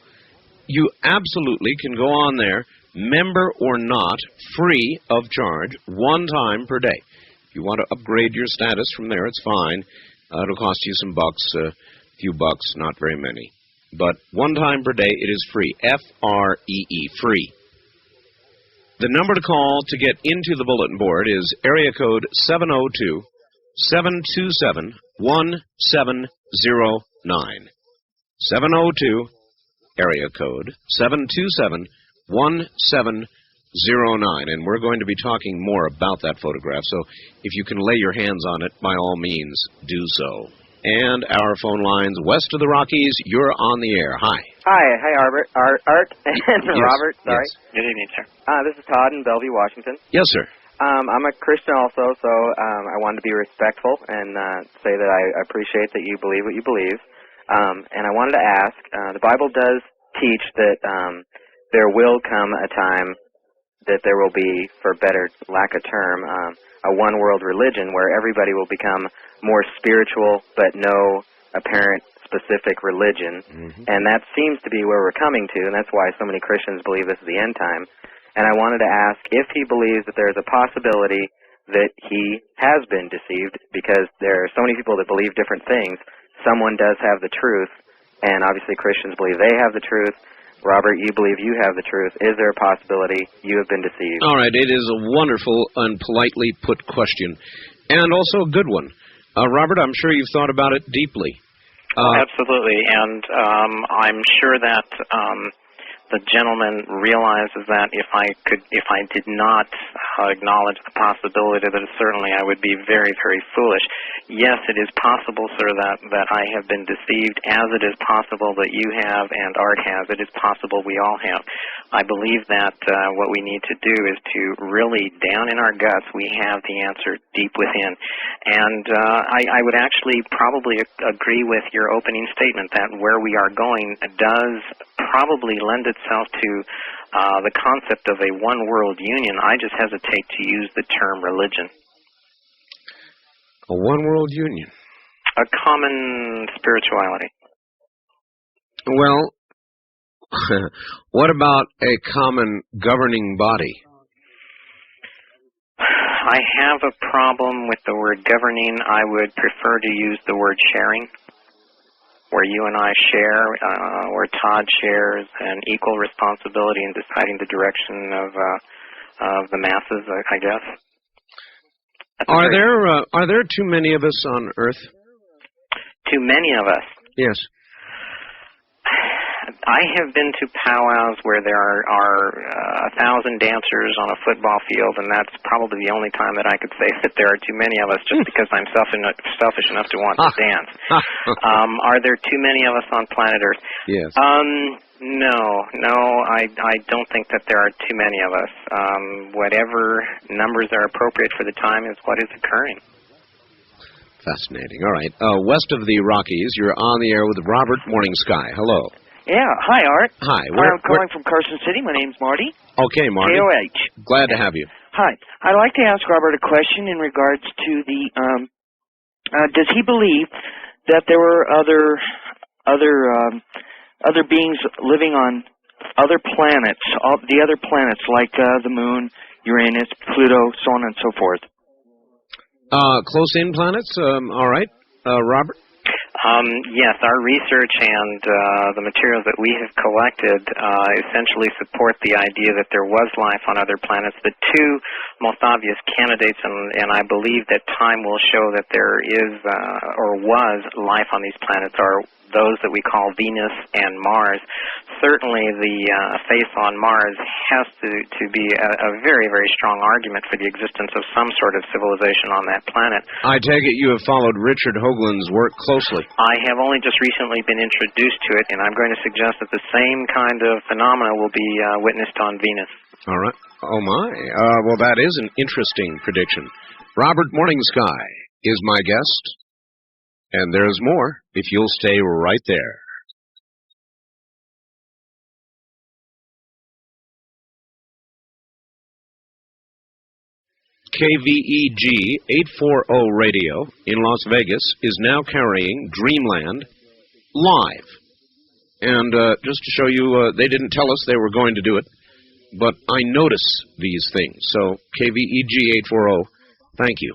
You absolutely can go on there, member or not, free of charge, one time per day. If you want to upgrade your status from there, it's fine. It'll cost you some bucks, a few bucks, not very many. But one time per day, it is free. F-R-E-E, free. The number to call to get into the bulletin board is area code 702-727-1111. 702, area code 727-1709. And we're going to be talking more about that photograph, so if you can lay your hands on it, by all means, do so. And our phone lines west of the Rockies, you're on the air. Hi. Hi, Art and Yes, Robert, sorry. yes. Good evening, sir. This is Todd in Bellevue, Washington. Yes, sir. I'm a Christian also, so I wanted to be respectful and say that I appreciate that you believe what you believe. And I wanted to ask, the Bible does teach that there will come a time that there will be, for better lack of term, a one-world religion where everybody will become more spiritual but no apparent specific religion. And that seems to be where we're coming to, and that's why so many Christians believe this is the end time. And I wanted to ask if he believes that there's a possibility that he has been deceived, because there are so many people that believe different things. Someone does have the truth, and obviously Christians believe they have the truth. Robert, you believe you have the truth. Is there a possibility you have been deceived? All right, it is a wonderful and politely put question, and also a good one. Robert, I'm sure you've thought about it deeply. Absolutely, and I'm sure that the gentleman realizes that if I did not acknowledge the possibility, that certainly I would be very, very foolish. Yes, it is possible, sir, that I have been deceived, as it is possible that you have and Art has. It is possible we all have. I believe that what we need to do is to really, down in our guts, we have the answer deep within. And I would actually probably agree with your opening statement that where we are going does probably lend itself to the concept of a one-world union. I just hesitate to use the term religion. A one-world union. A common spirituality. Well, what about a common governing body? I have a problem with the word governing. I would prefer to use the word sharing, where you and I share, where Todd shares an equal responsibility in deciding the direction of the masses, I guess. Are there too many of us on Earth? Too many of us? Yes. I have been to powwows where there are 1,000 dancers on a football field, and that's probably the only time that I could say that there are too many of us, just because I'm selfish enough to want to dance. Are there too many of us on planet Earth? Yes. No, I don't think that there are too many of us. Whatever numbers are appropriate for the time is what is occurring. Fascinating. All right. West of the Rockies, you're on the air with Robert Morning Sky. Hello. Yeah. Hi, Art. Hi. I'm calling from Carson City. My name's Marty. Okay, Marty. KOH. Glad to have you. Hi. I'd like to ask Robert a question in regards to the, does he believe that there were other beings living on other planets, the other planets like the Moon, Uranus, Pluto, so on and so forth? Close-in planets? All right. Robert? Yes, our research and the materials that we have collected essentially support the idea that there was life on other planets. The two most obvious candidates, and I believe that time will show that there is or was life on these planets, are those that we call Venus and Mars. Certainly the face on Mars has to be a very, very strong argument for the existence of some sort of civilization on that planet. I take it you have followed Richard Hoagland's work closely. I have only just recently been introduced to it, and I'm going to suggest that the same kind of phenomena will be witnessed on Venus. All right. Oh, my. Well, that is an interesting prediction. Robert Morning Sky is my guest, and there's more if you'll stay right there. KVEG 840 Radio in Las Vegas is now carrying Dreamland live. And just to show you, they didn't tell us they were going to do it, but I notice these things. So KVEG 840, thank you.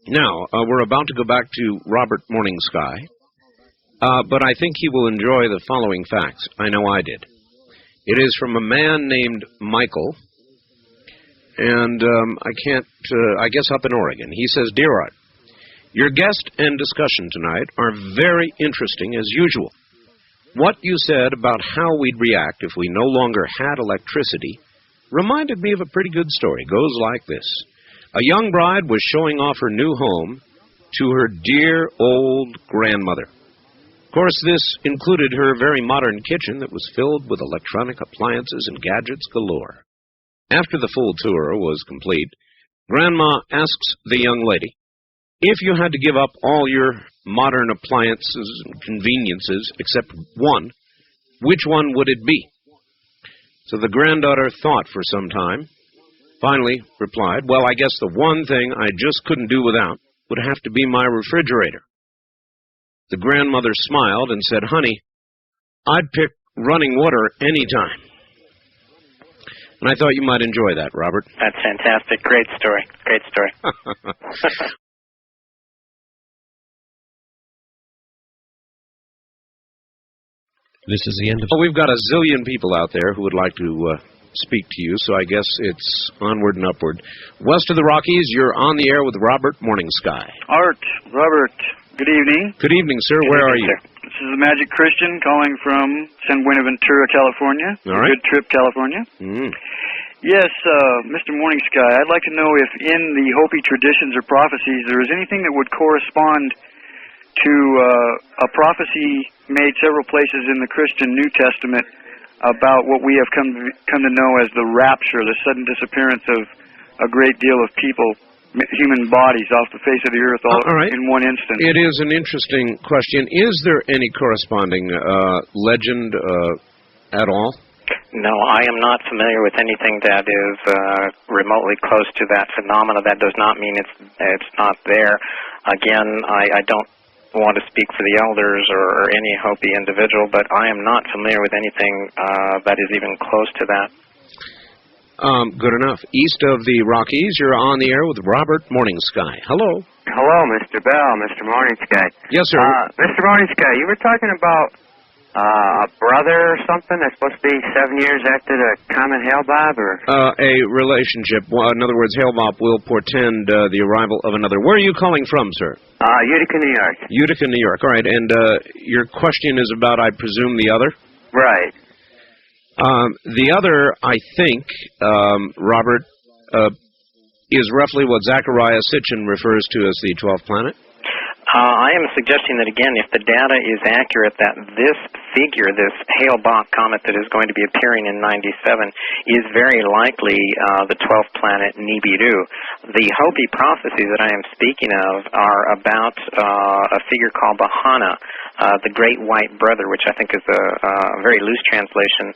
Now, we're about to go back to Robert Morning Sky, but I think he will enjoy the following facts. I know I did. It is from a man named Michael, and I guess up in Oregon. He says, Dear Art, Your guest and discussion tonight are very interesting as usual. What you said about how we'd react if we no longer had electricity reminded me of a pretty good story. It goes like this. A young bride was showing off her new home to her dear old grandmother. Of course, this included her very modern kitchen that was filled with electronic appliances and gadgets galore. After the full tour was complete, Grandma asks the young lady, if you had to give up all your modern appliances and conveniences except one, which one would it be? So the granddaughter thought for some time, finally replied, well, I guess the one thing I just couldn't do without would have to be my refrigerator. The grandmother smiled and said, honey, I'd pick running water any time. And I thought you might enjoy that, Robert. That's fantastic. Great story. Great story. This is the end of... Well, we've got a zillion people out there who would like to speak to you, so I guess it's onward and upward. West of the Rockies, you're on the air with Robert Morningsky. Art, Robert, good evening. Good evening, sir. Where are you? This is the Magic Christian calling from San Buenaventura, California. All right. Good trip, California. Yes, Mr. Morningsky, I'd like to know if in the Hopi traditions or prophecies there is anything that would correspond to a prophecy made several places in the Christian New Testament about what we have come to know as the rapture, the sudden disappearance of a great deal of people, human bodies off the face of the earth all right. In one instant. It is an interesting question. Is there any corresponding legend at all? No, I am not familiar with anything that is remotely close to that phenomena. That does not mean it's not there. Again, I don't want to speak for the elders or any Hopi individual, but I am not familiar with anything that is even close to that. Good enough. East of the Rockies, you're on the air with Robert Morningsky. Hello. Hello, Mr. Bell, Mr. Morningsky. Yes, sir. Mr. Morningsky, you were talking about a brother or something that's supposed to be 7 years after the comet Hale-Bopp, or? A relationship. Well, in other words, Hale-Bopp will portend the arrival of another. Where are you calling from, sir? Utica, New York. Utica, New York. All right, and your question is about, I presume, the other? Right. The other, I think, Robert, is roughly what Zechariah Sitchin refers to as the 12th planet. I am suggesting that, again, if the data is accurate, that this figure, this Hale-Bopp comet that is going to be appearing in 97, is very likely the 12th planet Nibiru. The Hopi prophecies that I am speaking of are about a figure called Bahana, the Great White Brother, which I think is a very loose translation.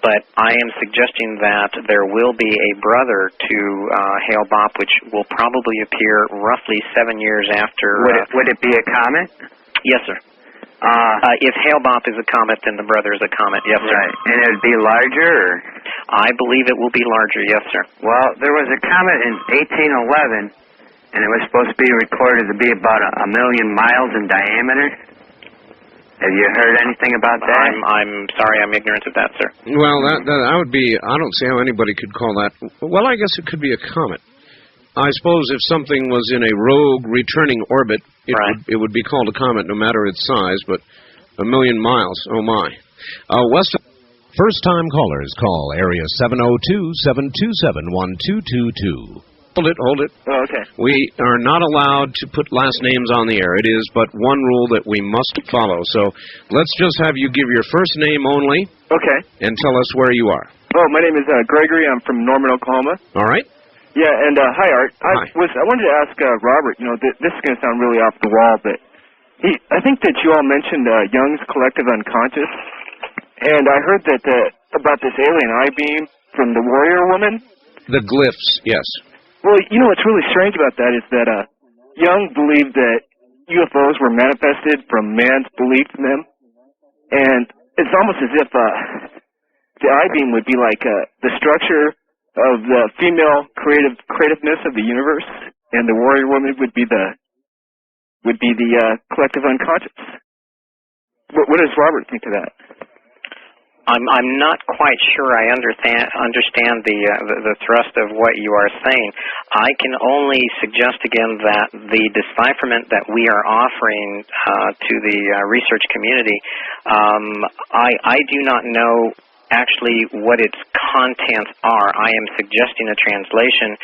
But I am suggesting that there will be a brother to Hale-Bopp, which will probably appear roughly 7 years after. Would it be a comet? Yes, sir. If Hale-Bopp is a comet, then the brother is a comet. Yes, sir. Right. And it would be larger? Or? I believe it will be larger. Yes, sir. Well, there was a comet in 1811, and it was supposed to be recorded to be about a million miles in diameter. Have you heard anything about that? I'm sorry, I'm ignorant of that, sir. Well, that would be, I don't see how anybody could call that. Well, I guess it could be a comet. I suppose if something was in a rogue returning orbit, it would be called a comet no matter its size, but a million miles, oh my. West. First-time callers call area 702-727-1222. Hold it. Oh, okay. We are not allowed to put last names on the air. It is but one rule that we must follow. So let's just have you give your first name only. Okay. And tell us where you are. Oh, my name is Gregory. I'm from Norman, Oklahoma. All right. Yeah, and hi, Art. Hi. I wanted to ask Robert, you know, this is going to sound really off the wall, but I think that you all mentioned Jung's collective unconscious, and I heard that about this alien I-beam from the warrior woman. The glyphs, yes. Well, you know what's really strange about that is that Jung believed that UFOs were manifested from man's belief in them, and it's almost as if the I-beam would be like the structure of the female creativeness of the universe, and the warrior woman would be the collective unconscious. What does Robert think of that? I'm not quite sure I understand the thrust of what you are saying. I can only suggest again that the decipherment that we are offering to the research community, I do not know actually what its contents are. I am suggesting a translation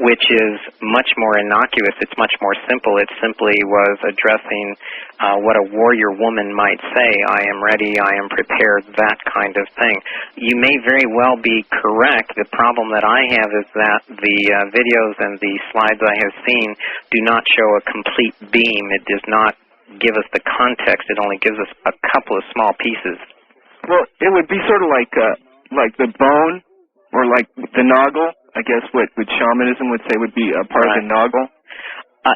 which is much more innocuous. It's much more simple. It simply was addressing what a warrior woman might say. I am ready, I am prepared, that kind of thing. You may very well be correct. The problem that I have is that the videos and the slides I have seen do not show a complete beam. It does not give us the context. It only gives us a couple of small pieces. Well, it would be sort of like the bone, or like the noggle. I guess what shamanism would say would be a part of the noggle.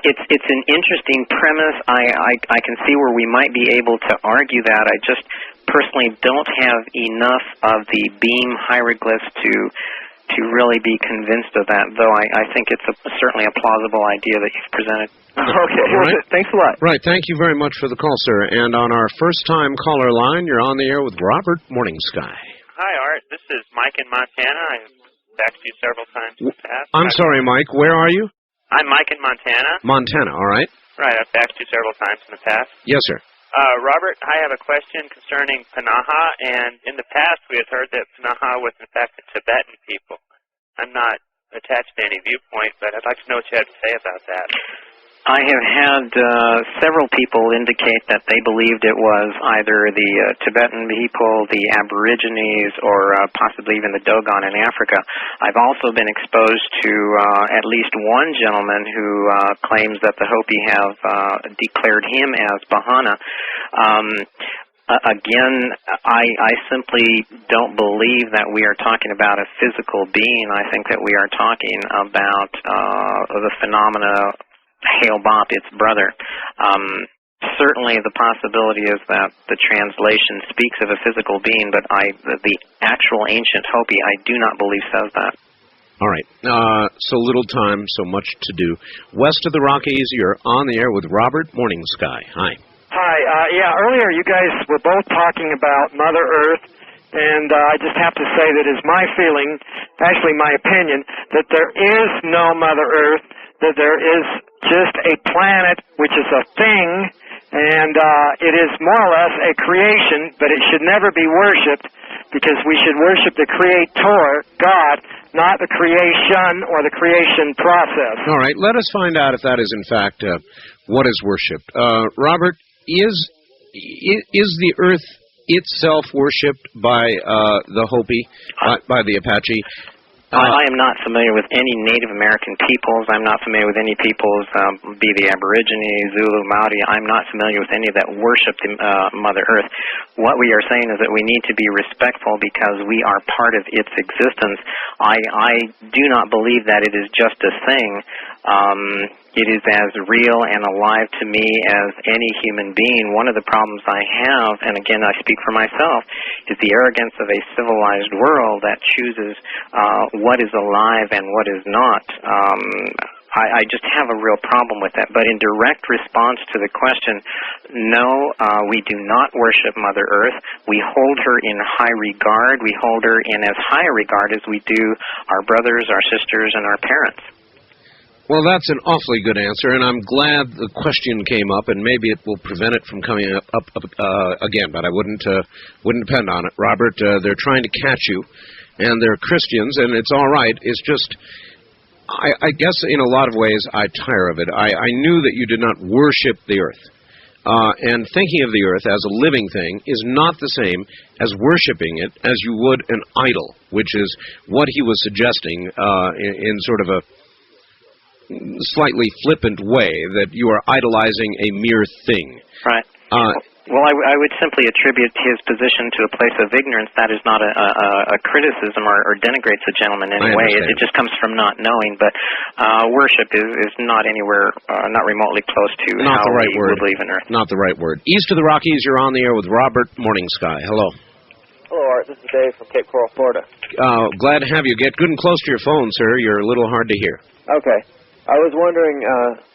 It's an interesting premise. I can see where we might be able to argue that. I just personally don't have enough of the beam hieroglyphs to really be convinced of that, though I think it's certainly a plausible idea that you've presented. Okay, right. Thanks a lot. Right, thank you very much for the call, sir. And on our first-time caller line, you're on the air with Robert Morning Sky. Hi, Art. This is Mike in Montana. I've faxed you several times in the past. I'm sorry, Mike. Where are you? I'm Mike in Montana. Montana, all right. Right, I've faxed you several times in the past. Yes, sir. Robert, I have a question concerning Panaha, and in the past we had heard that Panaha was in fact the Tibetan people. I'm not attached to any viewpoint, but I'd like to know what you have to say about that. I have had several people indicate that they believed it was either the Tibetan people, the Aborigines, or possibly even the Dogon in Africa. I've also been exposed to at least one gentleman who claims that the Hopi have declared him as Bahana. Again, I simply don't believe that we are talking about a physical being. I think that we are talking about the phenomena Hail Bop, its brother. Certainly the possibility is that the translation speaks of a physical being, but the actual ancient Hopi, I do not believe says that. All right. So little time, so much to do. West of the Rockies, you're on the air with Robert Morning Sky. Hi. Hi. Earlier you guys were both talking about Mother Earth, and I just have to say that is my feeling, actually my opinion, that there is no Mother Earth, that there is just a planet which is a thing, and it is more or less a creation, but it should never be worshipped, because we should worship the Creator, God, not the creation or the creation process. All right, let us find out if that is in fact what is worshipped. Robert, is the Earth itself worshipped by the Hopi, by the Apache? I am not familiar with any Native American peoples. I'm not familiar with any peoples, be the Aborigines, Zulu, Maori. I'm not familiar with any that worship Mother Earth. What we are saying is that we need to be respectful because we are part of its existence. I do not believe that it is just a thing. It is as real and alive to me as any human being. One of the problems I have, and again I speak for myself, is the arrogance of a civilized world that chooses what is alive and what is not. I just have a real problem with that. But in direct response to the question, no, we do not worship Mother Earth. We hold her in high regard. We hold her in as high a regard as we do our brothers, our sisters, and our parents. Well, that's an awfully good answer, and I'm glad the question came up, and maybe it will prevent it from coming up again, but I wouldn't depend on it. Robert, they're trying to catch you, and they're Christians, and it's all right. It's just, I guess in a lot of ways I tire of it. I knew that you did not worship the Earth, and thinking of the Earth as a living thing is not the same as worshiping it as you would an idol, which is what he was suggesting in sort of a slightly flippant way, that you are idolizing a mere thing. Right. Well, I would simply attribute his position to a place of ignorance. That is not a criticism or denigrates a gentleman in any way. It just comes from not knowing. But worship is not anywhere, not remotely close to how we would believe in Earth. Not the right word. East of the Rockies, you're on the air with Robert Morning Sky. Hello. Hello, Art. This is Dave from Cape Coral, Florida. Glad to have you. Get good and close to your phone, sir. You're a little hard to hear. Okay. I was wondering,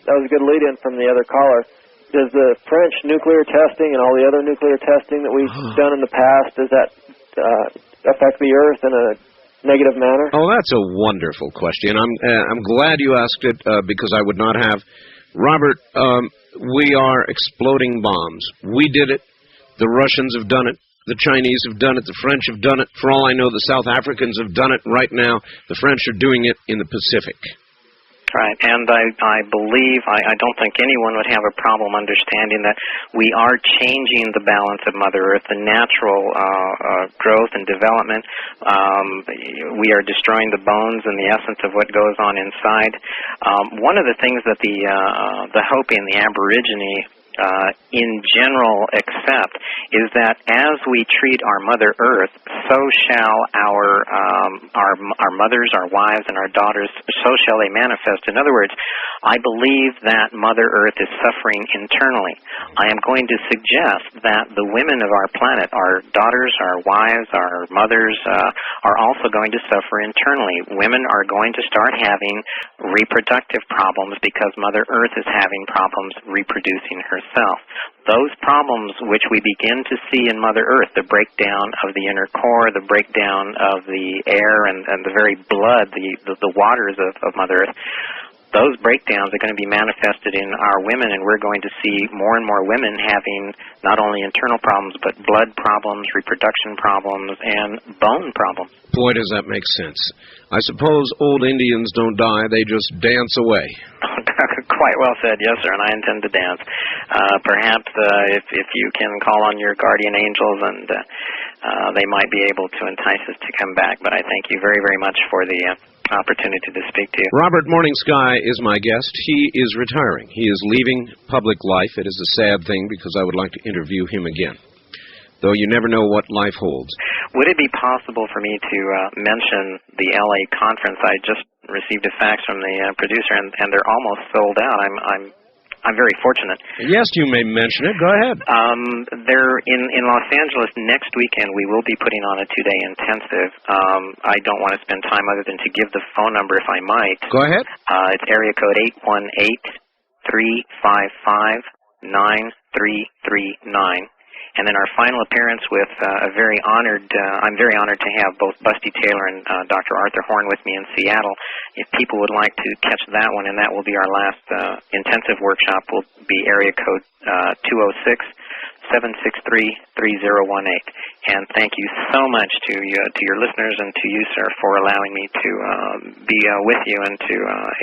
that was a good lead-in from the other caller. Does the French nuclear testing and all the other nuclear testing that we've done in the past, does that affect the Earth in a negative manner? Oh, that's a wonderful question. I'm glad you asked it because I would not have. Robert, we are exploding bombs. We did it. The Russians have done it. The Chinese have done it. The French have done it. For all I know, the South Africans have done it right now. The French are doing it in the Pacific. Right, and I believe, I don't think anyone would have a problem understanding that we are changing the balance of Mother Earth, the natural growth and development. We are destroying the bones and the essence of what goes on inside. One of the things that the Hopi and the Aborigine in general accept is that as we treat our Mother Earth, so shall our mothers, our wives, and our daughters, so shall they manifest. In other words, I believe that Mother Earth is suffering internally. I am going to suggest that the women of our planet, our daughters, our wives, our mothers, are also going to suffer internally. Women are going to start having reproductive problems because Mother Earth is having problems reproducing herself. Those problems which we begin to see in Mother Earth, the breakdown of the inner core, the breakdown of the air and the very blood, the waters of Mother Earth, those breakdowns are going to be manifested in our women, and we're going to see more and more women having not only internal problems, but blood problems, reproduction problems, and bone problems. Boy, does that make sense. I suppose old Indians don't die, they just dance away. Quite well said, yes, sir, and I intend to dance. Perhaps if you can call on your guardian angels, and they might be able to entice us to come back. But I thank you very, very much for the opportunity to speak to you. Robert Morning Sky is my guest. He is retiring. He is leaving public life. It is a sad thing because I would like to interview him again, though you never know what life holds. Would it be possible for me to mention the LA conference? I just received a fax from the producer, and they're almost sold out. I'm very fortunate. Yes, you may mention it. Go ahead. They're in Los Angeles next weekend. We will be putting on a 2-day intensive. I don't want to spend time other than to give the phone number if I might. Go ahead. It's area code 818-355-9339. And then our final appearance with I'm very honored to have both Busty Taylor and Dr. Arthur Horn with me in Seattle. If people would like to catch that one, and that will be our last intensive workshop, will be area code 206-763-3018. And thank you so much to your listeners and to you, sir, for allowing me to be with you and to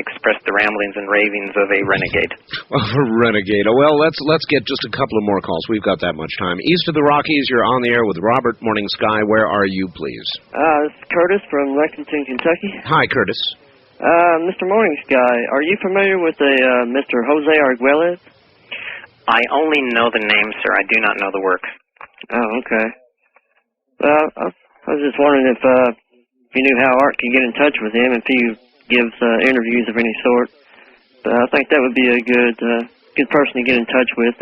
express the ramblings and ravings of a renegade. Well, a renegade. Well, let's get just a couple of more calls. We've got that much time. East of the Rockies, you're on the air with Robert Morning Sky. Where are you, please? This is Curtis from Lexington, Kentucky. Hi, Curtis. Mr. Morning Sky, are you familiar with Mr. Jose Arguelles? I only know the name, sir. I do not know the work. Oh, okay. Well, I was just wondering if you knew how Art can get in touch with him, if he gives interviews of any sort. But I think that would be a good person to get in touch with.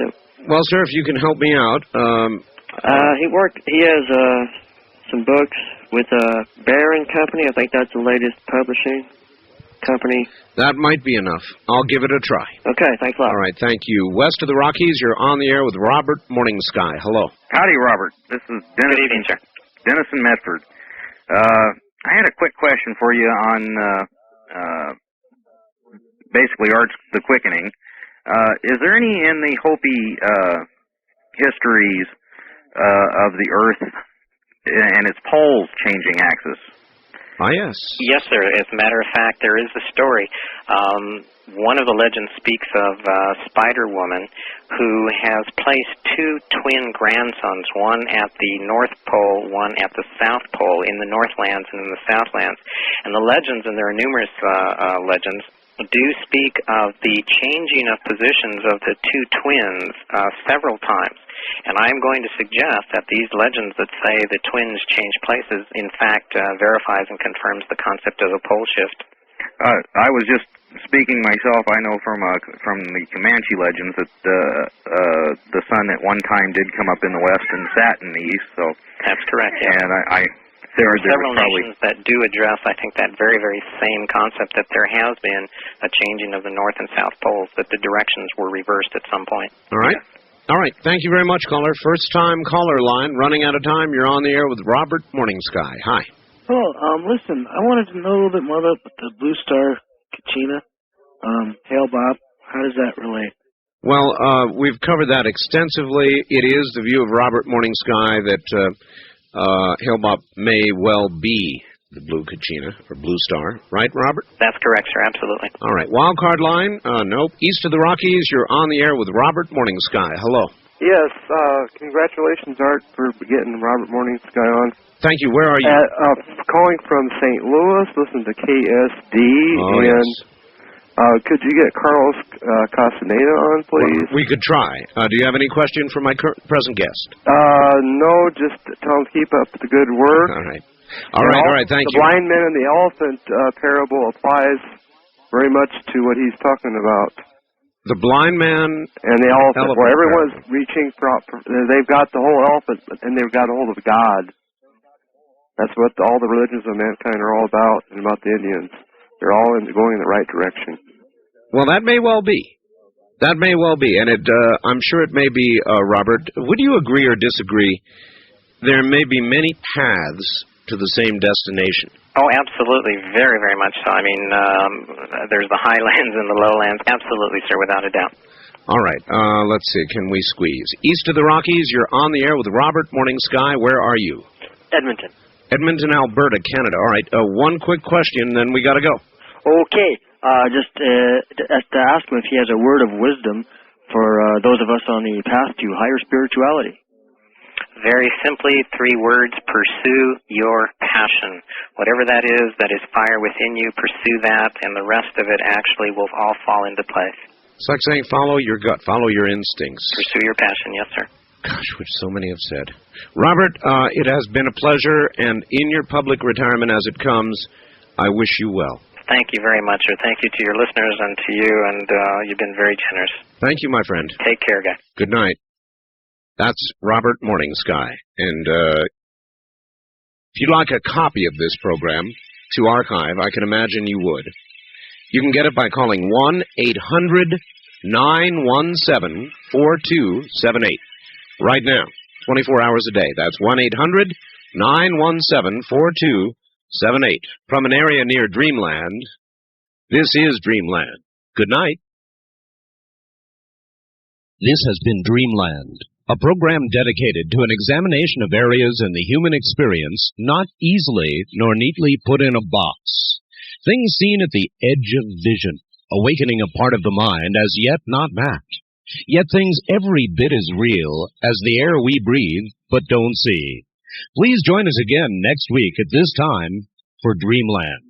Well, sir, if you can help me out. He has some books with Bear & Company. I think that's the latest publishing company. That might be enough. I'll give it a try. Okay, thanks a lot. All right, thank you. West of the Rockies, you're on the air with Robert Morning Sky. Hello. Howdy, Robert. This is Dennis. Good evening, sir. Dennis in Medford. I had a quick question for you on basically Art's The Quickening. Is there any in the Hopi histories of the Earth and its poles changing axis? Ah, yes. Yes, sir. As a matter of fact, there is a story. One of the legends speaks of Spider Woman, who has placed two twin grandsons, one at the North Pole, one at the South Pole, in the Northlands and in the Southlands. And the legends, and there are numerous legends, do speak of the changing of positions of the two twins several times. And I'm going to suggest that these legends that say the twins change places, in fact, verifies and confirms the concept of a pole shift. I was just speaking myself. I know from the Comanche legends that the sun at one time did come up in the west and sat in the east. So that's correct. Yeah. And there are several nations that do address, I think, that very, very same concept, that there has been a changing of the north and south poles, that the directions were reversed at some point. All right. All right. Thank you very much, caller. First-time caller line. Running out of time. You're on the air with Robert Morning Sky. Hi. Oh, listen, I wanted to know a little bit more about the Blue Star Kachina. Hail Bob, how does that relate? Well, we've covered that extensively. It is the view of Robert Morning Sky that Hale-Bopp may well be the Blue Kachina, or Blue Star. Right, Robert? That's correct, sir. Absolutely. All right. Wild card line? Nope. East of the Rockies, you're on the air with Robert Morning Sky. Hello. Yes, congratulations, Art, for getting Robert Morning Sky on. Thank you. Where are you? Calling from St. Louis, listen to KSD, and yes. Could you get Carlos Castaneda on, please? Well, we could try. Do you have any question for my present guest? No, just tell him to keep up the good work. All right. All right, thank you. The blind man and the elephant parable applies very much to what he's talking about. The blind man and the elephant where everyone's reaching for, they've got the whole elephant, and they've got a hold of God. That's what all the religions of mankind are all about, and about the Indians. They're all going in the right direction. Well, that may well be. That may well be, and I'm sure it may be, Robert. Would you agree or disagree? There may be many paths to the same destination. Oh, absolutely. Very, very much so. I mean, there's the highlands and the lowlands. Absolutely, sir, without a doubt. All right. Let's see. Can we squeeze? East of the Rockies, you're on the air with Robert Morning Sky. Where are you? Edmonton. Edmonton, Alberta, Canada. All right. One quick question, then we got to go. Okay. Just to ask him if he has a word of wisdom for those of us on the path to higher spirituality. Very simply, 3 words: pursue your passion. Whatever that is fire within you, pursue that, and the rest of it actually will all fall into place. It's like saying follow your gut, follow your instincts. Pursue your passion, yes, sir. Gosh, which so many have said. Robert, it has been a pleasure, and in your public retirement as it comes, I wish you well. Thank you very much, sir. Thank you to your listeners and to you, and you've been very generous. Thank you, my friend. Take care, guy. Good night. That's Robert Morning Sky. And if you'd like a copy of this program to archive, I can imagine you would. You can get it by calling 1-800-917-4278. Right now, 24 hours a day. That's 1-800-917-4278. From an area near Dreamland, this is Dreamland. Good night. This has been Dreamland, a program dedicated to an examination of areas in the human experience not easily nor neatly put in a box. Things seen at the edge of vision, awakening a part of the mind as yet not mapped. Yet things every bit as real as the air we breathe but don't see. Please join us again next week at this time for Dreamland.